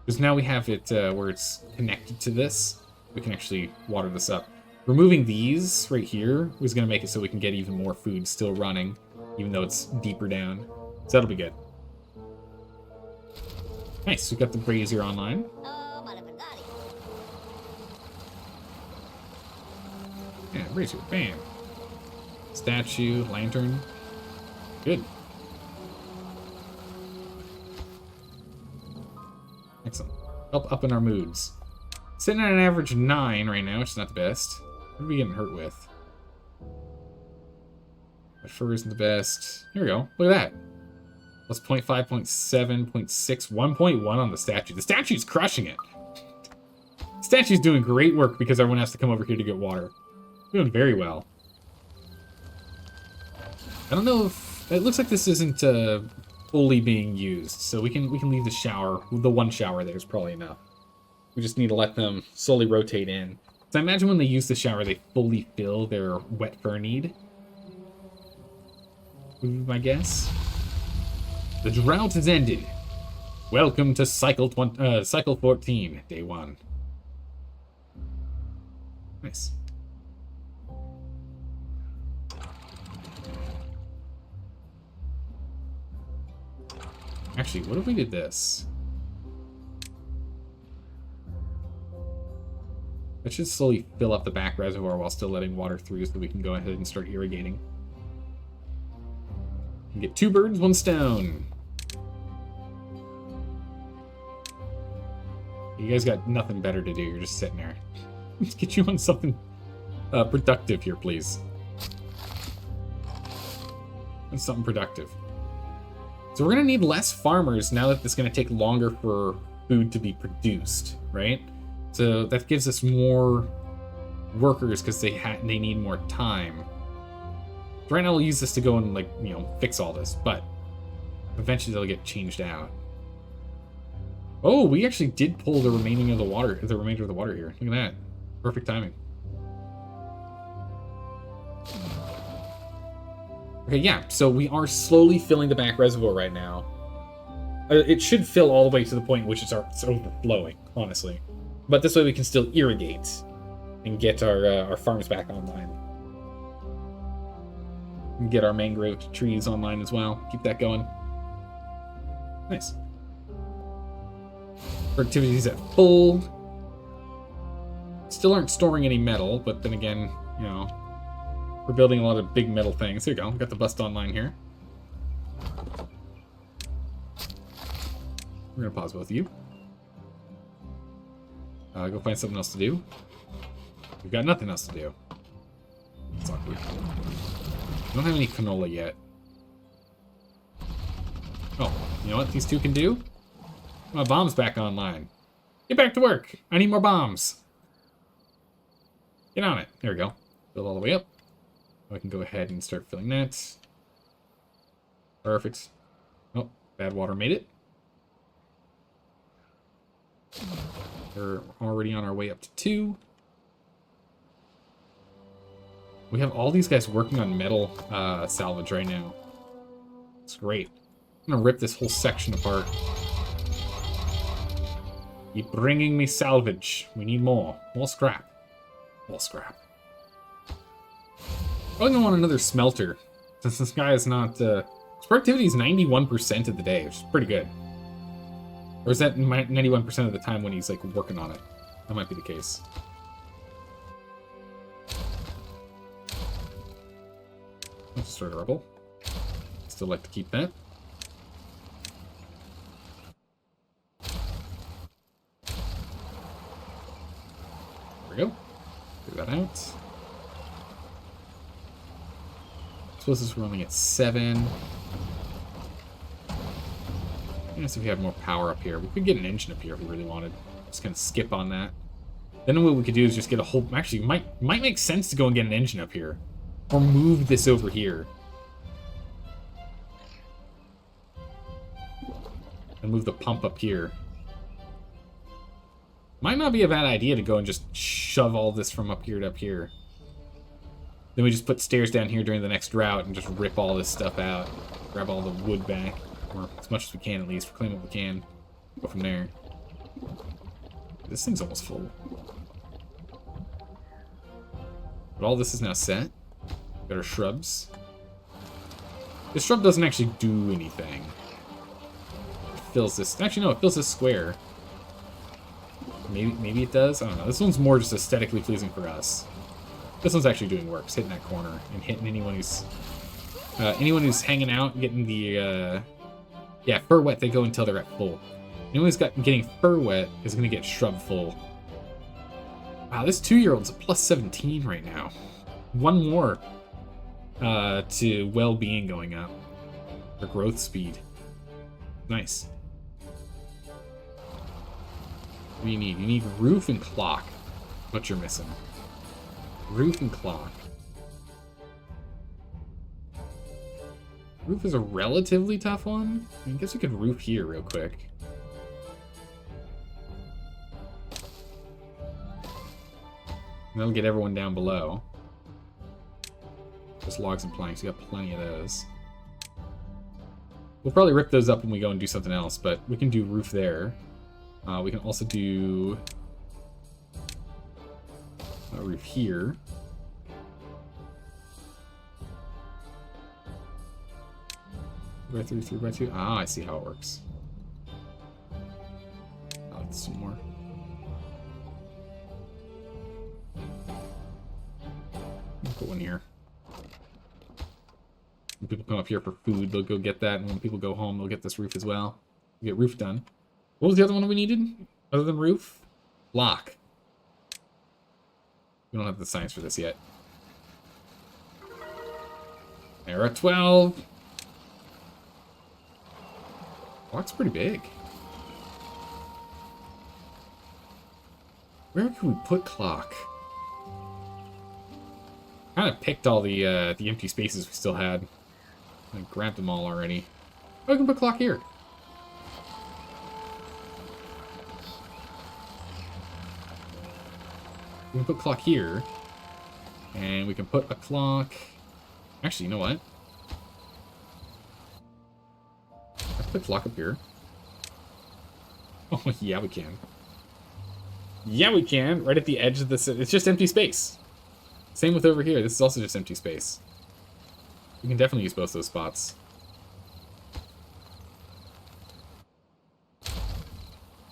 Because now we have it where it's connected to this. We can actually water this up. Removing these right here was going to make it so we can get even more food still running. Even though it's deeper down. So that'll be good. Nice. We've got the brazier online. Yeah, brazier. Bam. Statue, lantern. Good. Excellent. Help up in our moods. Sitting at an average 9 right now, which is not the best. What are we getting hurt with? My fur isn't the best. Here we go. Look at that. Plus 0.5, 0.7, 0.6, 1.1 on the statue. The statue's crushing it. The statue's doing great work because everyone has to come over here to get water. Doing very well. I don't know if... It looks like this isn't fully being used, so we can leave the shower. The one shower there is probably enough. We just need to let them slowly rotate in. So I imagine when they use the shower, they fully fill their wet fur need. Would be my guess. The drought has ended. Welcome to cycle 14, day 1. Nice. Actually, what if we did this? That should slowly fill up the back reservoir while still letting water through so we can go ahead and start irrigating. And get 2 birds, 1 stone. You guys got nothing better to do. You're just sitting there. Let's get you on something productive here, please. And something productive. So we're going to need less farmers now that it's going to take longer for food to be produced, right? So that gives us more workers because they need more time. So right now we'll use this to go and, like, you know, fix all this, but eventually they'll get changed out. Oh, we actually did pull the remainder of the water here. Look at that. Perfect timing. Okay, yeah, so we are slowly filling the back reservoir right now. It should fill all the way to the point in which it's overflowing, honestly. But this way we can still irrigate and get our farms back online. And get our mangrove trees online as well. Keep that going. Nice. Productivity's at full. Still aren't storing any metal, but then again, you know, we're building a lot of big metal things. Here we go. We got the bust online here. We're gonna pause both of you. Go find something else to do. We've got nothing else to do. That's awkward. We don't have any canola yet. Oh, you know what these two can do? My bomb's back online. Get back to work. I need more bombs. Get on it. There we go. Build all the way up. I can go ahead and start filling that. Perfect. Oh, bad water made it. We're already on our way up to 2. We have all these guys working on metal salvage right now. It's great. I'm gonna rip this whole section apart. Keep bringing me salvage. We need more. More scrap. More scrap. Probably gonna want another smelter, since this guy is not... productivity is 91% of the day, which is pretty good. Or is that 91% of the time when he's, like, working on it? That might be the case. Let's destroy the rubble. Still like to keep that. There we go. Figure that out. Suppose this we're only at 7. I guess if we had more power up here, we could get an engine up here if we really wanted. Just kind of skip on that. Then what we could do is just get a whole... Actually, might make sense to go and get an engine up here. Or move this over here. And move the pump up here. Might not be a bad idea to go and just shove all this from up here to up here. Then we just put stairs down here during the next drought and just rip all this stuff out. Grab all the wood back. Or as much as we can, at least. Reclaim what we can. Go from there. This thing's almost full. But all this is now set. Got our shrubs. This shrub doesn't actually do anything. It fills this... Actually, no, it fills this square. Maybe it does? I don't know. This one's more just aesthetically pleasing for us. This one's actually doing work. It's hitting that corner and hitting anyone who's hanging out, getting the... Yeah, fur wet, they go until they're at full. Anyone who's getting fur wet is going to get shrub full. Wow, this 2-year-old's a plus 17 right now. One more to well-being going up. Or growth speed. Nice. What do you need? You need roof and clock. What you're missing. Roof and clock. Roof is a relatively tough one. I guess we could roof here real quick. And that'll get everyone down below. Just logs and planks. We got plenty of those. We'll probably rip those up when we go and do something else, but we can do roof there. We can also do a roof here. 3x3, 3x2. Ah, I see how it works. I'll add some more. I'll put one here. When people come up here for food, they'll go get that, and when people go home, they'll get this roof as well. We'll get roof done. What was the other one we needed? Other than roof? Lock. We don't have the science for this yet. Era 12. Lock's pretty big. Where can we put clock? Kind of picked all the empty spaces we still had. I grabbed them all already. Oh, we can put clock here. We can put clock here. And we can put a clock... Actually, you know what? Let's put clock up here. Oh, yeah, we can. Yeah, we can. Right at the edge of this. It's just empty space. Same with over here. This is also just empty space. We can definitely use both those spots.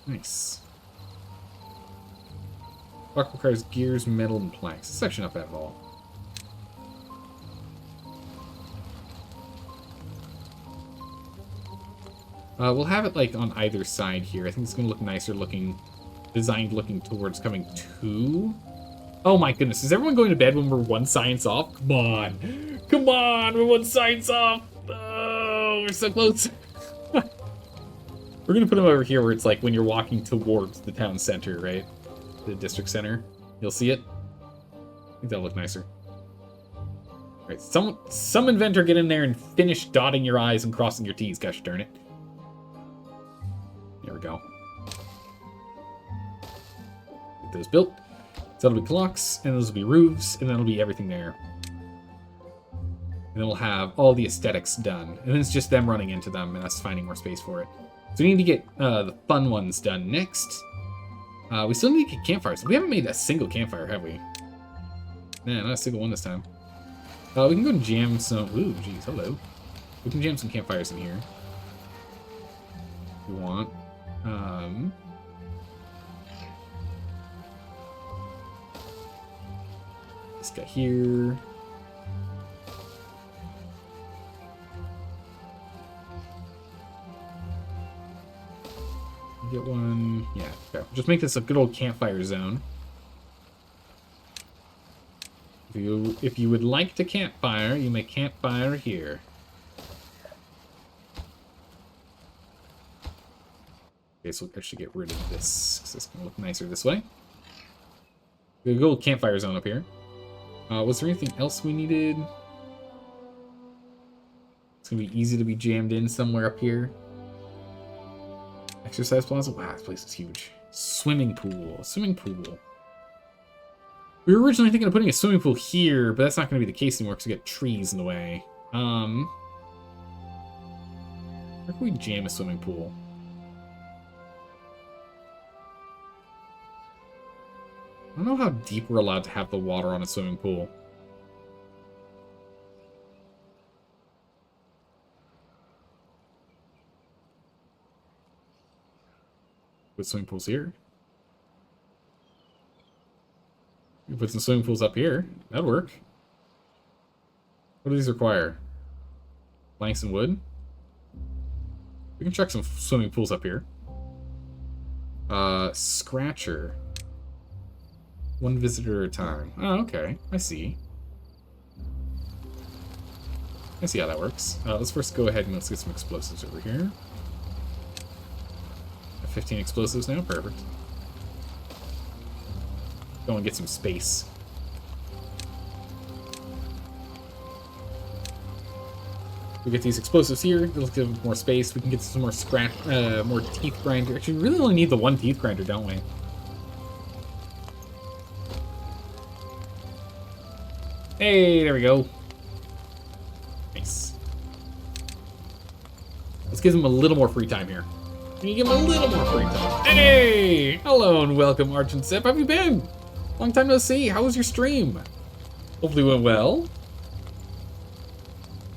Nice. Clock requires gears, metal, and planks. It's actually not bad at all. We'll have it like on either side here. I think it's gonna look nicer looking, designed looking towards coming to. Oh my goodness, is everyone going to bed when we're one science off? Come on. Come on, we're one science off. Oh, we're so close. We're gonna put them over here where it's like when you're walking towards the town center, right? The district center. You'll see it. think that'll look nicer. All right, some inventor get in there and finish dotting your I's and crossing your T's. Gosh darn it. There we go. Get those built. So that'll be clocks, and those will be roofs, and that'll be everything there. And then we'll have all the aesthetics done. And then it's just them running into them, and us finding more space for it. So we need to get the fun ones done next. We still need to get campfires. We haven't made a single campfire, have we? Nah, not a single one this time. We can go and jam some... Ooh, geez, hello. We can jam some campfires in here. If we want. This guy here. Get one. Yeah, okay. Just make this a good old campfire zone. If you would like to campfire, you may campfire here. Okay, so we'll actually get rid of this, because it's going to look nicer this way. We have a good old campfire zone up here. Was there anything else we needed? It's going to be easy to be jammed in somewhere up here. Exercise plaza? Wow, this place is huge. Swimming pool. Swimming pool. We were originally thinking of putting a swimming pool here, but that's not going to be the case anymore because we got trees in the way. Where can we jam a swimming pool? I don't know how deep we're allowed to have the water on a swimming pool. Put swimming pools here. We can put some swimming pools up here. That'd work. What do these require? Planks and wood? We can check some swimming pools up here. Scratcher. One visitor at a time. Oh, okay. I see. I see how that works. Let's first go ahead and let's get some explosives over here. 15 explosives now. Perfect. Go and get some space. We get these explosives here. Let's give them more space. We can get some more more teeth grinder. Actually, we really only need the one teeth grinder, don't we? Hey, there we go. Nice. Let's give them a little more free time here. Can you give him a little more free time? Hey! Hello and welcome, Arch and Sip. How have you been? Long time no see. How was your stream? Hopefully it went well.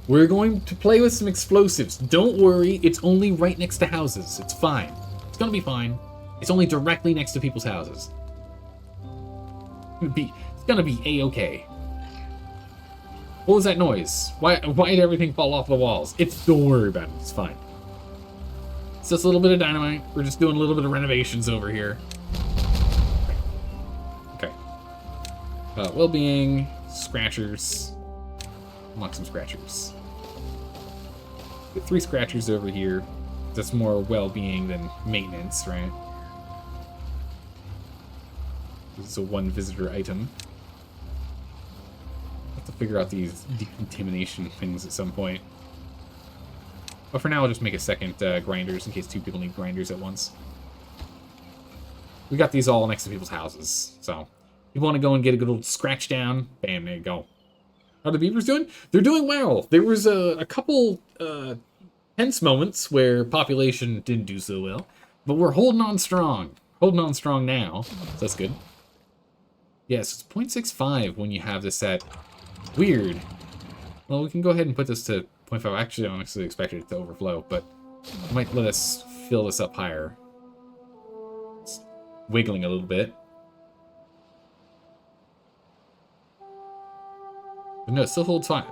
We're going to play with some explosives. Don't worry, it's only right next to houses. It's fine. It's gonna be fine. It's only directly next to people's houses. It's gonna be A-okay. What was that noise? Why did everything fall off the walls? Don't worry about it. It's fine. It's just a little bit of dynamite. We're just doing a little bit of renovations over here. Okay. Well-being, scratchers. Unlock some scratchers. Get 3 scratchers over here. That's more well-being than maintenance, right? This is a 1 visitor item. I'll have to figure out these decontamination things at some point. But for now, I'll just make a second grinders in case 2 people need grinders at once. We got these all next to people's houses, so if you want to go and get a good old scratch down, bam, there you go. How are the beavers doing? They're doing well. There was a couple tense moments where population didn't do so well, but we're holding on strong. Holding on strong now, so that's good. Yes, it's 0.65 when you have this set. Weird. Well, we can go ahead and put this to 0.5. Actually, I honestly expected it to overflow, but it might let us fill this up higher. It's wiggling a little bit. But no, it still holds fine.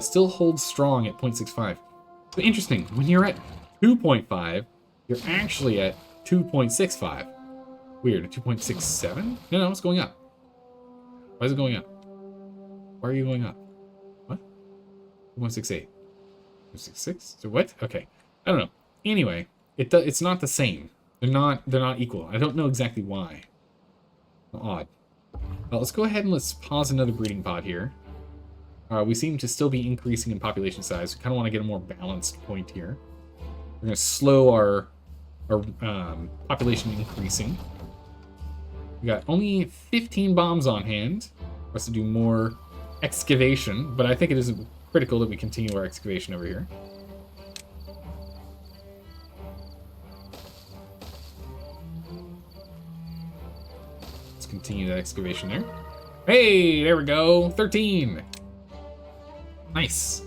Still holds strong at 0.65. But interesting, when you're at 2.5, you're actually at 2.65. Weird, 2.67? No, it's going up. Why is it going up? Why are you going up? What? 2.68. 2.66? So what? Okay. I don't know. Anyway, it's not the same. They're not equal. I don't know exactly why. Odd. Let's go ahead and let's pause another breeding pod here. We seem to still be increasing in population size. We kind of want to get a more balanced point here. We're going to slow our population increasing. We got only 15 bombs on hand for us to do more excavation, but I think it is critical that we continue our excavation over here. Let's continue that excavation there. Hey, there we go. 13. Nice.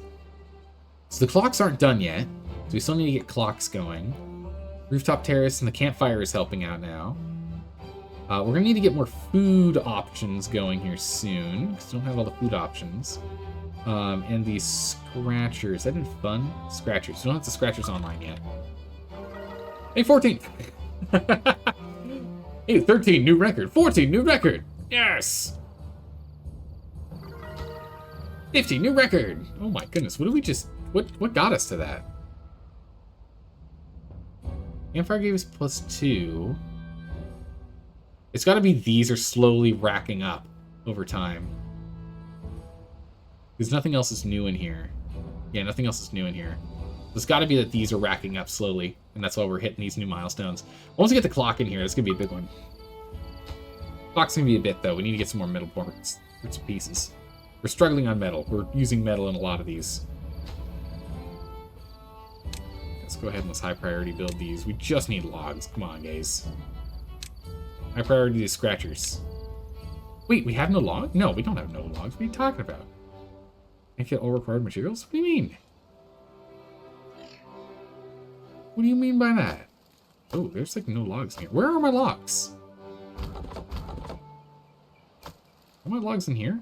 So the clocks aren't done yet, so we still need to get clocks going. Rooftop terrace and the campfire is helping out now. We're going to need to get more food options going here soon, because we don't have all the food options. And these scratchers. That isn't fun. Scratchers. We don't have the scratchers online yet. Hey, 14! Hey, 13, new record. 14, new record! Yes! 50, new record! Oh my goodness, what did we just... What got us to that? Campfire gave us +2. It's got to be these are slowly racking up over time. Because nothing else is new in here. Yeah, nothing else is new in here. It's got to be that these are racking up slowly, and that's why we're hitting these new milestones. Once we get the clock in here, it's going to be a big one. Clock's going to be a bit, though. We need to get some more metal parts and pieces. We're struggling on metal. We're using metal in a lot of these. Let's go ahead and let's high priority build these. We just need logs. Come on, guys. High priority is scratchers. Wait, we have no logs? No, we don't have no logs. What are you talking about? Can't get all required materials? What do you mean? What do you mean by that? Oh, there's like no logs in here. Where are my logs? Are my logs in here?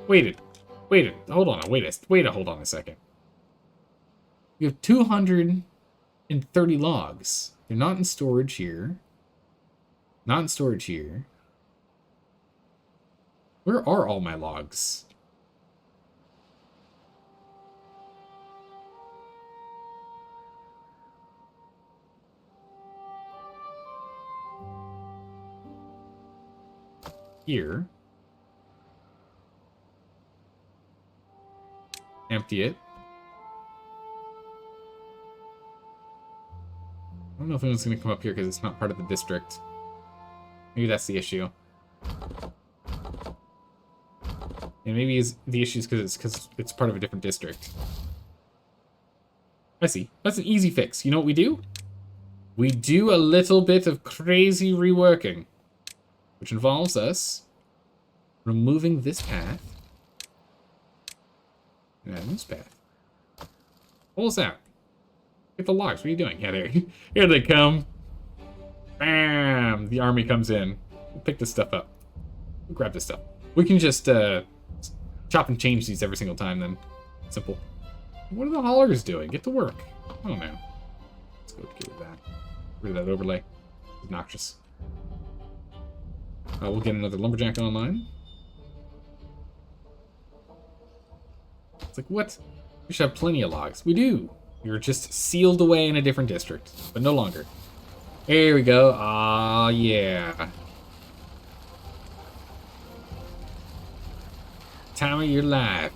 Wait, hold on a second. We have 230 logs. They're not in storage here. Not in storage here. Where are all my logs? Here. Empty it. I don't know if anyone's going to come up here because it's not part of the district. Maybe that's the issue. And maybe the issue is because it's part of a different district. I see. That's an easy fix. You know what we do? We do a little bit of crazy reworking, which involves us removing this path and adding this path. Pull us out. Get the logs. What are you doing? Yeah, there. Here they come. Bam! The army comes in. We'll pick this stuff up. We'll grab this stuff. We can just chop and change these every single time then. Simple. What are the haulers doing? Get to work. I don't know. Let's go get rid of that. Get rid of that overlay. Obnoxious. We'll get another lumberjack online. It's like, what? We should have plenty of logs. We do. You're just sealed away in a different district, but no longer. Here we go. Ah, yeah. Time of your life.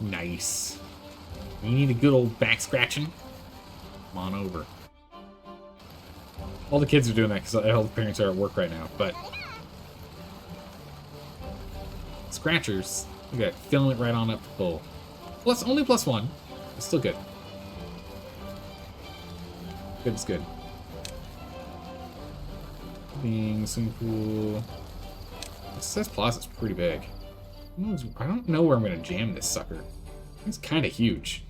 Nice. You need a good old back scratching? Come on over. All the kids are doing that because all the parents are at work right now, but scratchers, look at that, filling it right on up to full. Only +1. It's still good. Good is good. Being swimming pool. Success Plaza is pretty big. I don't know where I'm gonna jam this sucker. It's kind of huge.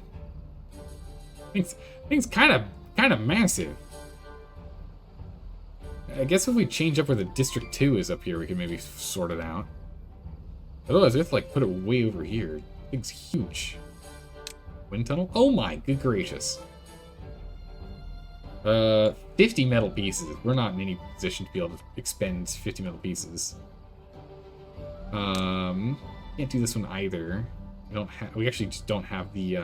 Thing's kind of massive. I guess if we change up where the District 2 is up here, we can maybe sort it out. Otherwise, we have to like put it way over here. Thing's huge. Wind tunnel? Oh my good gracious. 50 metal pieces. We're not in any position to be able to expend 50 metal pieces. Can't do this one either. We actually just don't have the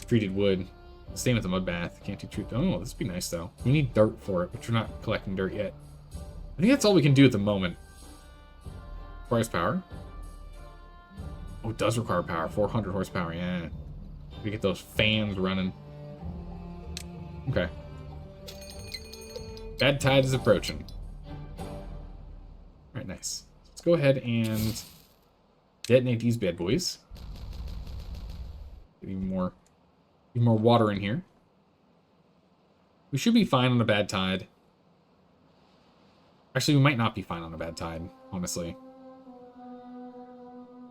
treated wood. Staying with the mud bath. Can't do truth. Oh, this would be nice, though. We need dirt for it, but we're not collecting dirt yet. I think that's all we can do at the moment. Requires power. Oh, it does require power. 400 horsepower, yeah. We get those fans running. Okay. Bad tide is approaching. Alright, nice. Let's go ahead and detonate these bad boys. Get even more water in here. We should be fine on a bad tide. Actually, we might not be fine on a bad tide, honestly.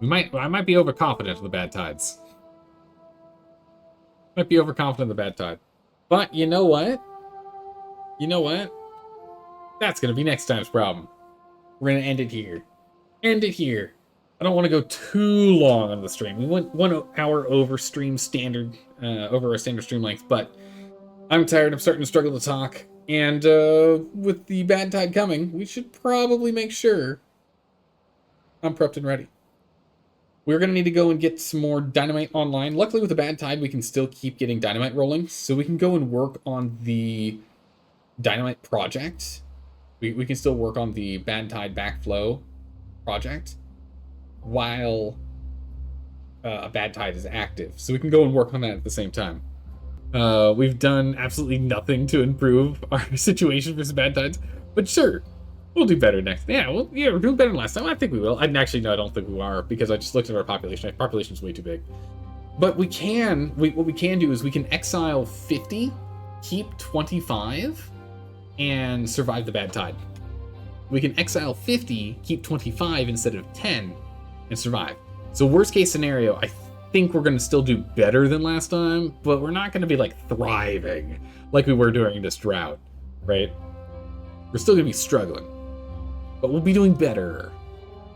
I might be overconfident of the bad tides. Might be overconfident of the bad tide. But you know what? You know what? That's gonna be next time's problem. We're gonna end it here. End it here. I don't want to go too long on the stream. We went 1 hour over stream standard, over our standard stream length, but I'm tired. I'm starting to struggle to talk. And with the bad tide coming, we should probably make sure I'm prepped and ready. We're going to need to go and get some more dynamite online. Luckily, with the bad tide, we can still keep getting dynamite rolling. So we can go and work on the dynamite project. We can still work on the bad tide backflow project while a bad tide is active. So we can go and work on that at the same time. We've done absolutely nothing to improve our situation for some bad tides. But sure. We'll do better next. Yeah, we're doing better than last time. I think we will. Actually, no, I don't think we are, because I just looked at our population. Our population's way too big. But what we can do is we can exile 50, keep 25, and survive the bad tide. We can exile 50, keep 25 instead of 10, and survive. So worst case scenario, I think we're going to still do better than last time, but we're not going to be like thriving like we were during this drought, right? We're still going to be struggling. But we'll be doing better.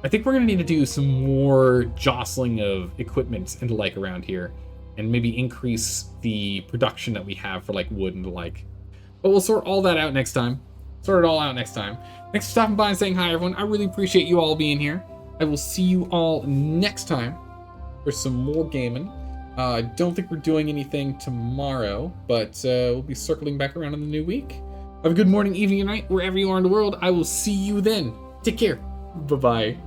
I think we're going to need to do some more jostling of equipment and the like around here, and maybe increase the production that we have for like wood and the like. But we'll sort all that out next time. Sort it all out next time. Thanks for stopping by and saying hi, everyone. I really appreciate you all being here. I will see you all next time for some more gaming. I don't think we're doing anything tomorrow, but we'll be circling back around in the new week. Have a good morning, evening, and night, wherever you are in the world. I will see you then. Take care. Bye-bye.